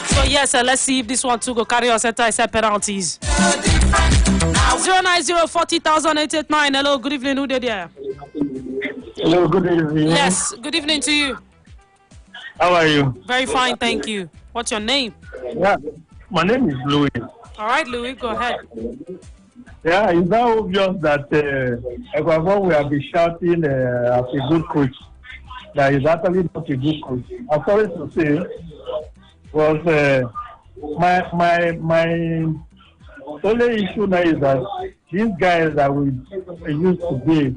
So yes, let's see if this one too go carry us at penalties. 090-40,889. Hello, good evening. Who did there? Hello, good evening. Yes, good evening to you. How are you? Very fine, thank you. What's your name? Yeah, my name is Louis. All right, Louis, go ahead. Yeah, it's now obvious that Ecuador will be shouting as a good coach. That is actually not a good coach. I'm sorry to say, was my only issue now is that these guys that we used to be,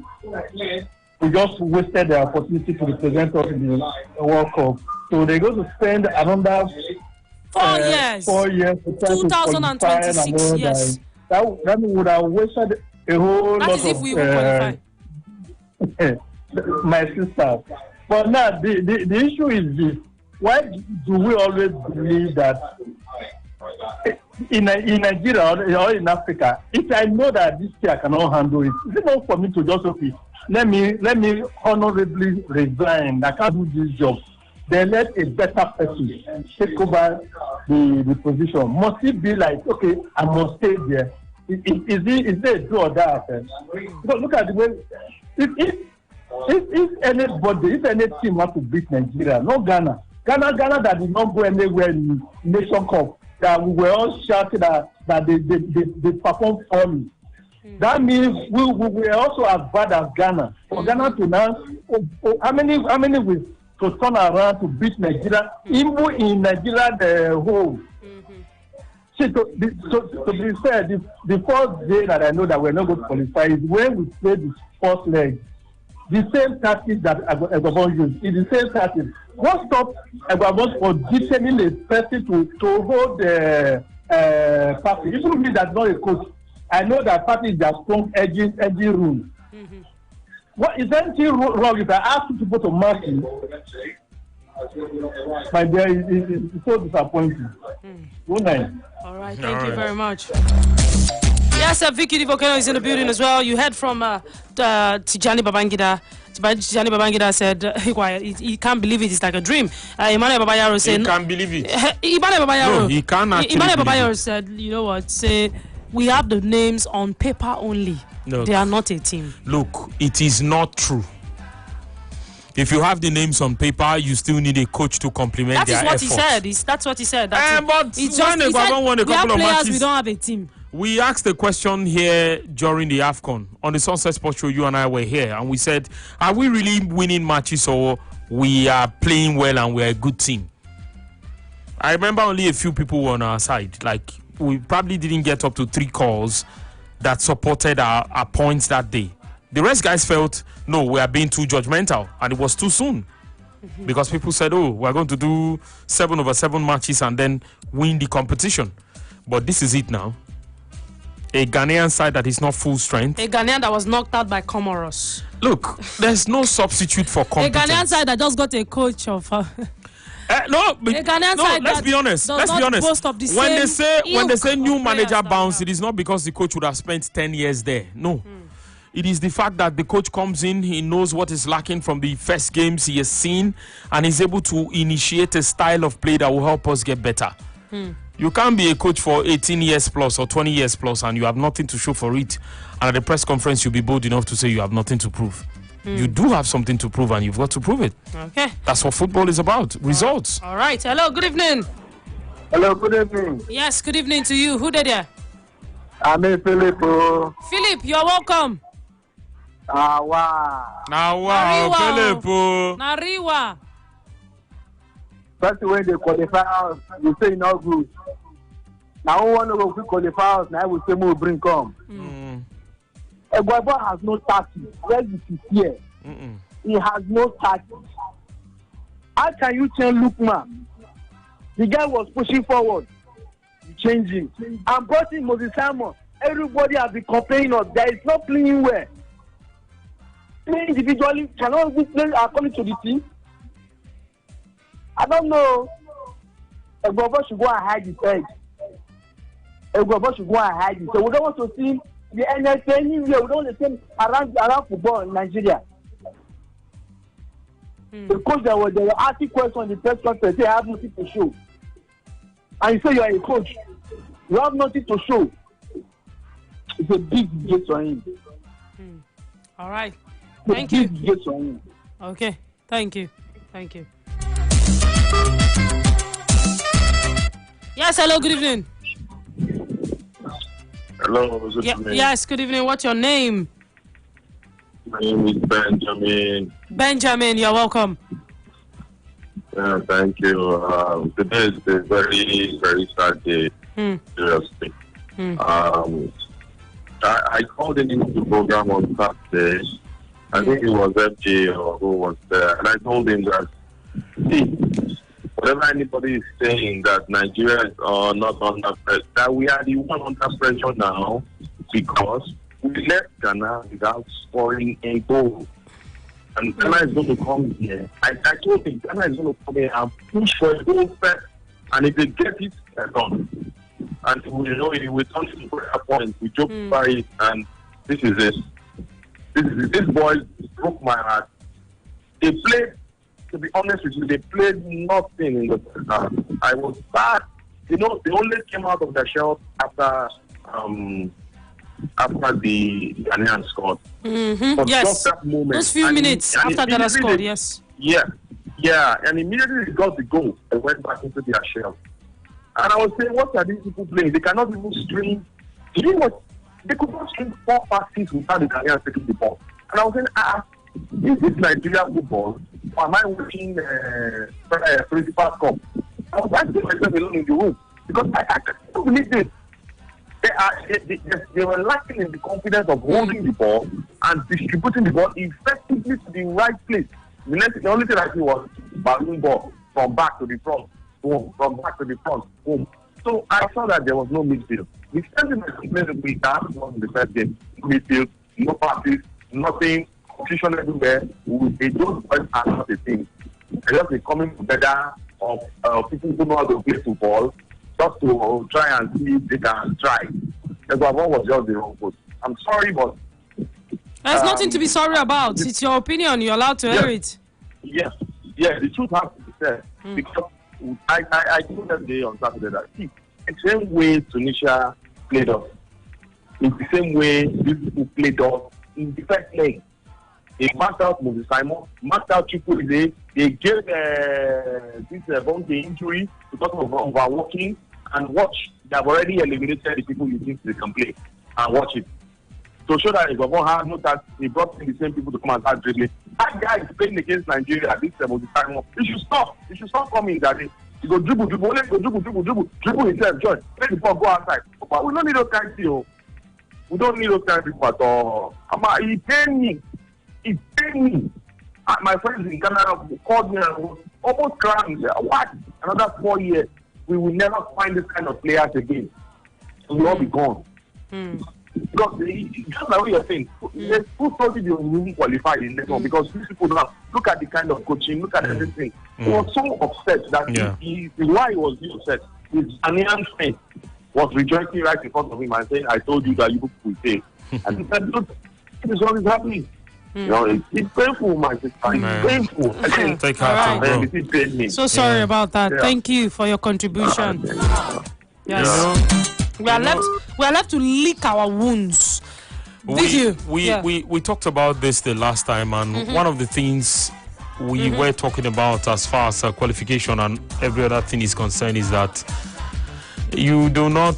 we just wasted the opportunity to represent us in the World Cup. So they're going to spend another 4 years. 4 years to try 2026, yes. That would have wasted a whole that lot is if we will qualify. My sister. But now the issue is this: why do we always believe that in Nigeria or in Africa, if I know that this year I cannot handle it, is it not for me to just let me honorably resign? I can't do this job. Then let a better person take over the position. Must it be like, okay, I must stay there? Is there a do or die? Because look at the way, if any team want to beat Nigeria, no Ghana that did not go anywhere in Nation Cup, that we were all shouting that they perform poorly. That means we were also as bad as Ghana. For Ghana to now, how many with to turn around to beat Nigeria, even in Nigeria the whole. See, to be fair, the first day that I know that we're not going to qualify is when we play the first leg. The same tactics that Egwabon used, is the same tactics. What stopped Egwabon for detaining a person to hold the party? Even me that's not a coach, I know that party is their strong edgy rule. What is anything wrong if I ask you to go to match you? My dear, it's so disappointing. Good night. All right, thank you very much. Yes, Vicky Divokeno is in the building as well. You heard from Tijani Babangida. Tijani Babangida said he can't believe it. It's like a dream. Emmanuel Babayaro said... He can't believe it. Emmanuel Babayaro... No, he can't actually Emmanuel Babayaro said, you know what, say, we have the names on paper only. Look, they are not a team. Look, it is not true. If you have the names on paper, you still need a coach to complement their efforts. He said. That's what he said. But it's when Egwabon won a couple of matches, we don't have a team. We asked a question here during the AFCON. On the Sunset Sports Show, you and I were here, and we said, are we really winning matches or we are playing well and we're a good team? I remember only a few people were on our side. Like, we probably didn't get up to 3 calls that supported our points that day. The rest guys felt, no, we are being too judgmental, and it was too soon. Because people said, oh, we're going to do 7 over 7 matches and then win the competition. But this is it now. A Ghanaian side that is not full strength. A Ghanaian that was knocked out by Comoros. Look, there's no substitute for competence. A Ghanaian side that just got a coach of... let's be honest. When they say new manager bounce, it is not because the coach would have spent 10 years there. No. It is the fact that the coach comes in, he knows what is lacking from the first games he has seen, and is able to initiate a style of play that will help us get better. You can't be a coach for 18 years plus or 20 years plus and you have nothing to show for it. And at the press conference, you'll be bold enough to say you have nothing to prove. You do have something to prove and you've got to prove it. Okay. That's what football is about. Results. All right. Hello. Good evening. Hello. Good evening. Yes. Good evening to you. Who did you? I'm Philip. Philip, you're welcome. Wow. Philip. Nariwa. First when they qualify us, you say no good. Now one of we qualify us, now we say more bring come. Egwabon has no tactics. Let's be sincere. He has no tactics. How can you change Lukman? The guy was pushing forward. You change him. And brought in Moses Simon. Everybody has been complaining of that. It's not playing well. Playing individually cannot be playing according to the team. I don't know. Egwabon should go and hide his head. Egwabon should go and hide it. So we don't want to see the NSA anywhere. We don't want to see him around football in Nigeria. Because they were asking questions on the press conference. They have nothing to show. And you say you are a coach. You have nothing to show. It's a big gate for him. All right. Thank you. Big gate for him. Okay. Thank you. Thank you. Yes, hello, good evening. Hello, good evening. Yes, good evening. What's your name? My name is Benjamin. Benjamin, you're welcome. Thank you. Today is a very, very sad day. Seriously. I called into the program on Saturday. I think it was FJ or who was there. And I told him that, see, whatever anybody is saying that Nigeria is not under pressure, that we are the one under pressure now because we left Ghana without scoring a goal. And Ghana is going to come here. I told him Ghana is going to come here and push for a goal first. And if they get it, they're done. And we know it will turn to prayer points. We joke about it, and this is it. This boy broke my heart. They played, to be honest with you, they played nothing in the first half. I was sad. You know, they only came out of their shell after the Ghanaian scored. But yes. just that moment, those few minutes after Ghana scored, yes. Yeah. And immediately they got the goal. They went back into their shell. And I was saying, what are these people playing? They cannot even string. You know what? They could not string 4 passes without the Ghanaians taking the ball. And I was saying, is this Nigeria football? or am I watching Principal Cup? I was asking myself alone in the room because I can't believe this. They were lacking in the confidence of holding the ball and distributing the ball effectively to the right place. The only thing I see was balloon ball from back to the front, boom, from back to the front, boom. So I saw that there was no midfield. The same thing I complained we had was in the first game. Midfield, no passes, nothing, confusion everywhere. Those boys are not a thing. They're just coming together of people who know how to play football just to try and see if they can try. The government was just the wrong post. I'm sorry, but there's nothing to be sorry about. It's your opinion. You're allowed to air it. Yes. Yeah, the truth has to be said. Because I told them today on Saturday that see, the same way Tunisia played us, it's the same way these people played us in the first leg. They marked out Moses Simon, marked out Chukwueze. They gave this Bonke injury because of overworking. And watch, they have already eliminated the people you think they can play. And watch it. To show that Gabon has no task, they brought in the same people to come and start dribbling. That guy is playing against Nigeria. This Moses Simon. He should stop. He should stop coming that day. He go dribble, only go dribble himself, join. Let the ball go outside. But we don't need those kinds of people. We don't need those kinds of people at all. He paid me. He paid me. My friends in Canada called me and was almost crying. What? Another 4 years. We will never find this kind of players again. We will all be gone. Because just like what you're saying, who told you they will qualified in this one? Because these people don't look at the kind of coaching, look at everything. He was so upset that why he was so upset. His Ghanaian friend was rejoicing right in front of him and saying, I told you that you will say. And he said, look, this is what is happening. You know, it's painful, my sister. It's painful. Take heart, bro. It paid me. So sorry about that. Yeah. Thank you for your contribution. Yes. We are left to lick our wounds. We talked about this the last time, and one of the things we were talking about as far as qualification and every other thing is concerned is that you do not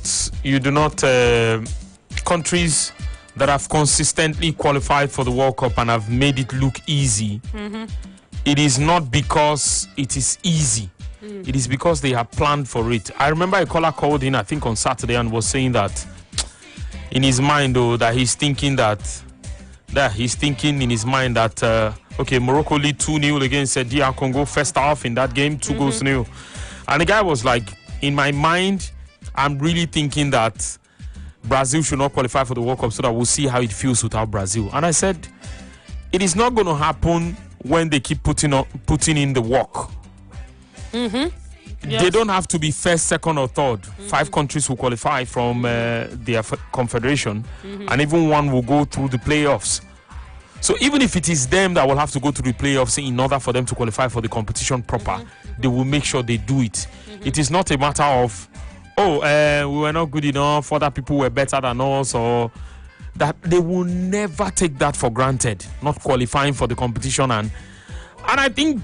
countries that have consistently qualified for the World Cup and have made it look easy. It is not because it is easy. It is because they have planned for it. I remember a caller called in, I think on Saturday, and was saying that in his mind, though, that he's thinking in his mind that okay, Morocco lead 2-0 against DR Congo first half in that game, 2 goals to 0. And the guy was like, in my mind, I'm really thinking that Brazil should not qualify for the World Cup so that we'll see how it feels without Brazil. And I said, it is not going to happen when they keep putting in the work. Yes. They don't have to be first, second, or third. 5 countries will qualify from their confederation, and even one will go through the playoffs. So even if it is them that will have to go through the playoffs in order for them to qualify for the competition proper, they will make sure they do it. It is not a matter of, we were not good enough, other people were better than us, or that. They will never take that for granted, not qualifying for the competition. And I think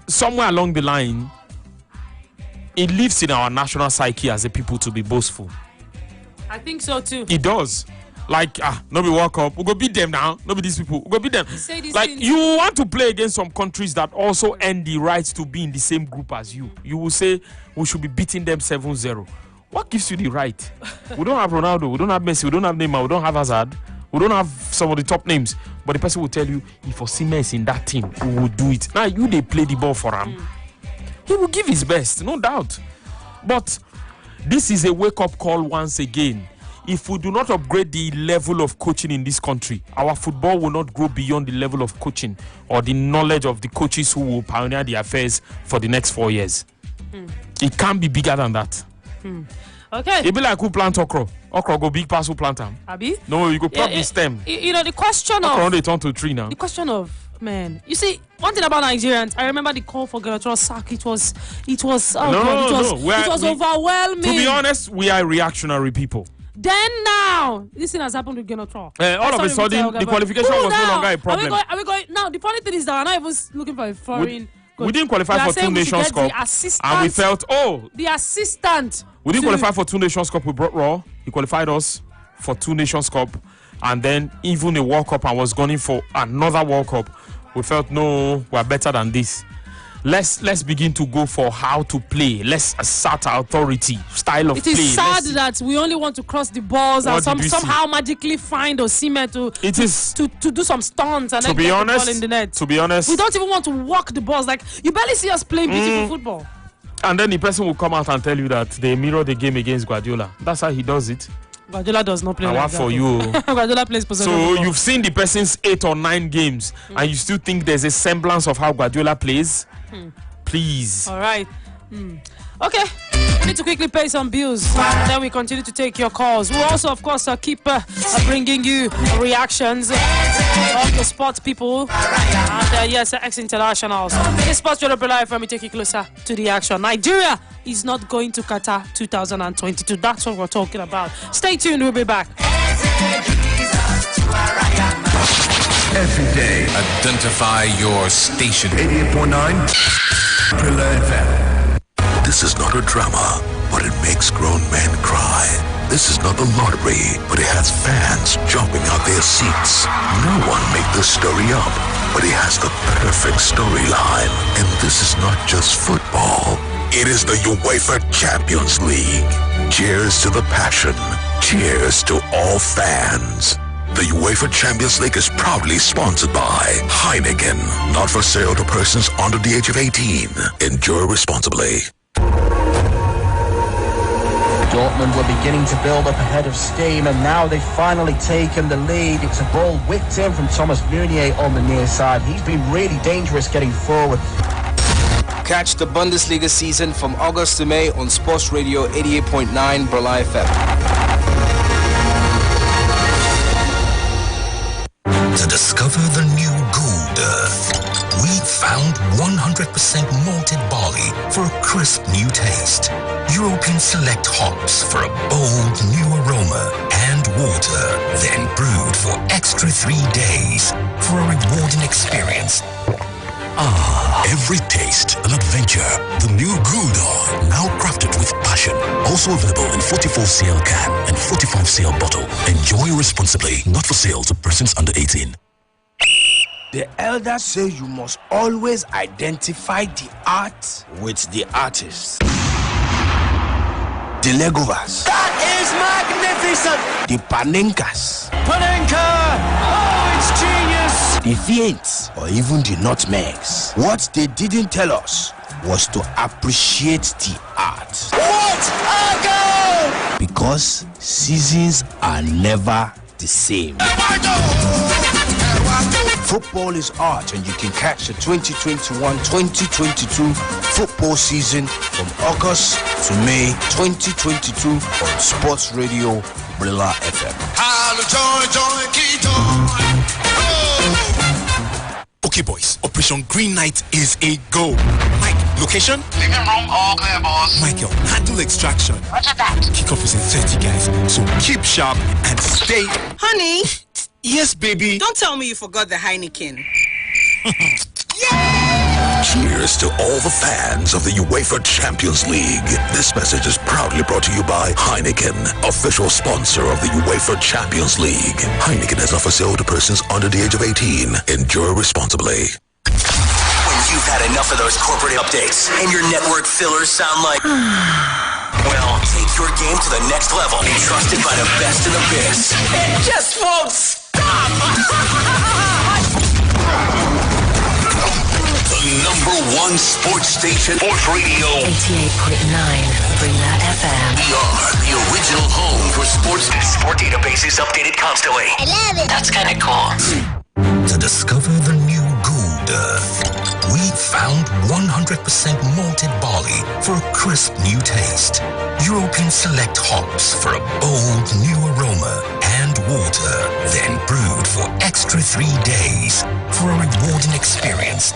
somewhere along the line, it lives in our national psyche as a people to be boastful. I think so too. It does. Like, nobody World Cup, we'll go beat them now. Nobody these people, we'll go beat them. Like, you want to play against some countries that also earn the right to be in the same group as you. You will say, we should be beating them 7-0. What gives you the right? We don't have Ronaldo, we don't have Messi, we don't have Neymar, we don't have Hazard, we don't have some of the top names. But the person will tell you, if Osimhen is in that team, we will do it. Now, they play the ball for him. He will give his best, no doubt. But this is a wake-up call once again. If we do not upgrade the level of coaching in this country, our football will not grow beyond the level of coaching or the knowledge of the coaches who will pioneer the affairs for the next 4 years. It can't be bigger than that. Okay. It be like who plant okra. Okra go big pass who plant them. Abi? No, you go plant the stem. You know, the question okra of... they turn to a tree now. The question of, man, you see, one thing about Nigerians, I remember the call for Gertrude sack. It was overwhelming. To be honest, we are reactionary people. Then now, this thing has happened with Genotra. All of a sudden, the qualification was no longer a problem. Are we going now? The funny thing is that we're not even looking for a foreign. We didn't qualify for 2 Nations Cup, and we felt, the assistant. We didn't qualify for 2 Nations Cup. We brought Raw. He qualified us for 2 Nations Cup, and then even a World Cup, and was gunning for another World Cup. we felt no, we're better than this. Let's begin to go for how to play. Let's assert our authority, style of play. It is sad that we only want to cross the balls and somehow magically find Osimhen to do some stunts and then get the ball in the net. To be honest, we don't even want to walk the balls. Like, you barely see us playing beautiful football. And then the person will come out and tell you that they mirror the game against Guardiola. That's how he does it. Guardiola does not play like that. For you. Guardiola plays possession. So you've seen the person's 8 or 9 games and you still think there's a semblance of how Guardiola plays? Please. All right. Okay. We need to quickly pay some bills. And then we continue to take your calls. We'll also, of course, keep bringing you reactions of the sports people. And yes, ex-internationals. In Sports Radio Brila FM, we take you closer to the action. Nigeria is not going to Qatar 2022. That's what we're talking about. Stay tuned. We'll be back. Every day, identify your station. 88.9 Brila FM. This is not a drama, but it makes grown men cry. This is not the lottery, but it has fans jumping out their seats. No one made this story up, but it has the perfect storyline. And this is not just football. It is the UEFA Champions League. Cheers to the passion. Cheers to all fans. The UEFA Champions League is proudly sponsored by Heineken. Not for sale to persons under the age of 18. Enjoy responsibly. Dortmund were beginning to build up ahead of steam, and now they've finally taken the lead. It's a ball whipped in from Thomas Meunier on the near side. He's been really dangerous getting forward. Catch the Bundesliga season from August to May on Sports Radio 88.9 Brila FM. To discover the new Gouda, we found 100% malted barley for a crisp new taste. European select hops for a bold new aroma, and water, then brewed for extra 3 days for a rewarding experience. Every taste an adventure. The new Gouda, now crafted with passion. Also available in 44cl can and 45cl bottle. Enjoy responsibly. Not for sale to persons under 18. The elders say you must always identify the art with the artist. The Legovas. That is magnificent! The Panenkas. Panenka! Oh, it's genius! The Fiends, or even the Nutmegs. What they didn't tell us was to appreciate the art. What a goal! Because seasons are never the same. Football is art, and you can catch the 2021-2022 football season from August to May 2022 on Sports Radio Brila FM. Okay, boys. Operation Green Knight is a go. Mike, location? Living room, all clear, boss. Michael, handle extraction. Roger that. Kickoff is in 30, guys. So keep sharp and stay. Honey. Yes, baby. Don't tell me you forgot the Heineken. Cheers to all the fans of the UEFA Champions League. This message is proudly brought to you by Heineken, official sponsor of the UEFA Champions League. Heineken is not for sale to persons under the age of 18. Enjoy responsibly. When you've had enough of those corporate updates and your network fillers sound like... well, take your game to the next level. Trusted by the best in the biz. It just won't stop! The #1 sports station, Sports Radio 88.9 Brila FM. We are the original home for sports. Sport database is updated constantly. I love it. That's kind of cool. To discover the new Gouda, we found 100% malted barley for a crisp new taste. European select hops for a bold new aroma, and water, then brewed for extra 3 days for a rewarding experience.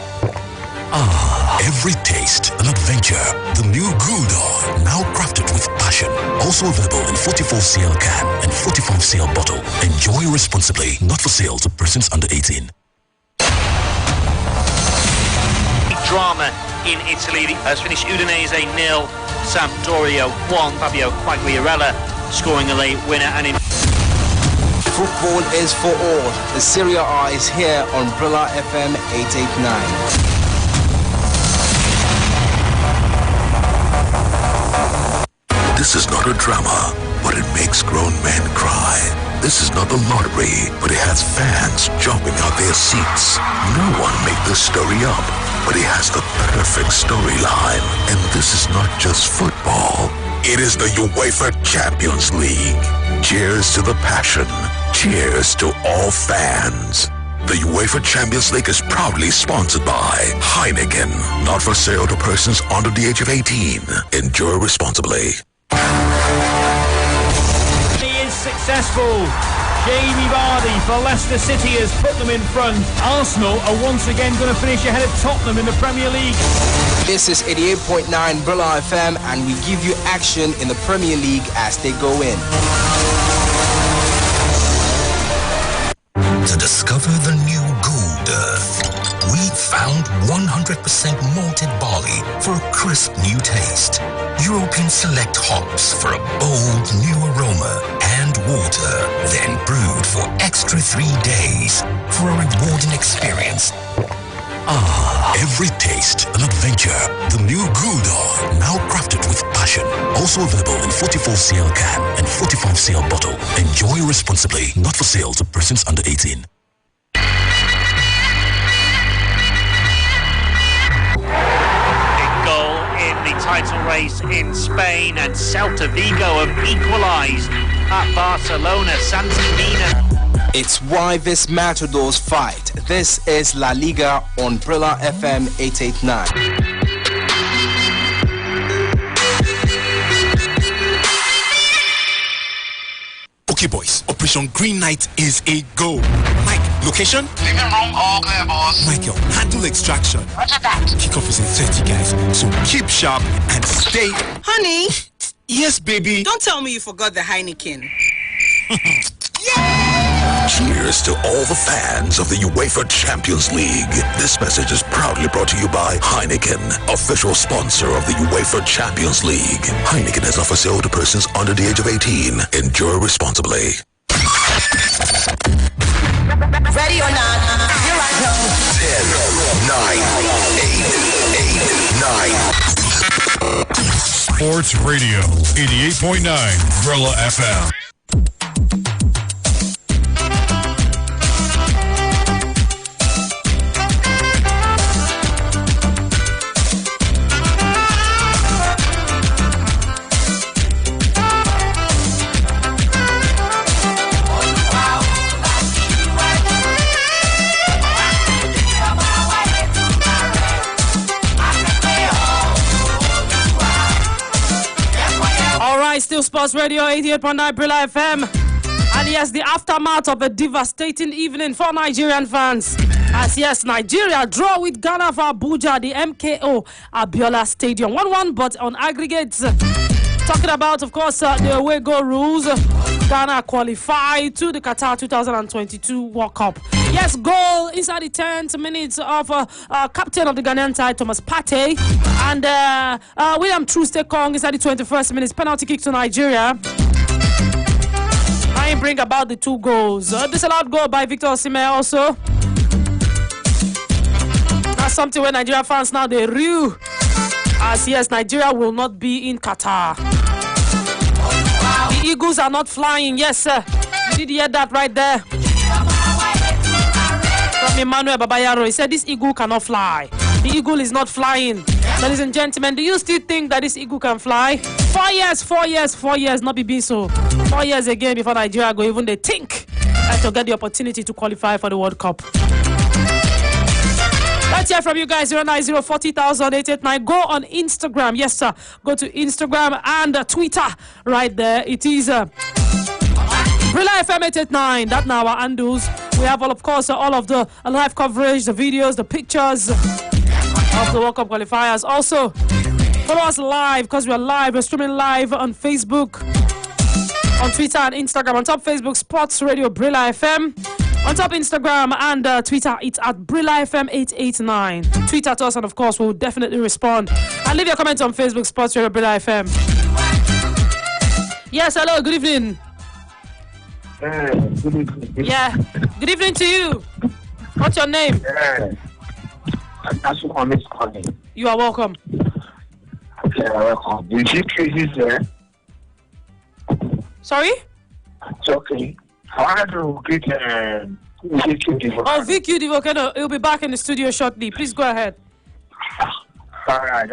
Every taste an adventure. The new Gouda, now crafted with passion. Also available in 44cl can and 45cl bottle. Enjoy responsibly. Not for sale to persons under 18. Drama in Italy has finished Udinese 0, Sampdoria 1. Fabio Quagliarella scoring a late winner, and in Football is for all. The Serie A is here on Brila FM 889. This is not a drama, but it makes grown men cry. This is not the lottery, but it has fans jumping out their seats. No one made this story up, but it has the perfect storyline. And this is not just football. It is the UEFA Champions League. Cheers to the passion. Cheers to all fans. The UEFA Champions League is proudly sponsored by Heineken. Not for sale to persons under the age of 18. Enjoy responsibly. He is successful. Jamie Vardy for Leicester City has put them in front. Arsenal are once again going to finish ahead of Tottenham in the Premier League. This is 88.9 Brila FM, and we give you action in the Premier League as they go in. To discover the new Gouda, we found 100% malted barley for a crisp new taste. European select hops for a bold new aroma, and water, then brewed for extra 3 days for a rewarding experience. Every taste an adventure. The new Gouda, now crafted with passion. Also available in 44cl can and 45cl bottle. Enjoy responsibly. Not for sale to persons under 18. Title race in Spain, and Celta Vigo have equalised at Barcelona. Santimina. It's why this Matadors fight. This is La Liga on Brila FM 889. Okay, boys, Operation Green Knight is a go. Mike, location? Living room, all clear, boss. Michael, handle extraction. Roger that. Kickoff is in 30, guys, so keep sharp and stay. Honey? Yes, baby. Don't tell me you forgot the Heineken. Cheers to all the fans of the UEFA Champions League. This message is proudly brought to you by Heineken, official sponsor of the UEFA Champions League. Heineken is not for sale to persons under the age of 18. Enjoy responsibly. Ready or not, here I go. 10, 9, 8, 8, 9. Sports Radio 88.9 Brila FM. Still Sports Radio 88.9 Brila FM. And yes, the aftermath of a devastating evening for Nigerian fans. As yes, Nigeria draw with Ghana for Abuja, the MKO Abiola Stadium. 1-1, but on aggregates. Talking about, of course, the away goal rules. Ghana qualified to the Qatar 2022 World Cup. Yes, goal inside the 10th minutes of captain of the Ghanaian side, Thomas Partey. And William Trustekong inside the 21st minutes. Penalty kick to Nigeria. I bring about the 2 goals. Disallowed goal by Victor Osimhen also. That's something where Nigeria fans now, they rue. As yes, Nigeria will not be in Qatar. The Eagles are not flying. Yes, sir. You did hear that right there. From Emmanuel Babayaro. He said this eagle cannot fly. The eagle is not flying. Ladies and gentlemen, do you still think that this eagle can fly? 4 years, not be so. 4 years again before Nigeria go even they think to get the opportunity to qualify for the World Cup. Let's hear from you guys. 090400889. Go on Instagram. Yes, sir. Go to Instagram and Twitter right there. It is Brila FM 889. That now our handles. We have, of course, all of the live coverage, the videos, the pictures of the World Cup qualifiers. Also, follow us live because we are live. We're streaming live on Facebook, on Twitter and Instagram. On top Facebook, Sports Radio Brila FM. On top Instagram and Twitter, it's at Brila FM 889. Tweet at us and of course we'll definitely respond. And leave your comments on Facebook, Sports Radio Brila FM. Yes, hello, good evening. Good evening. Yeah. Good evening to you. What's your name? That's what I'm calling. You are welcome. Okay, welcome. The VQ is there. Sorry? It's okay. I wanted to greet VQ Divo. Oh, VQ Divo, okay, he'll be back in the studio shortly. Please go ahead. All right.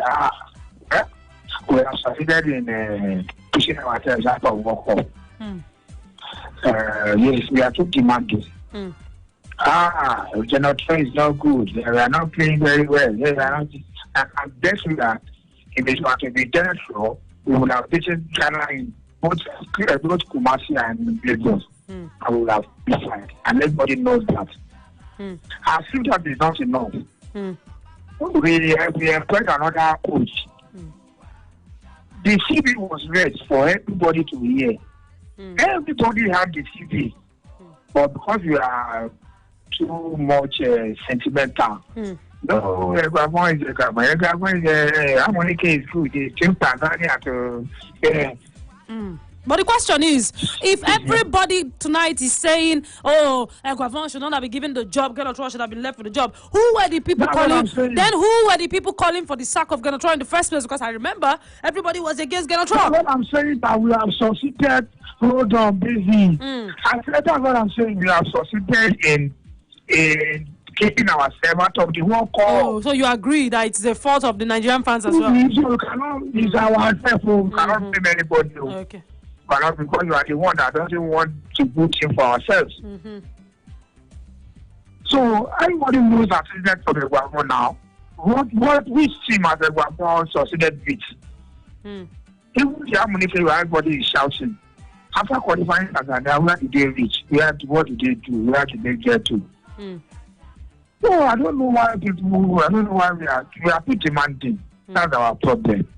We have succeeded in pushing ourselves out of World Cup. Yes, we are too demanding. General is not good. We are not playing very well. Yes, I'm guessing that if it was to be general, we would have beaten Ghana in both Kumasi and Lagos. I would have been fine. And everybody knows that. I feel that is not enough. We employed another coach. The CV was read for everybody to hear. Everybody had the CV. But because we are too much sentimental, no, everyone is Harmonica is good. They came Tanzania to. But the question is, if everybody tonight is saying, "Oh, Eguavon should not have been given the job, Genotro should have been left for the job," who were the people calling? Then who were the people calling for the sack of Genotro in the first place? Because I remember everybody was against Genotro. What I'm saying that we have succeeded. Hold on, busy. I said that's what I'm saying. We have succeeded in keeping ourselves out of the World Cup. Oh, so you agree that it's the fault of the Nigerian fans as well? We cannot. It's our fault. We cannot blame anybody. Okay. But because you are the one that doesn't want to put in for ourselves. So everybody knows that it's for the Eguavon now. Which team has Eguavon succeeded with? Even the Harmonica, everybody is shouting. After qualifying Tanzania, where did they reach? What did they do? Where did they get to? So I don't know why people. I don't know why we are too demanding. That's our problem.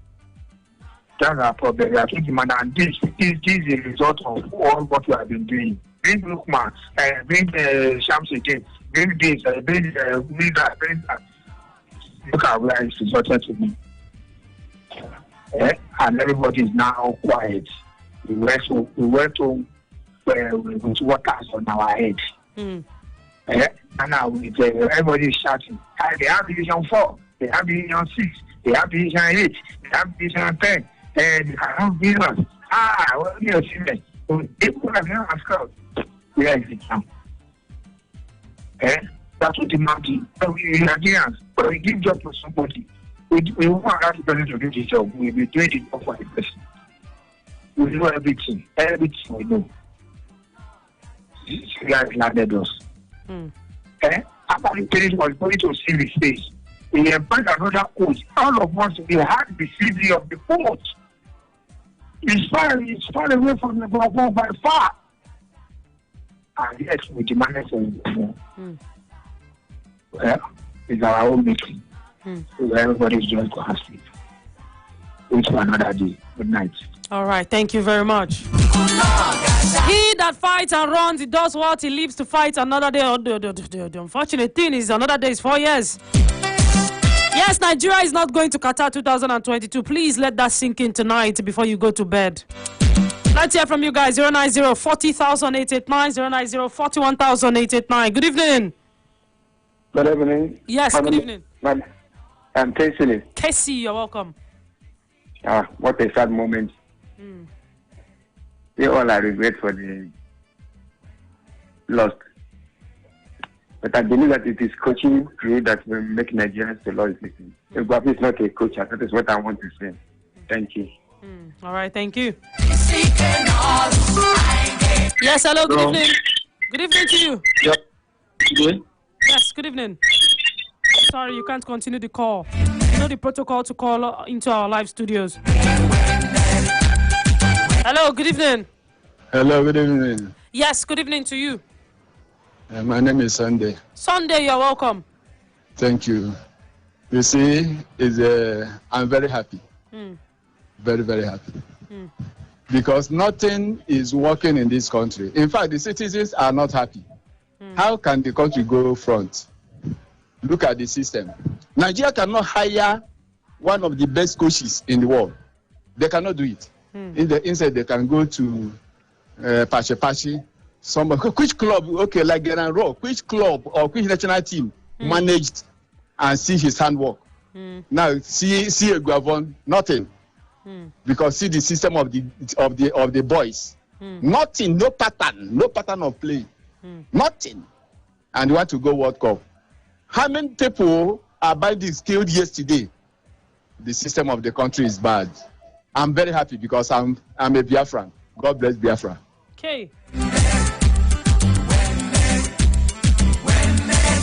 That's our problem. We are too demanding, and this is a result of all what we have been doing. Bring Lukman, bring Shams again, bring this, bring that, bring that. Look at where it's resulted to me. And everybody is now quiet. We went to with waters on our head. And now everybody is shouting. They have Division 4, they have Division 6, they have Division 8, they have Division 10, and they cannot beat us. What do you see? People have never asked, where is it now? That's what demanding. We Nigerians, but we give job to somebody. We want that person to do the job. We will be doing the job for the person. We know everything. Everything we know. This guy landed us. After the parents was going to see the face, we employed another coach. All of us, we had the CV of the coach. It's far away from the Eguavon by far. And yes, we demanded for it. It's our own meeting. So everybody's just going to sleep. Wait for another day. Good night. All right, thank you very much. He that fights and runs, he does what? He lives to fight another day. The unfortunate thing is another day is 4 years. Yes, Nigeria is not going to Qatar 2022. Please let that sink in tonight before you go to bed. Let's hear from you guys. 090 40,889, 090 41,889. Good evening. Good evening. Yes, good evening. I'm Casey. Casey, you're welcome. What a sad moment. We all are regret for the loss. But I believe that it is coaching crew that will make Nigerians to lose this thing. Eguavon is not a coach. That is what I want to say. Thank you. All right, thank you. Yes, hello, good evening. Good evening to you. Yep. Good. Yes, good evening. Sorry, you can't continue the call. You know the protocol to call into our live studios. Hello, good evening. Hello, good evening. Yes, good evening to you. My name is Sunday. Sunday, you're welcome. Thank you. You see, I'm very happy. Very, very happy. Because nothing is working in this country. In fact, the citizens are not happy. How can the country go front? Look at the system. Nigeria cannot hire one of the best coaches in the world. They cannot do it. Instead, they can go to Pache which club, okay, like Geran, which club or which national team managed and see his handwork? Now see Guavon, nothing. Because see the system of the boys. Nothing, no pattern of play. Nothing. And you want to go World Cup. How many people are by this killed yesterday? The system of the country is bad. I'm very happy because I'm a Biafran. God bless Biafra. Okay.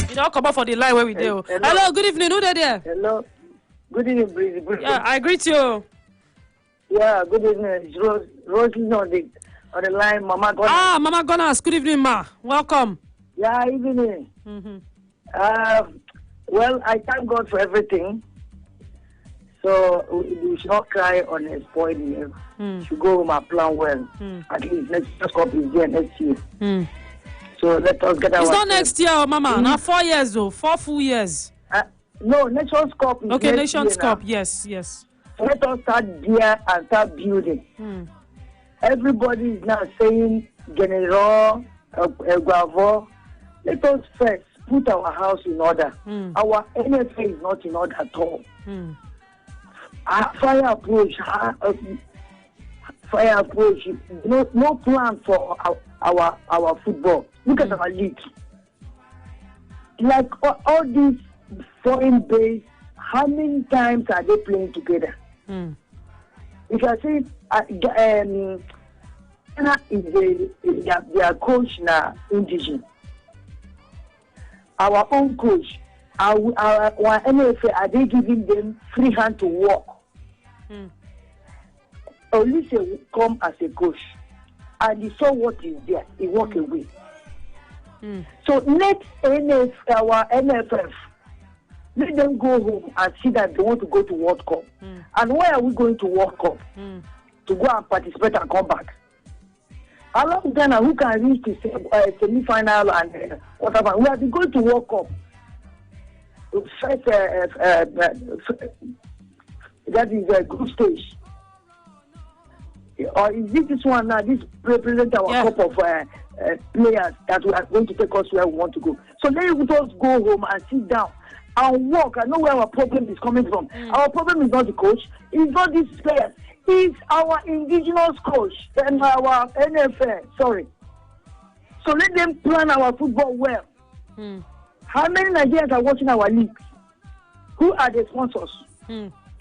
You don't come up for the line where we do. Hello, good evening. Who there? Hello. Good evening, Brila. Yeah, I greet you. Yeah, good evening. It's Rose is on the line. Mama Gunners. Ah, Mama Gunners. Good evening, ma. Welcome. Yeah, evening. Well, I thank God for everything. So we should not cry on a spoiled year. We should go home and plan well. At least next cup is there next year. So let us get our. It's not next year, Mama. Now 4 years though, 4 full years. No, Nations Cup is okay, next Nations year Cup, now. yes. So let us start there and start building. Everybody is now saying General Guavo. Let us first put our house in order. Our NFA is not in order at all. Fire approach. No plan for our football. Look at our league. Like all these foreign base, how many times are they playing together? If I say their coach now indigenous. Our own coach, our NFA, are they giving them free hand to work? Olise come as a coach, and he saw what is there. He walk away. So let our NFF, let them go home and see that they want to go to World Cup. And where are we going to World Cup? To go and participate and come back. Along Ghana, who can reach the semi-final and whatever. We have been going to World Cup. First, that is a group stage. Or is this one now? This represents our cup of players that we are going to take us where we want to go. So let us go home and sit down and work. I know where our problem is coming from. Our problem is not the coach. It's not these players. It's our indigenous coach and our NFL. Sorry. So let them plan our football well. How many Nigerians are watching our leagues? Who are the sponsors?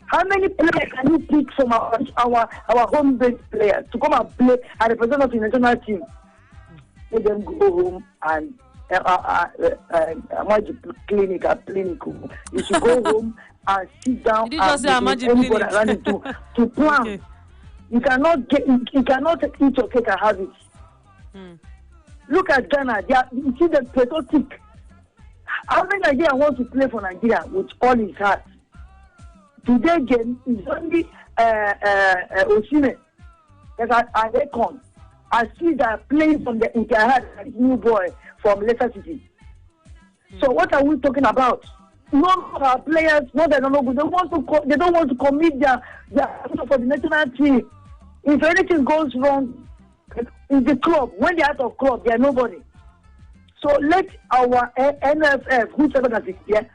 How many players can you pick from our home-based players to come and play and represent us in the national team? Let them go home and clinic. You should go home and sit down and anybody around it to plan. Okay. You cannot eat your cake and have it. Look at Ghana. You see the patriotic. How many Nigerians want to play for Nigeria with all his heart? Today game is only Osimhen that are Econ. I see that playing from the Intihad, new boy from Leicester City. So what are we talking about? None of our players, no, they don't know. They don't want to commit their for the national team. If anything goes wrong in the club, when they're out of club, they are nobody. So let our NFF, whichever that is there,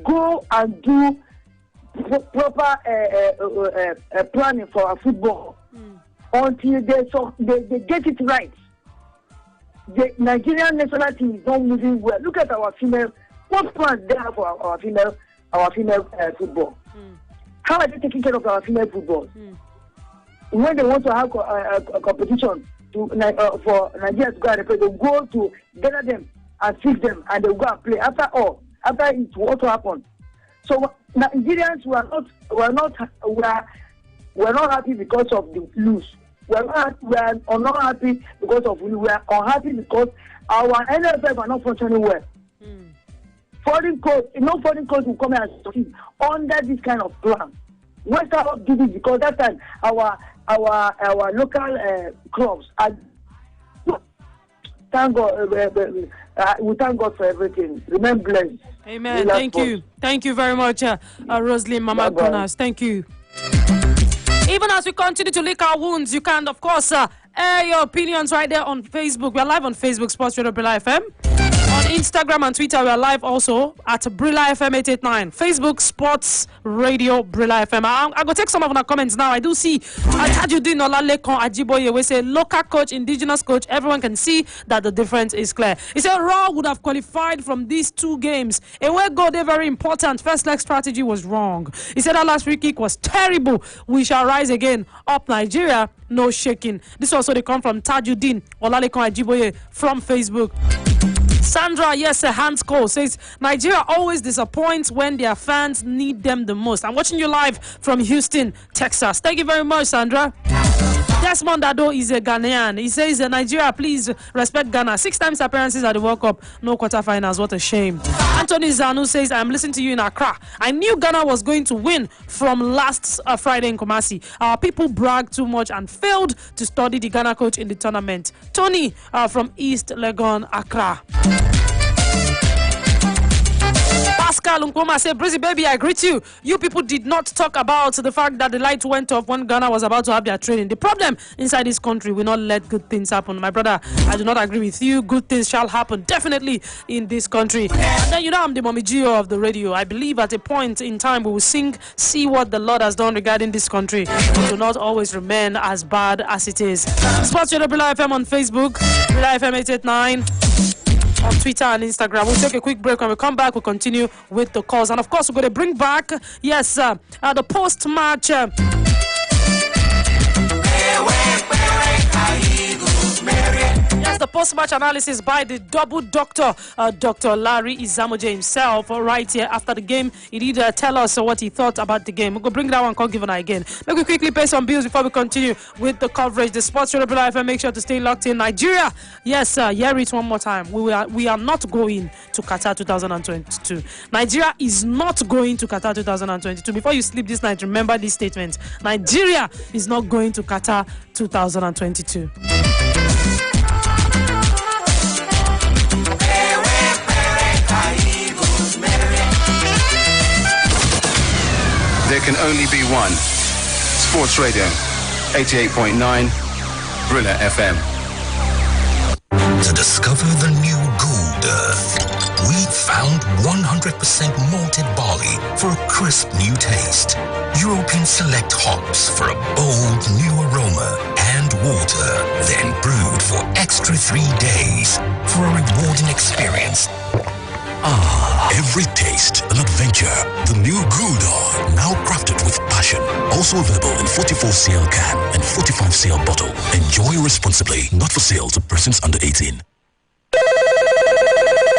go and do proper planning for our football until they get it right. The Nigerian national team is not moving well. Look at our female. What plans they have for our female football? How are they taking care of our female football? When they want to have a competition for Nigeria to go and play, they go to gather them and fix them, and they go and play. After it, what will happen? So Nigerians were not happy because of the lose. We are not happy because of we are unhappy because our NFF are not functioning well. Foreign coach will come and succeed under this kind of plan. West Ham did it because that time our local clubs are. Thank God. We thank God for everything. Remain blessed. Amen. Thank you. Thank you very much, Rosalind Mama Gunners. Thank you. Even as we continue to lick our wounds, you can, of course, air your opinions right there on Facebook. We're live on Facebook, Sports Radio Brila FM. On Instagram and Twitter, we are live also at Brila FM 889. Facebook, Sports Radio Brila FM. I go take some of our comments now. I do see Tajudin Olalekon Ajiboye. We say local coach, indigenous coach. Everyone can see that the difference is clear. He said Raw would have qualified from these 2 games. Away goal, they're very important. First leg strategy was wrong. He said our last free kick was terrible. We shall rise again. Up Nigeria, no shaking. This also they come from Tajudin Olalekon Ajiboye from Facebook. Sandra, yes, a hands call, says Nigeria always disappoints when their fans need them the most. I'm watching you live from Houston, Texas. Thank you very much, Sandra. Desmond Ado is a Ghanaian. He says, Nigeria, please respect Ghana. 6 times appearances at the World Cup, no quarterfinals. What a shame. Anthony Zanu says, I'm listening to you in Accra. I knew Ghana was going to win from last Friday in Kumasi. Our people bragged too much and failed to study the Ghana coach in the tournament. Tony from East Legon, Accra. Pascal Nkoma said, Brizzy baby, I greet you. You people did not talk about the fact that the light went off when Ghana was about to have their training. The problem inside this country will not let good things happen. My brother, I do not agree with you. Good things shall happen definitely in this country. And then, you know, I'm the Mommy Gio of the radio. I believe at a point in time we will sing, see what the Lord has done regarding this country. It will not always remain as bad as it is. Sports Radio Brila FM on Facebook, Brila FM 889. On Twitter and Instagram. We'll take a quick break. When we come back, we'll continue with the calls. And of course, we're going to bring back, yes, the post-match. Yes, the post-match analysis by the double doctor, Dr. Larry Izamoje himself, right here after the game. He did tell us what he thought about the game. We'll go bring that one call given again. Let me quickly pay some bills before we continue with the coverage. The Sports Radio Brila FM, make sure to stay locked in. Nigeria, yes, hear it one more time. We are not going to Qatar 2022. Nigeria is not going to Qatar 2022. Before you sleep this night, remember this statement. Nigeria is not going to Qatar 2022. There can only be one. Sports Radio, 88.9, Brila FM. To discover the new Gouda, we found 100% malted barley for a crisp new taste. European select hops for a bold new aroma, and water, then brewed for extra 3 days for a rewarding experience. Every taste an adventure. The new Gouda, now crafted with passion. Also available in 44cl can and 45cl bottle. Enjoy responsibly. Not for sale to persons under 18.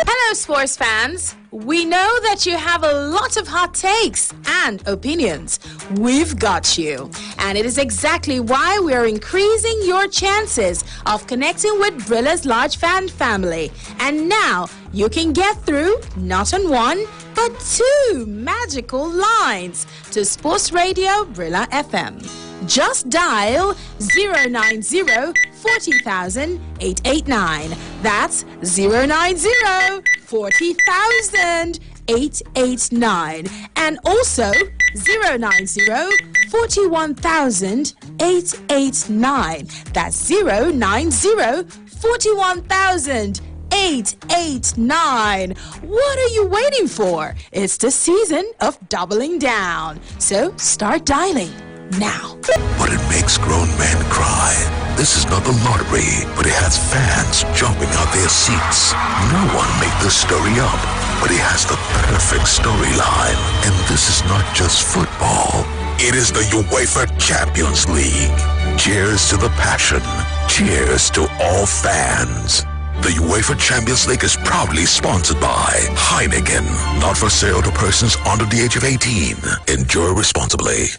Hello, sports fans. We know that you have a lot of hot takes and opinions. We've got you. And it is exactly why we are increasing your chances of connecting with Brila's large fan family. And now you can get through not on 1, but 2 magical lines to Sports Radio Brila FM. Just dial 090-40,889. That's 090-40,889. And also 090-41,889. That's 090-41,889. What are you waiting for? It's the season of doubling down. So start dialing now. But it makes grown men cry. This is not the lottery, but it has fans jumping out their seats. No one made this story up, but it has the perfect storyline. And this is not just football. It is the UEFA Champions League. Cheers to the passion. Cheers to all fans. The UEFA Champions League is proudly sponsored by Heineken. Not for sale to persons under the age of 18. Enjoy responsibly.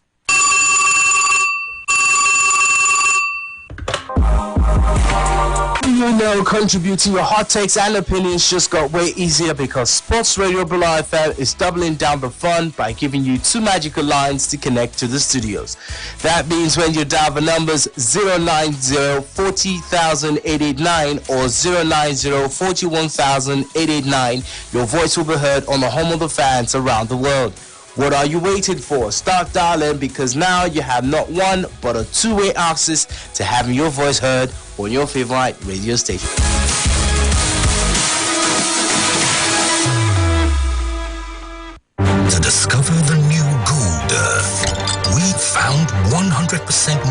You know, contributing your hot takes and opinions just got way easier because Sports Radio Brila FM is doubling down the fun by giving you 2 magical lines to connect to the studios. That means when you dial the numbers 090-40,889 or 090-41,889, your voice will be heard on the home of the fans around the world. What are you waiting for? Start dialing, because now you have not one but a two-way access to having your voice heard on your favorite radio station. To discover the new Gouda, we found 100%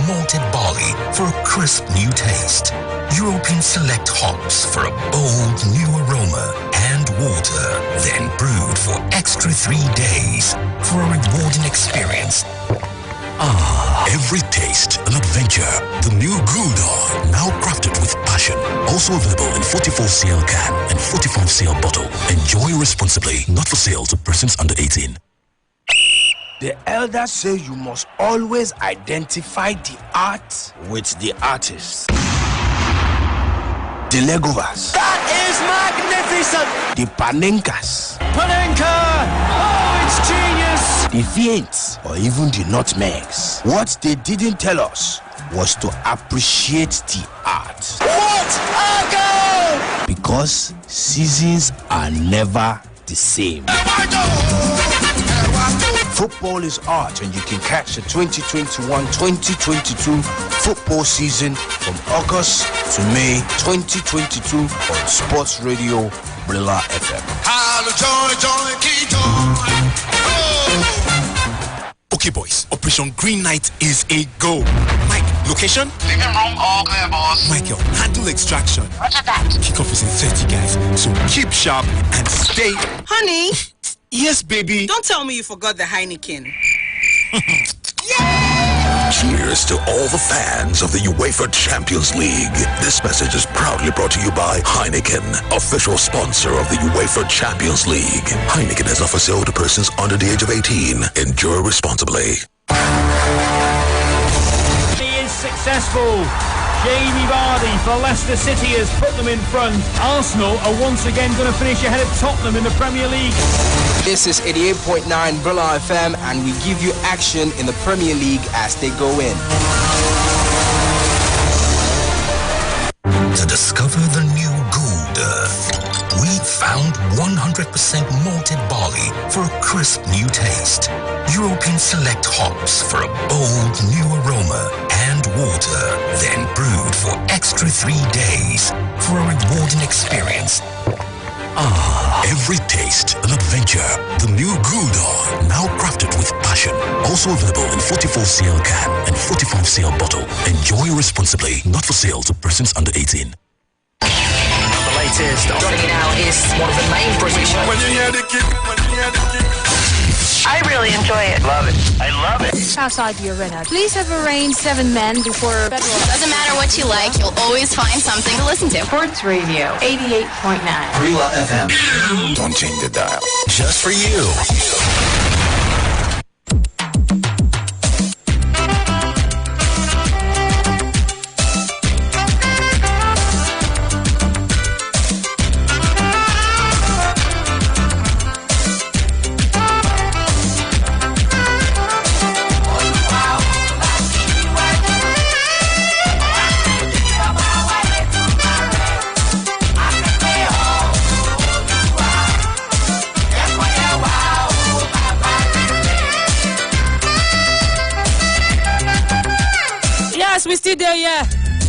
malted barley for a crisp new taste. European Select hops for a bold new aroma, and water, then brewed for extra 3 days for a rewarding experience. Every taste an adventure. The new Gouda, now crafted with passion. Also available in 44cl can and 45cl bottle. Enjoy responsibly. Not for sale to persons under 18. The elders say you must always identify the art with the artist. The Legovas. That is magnificent! The Panenkas. Panenka! Oh, it's genius! The Fiends, or even the Nutmegs. What they didn't tell us was to appreciate the art. What a goal! Because seasons are never the same. Football is art, and you can catch the 2021-2022 football season from August to May 2022 on Sports Radio Brila FM. Okay, boys. Operation Green Knight is a go. Mike, location? Living room, all clear, boss. Michael, handle extraction. Roger that. Kickoff is in 30, guys. So keep sharp and stay. Honey. Yes, baby. Don't tell me you forgot the Heineken. Cheers to all the fans of the UEFA Champions League. This message is proudly brought to you by Heineken, official sponsor of the UEFA Champions League. Heineken is not for sale to persons under the age of 18. Enjoy responsibly. He is successful. Jamie Vardy for Leicester City has put them in front. Arsenal are once again going to finish ahead of Tottenham in the Premier League. This is 88.9 Brila FM, and we give you action in the Premier League as they go in. To discover the new Gouda, we found 100% malted barley for a crisp new taste. European Select hops for a bold new aroma, and water, then brewed for extra 3 days for a rewarding experience. Every taste an adventure. The new Gouda, now crafted with passion. Also available in 44cl can and 45cl bottle. Enjoy responsibly. Not for sale to persons under 18. The latest. Joining me now is one of the main British. When you hear the kick, I really enjoy it. Love it. I love it. Outside the arena, please have arranged 7 men before federal. Doesn't matter what you like, you'll always find something to listen to. Sports Radio 88.9. Brila FM. Don't change the dial. Just for you. We still there, yeah.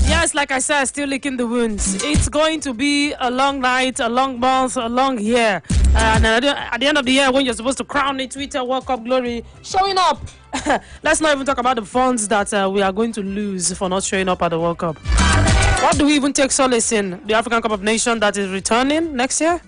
Yes, like I said, still licking the wounds. It's going to be a long night, a long month, a long year. And at the end of the year, when you're supposed to crown the Twitter World Cup glory, showing up. Let's not even talk about the funds that we are going to lose for not showing up at the World Cup. What do we even take solace in? The African Cup of Nations that is returning next year?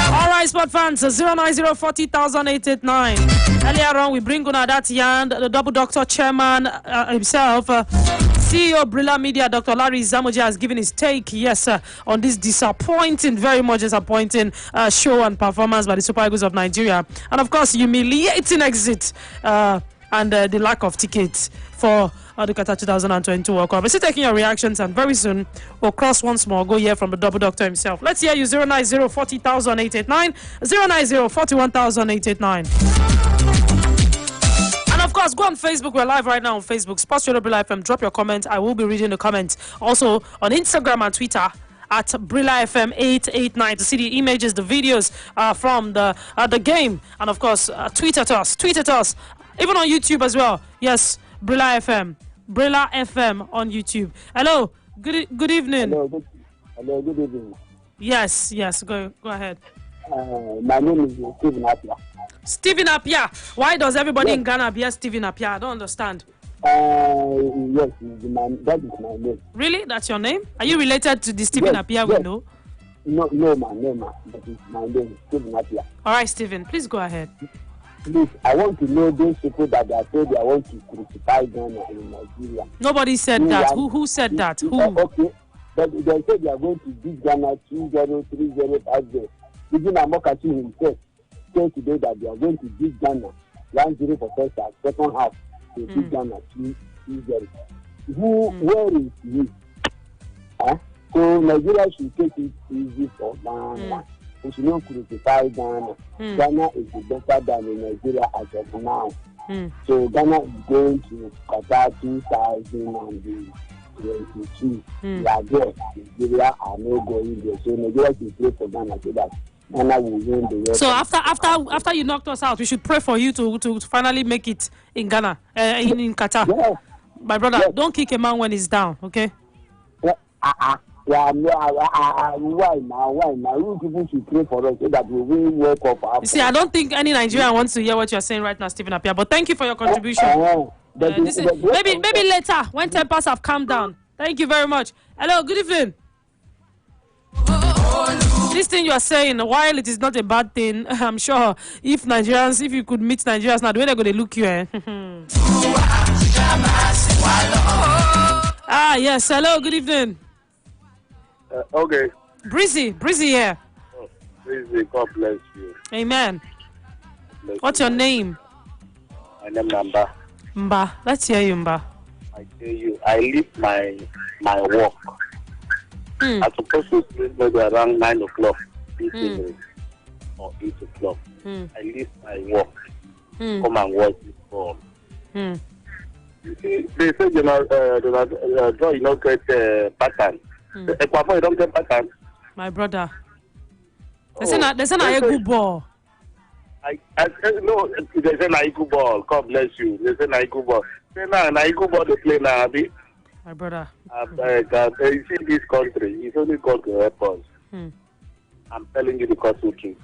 All right, sport fans, 09040,889. Earlier on, we bring on that Yan, the double doctor chairman himself, CEO Brila Media, Dr. Larry Zamoji, has given his take, yes, on this disappointing, very much disappointing show and performance by the Super Eagles of Nigeria. And of course, humiliating exit and the lack of tickets for the Qatar 2022 World Cup. We're still taking your reactions, and very soon we'll cross once more. Go hear from the double doctor himself. Let's hear you. 09040,889, 09041,889. And of course, go on Facebook. We're live right now on Facebook, Sports Radio Brila FM. Drop your comment. I will be reading the comments. Also on Instagram and Twitter at Brila FM 889 to see the images, the videos from the game. And of course, tweet at us, even on YouTube as well. Yes, Brila FM on YouTube. Hello, good evening. Hello, good evening. Yes, go ahead. My name is Stephen Apia. Stephen Apia. Why does everybody in Ghana be Stephen Apia? I don't understand. Yes, that is my name. Really? That's your name? Are you related to the Stephen Apia we know? No, man. That is my name, Stephen Apia. All right, Stephen, please go ahead. Please, I want to know those people that are saying they want to crucify Ghana in Nigeria. Nobody said that. Who said that? Who? Okay. But they said they are going to beat Ghana 2-0, 3-0, 5-0. Even Amokachi himself said today that they are going to beat Ghana 1-0 for first half, second half they beat Ghana 2-0. Where is he? So Nigeria should take it easy for Ghana. We should not crucify Ghana. Ghana is better than in Nigeria as of now. So Ghana is going to Qatar 2022. They are there. Nigeria are not going there. So Nigeria should play for Ghana so that Ghana will win the World Cup. So after you knocked us out, we should pray for you to finally make it in Ghana, in Qatar. Yes. My brother, don't kick a man when he's down, okay? Why now? You people should pray for us so that we will work off. You see, I don't think any Nigerian wants to hear what you're saying right now, Stephen Apia. But thank you for your contribution. Maybe later when tempers have calmed down. Thank you very much. Hello, good evening. This thing you are saying, while it is not a bad thing, I'm sure if you could meet Nigerians now, the way they're going to look you. Yes. Hello, good evening. Okay. Breezy here. Breezy, God bless you. Amen. What's your name? My name is Mba. Mba, let's hear you, Mba. I tell you, I leave my work. I'm supposed to sleep maybe around 9 o'clock this evening or 8 o'clock. I leave my work. Come and watch this ball. You see, they say you don't get pattern. Ecuador, you don't get pattern. My brother. They say a good ball. No, they say na good ball. God bless you. They say na good ball. Say na good ball they play now, Abi. My brother. You see this country, it's only God to help us. I'm telling you the truth.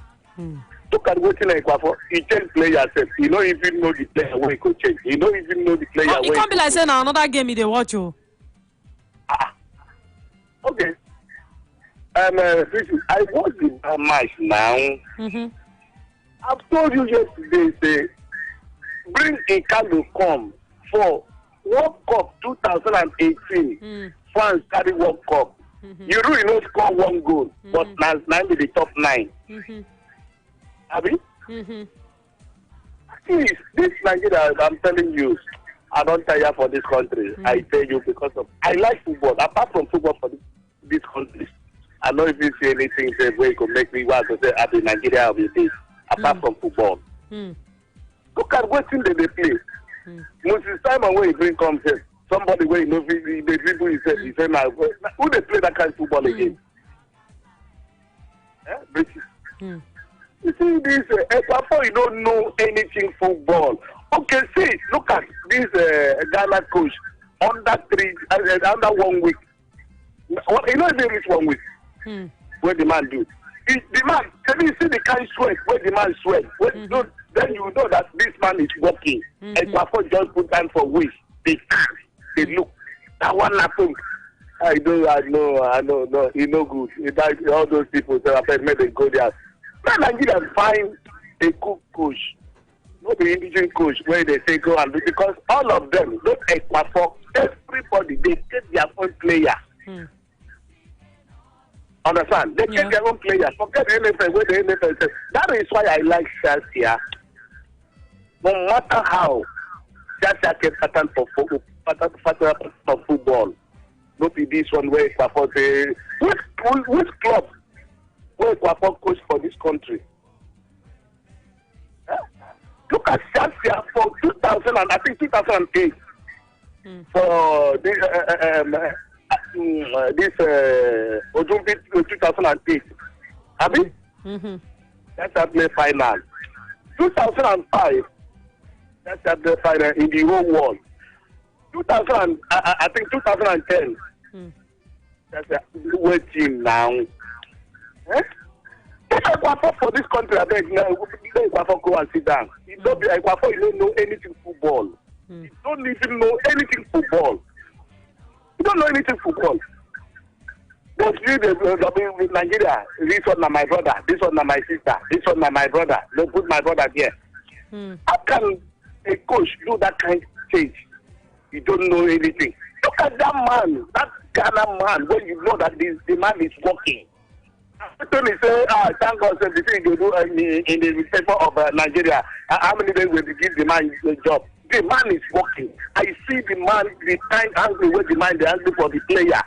Look at what's in Ecuador. He change players. You don't even know the player where he could change. You don't even know the player where it can't be like saying another game they watch you. Okay. I watched the match now. I've told you yesterday, say, bring a candle come for World Cup 2018. France carry World Cup. You really not score one goal, but now be the top 9. Abi? Please, this Nigeria, I'm telling you, I don't tire for this country. I tell you because of I like football. Apart from football for this country, I don't even see anything where you could make me want to say I'll be Nigeria will be this. Apart from football. Look at what team they play. Most of the time when you bring comes here, somebody where you know the people he said now who they play that kind of football again? British. You see this Ecuador, you don't know anything football. Okay, see, look at this Ghana coach under 1 week. You know if it's 1 week. What the man do? The man, can you see the kind of sweat where the man sweat? Then you know that this man is working. Ecuador just put time for weeks. They look. That one happened. I know. No, he no good. All those people say, I made them go there. Now Nigeria find a good coach, not the indigent coach, where they say go and do, because all of them, not Ecuador, everybody, they get their own player. Understand? They get their own players. Forget the NFL, where the NFL says. That is why I like Chelsea. No matter how, Chelsea can pattern for football. Not be this one where Ecuador say, which club where Ecuador coach for this country? Look at Chelsea for 2008. For the Olympic 2008. Abi? That's a play final. 2005. That's a play final in the whole world. I think 2010. That's a world team now. If I for this country, I beg now, go and sit down. You don't know anything football. You don't even know anything football. You don't know anything football. But with Nigeria, this one na my brother, this one na my sister, this one na my brother. They put my brother there. How can a coach do that kind of change? You don't know anything. Look at that man, that Ghana man, when you know that the man is working. When he say, thank God, the thing they do in the paper of Nigeria, how many days will they give the man a job? The man is working. I see the man, the time angry with the man, the angry for the player.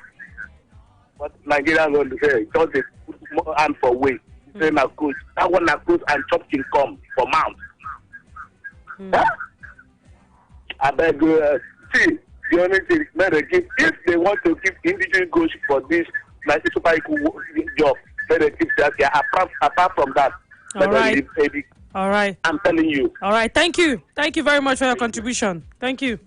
But Nigerians going to say, don't they put more hand for weight. Say, now coach, that one na coach and chop can come for mount. I beg see, the only thing, if they want to give individual coach for this, like the Super Equal job, better keep that here. Apart from that, all right. All right. I'm telling you. All right. Thank you. Thank you very much for your contribution. Thank you.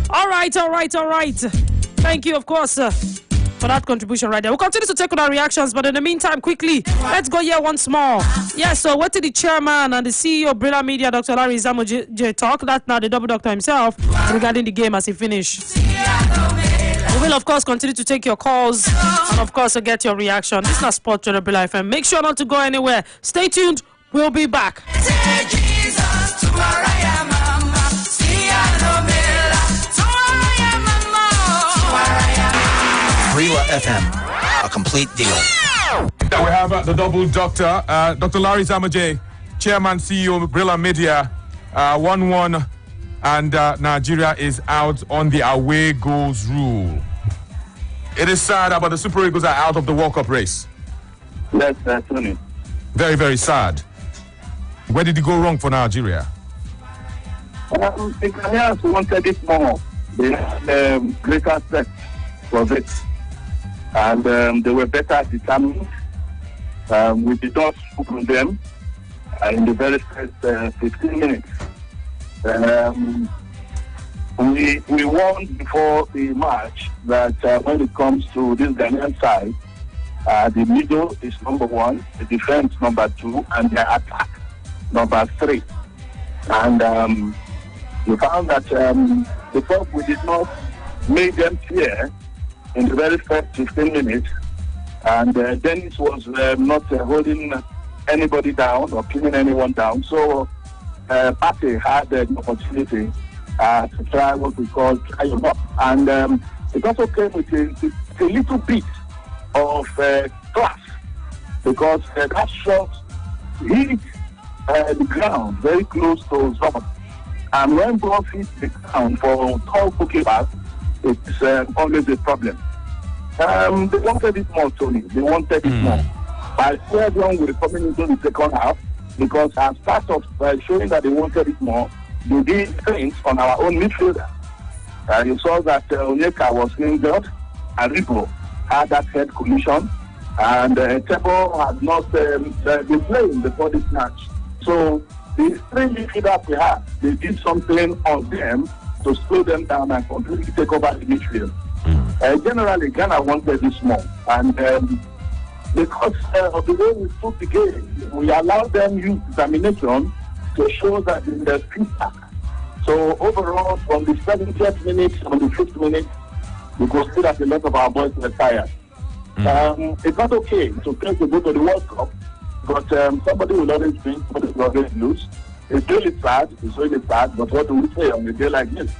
All right. Thank you, of course, for that contribution right there. We'll continue to take on our reactions, but in the meantime, quickly, let's go here once more. Yes, so what did the chairman and the CEO of Brila Media, Dr. Larry Zamoje, talk? That's now the double doctor himself regarding the game as he finished. We will, of course, continue to take your calls and, of course, get your reaction. This is not Sports Radio Brila FM. Make sure not to go anywhere. Stay tuned. We'll be back. Brila FM, a complete deal. We have the double doctor, Dr. Larry Zamoje, Chairman, CEO of Brila Media, 1-1, and Nigeria is out on the away goals rule. It is sad, but the Super Eagles are out of the World Cup race. Yes, that's funny. Very, very sad. Where did it go wrong for Nigeria? The Ghanaians wanted it more. They had greater threat for it. And they were better determined. We did not spook on them in the very first 15 minutes. We warned before the match that when it comes to this Ghanaian side, the middle is number 1, the defense number 2, and the attack number 3. And we found that because we did not make them fear in the very first 15 minutes, and Dennis was not holding anybody down or pinning anyone down, so Pate had the opportunity to try what we call try your luck. And it also came with a little bit of class, because that shot hit the ground very close to Zobot. And when ball hits the ground for tall goalkeepers, it's always a problem. They wanted it more, Tony. They wanted it more. By everyone will be coming into the second half, because as part of showing that they wanted it more, they did things on our own midfielder. You saw that Onyeka was injured, and Rico had that head collision, and Tebo had not been playing before this match. So the 3 midfielders we had, they did something on them to slow them down and completely take over the midfield. Generally, Ghana wanted this more, and because of the way we took the game, we allowed them use determination to show that in the future. So overall, from the 70th minute, from the 5th minute, we could see that a lot of our boys were tired. It's not okay to try to go to the World Cup, but somebody will always win, somebody will always lose. It's really sad, but what do we say on a day like this?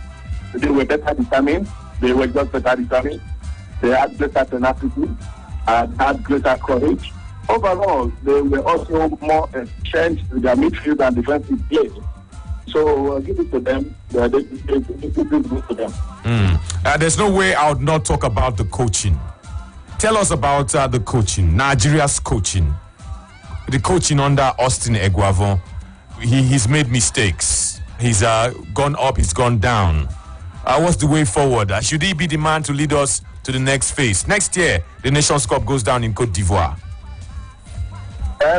They were better determined, they were just better determined, they had greater tenacity, and had greater courage. Overall, they were also more efficient in their midfield and defensive play. So give it to them. Give it to them. There's no way I would not talk about the coaching. Tell us about the coaching, Nigeria's coaching. The coaching under Austin Eguavon. He's made mistakes. He's gone up, he's gone down. what's the way forward? Should he be the man to lead us to the next phase? Next year, the Nations Cup goes down in Cote d'Ivoire.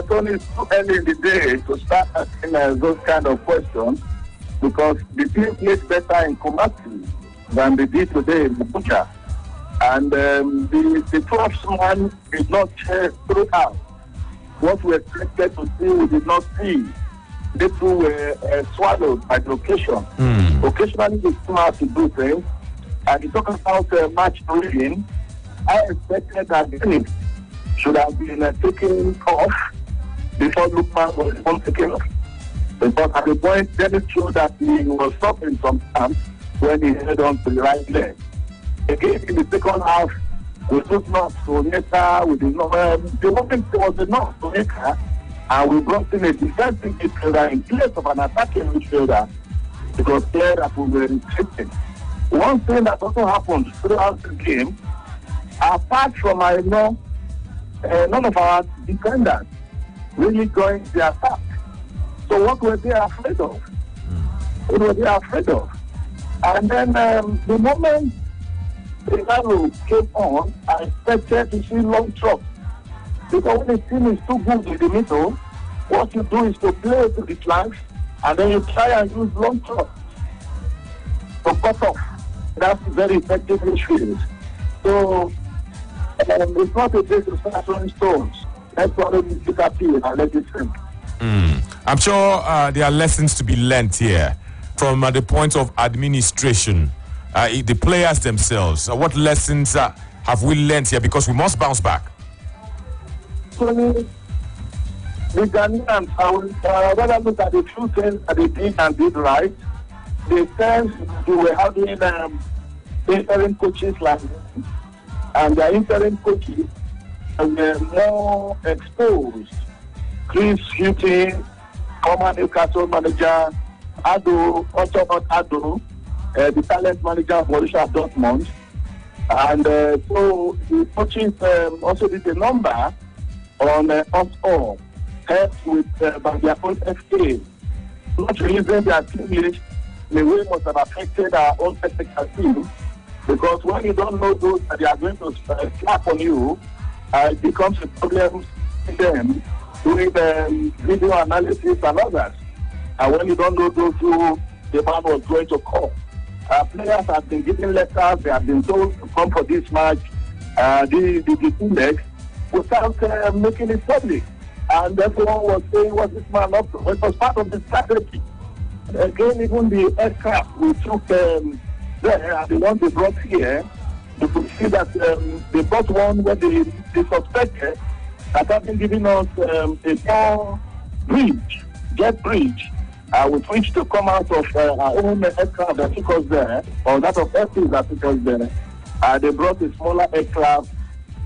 Tony, it's too early in the day to start asking those kind of questions because the team played better in Kumasi than they did today in Abuja. And the 12th man did not throughout. What we expected to see, we did not see. They two were swallowed by the occasion. Occasionally, they come out to do things. And you talk about match reading, I expected that the team should have been taken off before Lukman was even taken off. Because at the point, Dennis showed that he was suffering some time when he headed on to the right leg. Again, in the second half, we took not to Onyeka. We did not. The moment was enough to Onyeka, and we brought in a defensive midfielder in place of an attacking midfielder because clear that we were restricted. One thing that also happened throughout the game, apart from none of our defenders really going the attack. So what were they afraid of? What were they afraid of? And then the moment the arrow came on, I expected to see long chops. Because when the team is too good in the middle, what you do is to play to the flanks and then you try and use long chops to cut off. That's very effective midfield. So it's not a day to start throwing stones. Let's already pick up here and let it sink. I'm sure there are lessons to be learnt here from the point of administration. The players themselves. What lessons have we learnt here? Because we must bounce back. So, the Ghanaians, I would rather look at the few things that they did and did right. They said they were having interim coaches like them, and their interim coaches were more exposed. Chris Hutton, former Newcastle manager, Ado, the talent manager of Borussia Dortmund. And so the coaches also did a number on us all, helped with by their own FA. Not releasing their team list in a way must have affected our own technical team, because when you don't know those that they are going to slap on you, it becomes a problem to them doing video analysis and others. And when you don't know those who the man was going to call. Players have been given letters, they have been told to come for this match, the two legs, without making it public. And everyone was saying what this man up to. It was part of the strategy. Again, even the aircraft we took there, and the one they brought here, you could see that they brought one where they suspected that having given us a small bridge, jet bridge, with which to come out of our own aircraft that took us there, or that of airfields that took us there. They brought a smaller aircraft,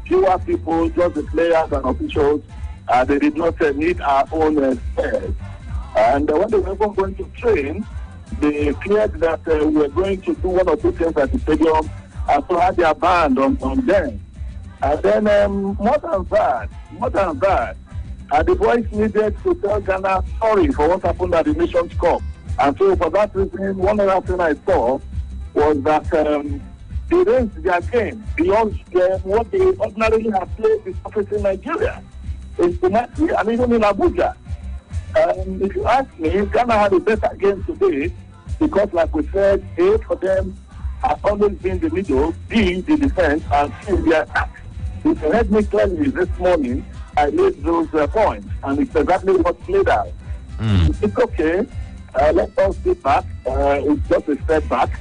fewer people, just the players and officials. They did not need our own spares. And when they were going to train, they cleared that we were going to do one or two things at the stadium, and so had their band on them. And then more than that, the boys needed to tell Ghana sorry for what happened at the Nations Cup. And so for that reason, one other thing I saw was that they raised their game beyond what they ordinarily have played with office in Nigeria, in Kumasi, and even in Abuja. If you ask me, Ghana had a better game today because, like we said, A, for them has always been the middle, B, the defense, and C, the attack. If you heard me clearly this morning, I made those points, and it's exactly what played out. It's okay. Let us sit back. It's just a step back.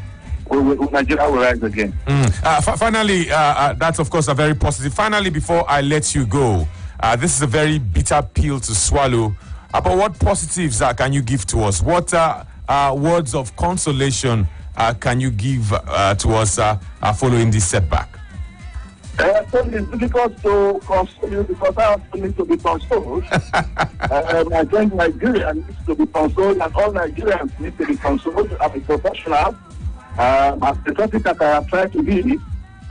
Nigeria will rise again. Finally, that's of course a very positive. Finally, before I let you go, this is a very bitter pill to swallow. But what positives can you give to us? What words of consolation can you give to us following this setback? So it's difficult to console you because I also need to be consoled. I think Nigeria needs to be consoled, and all Nigerians need to be consoled. I'm a professional. As patriotic as I have tried to be,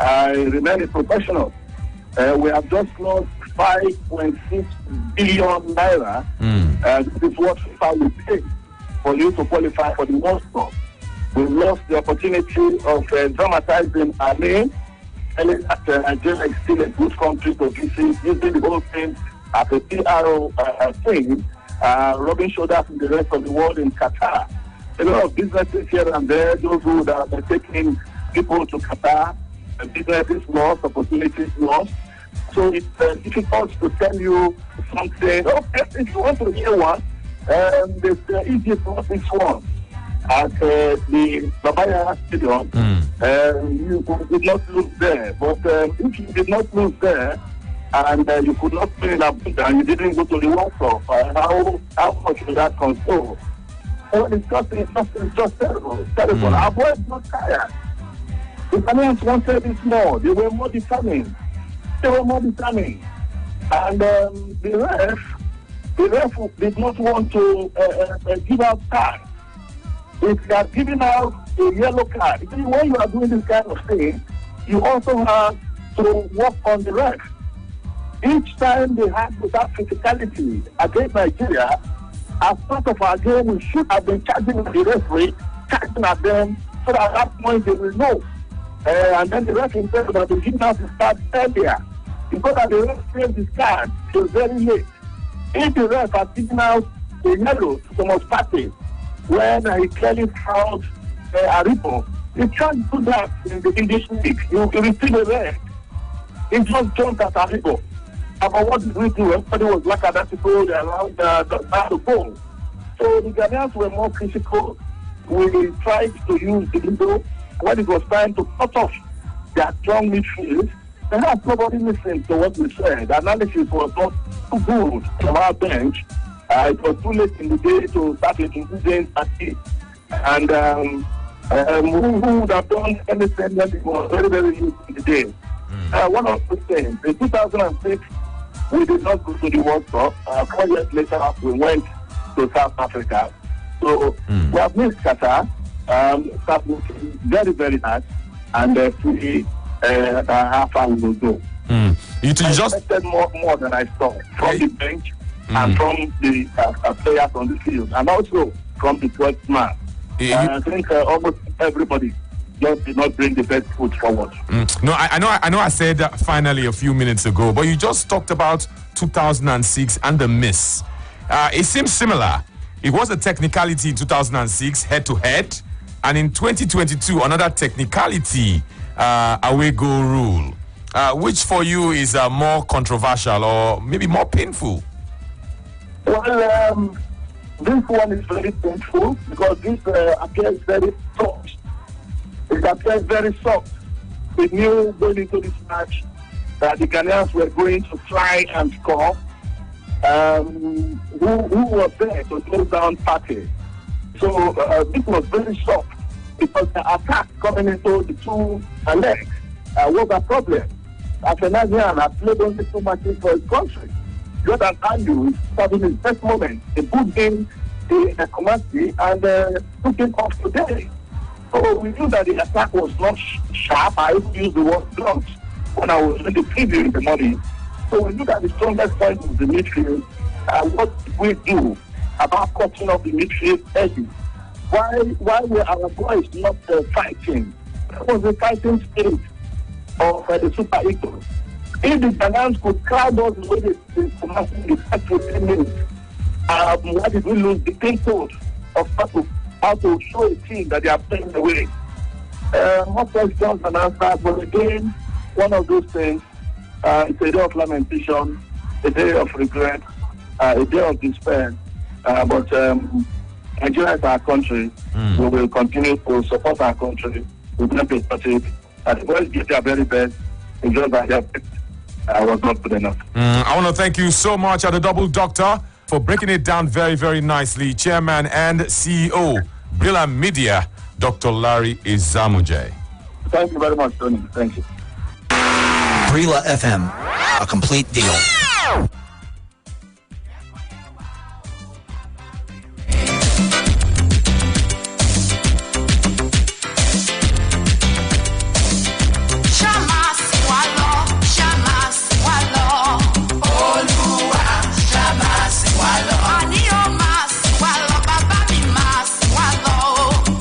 I remain a professional. We have just lost 5.6 billion naira. This is what FIFA will pay for you to qualify for the World Cup. We lost the opportunity of dramatizing our name. And Nigeria is still a good country to visit, using the whole thing as a PRO thing, rubbing shoulders with the rest of the world in Qatar. A lot of businesses here and there, those who are taking people to Qatar, businesses lost, opportunities lost. So it's difficult to tell you something. Okay, if you want to hear one, the easiest one is one. At the Babaya Stadium, you did not lose there. But if you did not lose there, and you could not play in Abuja, and you didn't go to the World Cup, how much would that console? Oh, it's just terrible. Terrible. Our boys not tired. The Ghanaians wanted this more. They were more determined. And the ref did not want to give out time. If they are giving out a yellow card, when you are doing this kind of thing, you also have to work on the ref. Each time they had that physicality against Nigeria, as part of our game, we should have been charging the referee, charging at them, so that at that point they will know. And then the ref himself would have been giving out his card earlier. Because that the ref gave his card, it was very late. If the ref had given out a yellow to Thomas Partey, when he clearly found Aribo, you can't do that in the English league. You receive a red. He just jumped at Aribo. But what did we do? Everybody was like that people, they allowed the goal. So the Ghanaians were more physical. We tried to use the window when it was time to cut off their strong midfield. Perhaps nobody listened to what we said. The analysis was not too good from our bench. It was too late in the day to start introducing tactics. And who would have done anything that it was very, very late in the day. One of the things, in 2006, we did not go to the World Cup. 4 years later, we went to South Africa. So we have missed Qatar. Start looking very, very nice. And see how far we will go. I expected more than I saw from the bench and from the players on the field, and also from the 12th man. I think almost everybody just did not bring the best foot forward. No, I know I said that finally a few minutes ago, but you just talked about 2006 and the miss. It seems similar. It was a technicality in 2006, head-to-head, and in 2022, another technicality, away goal rule. Which for you is more controversial or maybe more painful? Well, this one is very painful because this appears very soft. It appears very soft. We knew going into this match that the Ghanaians were going to try and score. Who was there to close down Partey? So this was very soft because the attack coming into the two legs was a problem. Afenazian had played only 2 matches for his country. Jordan Ayew is having his best moment. He put in the Kumasi and took him off today. So we knew that the attack was not sharp. I used the word blunt when I was in the preview in the morning. So we knew that the strongest point was the midfield. What did we do about cutting off the midfield early? Why were our boys not fighting? That was the fighting spirit of the Super Eagles. If the Ghanaians could crowd us the way they commenced in the first 15 minutes, why did we lose the pin code of how to show a team that they are playing the way? More questions and answers, but again, one of those things, it's a day of lamentation, a day of regret, a day of despair. But Nigeria is our country. We will continue to support our country. We will not be pathetic. The boys give their very best. Enjoy by their best. I was not good enough. I want to thank you so much at the Double Doctor for breaking it down very, very nicely. Chairman and CEO, Brila Media, Dr. Larry Izamuje. Thank you very much, Tony. Thank you. Brila FM, a complete deal.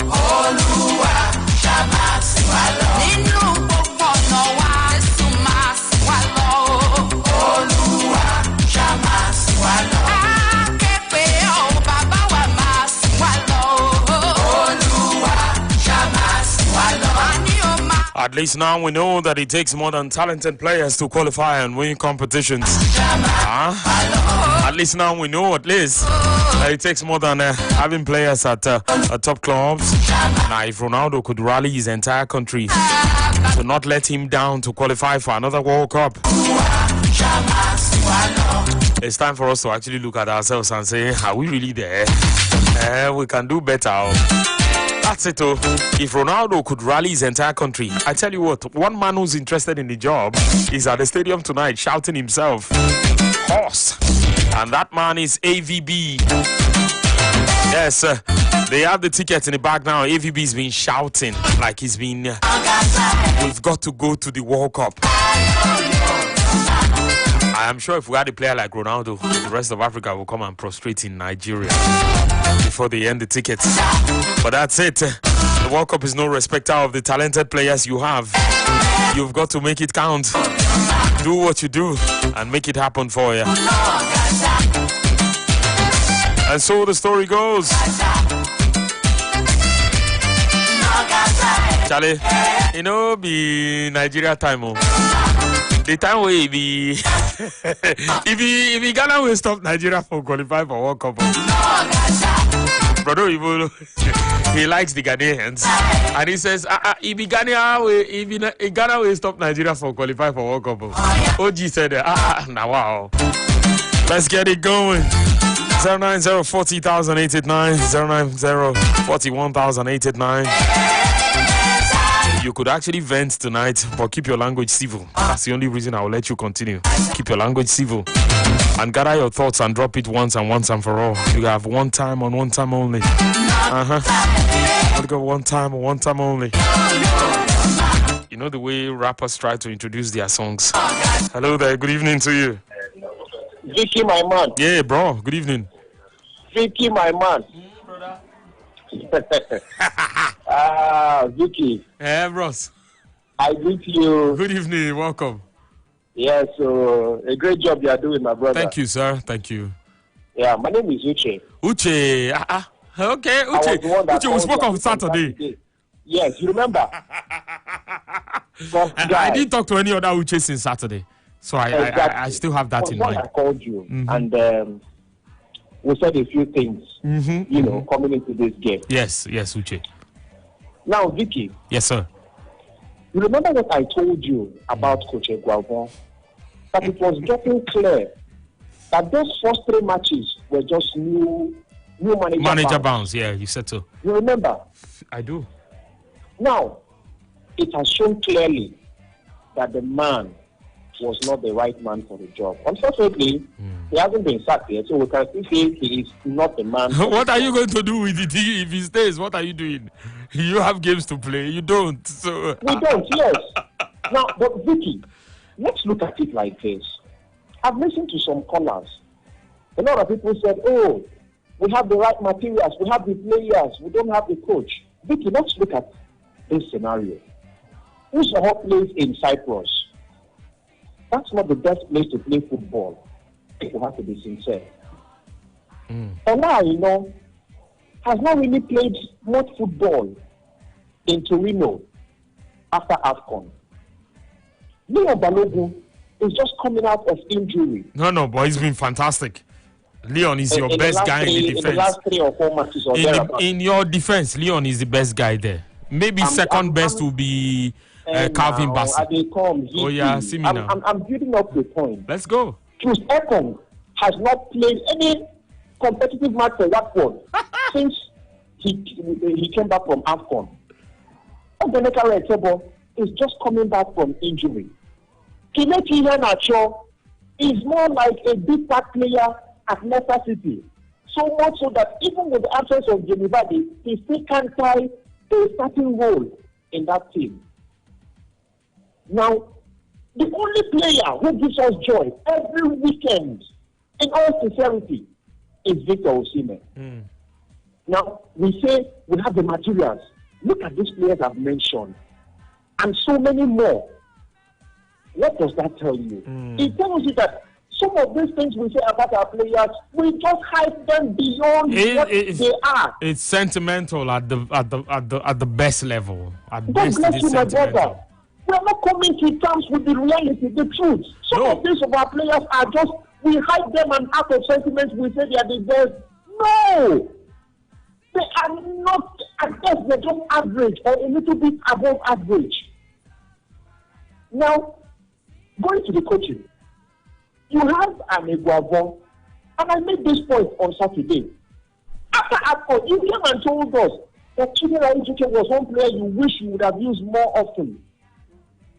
Olúwa At least now we know that it takes more than talented players to qualify and win competitions. At least now we know that it takes more than having players at top clubs. Now, if Ronaldo could rally his entire country to not let him down to qualify for another World Cup, it's time for us to actually look at ourselves and say, are we really there? We can do better. That's it. If Ronaldo could rally his entire country, I tell you what, one man who's interested in the job is at the stadium tonight shouting himself hoarse, and that man is AVB. Yes, they have the tickets in the back now. AVB's been shouting like he's been, we've got to go to the World Cup. I am sure if we had a player like Ronaldo, the rest of Africa will come and prostrate in Nigeria before they end the tickets. But that's it. The World Cup is no respecter of the talented players you have. You've got to make it count. Do what you do and make it happen for you. And so the story goes. Charlie, you know, be Nigeria time. The time will be if Ghana will stop Nigeria from qualifying for World Cup. Brother, he likes the Ghanaians, and he says, if Ghana will stop Nigeria from qualifying for World Cup. OG said, now wow. Let's get it going. 09040,889, 09041,889. You could actually vent tonight, but keep your language civil. That's the only reason I will let you continue. Keep your language civil and gather your thoughts and drop it once and for all. You have one time on one time only. I'll go one time only. You know the way rappers try to introduce their songs. Hello there, good evening to you. Vicky, my man. Yeah, bro, good evening. Vicky, my man. Vicky. Hey, bros. I greet you. Good evening, welcome. Yes, so a great job you are doing, my brother. Thank you, sir. Thank you. Yeah, my name is Uche. Uche. Okay, Uche, we spoke on Saturday. Yes, you remember? I didn't talk to any other Uche since Saturday. So I still have that in mind. I called you and we said a few things, coming into this game. Yes, Uche. Now, Vicky. Yes, sir. You remember what I told you about Coach Guavon? That it was getting clear that those first 3 matches were just new manager bounce. Yeah, you said so. You remember? I do. Now, it has shown clearly that the man was not the right man for the job. Unfortunately, he hasn't been sacked yet, so we can still say he is not the man. What are you going to do with it if he stays? What are you doing? You have games to play. You don't. So we don't. Yes. Now, but Vicky, let's look at it like this. I've listened to some callers. A lot of people said, "Oh, we have the right materials, we have the players, we don't have the coach." Vicky, let's look at this scenario. Usaho plays in Cyprus. That's not the best place to play football. You have to be sincere. And now, has not really played much football in Torino after AFCON. Leon Balogun is just coming out of injury. No, but he's been fantastic. Leon is your best guy in the defense. In the last 3 or 4 matches or in your defense, Leon is the best guy there. Maybe second best will be Calvin Bassey. Oh yeah, see me now. I'm building up the point. Let's go. Chus Ekong has not played any competitive match for Watford since he came back from AFCON. Ogeneka Retebo is just coming back from injury. Kineti Iheanacho is more like a big back player at Leicester City. So much so that even with the absence of Jamie Vardy, he still can tie a starting role in that team. Now, the only player who gives us joy every weekend, in all sincerity, is Victor Osimhen. Now, we say we have the materials. Look at these players I've mentioned, and so many more. What does that tell you? It tells you that some of these things we say about our players, we just hype them beyond what they are. It's sentimental at the best level. At God best, bless you, my brother. We are not coming to terms with the reality, the truth. Some of these of our players are just, we hide them and out of sentiment we say they are the best. No! They are not, at best, they're just average or a little bit above average. Now, going to the coaching, you have an Iguavon, and I made this point on Saturday. After AFCON, you came and told us that Chidera Ejike was one player you wish you would have used more often.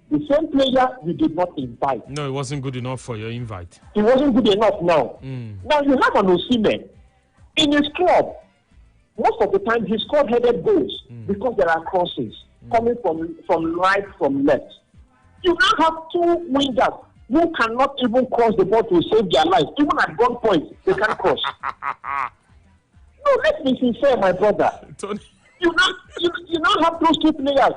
The same player you did not invite. No, it wasn't good enough for your invite. It wasn't good enough now. Now you have an Osimhen. In his club, most of the time he scored headed goals because there are crosses coming from right, from left. You now have two wingers who cannot even cross the ball to save their lives. Even at gunpoint, they can't cross. No, let's be sincere, my brother. You now have those two players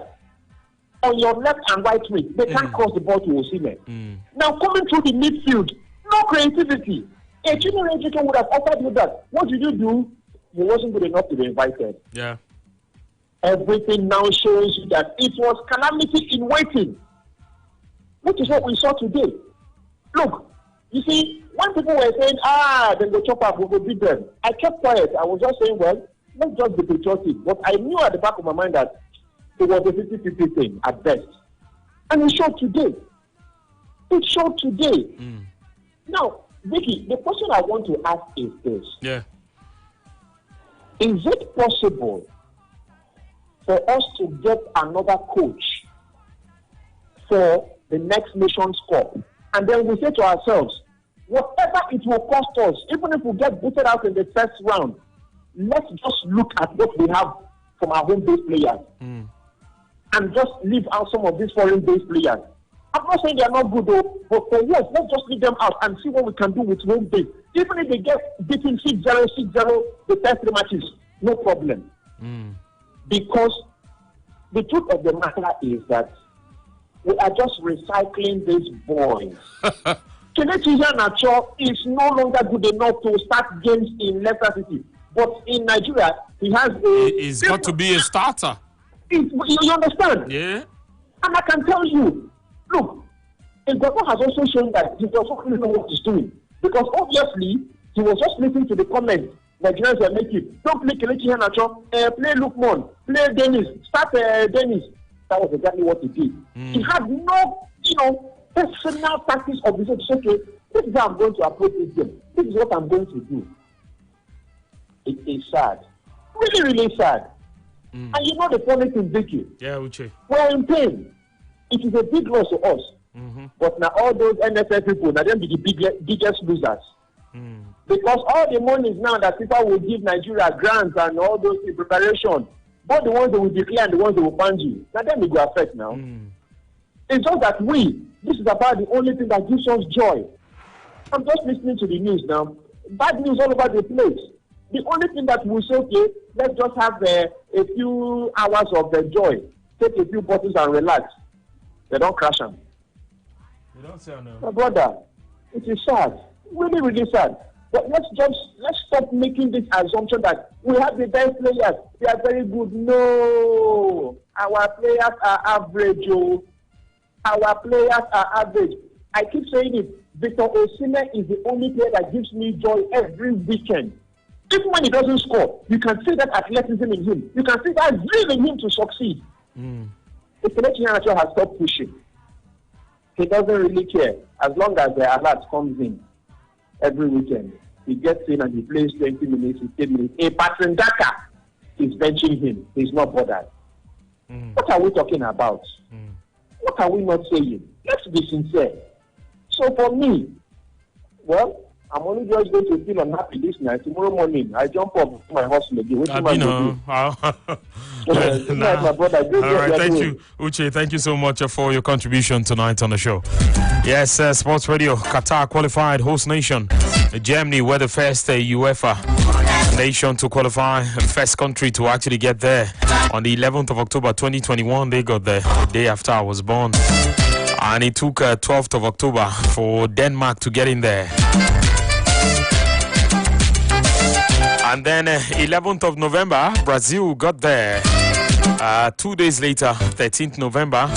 on your left and right wing. They can't cross the ball to Osimhen. Now coming through the midfield, no creativity. A junior educator would have offered you that. What did you do? He wasn't good enough to be invited. Yeah. Everything now shows you that it was calamity in waiting, which is what we saw today. Look, you see, when people were saying, then the chop up, we will beat them, I kept quiet. I was just saying, well, let's just be patriotic. But I knew at the back of my mind that it was a 50-50 thing at best. And it showed today. It showed today. Now, Vicky, the question I want to ask is this. Yeah. Is it possible for us to get another coach for the next Nations Cup? And then we say to ourselves, whatever it will cost us, even if we get booted out in the first round, let's just look at what we have from our home-based players and just leave out some of these foreign-based players. I'm not saying they are not good, though, but for yes, let's just leave them out and see what we can do with home-based. Even if they get beaten 6-0, 6-0, the first 3 matches, no problem. Because the truth of the matter is that we are just recycling these boys. Kelechi Iheanacho is no longer good enough to start games in Leicester City. But in Nigeria, he has a... He's got to be a starter. You understand? Yeah. And I can tell you, look, Iguavon has also shown that he does not really know what he's doing. Because obviously, he was just listening to the comments Nigerians were making. Don't play Kelechi Iheanacho, play Lukman, play Dennis, start Dennis. That was exactly what he did. He had no, personal practice of this. Okay, this is how I'm going to approach this game. This is what I'm going to do. It is sad. Really, really sad. And you know the funny thing, Vicky? Yeah, Uche. We're in pain. It is a big loss to us. But now all those NFL people, now them be the biggest losers. Because all the monies now that people will give Nigeria grants and all those in preparation, both the ones that will declare and the ones that will fund you, now them will go affect now. It's just that this is about the only thing that gives us joy. I'm just listening to the news now. Bad news all over the place. The only thing that we say, okay, let's just have a few hours of the joy. Take a few bottles and relax. They don't crash them. You don't say no. My brother, it is sad. Really, really sad. But let's stop making this assumption that we have the best players. They are very good. No. Our players are average. Our players are average. I keep saying it. Victor Osimhen is the only player that gives me joy every weekend. Even when he doesn't score, you can see that athleticism in him. You can see that zeal in him to succeed. If Kelechi Iheanacho has stopped pushing, he doesn't really care. As long as the alert comes in every weekend, he gets in and he plays 20 minutes, 15 minutes. A Patron Daka is benching him. He's not bothered. What are we talking about? What are we not saying? Let's be sincere. So for me, well, I'm only just going to feel unhappy this night. Tomorrow morning, I jump up my hustle again. All right, thank you, Uche. Thank you so much for your contribution tonight on the show. Yes, Sports Radio, Qatar qualified host nation. Germany were the first UEFA nation to qualify, the first country to actually get there. On the 11th of October 2021, they got there the day after I was born. And it took 12th of October for Denmark to get in there. And then 11th of November, Brazil got there. 2 days later, 13th November,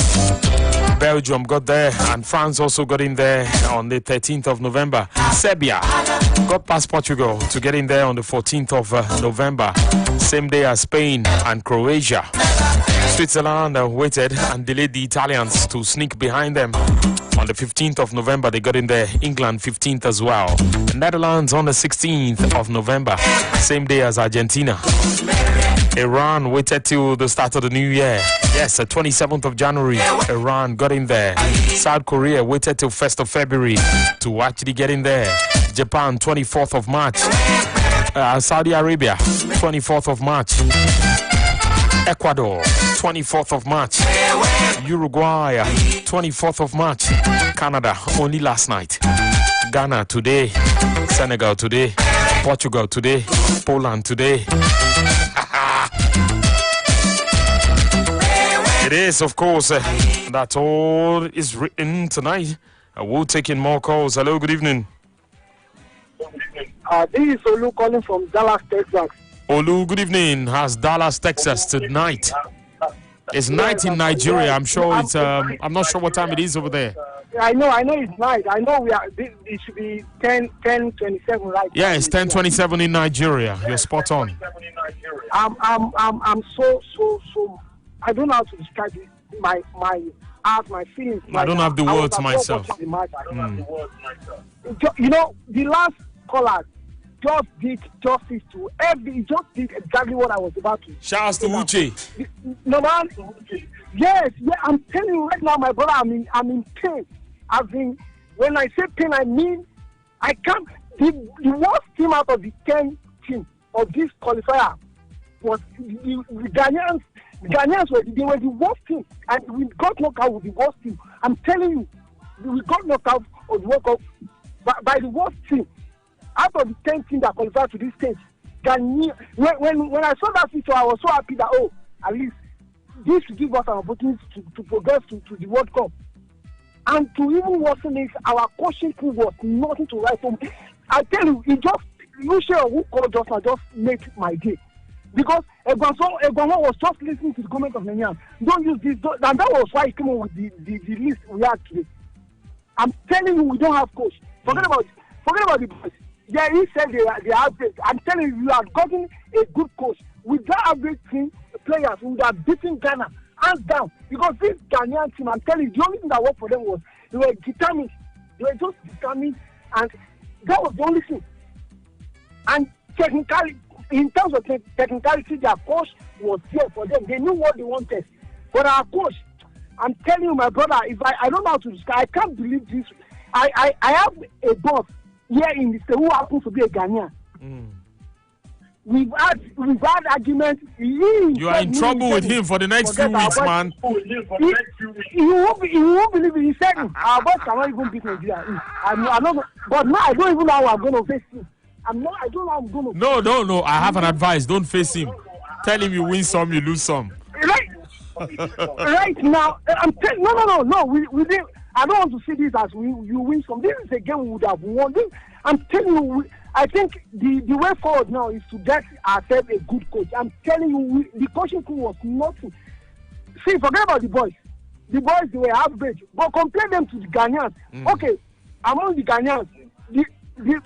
Belgium got there, and France also got in there on the 13th of November. Serbia got past Portugal to get in there on the 14th of November, same day as Spain and Croatia. Switzerland waited and delayed the Italians to sneak behind them. On the 15th of November, they got in there. England 15th as well. The Netherlands on the 16th of November, same day as Argentina. Iran waited till the start of the new year. Yes, the 27th of January, Iran got in there. South Korea waited till 1st of February to actually get in there. Japan, 24th of March. Saudi Arabia, 24th of March. Ecuador, 24th of March. Uruguay, 24th of March. Canada, only last night. Ghana today. Senegal today. Portugal today. Poland today. It is, of course, that's all is written tonight. We'll take in more calls. Hello, good evening. This is Olu calling from Dallas, Texas. Olu, good evening. How's Dallas, Texas tonight? It's night in Nigeria. I'm sure it's, I'm not sure what time it is over there. I know it's night. I know it should be 10:27 right? Yeah, it's 10:27 in Nigeria. You're spot on. I'm so I don't know how to describe it. My heart, my feelings. I don't have the words myself. You know, the last caller just did justice to he just did exactly what I was about to. Shouts to Uche. No man. Yes, I'm telling you right now, my brother, I'm in pain. When I say pain, I mean I can't. The worst team out of the 10 teams of this qualifier was the Ghanaians. The Ghanaians were the worst team, and we got knocked out with the worst team. I'm telling you, we got knocked out of the World Cup by the worst team. Out of the 10 teams that qualified to this stage, when I saw that picture, I was so happy that, at least this will give us an opportunity to progress to the World Cup. And to even worsen this, our coaching crew was nothing to write home. I tell you, Lucia, who called us, just made my day. Because Egwanso was just listening to the comment of Nigerians. Don't use this, and that was why he came up with the list we had today. I'm telling you, we don't have coach. Forget about the boys. Yeah, he said they are average. I'm telling you, you have gotten a good coach. With that average team, players would have beaten Ghana hands down. Because this Ghanaian team, I'm telling you, the only thing that worked for them was they were determined. They were just determined, and that was the only thing. And technically, in terms of technicality, their coach was there for them. They knew what they wanted. But our coach, I'm telling you, my brother, I don't know how to describe. I can't believe this. I have a boss here in the state who happens to be a Ghanaian. We've had arguments. You are in trouble with him for the next few weeks, man. You won't believe it. He said, our boss cannot even beat Nigeria. But now I don't even know how I'm going to face him. I don't know how I'm going to. No. I have an advice. Don't face him. Tell him you win some, you lose some. Right now, I'm telling no. We didn't. I don't want to see this as you win some. This is a game we would have won. I'm telling you, I think the way forward now is to get ourselves a good coach. I'm telling you, the coaching crew was nothing. See, forget about the boys. The boys, they were average. But compare them to the Ghanaians. Okay, among the Ghanaians, the those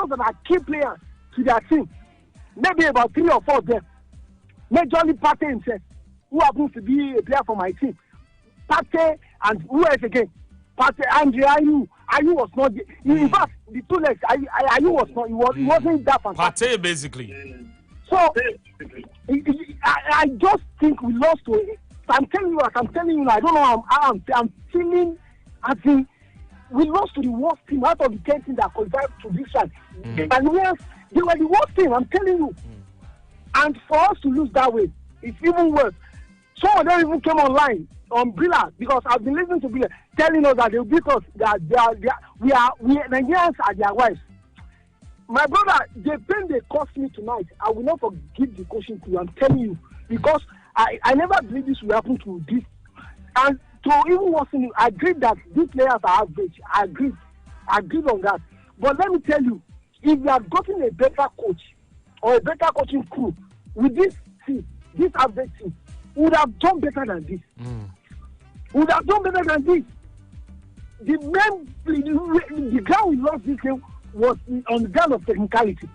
that are key players to their team, maybe about 3 or 4 of them. Majorly Pate himself, who happens to be a player for my team. Pate and who else again? Pate, Andre Ayew. Ayew was not. In fact, the 2 legs, Ayew was not. He wasn't that fantastic. Pate, basically. So, I just think we lost to it. I'm telling you, I don't know how I'm feeling. I think we lost to the worst team out of the 10 teams that qualified to this one. And they were the worst team, I'm telling you. And for us to lose that way, it's even worse. Some of them even came online on Brila, because I've been listening to Brila telling us that they'll beat us, that we Nigerians are their wives. My brother, the pain they cost me tonight, I will not forgive the coaching crew, I'm telling you, because I never believed this will happen to this. And to even worsen it, I agree that these players are average. I agree on that. But let me tell you, if you had gotten a better coach or a better coaching crew with this team, this average team, would have done better than this. We would have done better than this. The ground we lost this game was on the ground of technicality.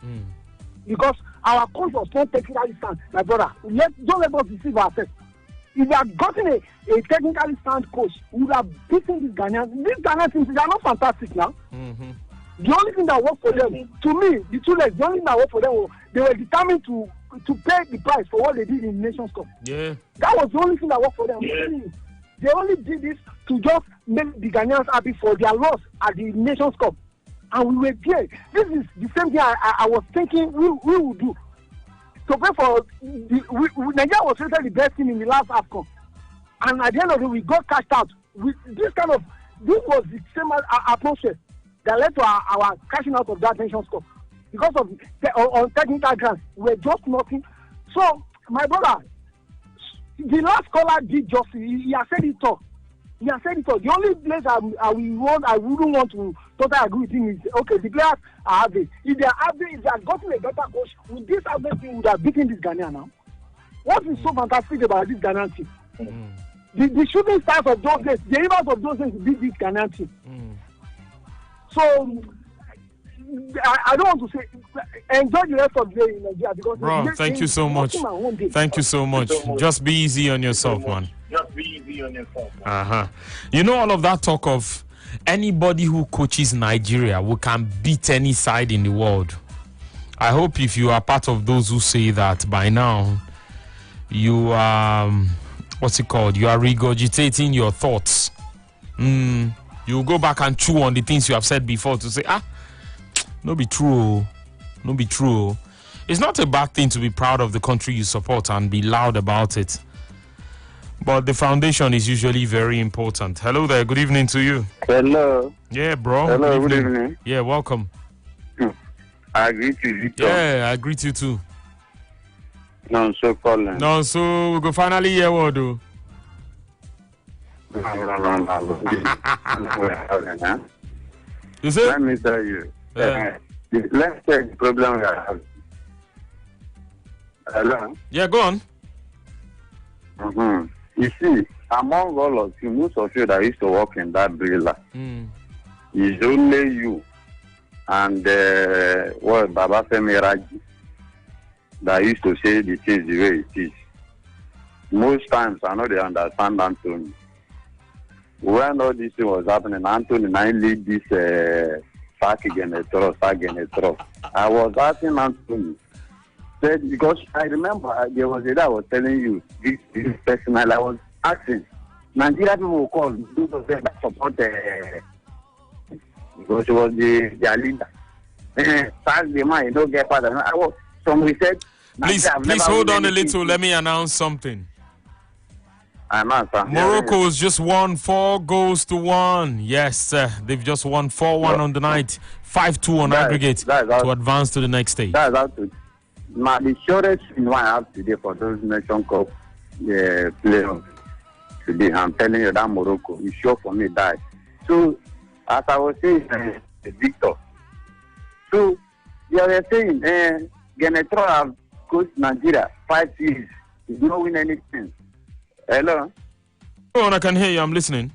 Because our coach was not technically sound. My brother, don't let us deceive ourselves. If we had gotten a technically sound coach, we would have beaten these Ghanaians. These Ghanaians teams, they are not fantastic now. The only thing that worked for them, to me, the two legs, the only thing that worked for them was they were determined to pay the price for what they did in the Nations Cup. Yeah. That was the only thing that worked for them. Yeah. They only did this to just make the Ghanaians happy for their loss at the Nations Cup. And we were there. This is the same thing I was thinking we would do. To pay for Nigeria was rated the best team in the last AFCON. And at the end of it, we got cashed out. This was the same approach that led to our cashing out of that Nations Cup. Because of on technical grounds, we were just nothing. So, my brother, the last caller did justice. He has said it all. The only place I wouldn't want to totally agree with him is, okay, the players are average. If they are average, if they had gotten a better coach, with this average team, would have beaten this Ghanaian now. What is so fantastic about this Ghanaian team? The shooting stars of those days, the rivals of those days beat this Ghanaian team. So, I don't want to say, enjoy the rest of the day in Nigeria. Because bro, thank you so much. Thank you so much. Just be easy on yourself, man. You know, all of that talk of anybody who coaches Nigeria who can beat any side in the world. I hope if you are part of those who say that by now, you are, what's it called? You are regurgitating your thoughts. You go back and chew on the things you have said before to say, no be true. No be true. It's not a bad thing to be proud of the country you support and be loud about it. But the foundation is usually very important. Hello there. Good evening to you. Hello. Yeah, bro. Hello. Good evening. Yeah, welcome. I greet you, Victor. Yeah, I greet you too. No, so calling. No, so we go finally hear what do. You see? Let me tell you. Let's check the problem we are having. Hello? Yeah, go on. You see, among all of you, most of you that used to work in that Brila, it's only you and Baba Femi Raji that used to say the things the way it is. Most times, I know they understand Anthony. When all this thing was happening, Anthony and I lead this sack again a trust. I was asking Anthony, said, because I remember there was a day I was telling you, this personal, I was asking, Nigeria people will call, those of them that support because it was their leader. Sack the man, you don't get part of it. Somebody said, please hold on a little, let me announce something. Morocco's just won 4-1. Yes, they've just won 4-1 on the night, 5-2 on aggregate to advance to the next stage. That's out to the shortest thing I have today for those Nation Cup playoffs today. I'm telling you that Morocco is sure for me that. So, as I was saying, Victor. So, you are saying, Genetro have coached Nigeria 5 years. He did not win anything. Hello? Go on, I can hear you. I'm listening.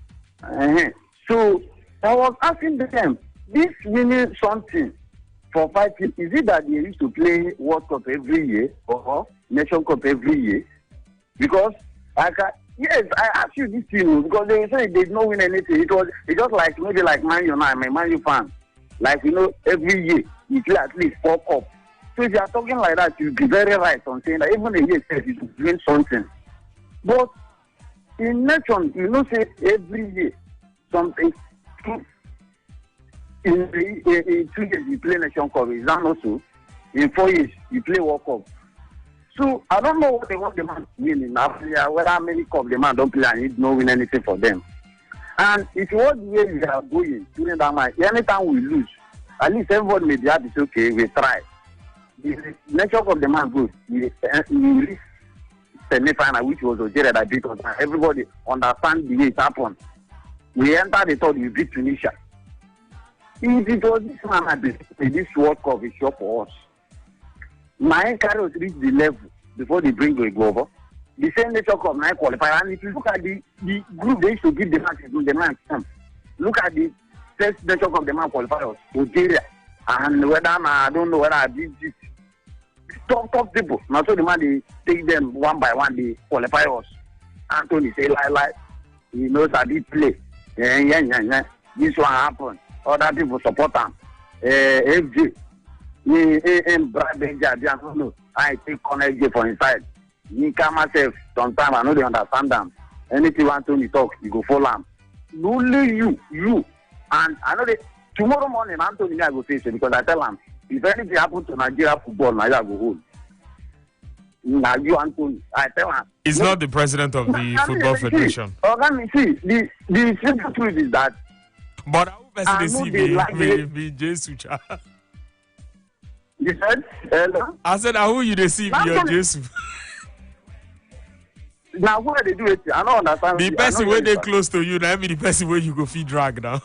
So, I was asking them, this winning something for 5 years, is it that they used to play World Cup every year or Nation Cup every year? Because, I asked you this thing, because they say they did not win anything. It's just like, maybe like Man U now, I'm a Man U fan. Like, every year, you play at least 4 cups. So if you are talking like that, you'll be very right on saying that even a year says you should win something. But in nation, say every year something. In 2 years you play Nation Cup, is that not so? In 4 years you play World Cup. So I don't know what they want the man to win in Africa, whether many cup the man don't play and he don't win anything for them. And if you want the way we are going during that match, anytime we lose, at least everybody may be happy, okay, we try. The Nation Cup the man goes, we reach semi-final, which was Algeria that beat us. Everybody understand the way it happened. We entered the third, we beat Tunisia. If it was this man at this World Cup, it's sure for us. My career reached the level before they bring the over. The same Nation Cup now qualify. And if you look at the group they used to give the man some. Look at the first Nation Cup the man qualifiers, Nigeria. And whether I don't know whether I did this. Top people. Now so the man they take them one by one, they qualify us. Anthony say like he knows how they play. Yeah. This one happen. Other people support him. FJ. In Brad I take connect J for inside. Me come myself sometimes I know they understand them. Anything Anthony talk, you go follow him. Only you. And I know that tomorrow morning Anthony I go face it because I tell him if anything happen to Nigeria football, now I go hold. Now you Anthony, I tell him. He's not the president of the Football Federation. Let me see. The simple truth is that. But I hope I see me Jesus. You said? Hello? I said, I hope you receive your Jesus. Now where they do it, I don't understand. The person where they close to you, that be the person where you go feed drag now.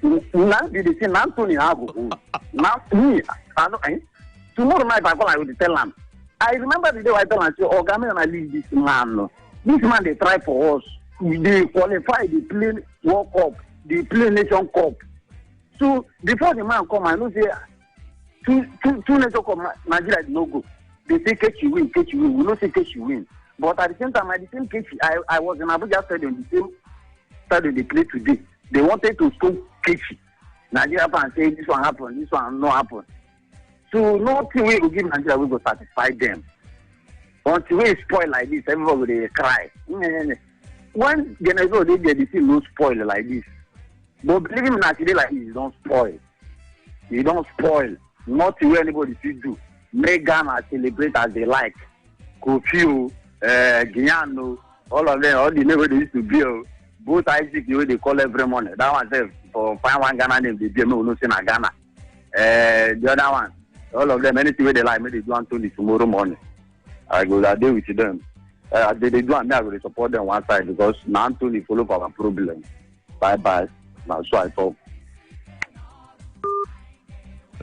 Now be the same Anthony now me, I know. Tomorrow night I will tell him. I remember the day I tell him, oh, come and I leave this man. This man they try for us. They qualify, they play World Cup, they play Nation Cup. So before the man come, I know say two Nation Cup Nigeria is no go. They say catch you win. We don't say catch you win. But at the same time, at the same catch, I was in Abuja Stadium, the same stadium they play today. They wanted to score catch. Nigeria fans say this one happen, this one not happen. So nothing we will give Nigeria, we will satisfy them. Until we spoil like this, everybody will cry. When Genezo they get the team no spoil like this. But believe me, Nigeria like this, you don't spoil. You don't spoil. Nothing where anybody should do. Make Ghana celebrate as they like. Kofi, Guiano, all of them, all the neighbors they used to be. Both Isaac, the way they call every morning. That one says for find one Ghana name, they be no say na Ghana. The other one, all of them, anything where they like, maybe they do Anthony tomorrow morning. I go that day with them. They do and me, I will support them one side because now Anthony follow for our problem. Bye. Now so I talk.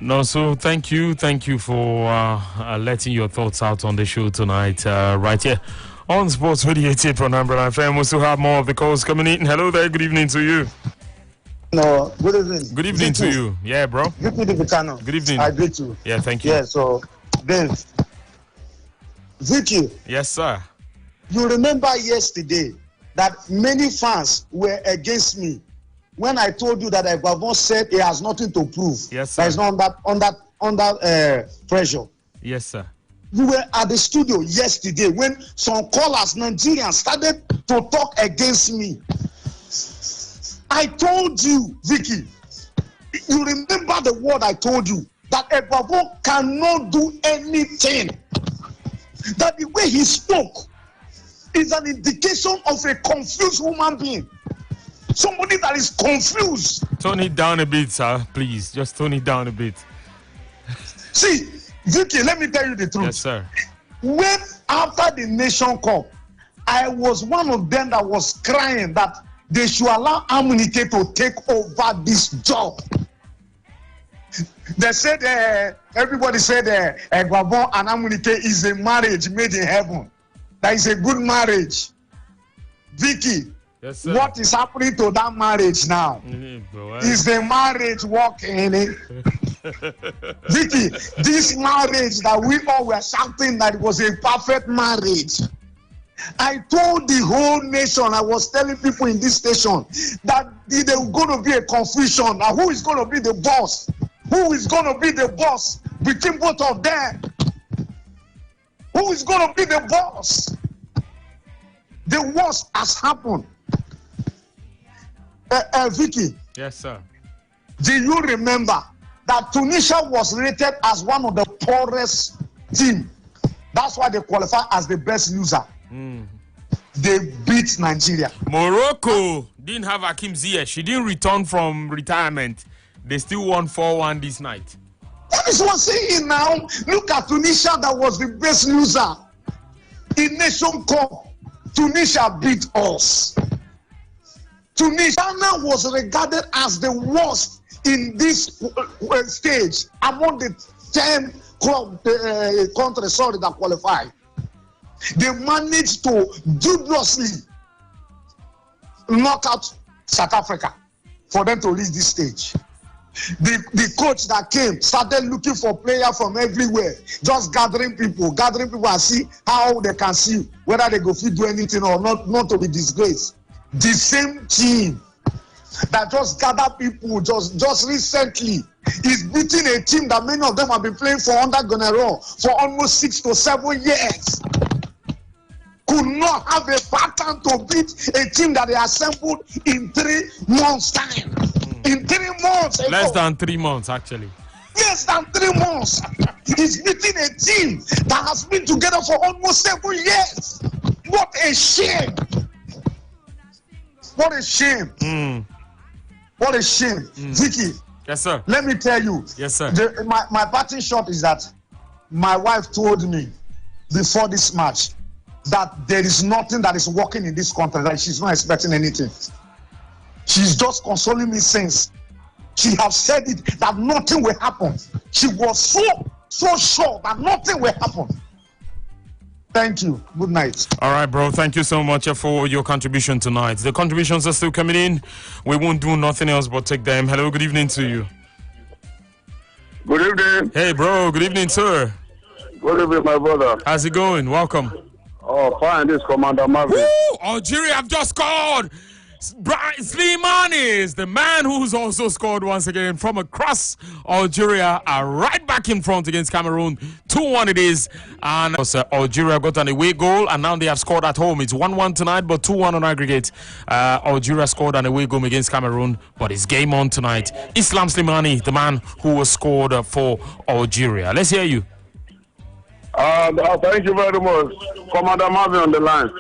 No, so thank you for letting your thoughts out on the show tonight, right here on Sports Radio 88.9 Brila FM. We'll still have more of the calls coming in. Hello there, good evening to you. No, good evening. Good evening to you. Yeah, bro. Good evening. I greet you. Yeah, thank you. Yeah, so Dave, Vicky. Yes, sir. You remember yesterday that many fans were against me when I told you that Egbavon said he has nothing to prove. Yes, sir. That is not under pressure. Yes, sir. We were at the studio yesterday when some callers, Nigerians, started to talk against me. I told you, Vicky, you remember the word I told you, that Egbavon cannot do anything. That the way he spoke is an indication of a confused human being. Somebody that is confused. Tone it down a bit, sir. Please, just tone it down a bit. See, Vicky, let me tell you the truth. Yes, sir. When after the Nation Cup, I was one of them that was crying that they should allow Amunike to take over this job. They said, everybody said, Egbavon and Amunike is a marriage made in heaven. That is a good marriage. Vicky, yes, sir. What is happening to that marriage now? Is the marriage working? Vicky, this marriage that we all were shouting that it was a perfect marriage. I told the whole nation, I was telling people in this station that there's going to be a confusion. Now, who is going to be the boss? Who is going to be the boss between both of them? Who is going to be the boss? The worst has happened. Vicky. Yes, sir. Do you remember that Tunisia was rated as one of the poorest teams? That's why they qualify as the best loser. They beat Nigeria. Morocco didn't have Hakim Ziyech. She didn't return from retirement. They still won 4-1 this night. That is what I'm saying now. Look at Tunisia, that was the best loser. In Nation Cup, Tunisia beat us. Tunisia was regarded as the worst in this stage among the 10 countries that qualified. They managed to dubiously knock out South Africa for them to reach this stage. The coach that came started looking for players from everywhere, just gathering people and see how they can see whether they go fit do anything or not to be disgraced. The same team that just gathered people just recently is beating a team that many of them have been playing for under Gonero for almost 6 to 7 years. Could not have a pattern to beat a team that they assembled in 3 months' time. In 3 months ago. Less than 3 months, actually. Less than 3 months. He's beating a team that has been together for almost 7 years. What a shame. What a shame. What a shame. Vicky. Yes, sir. Let me tell you. Yes, sir. My parting shot is that my wife told me before this match that there is nothing that is working in this country, that she's not expecting anything. She's just consoling me since she has said it that nothing will happen. She was so sure that nothing will happen. Thank you. Good night. All right, bro. Thank you so much for your contribution tonight. The contributions are still coming in. We won't do nothing else but take them. Hello, good evening to you. Good evening. Hey, bro. Good evening, sir. Good evening, my brother. How's it going? Welcome. Oh, fine. This is Commander Marvin. Woo! Algeria have just scored. Slimani is the man who's also scored once again from across Algeria, are right back in front against Cameroon. 2-1 it is, and Algeria got an away goal, and now they have scored at home. It's 1-1 tonight, but 2-1 on aggregate. Algeria scored an away goal against Cameroon, but it's game on tonight. Islam Slimani, the man who was scored for Algeria. Let's hear you. Thank you very much, Commander Marvin on the line.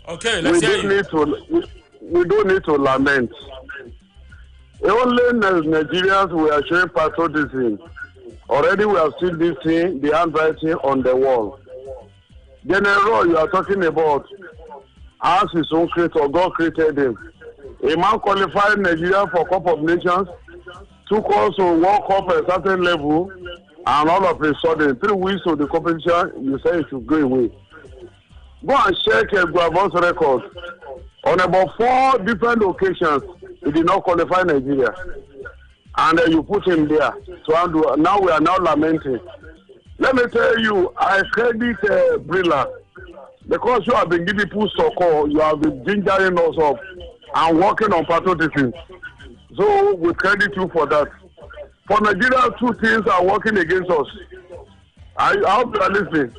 Okay, let's hear you. We don't need to lament. Only Nigerians we are showing patriotism. Already we have seen this thing, the handwriting on the wall. General, you are talking about as his own creator, God created him. A man qualified Nigeria for Cup of Nations, took us to World Cup at a certain level, and all of a sudden, 3 weeks of the competition, you say it should go away. Go and check Guavon's record. On about 4 different occasions, he did not qualify Nigeria. And you put him there. So now we are now lamenting. Let me tell you, I credit Brila. Because you have been giving people support, you have been gingering us up and working on patriotism. So we credit you for that. For Nigeria, 2 things are working against us. I hope you are listening.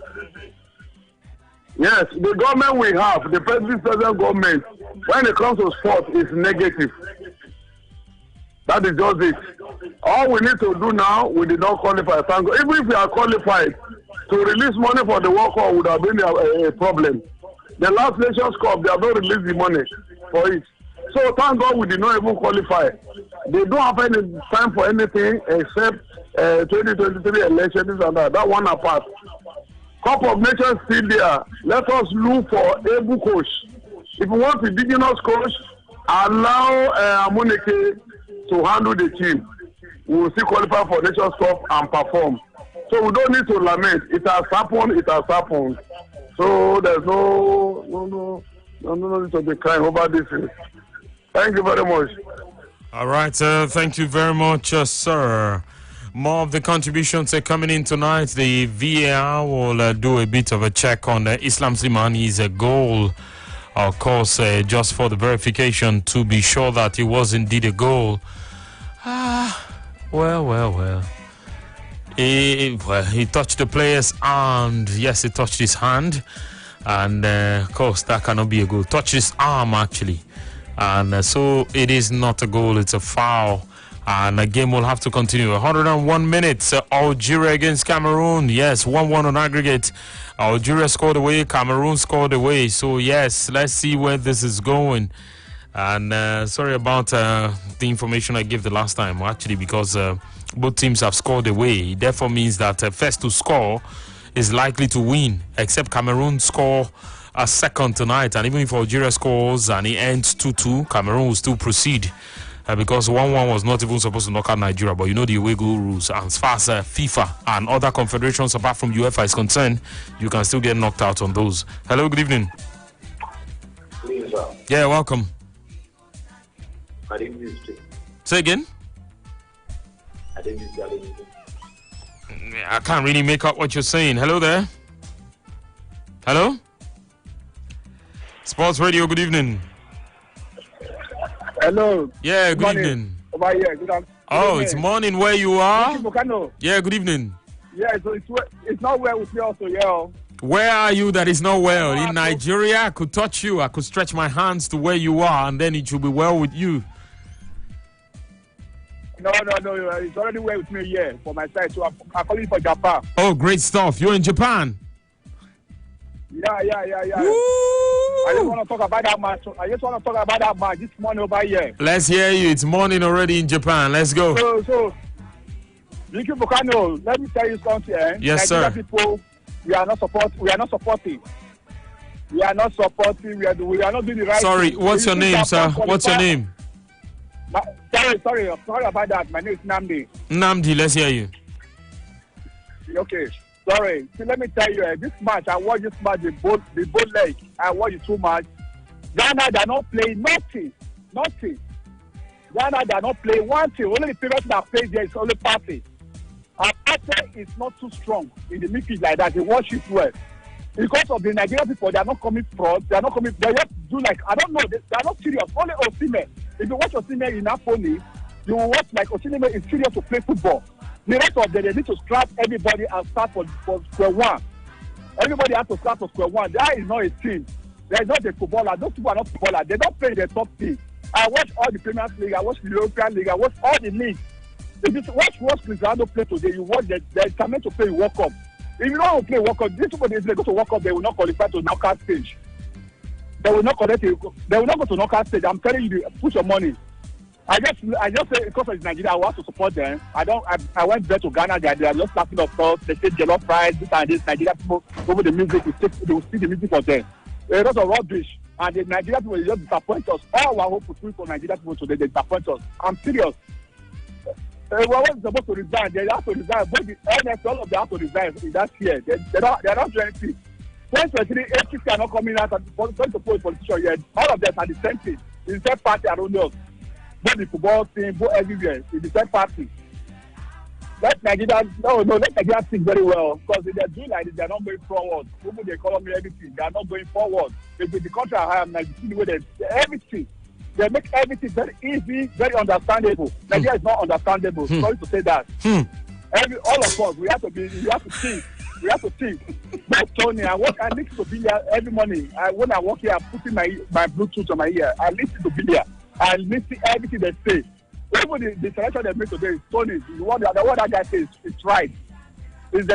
Yes, the government we have, the present government, when it comes to sport, is negative. That is just it. All we need to do now, we did not qualify. Thank God. Even if we are qualified, to release money for the World Cup would have been a problem. The last Nations Cup, they have not released the money for it. So thank God we did not even qualify. They don't have any time for anything except 2023 elections and that one apart. Cup of Nations still there. Let us look for able coach. If we want indigenous coach, allow Amuneke to handle the team. We will still qualify for Nations Cup and perform. So we don't need to lament. It has happened. It has happened. So there's no need to be crying over this. Thank you very much. All right, thank you very much, sir. More of the contributions are coming in tonight. The VAR will do a bit of a check on Islam Slimani's goal. Of course, just for the verification to be sure that it was indeed a goal. Well. He touched the player's hand. Yes, he touched his hand. And, of course, that cannot be a goal. Touched his arm, actually. And so it is not a goal, it's a foul. And the game will have to continue. 101 minutes. Algeria against Cameroon. Yes, 1-1 on aggregate. Algeria scored away. Cameroon scored away. So, yes, let's see where this is going. And sorry about the information I gave the last time, actually, because both teams have scored away. It therefore means that first to score is likely to win, except Cameroon score a second tonight. And even if Algeria scores and it ends 2-2, Cameroon will still proceed. because 1-1 was not even supposed to knock out Nigeria. But you know the away goal rules. And as far as FIFA and other confederations apart from UEFA is concerned, you can still get knocked out on those. Hello, good evening. Yeah, welcome. Say again? I can't really make out what you're saying. Hello there. Hello? Sports Radio, good evening. Hello. Yeah, good evening. Over here. Good evening. It's morning where you are. Yeah, good evening. Yeah, so it's not well with me also, yeah. Where are you that is not well? In Nigeria, I could touch you. I could stretch my hands to where you are, and then it should be well with you. No. It's already well with me here for my side. So I'm calling for Japan. Oh, great stuff. You're in Japan? Yeah. I just want to talk about that match. This morning over here. Let's hear you. It's morning already in Japan. Let's go. So Vicky Bukano, let me tell you something. Yes, Nigeria sir. People, we are not supporting. We are not doing the right Sorry, thing. what's your name, sir? What's your name? Sorry about that. My name is Namdi. Namdi, let's hear you. Okay, sorry. So let me tell you, this match, I watched this match, the both leg. I watched the two match. Ghana, they are not playing nothing. Ghana, they are not playing one thing. Only the people that play there is only Partey. And Partey is not too strong in the midfield like that. They watch it well. Because of the Nigerian people, they are not coming front. They just do like, I don't know, they are not serious. Only Osimhen. If you watch Osimhen in Napoli, you will watch like Osimhen is serious to play football. The rest of them, they need to scrap everybody and start for square one. Everybody has to start for square one. That is not a team. They are not a footballer. Those people are not footballers. They don't play in the top team. I watch all the Premier League. I watch the European League. I watch all the leagues. If you watch Cristiano play today, you watch they're coming to play World Cup. If you don't want to play World Cup, these people, if they go to World Cup, they will not qualify to knockout stage. They will not go to knockout stage. I'm telling you, put your money. I just say because of Nigeria, I want to support them. I went there to Ghana. They are just laughing of course. They say jollof rice, this and this. Nigeria people over the music, they will see the music for them. A lot of rubbish, and the Nigeria people will just disappoint us. All our hope is for Nigeria people today. They disappoint us. I'm serious. We were supposed to resign. They have to resign. Both the NF, all of them have to resign in that year. They are not doing anything. 2023, HTC are not coming out and going to put a politician yet. All of them are the same thing. The same party around us. Both the football team, both everywhere. It's the same party. Let Nigeria think very well. Because if they do like this, they are not going forward. Even the economy, everything, they are not going forward. If the country I have, Nigeria, everything. They make everything very easy, very understandable. Nigeria is not understandable. Sorry to say that. All of us, we have to think. We have to think. Like Tony, I listen to Billy every morning. When I walk here, I'm putting my Bluetooth on my ear. I listen to Billy. I listen everything they say. Even the selection they made today is Tony. The one that guy says is right. It's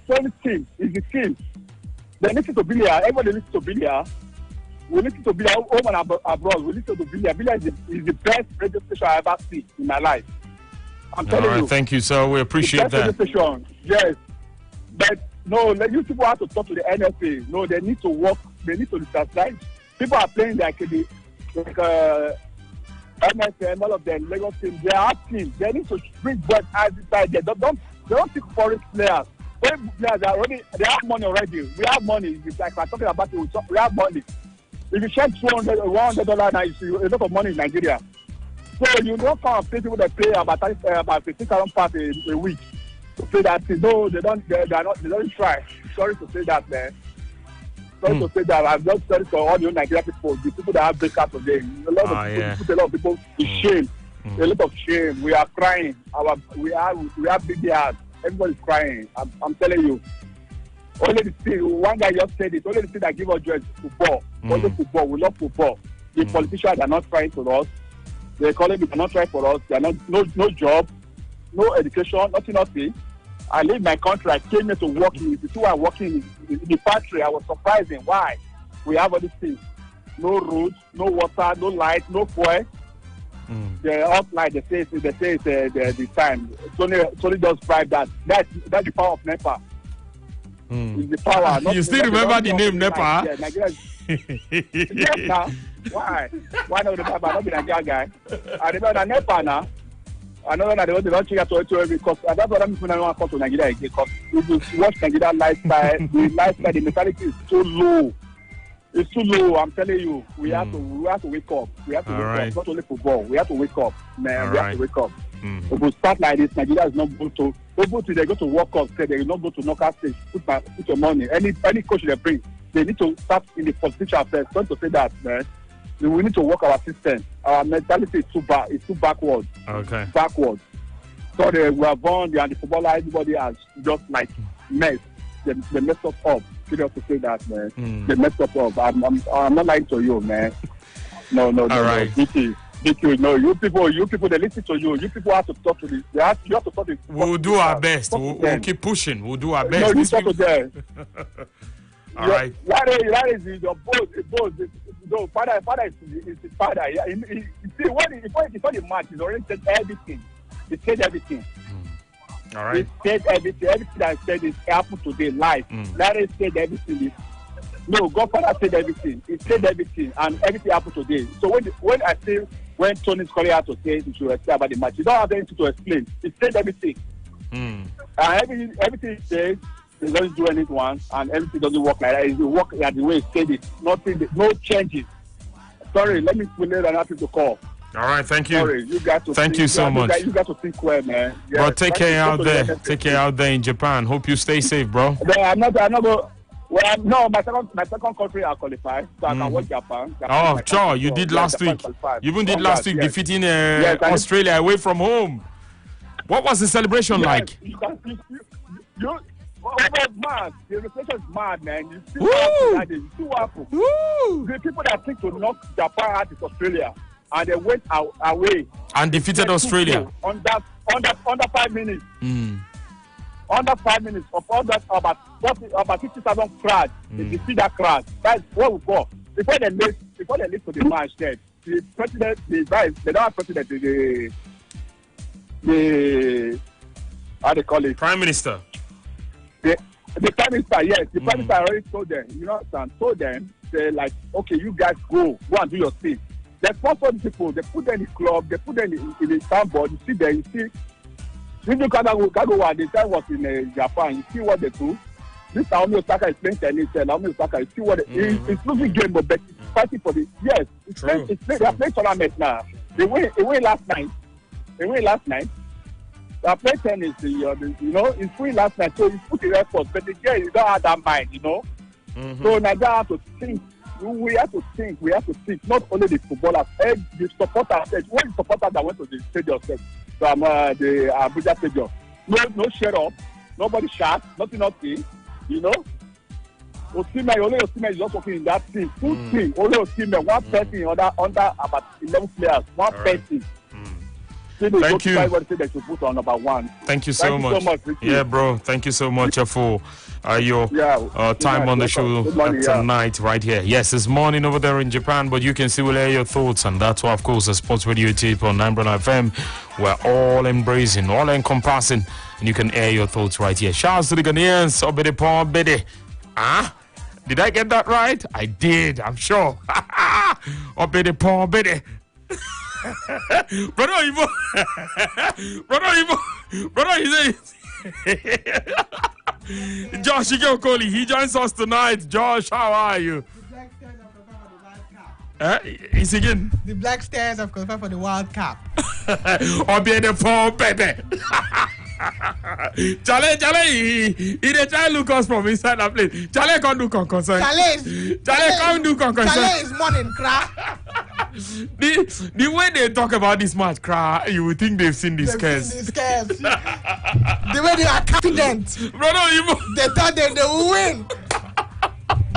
Tony's team. It's the team. They listen to Billy. Everybody listens to Billy. We listen to Billy home and abroad. We listen to Billy. Billy is the best radio station I ever see in my life. I'm telling you. Thank you, sir. We appreciate that. Radio station. Yes. But no, you people have to talk to the NFA. No, they need to work. They need to strategize. People are playing like MSM, all of them, Lagos team. They are teams. They need to bring blood as inside there. They don't pick foreign players. Foreign players they have money already. We have money. It's like we're talking about it. We have money. If you check $100 now, you see a lot of money in Nigeria. So you don't come and pay people that pay about 15,000 pounds a week to play that thing. No, they don't try. Sorry to say that, man. Sorry to say that. I'm just sorry for all the Nigerian people, the people that have breakup today. A lot of people to shame. A lot of shame. We are crying. We have big hearts. Everybody's crying. I'm telling you. Only the thing, one guy just said it, only the thing that give us joy is football. Only football. We love football. The politicians are not trying for us. The economy are not trying for us. They are not no job, no education, nothing. I leave my country. I came here to work in the two are working in the factory. I was surprising. Why? We have all these things. No roads, no water, no light, no fuel. The outline they say it's the time. Sony just drive that. That's the power of NEPA. It's the power. You still remember the name NEPA? Yeah, Nigeria. Yes, now. Why? Why not remember? I don't be Nigerian guy. I remember Nepal now. I know that they don't change to because that's what I'm going to come to Nigeria again. Because if you watch Nigeria lifestyle, the mentality is too low. It's too low. I'm telling you, we have to wake up. We have to wake up. Not only football. We have to wake up, man. We have to wake up. If we start like this, Nigeria is not going to. They go to World Cup. They will not go to knockout stage. Put your money. Any coach they bring, they need to start in the position first. Don't to say that, man. We need to work our system. Our mentality is too bad. It's too backward. Okay. Backward. So we are born and the footballer, everybody has just like messed. They messed us up. Serious to say that, man. They messed us up. I'm not lying to you, man. No. All right. No, you people, they listen to you. You people have to talk to this. You have to talk to this. We'll do our best. We'll keep pushing. We'll do our best. No, you talk to them. All right. That is your boss. No, father is his father. You see, before the match, he's already said everything. He said everything. All right. He said everything. Everything that I said is happened today, live. Larry said everything. No, Godfather said everything. He said everything, and everything happened today. So when Tony's calling out to say he should explain about the match, he don't have anything to explain. He said everything. And everything he says, he doesn't do anything once, and everything doesn't work like that. It will work like the way he said it. Nothing, no changes. Sorry, let me put it and ask you to call. All right, thank you. Sorry, you got to thank you so much. You got to think well, man. Yeah, bro, take care out there. Take care out there in Japan. Hope you stay safe, bro. I'm not going. Well, no, my second country I qualify, so I can watch Japan. Oh, sure, you did last week. You even did last week, defeating Australia away from home. What was the celebration like? Mad. The celebration is mad, man. You see what happened. The people that think to knock Japan out is Australia, and they went away and defeated Australia under 5 minutes. Under 5 minutes of all that about 50,000 crowd, they defeat that crowd. That's what we got. Before they leave to the match, the president, they don't have president, the how they call it? Prime Minister. The Prime Minister, yes. The Prime Minister already told them, you know what I'm told them, they're like, okay, you guys go and do your thing. They sponsor the people, they put them in the club, they put them in the soundboard, you see them, you see. When you Kagawa, the time was in Japan, you see what they do. This Naomi Osaka is playing tennis, Naomi Osaka, you see what it's losing game, but it's fighting for the, yes, they are playing tournament now. They win last night. They are playing tennis, you know, it's free last night, so you put the effort, but again, you don't have that mind, you know. So Nigeria have to think. We have to think. Not only the footballers, the supporters. When the supporters that went to the stadium, from the Abuja stadium, no shut up, nobody shot, nothing, you know. Only Osimhen is just working in that team. Full team, only Osimhen, one person under about 11 players, one person. Thank you. Put on number one. Thank you so much. Yeah, bro. Thank you so much for your time on the show tonight right here. Yes, it's morning over there in Japan, but you can still air your thoughts, and that's why, of course, the Sports Radio tape on 9 FM. We're all embracing, all encompassing, and you can air your thoughts right here. Shouts to the Ghanaians. Obede Pon Bede. Did I get that right? I did, I'm sure. Obede Pon Bede. Brother Ivo, he says, Josh Igokoli, he joins us tonight. Josh, how are you? He's again. The Black Stars have qualified for the World Cup. Obede Pon Bede. Chale, he dey try look us from inside that place. Chale can't do concern. Chale can't do concern. Chale is morning cry. The way they talk about this match, cry, you would think they've seen the scares. The way they are confident. They thought they will win.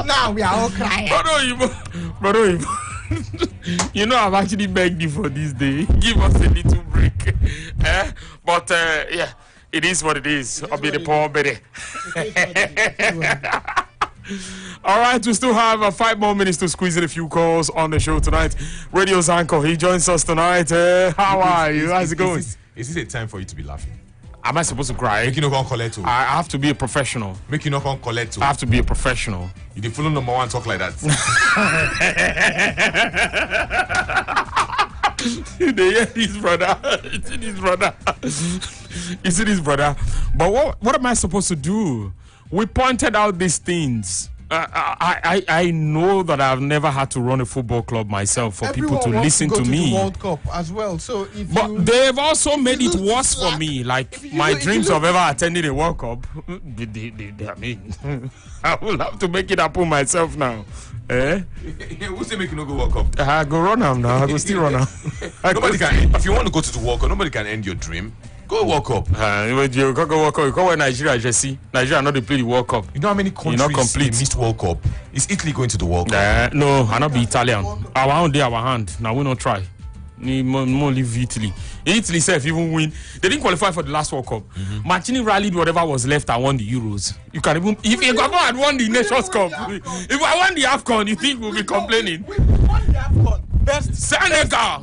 Now we are all crying. Brother, you know I've actually begged you for this day. Give us a little break. But yeah, it is what it is. I'll be the poor Betty. All right, we still have 5 more minutes to squeeze in a few calls on the show tonight. Radio's Anchor, he joins us tonight. How are you? How's it going? Is this a time for you to be laughing? Am I supposed to cry? Make you not come collect. I have to be a professional. Make you not come collect. I have to be a professional. You the follow number one talk like that. You hear his brother. You see this brother. But what am I supposed to do? We pointed out these things. I know that I've never had to run a football club myself for Everyone people to listen to me. The World Cup as well. So but they've also made it worse for me. Like my dreams of ever attending a World Cup. I mean, I will have to make it happen myself now. Who's say make you no go World Cup? I go run now. I go still run now. Nobody can. If you want to go to the World Cup, nobody can end your dream. Go World Cup. You go World Cup. You go where Nigeria Jesse. Nigeria not they play the World Cup. You know how many countries they missed World Cup? Is Italy going to the World Cup? No, I not be Italian. Our own day, our hand. Now we not try. We more leave Italy. Italy self even win. They didn't qualify for the last World Cup. Martini rallied whatever was left and won the Euros. You can even if Gabon had won the Nations Cup. If I won the AFCON, you think we'll be complaining? We won the AFCon. Senegal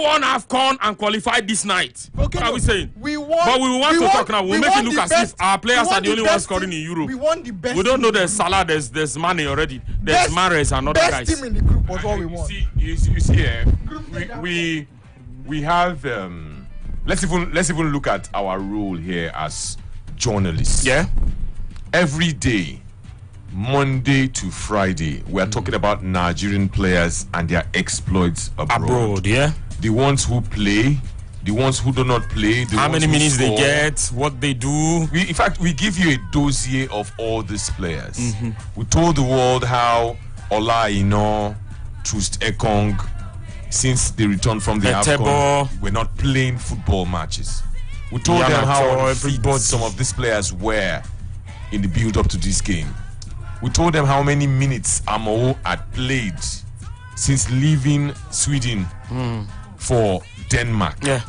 won AFCON and qualified this night. Okay, what are we saying? We won. But we want to talk now. We'll make it look as if our players are the only ones scoring in Europe. We won the best. We don't know there's Salah, there's Mane already. There's Mahrez and other guys. Best team in the group was what we won. You see, we have. Let's even look at our role here as journalists. Yeah. Every day, Monday to Friday, we are talking about Nigerian players and their exploits abroad. Yeah. The ones who play, the ones who do not play, how many minutes they get, what they do. In fact, we give you a dossier of all these players. We told the world how Ola Aina, Trust Ekong, since they returned from the AFCON, we're not playing football matches. We told them how unfit some of these players were in the build-up to this game. We told them how many minutes Amo had played since leaving Sweden for Denmark. Yeah.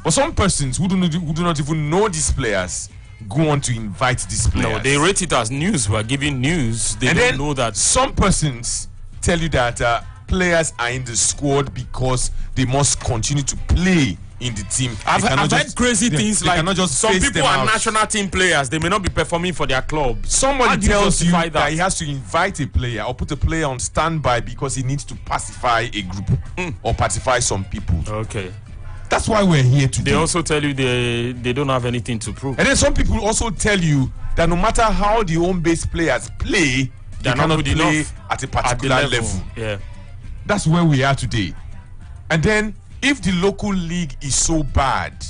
But some persons who do not even know these players go on to invite these players. No, they rate it as news. We're giving news. They don't know that. Some persons tell you that players are in the squad because they must continue to play in the team. I've heard crazy things like some people are out. National team players. They may not be performing for their club. Somebody tells you that he has to invite a player or put a player on standby because he needs to pacify a group or pacify some people. Okay. That's why we're here today. They also tell you they don't have anything to prove. And then some people also tell you that no matter how the home-based players play, they cannot play at a particular level. Yeah. That's where we are today. And then if the local league is so bad,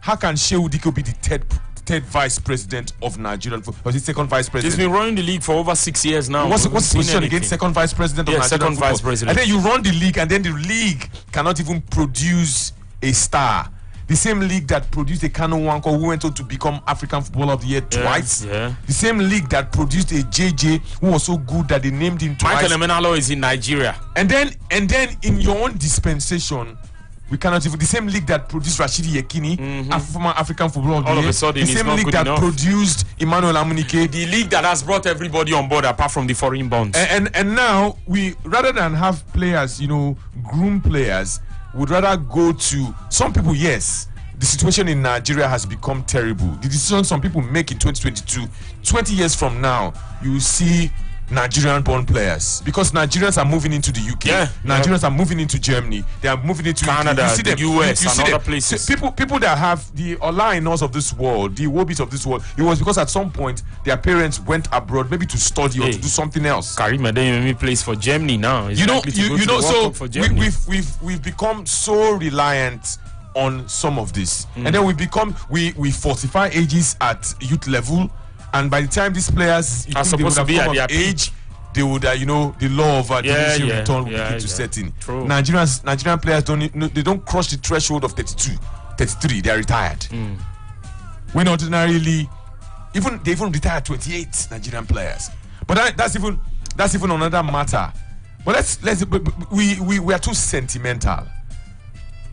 how can Shehu Diko be the third vice president of Nigerian football? Or the second vice president? He's been running the league for over 6 years now. What's the position again? Second vice president of Nigerian second football. Vice president. And then you run the league, and then the league cannot even produce a star. The same league that produced a Kano Wanko who went on to become African Footballer of the Year twice. Yeah. The same league that produced a JJ who was so good that they named him twice. Michael Emenalo is in Nigeria. And then in your own dispensation, we cannot even. The same league that produced Rashidi Yekini, former African Footballer of the Year. All of a sudden, the same league that produced Emmanuel Amunike. The league that has brought everybody on board apart from the foreign bonds. And now we, rather than have players, groom players, would rather go to some people. Yes, the situation in Nigeria has become terrible. The decisions some people make in 2022, 20 years from now, you see Nigerian-born players, because Nigerians are moving into the UK. Nigerians are moving into Germany. They are moving into Canada, you see them, the US, you and see other places. People that have the Olainos of this world, the Wobis of this world, it was because at some point their parents went abroad, maybe to study or to do something else. Karim Adeyemi plays for Germany now. We've become so reliant on some of this, and then we fortify ages at youth level. And by the time these players are supposed to be at their age, they would, the law of diminishing return will begin to set in. True. Nigerian players don't cross the threshold of 32, 33. They are retired. When ordinarily, they even retire 28 Nigerian players. But that's even another matter. But we are too sentimental.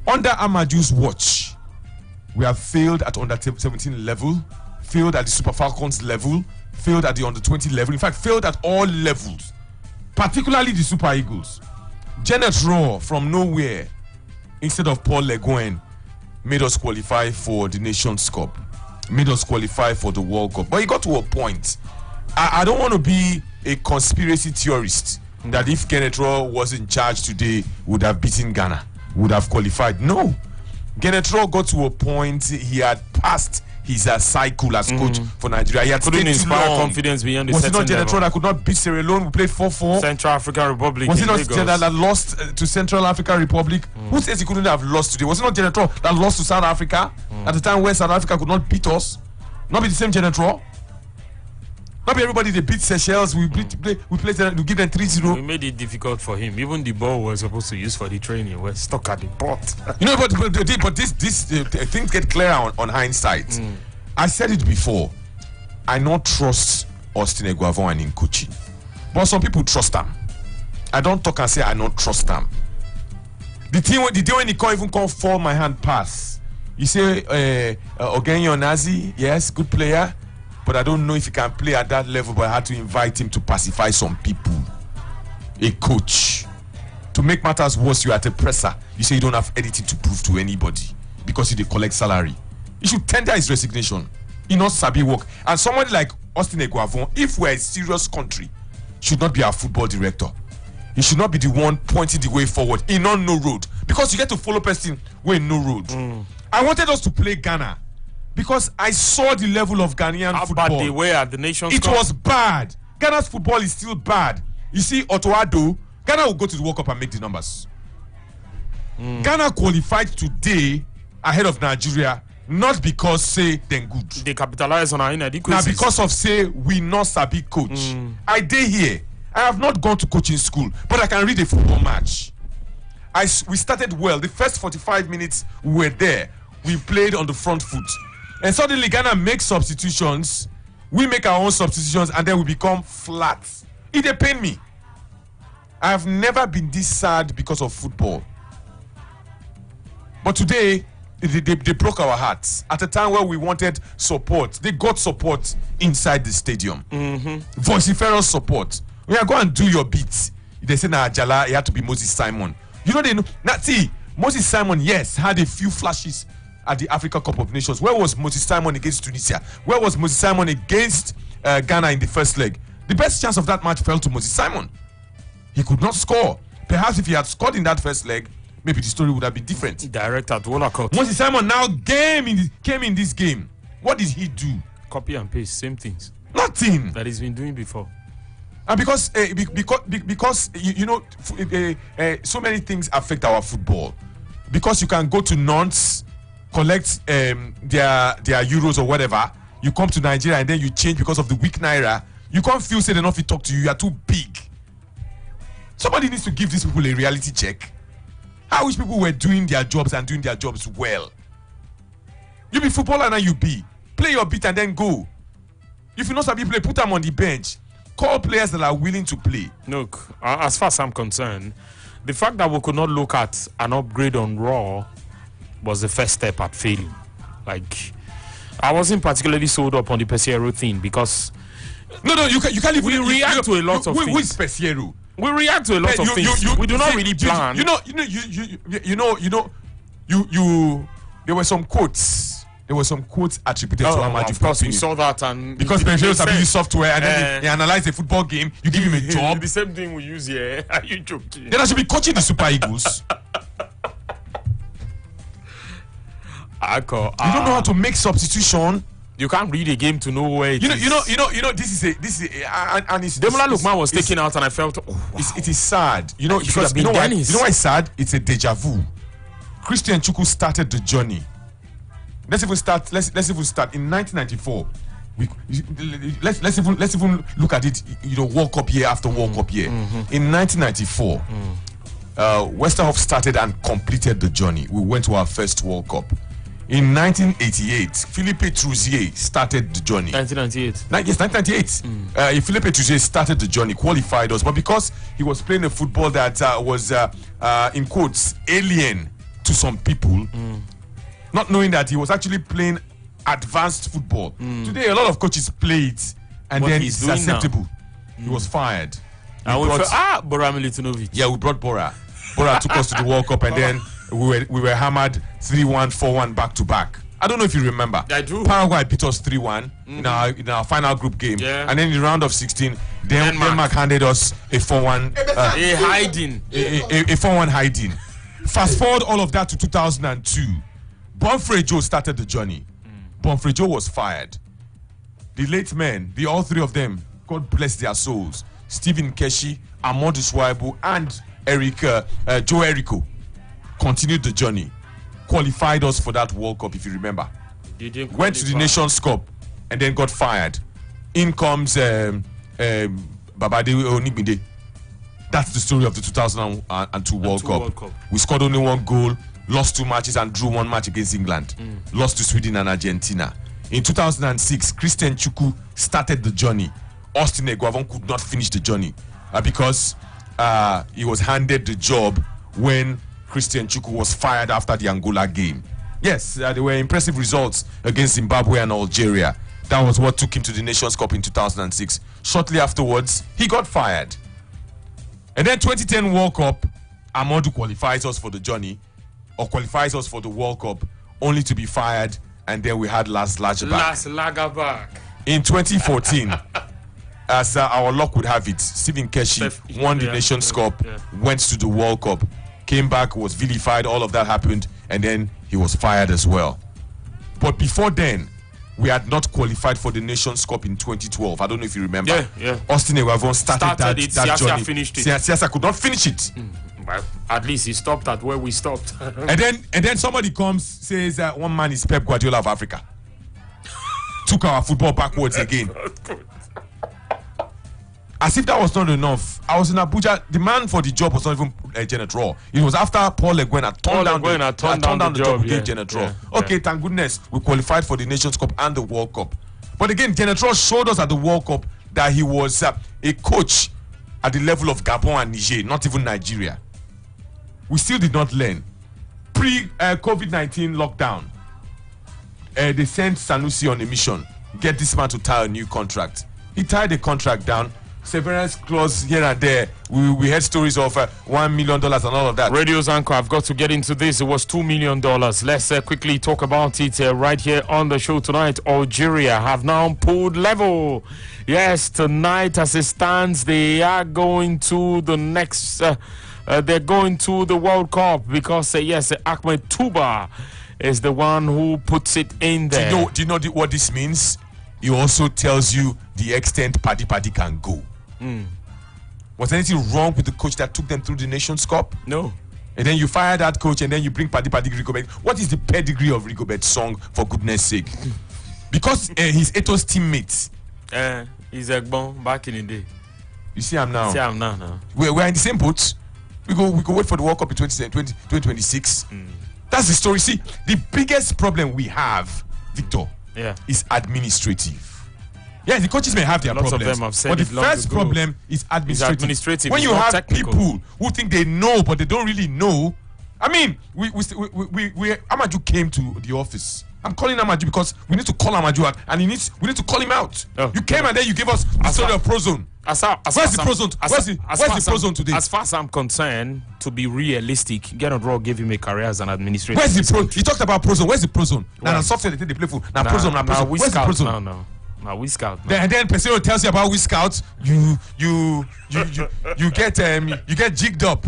Under Amadu's watch, we have failed at under 17 level. Failed at the Super Falcons level, failed at the under 20 level, in fact, failed at all levels, particularly the Super Eagles. Janet Raw from nowhere, instead of Paul Le Guen, made us qualify for the Nations Cup. made us qualify for the World Cup. But it got to a point. I don't want to be a conspiracy theorist that if Genetro was in charge today, would have beaten Ghana, would have qualified. No. Genetro got to a point he had passed his cycle as coach for Nigeria. He had couldn't stayed inspire too long. confidence beyond the Was it not certain Genetro level? that could not beat Sierra Leone? We played 4-4. Central African Republic. Was it not Lagos. Genetro that lost to Central African Republic? Who says he couldn't have lost today? Was it not Genetro that lost to South Africa at the time where South Africa could not beat us? Not be the same Genetro? Not be everybody they beat Seychelles. We give them 3-0. We made it difficult for him. Even the ball we're supposed to use for the training, we're stuck at the pot. You know, but this things get clearer on hindsight. I said it before. I not trust Austin Eguavoen in coaching, but some people trust him. I don't talk and say I don't trust him. The day when he can't even come fall my hand pass. You say Ogenyo Nazi, yes, good player, but I don't know if he can play at that level. But I had to invite him to pacify some people. A coach. To make matters worse, you are at a presser. You say you don't have anything to prove to anybody because you collect salary. He should tender his resignation. He not sabi work. And somebody like Austin Eguavoen, if we're a serious country, should not be our football director. He should not be the one pointing the way forward. He not no road. Because you get to follow person where no road. I wanted us to play Ghana because I saw the level of Ghanaian football. How bad they were at the Nations It Cup. was bad. Ghana's football is still bad. You see, Otto Addo, Ghana will go to the World Cup and make the numbers. Ghana qualified today ahead of Nigeria, not because say them good. They capitalize on our inadequacies. Now because of say we not sabi coach. I did here. I have not gone to coaching school, but I can read a football match. We started well. The first 45 minutes we were there. We played on the front foot. And suddenly Ghana makes substitutions. We make our own substitutions and then we become flat. It dey pain me. I have never been this sad because of football. But today, they broke our hearts. At a time where we wanted support, they got support inside the stadium. Vociferous support. When you go and do your beats, they say, nah, Ajala, it had to be Moses Simon. You know, they know. Now, see, Moses Simon, yes, had a few flashes at the Africa Cup of Nations. Where was Moses Simon against Tunisia? Where was Moses Simon against Ghana in the first leg? The best chance of that match fell to Moses Simon. He could not score. Perhaps if he had scored in that first leg, maybe the story would have been different. Direct at Wonacott. Moses Simon now came in this game. What did he do? Copy and paste, same things. Nothing. That he's been doing before. And because you know, so many things affect our football. Because you can go to Nantes, collect their euros or whatever. You come to Nigeria and then you change because of the weak naira. You can't feel said enough to talk to you. You are too big. Somebody needs to give these people a reality check. I wish people were doing their jobs and doing their jobs well. You be footballer and you be. Play your beat and then go. If you not sabi play, put them on the bench. Call players that are willing to play. Look, as far as I'm concerned, the fact that we could not look at an upgrade on Raw was the first step at failing. Like, I wasn't particularly sold up on the Pesiero thing because you can't even. We react to a lot of things. Who is Pesiero? We react to a lot of things. We do not really plan. There were some quotes. There were some quotes attributed to Amaju. Of course, we saw that, and because Pesiero sabi use software and then he analyzed a football game. You give him a job. The same thing we use here. Are you joking? Then I should be coaching the Super Eagles. You don't know how to make substitution. You can't read a game to know where it is. You know. This is and it's. Demola Lookman was taken out, and I felt, it is sad. You know, because you know why it's sad. It's a deja vu. Christian Chukwu started the journey. Let's even start in 1994. Let's even look at it. You know, World Cup year after World Cup year. In 1994, Westerhoff started and completed the journey. We went to our first World Cup. In 1988, Philippe Trouzier started the journey. 1998. Yes, 1998. Philippe Trouzier started the journey, qualified us, but because he was playing a football that was, in quotes, alien to some people, not knowing that he was actually playing advanced football. Today, a lot of coaches play it, and then it's acceptable. He was fired. Bora Milutinovic. Yeah, we brought Bora. Bora took us to the World Cup, and then we were hammered 3-1, 4-1 back to back. I don't know if you remember. I do. Paraguay beat us 3-1 in our final group game. Yeah. And then in the round of 16, Denmark handed us a 4-1 a hiding. A 4-1 hiding. Fast forward all of that to 2002. Bonfrey Joe started the journey. Bonfrey Joe was fired. The late men, all three of them, God bless their souls, Stephen Keshi, Amadou Swaibu, and Joe Erico, continued the journey. Qualified us for that World Cup, if you remember. Went to the Nations Cup and then got fired. In comes Babade Onigbinde. That's the story of the 2002 World Cup. We scored only 1 goal, lost 2 matches, and drew 1 match against England. Lost to Sweden and Argentina. In 2006, Christian Chukwu started the journey. Austin Eguavon could not finish the journey because he was handed the job when Christian Chukwu was fired after the Angola game. Yes, there were impressive results against Zimbabwe and Algeria. That was what took him to the Nations Cup in 2006. Shortly afterwards, he got fired. And then 2010 World Cup, Amadou qualifies us for the journey, or qualifies us for the World Cup, only to be fired. And then we had Lars Lagerback. In 2014, as our luck would have it, Stephen Keshi won the Nations Cup, went to the World Cup, came back, was vilified, all of that happened, and then he was fired as well. But before then, we had not qualified for the Nations Cup in 2012. I don't know if you remember. Austin Eguavon started that journey. Finished it. Siasa could not finish it. Well, at least he stopped at where we stopped. and then somebody comes, says one man is Pep Guardiola of Africa. Took our football backwards again. As if that was not enough. I was in Abuja. The man for the job was not even Janet Raw. It was after Paul Le Guen had turned down the job against Janet Raw. Okay, thank goodness we qualified for the Nations Cup and the World Cup. But again, Janet Raw showed us at the World Cup that he was a coach at the level of Gabon and Niger, not even Nigeria. We still did not learn. Pre-COVID-19 lockdown, they sent Sanusi on a mission. Get this man to tie a new contract. He tied the contract down. Severance clause here and there. We heard stories of $1 million and all of that. Radio's anchor, I've got to get into this. It was $2 million. Let's quickly talk about it right here on the show tonight. Algeria have now pulled level. Yes, tonight as it stands, they are going to the next... they're going to the World Cup because, yes, Ahmed Touba is the one who puts it in there. Do you know what this means? It also tells you the extent Paddy can go. Was anything wrong with the coach that took them through the Nations Cup? No. And then you fire that coach and then you bring Paddy Rigobert. What is the pedigree of Rigobert's song, for goodness sake? Because he's Eto's teammate. He's Egbon back in the day. You see him now? See him now. We're in the same boat. We go wait for the World Cup in 2026. That's the story. See, the biggest problem we have, Victor, is administrative. Yeah, the coaches may have their Lots problems, of them have said but the it long first ago. problem is administrative. When it's you have technical. people who think they know but they don't really know, I mean, Amadou came to the office. I'm calling Amadou because we need to call Amadou out, and we need to call him out. You came and then you gave us the story of Prozone. Where's the Prozone today? As far as I'm concerned, to be realistic, Gernot Rohr gave him a career as an administrator. Where's the Prozone? He talked about Prozone. Where's the Prozone? Now the software they play for. Now Prozone. Where's the Prozone? Now we scout. Then Pesero tells you about we scouts. You get jigged up.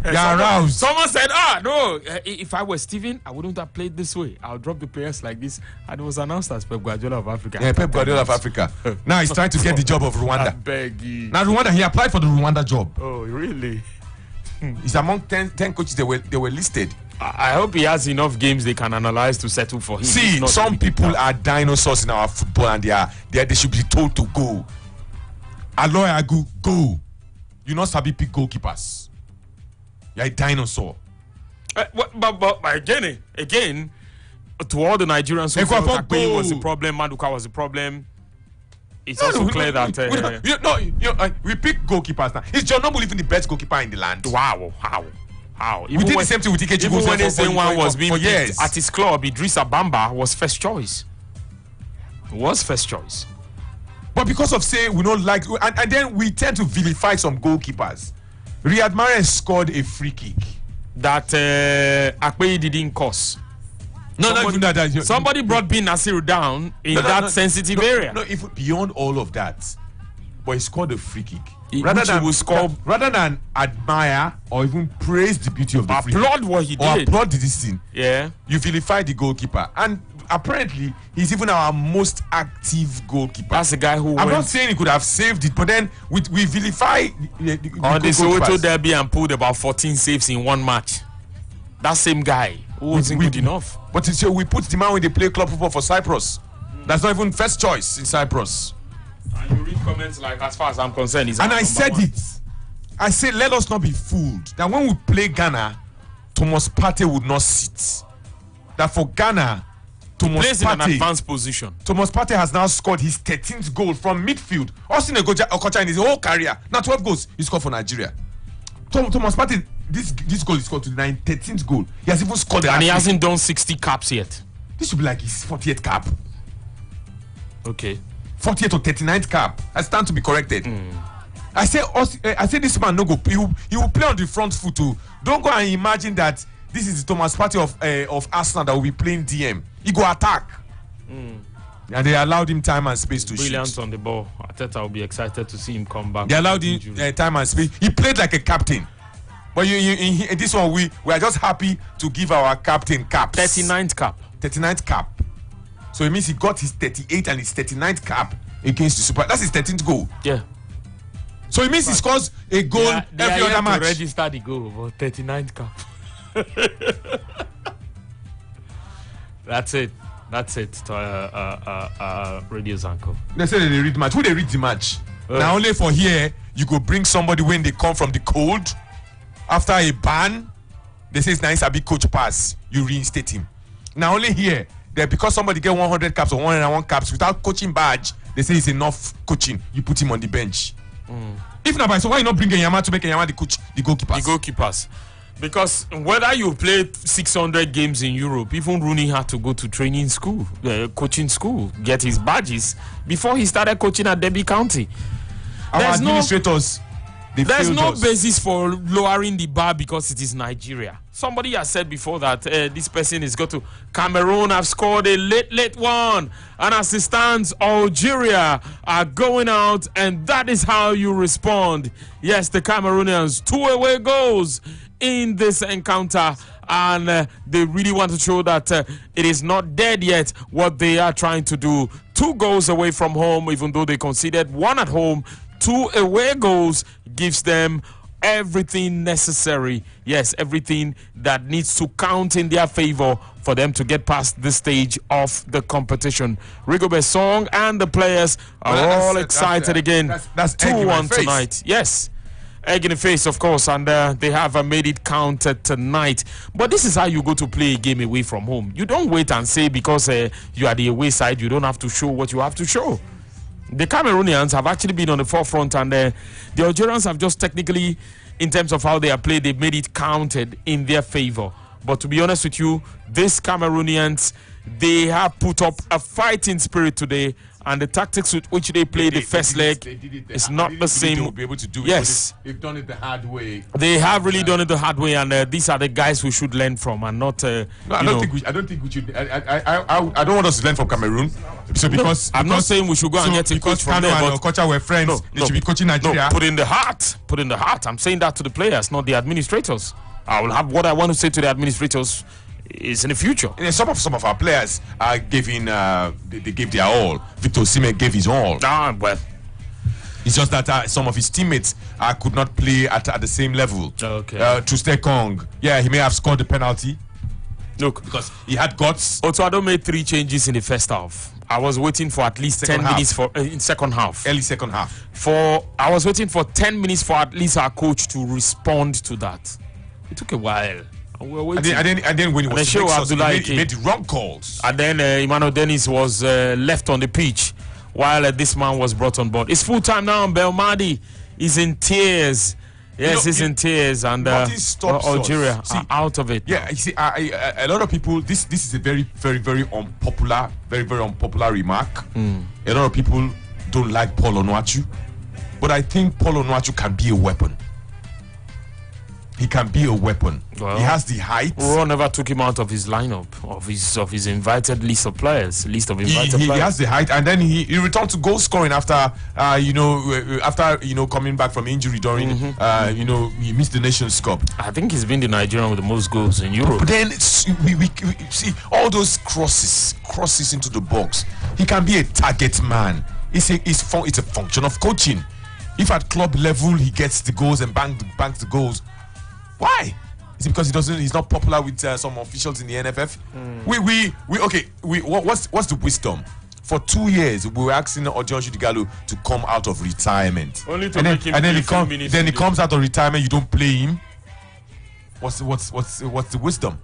You're aroused. Someone said, no, if I were Steven, I wouldn't have played this way. I'll drop the players like this. And it was announced as Pep Guardiola of Africa. Yeah, Pep Guardiola of Africa. Now he's trying to get the job of Rwanda. I beg you. Now Rwanda, he applied for the Rwanda job. Oh, really? He's among 10 coaches they were listed. I hope he has enough games they can analyze to settle for him. See, some people are dinosaurs in our football and they should be told to go. Aloy Agu, go. You not sabi pick goalkeepers. You're a dinosaur. But again, to all the Nigerians who felt Akpeyi was the problem, Maduka was the problem, it's also clear that... we pick goalkeepers now. Is John Noble even the best goalkeeper in the land? Wow, how? We did the same thing with Ikechi. Even when one was being picked at his club, Idrissa Bamba was first choice. But because of we don't like, and then we tend to vilify some goalkeepers. Riyad Mahrez scored a free kick that Akpeyi didn't cause. Somebody brought Bin Nasir down in that sensitive area. No, if beyond all of that, but he scored a free kick. Rather than admire or even praise the beauty of the free kick, applaud what he did, or applaud this thing, you vilify the goalkeeper, and apparently he's even our most active goalkeeper. That's the guy who I'm not saying he could have saved it, but then we vilify the Soweto derby and pulled about 14 saves in one match. That same guy who wasn't good enough. But so we put the man when they play club football for Cyprus. That's not even first choice in Cyprus. And you read comments like, as far as I'm concerned, he's and I said it. I said, let us not be fooled that when we play Ghana, Thomas Partey would not sit. That for Ghana, Thomas plays in an Partey, advanced position. Thomas Partey has now scored his 13th goal from midfield. Austin Okocha in his whole career, now 12 goals he scored for Nigeria. Thomas Partey, this goal he scored to the 13th goal. He has even scored and he hasn't done 60 caps yet. This should be like his 40th cap. Okay. 40th or 39th cap. I stand to be corrected. I say this man no go. He will play on the front foot too. Don't go and imagine that this is the Thomas Partey of Arsenal that will be playing DM. He go attack. And they allowed him time and space to shoot. Brilliant on the ball. Arteta will be excited to see him come back. They allowed him time and space. He played like a captain. But in this one, we are just happy to give our captain caps. 39th cap. 39th cap. So it means he got his 38th and his 39th cap against the Super. That's his 13th goal. Yeah. So it means he scores a goal every other match. To register the goal, but 39th cap. That's it. Radio Zanko. They say they read the match. Who they read the match? Now only for here, you go bring somebody when they come from the cold. After a ban, they say it's nice a big coach pass. You reinstate him. Now only here, that because somebody get 100 caps or 101 caps without coaching badge, they say it's enough coaching. You put him on the bench. If not, so why you not bring Enyama to make Enyama the coach, the goalkeepers? The goalkeepers. Because whether you play 600 games in Europe, even Rooney had to go to training school, coaching school, get his badges before he started coaching at Derby County. Our administrators, there's no basis for lowering the bar because it is Nigeria. Somebody has said before that this person is going to Cameroon have scored a late one, and as it stands, Algeria are going out, and that is how you respond. Yes, the Cameroonians, 2 away goals in this encounter, and they really want to show that it is not dead yet what they are trying to do. 2 goals away from home, even though they conceded 1 at home. 2 away goals gives them everything necessary. Yes, everything that needs to count in their favor for them to get past this stage of the competition. Rigobert Song and the players are all excited again. That's 2-1 tonight. Yes. Egg in the face, of course, and they have made it count tonight. But this is how you go to play a game away from home. You don't wait and say because you are the away side, you don't have to show what you have to show. The Cameroonians have actually been on the forefront, and the Algerians have just technically, in terms of how they are played, they've made it counted in their favor. But to be honest with you, these Cameroonians, they have put up a fighting spirit today, and the tactics with which they play the first leg is not the same. They'll be able to do it. Yes, they've done it the hard way. They have really done it the hard way, and these are the guys we should learn from, and not. I don't think we should. I don't want us to learn from Cameroon. So because I'm not saying we should go and get a coach from there, but Kocha were friends. They should be coaching Nigeria. No, put in the heart. I'm saying that to the players, not the administrators. I will have what I want to say to the administrators is in the future. Some of our players are giving. They gave their all. Victor Osimhen gave his all. Well, it's just that some of his teammates could not play at the same level. Okay. Truste Kong, he may have scored the penalty. Look, because he had guts. Otuado made 3 changes in the first half. I was waiting for at least 10 minutes for in second half. Early second half. I was waiting for 10 minutes for at least our coach to respond to that. It took a while. We were waiting. And then when he was he made the wrong calls. And then Emmanuel Dennis was left on the pitch while this man was brought on board. It's full time now. Belmadi is in tears. Yes, he's in tears, and Algeria are out of it. Yeah, you see, a lot of people. This is a very, very, very unpopular, remark. A lot of people don't like Paul Onuachu, but I think Paul Onuachu can be a weapon. he can be a weapon. Well, he has the height. Roy never took him out of his lineup, of his invited list of players. He has the height, and then he returned to goal scoring after coming back from injury during he missed the Nations Cup. I think he's been the Nigerian with the most goals in Europe. But then we see all those crosses into the box. He can be a target man. It's a function of coaching. If at club level he gets the goals and banks the goals, why? Is it because he's not popular with some officials in the NFF? What's the wisdom? For 2 years we were asking Ojon Shudigalo to come out of retirement. Only to make him and then he comes out of retirement, you don't play him. What's the wisdom?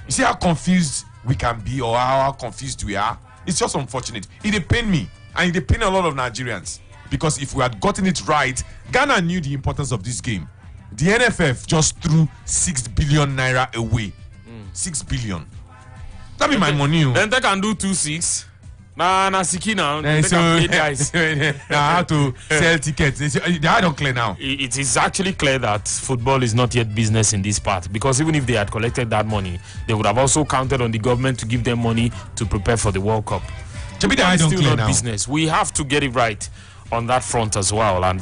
You see how confused we can be, or how confused we are? It's just unfortunate. It did pain me, and it did pain a lot of Nigerians, because if we had gotten it right, Ghana knew the importance of this game. The NFF just threw 6 billion naira away. 6 billion. That be my money. Then they can do 2-6. Nah, Siki now. They can play guys. Now how to sell tickets? I don't clear now. It is actually clear that football is not yet business in this part, because even if they had collected that money, they would have also counted on the government to give them money to prepare for the World Cup. It's still not business. We have to get it right on that front as well. And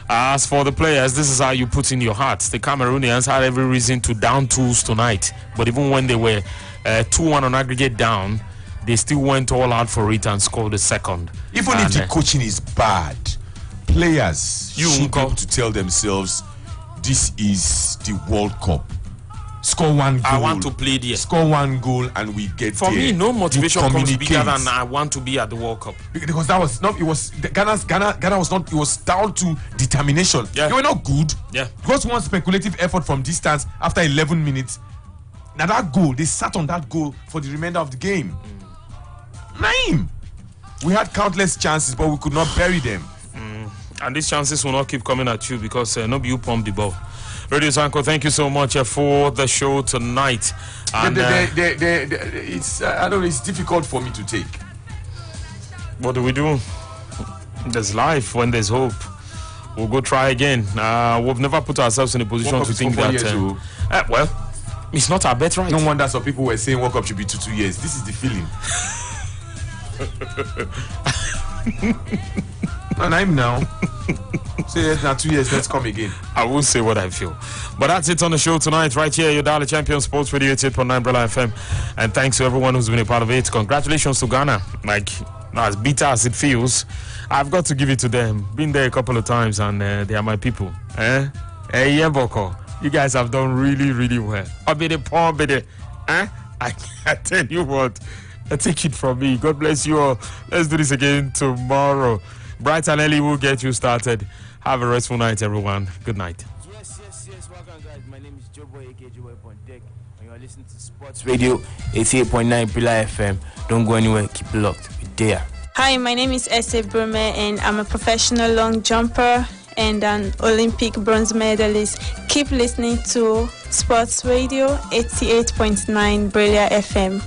as for the players, this is how you put in your hearts. The Cameroonians had every reason to down tools tonight, but even when they were 2-1 on aggregate down, they still went all out for it and scored a second. Even if the coaching is bad, players should be able to tell themselves, this is the World Cup. Score one goal. I want to play there. Score one goal and we get For there. me, no motivation comes bigger than I want to be at the World Cup. Because that was not. It was Ghana was not. It was down to determination. Yeah. They were not good. Yeah. Just one speculative effort from distance after 11 minutes. Now that goal, they sat on that goal for the remainder of the game. Naim. We had countless chances, but we could not bury them. And these chances will not keep coming at you, because nobody you pump the ball. Radio Sanko, thank you so much for the show tonight. And it's I don't know, it's difficult for me to take. What do we do? There's life when there's hope. We'll go try again. We've never put ourselves in a position to think that. Well, it's not our bet, right? No wonder some people were saying World Cup should be 2 years. This is the feeling. And I'm now. Say it now, 2 years, let's come again. I won't say what I feel. But that's it on the show tonight, right here, your Dial Champion Sports Radio 88.9 Brila FM. And thanks to everyone who's been a part of it. Congratulations to Ghana. Like, as bitter as it feels, I've got to give it to them. Been there a couple of times, and they are my people. Yeah, Boko. You guys have done really, really well. I tell you what, take it from me. God bless you all. Let's do this again tomorrow. Bright and early will get you started. Have a restful night, everyone. Good night. Yes. Welcome, guys. My name is Joboy, aka Joboy on deck, and you are listening to Sports Radio 88.9 Brila FM. Don't go anywhere. Keep it locked. We're there. Hi, my name is Esther Burme, and I'm a professional long jumper and an Olympic bronze medalist. Keep listening to Sports Radio 88.9 Brila FM.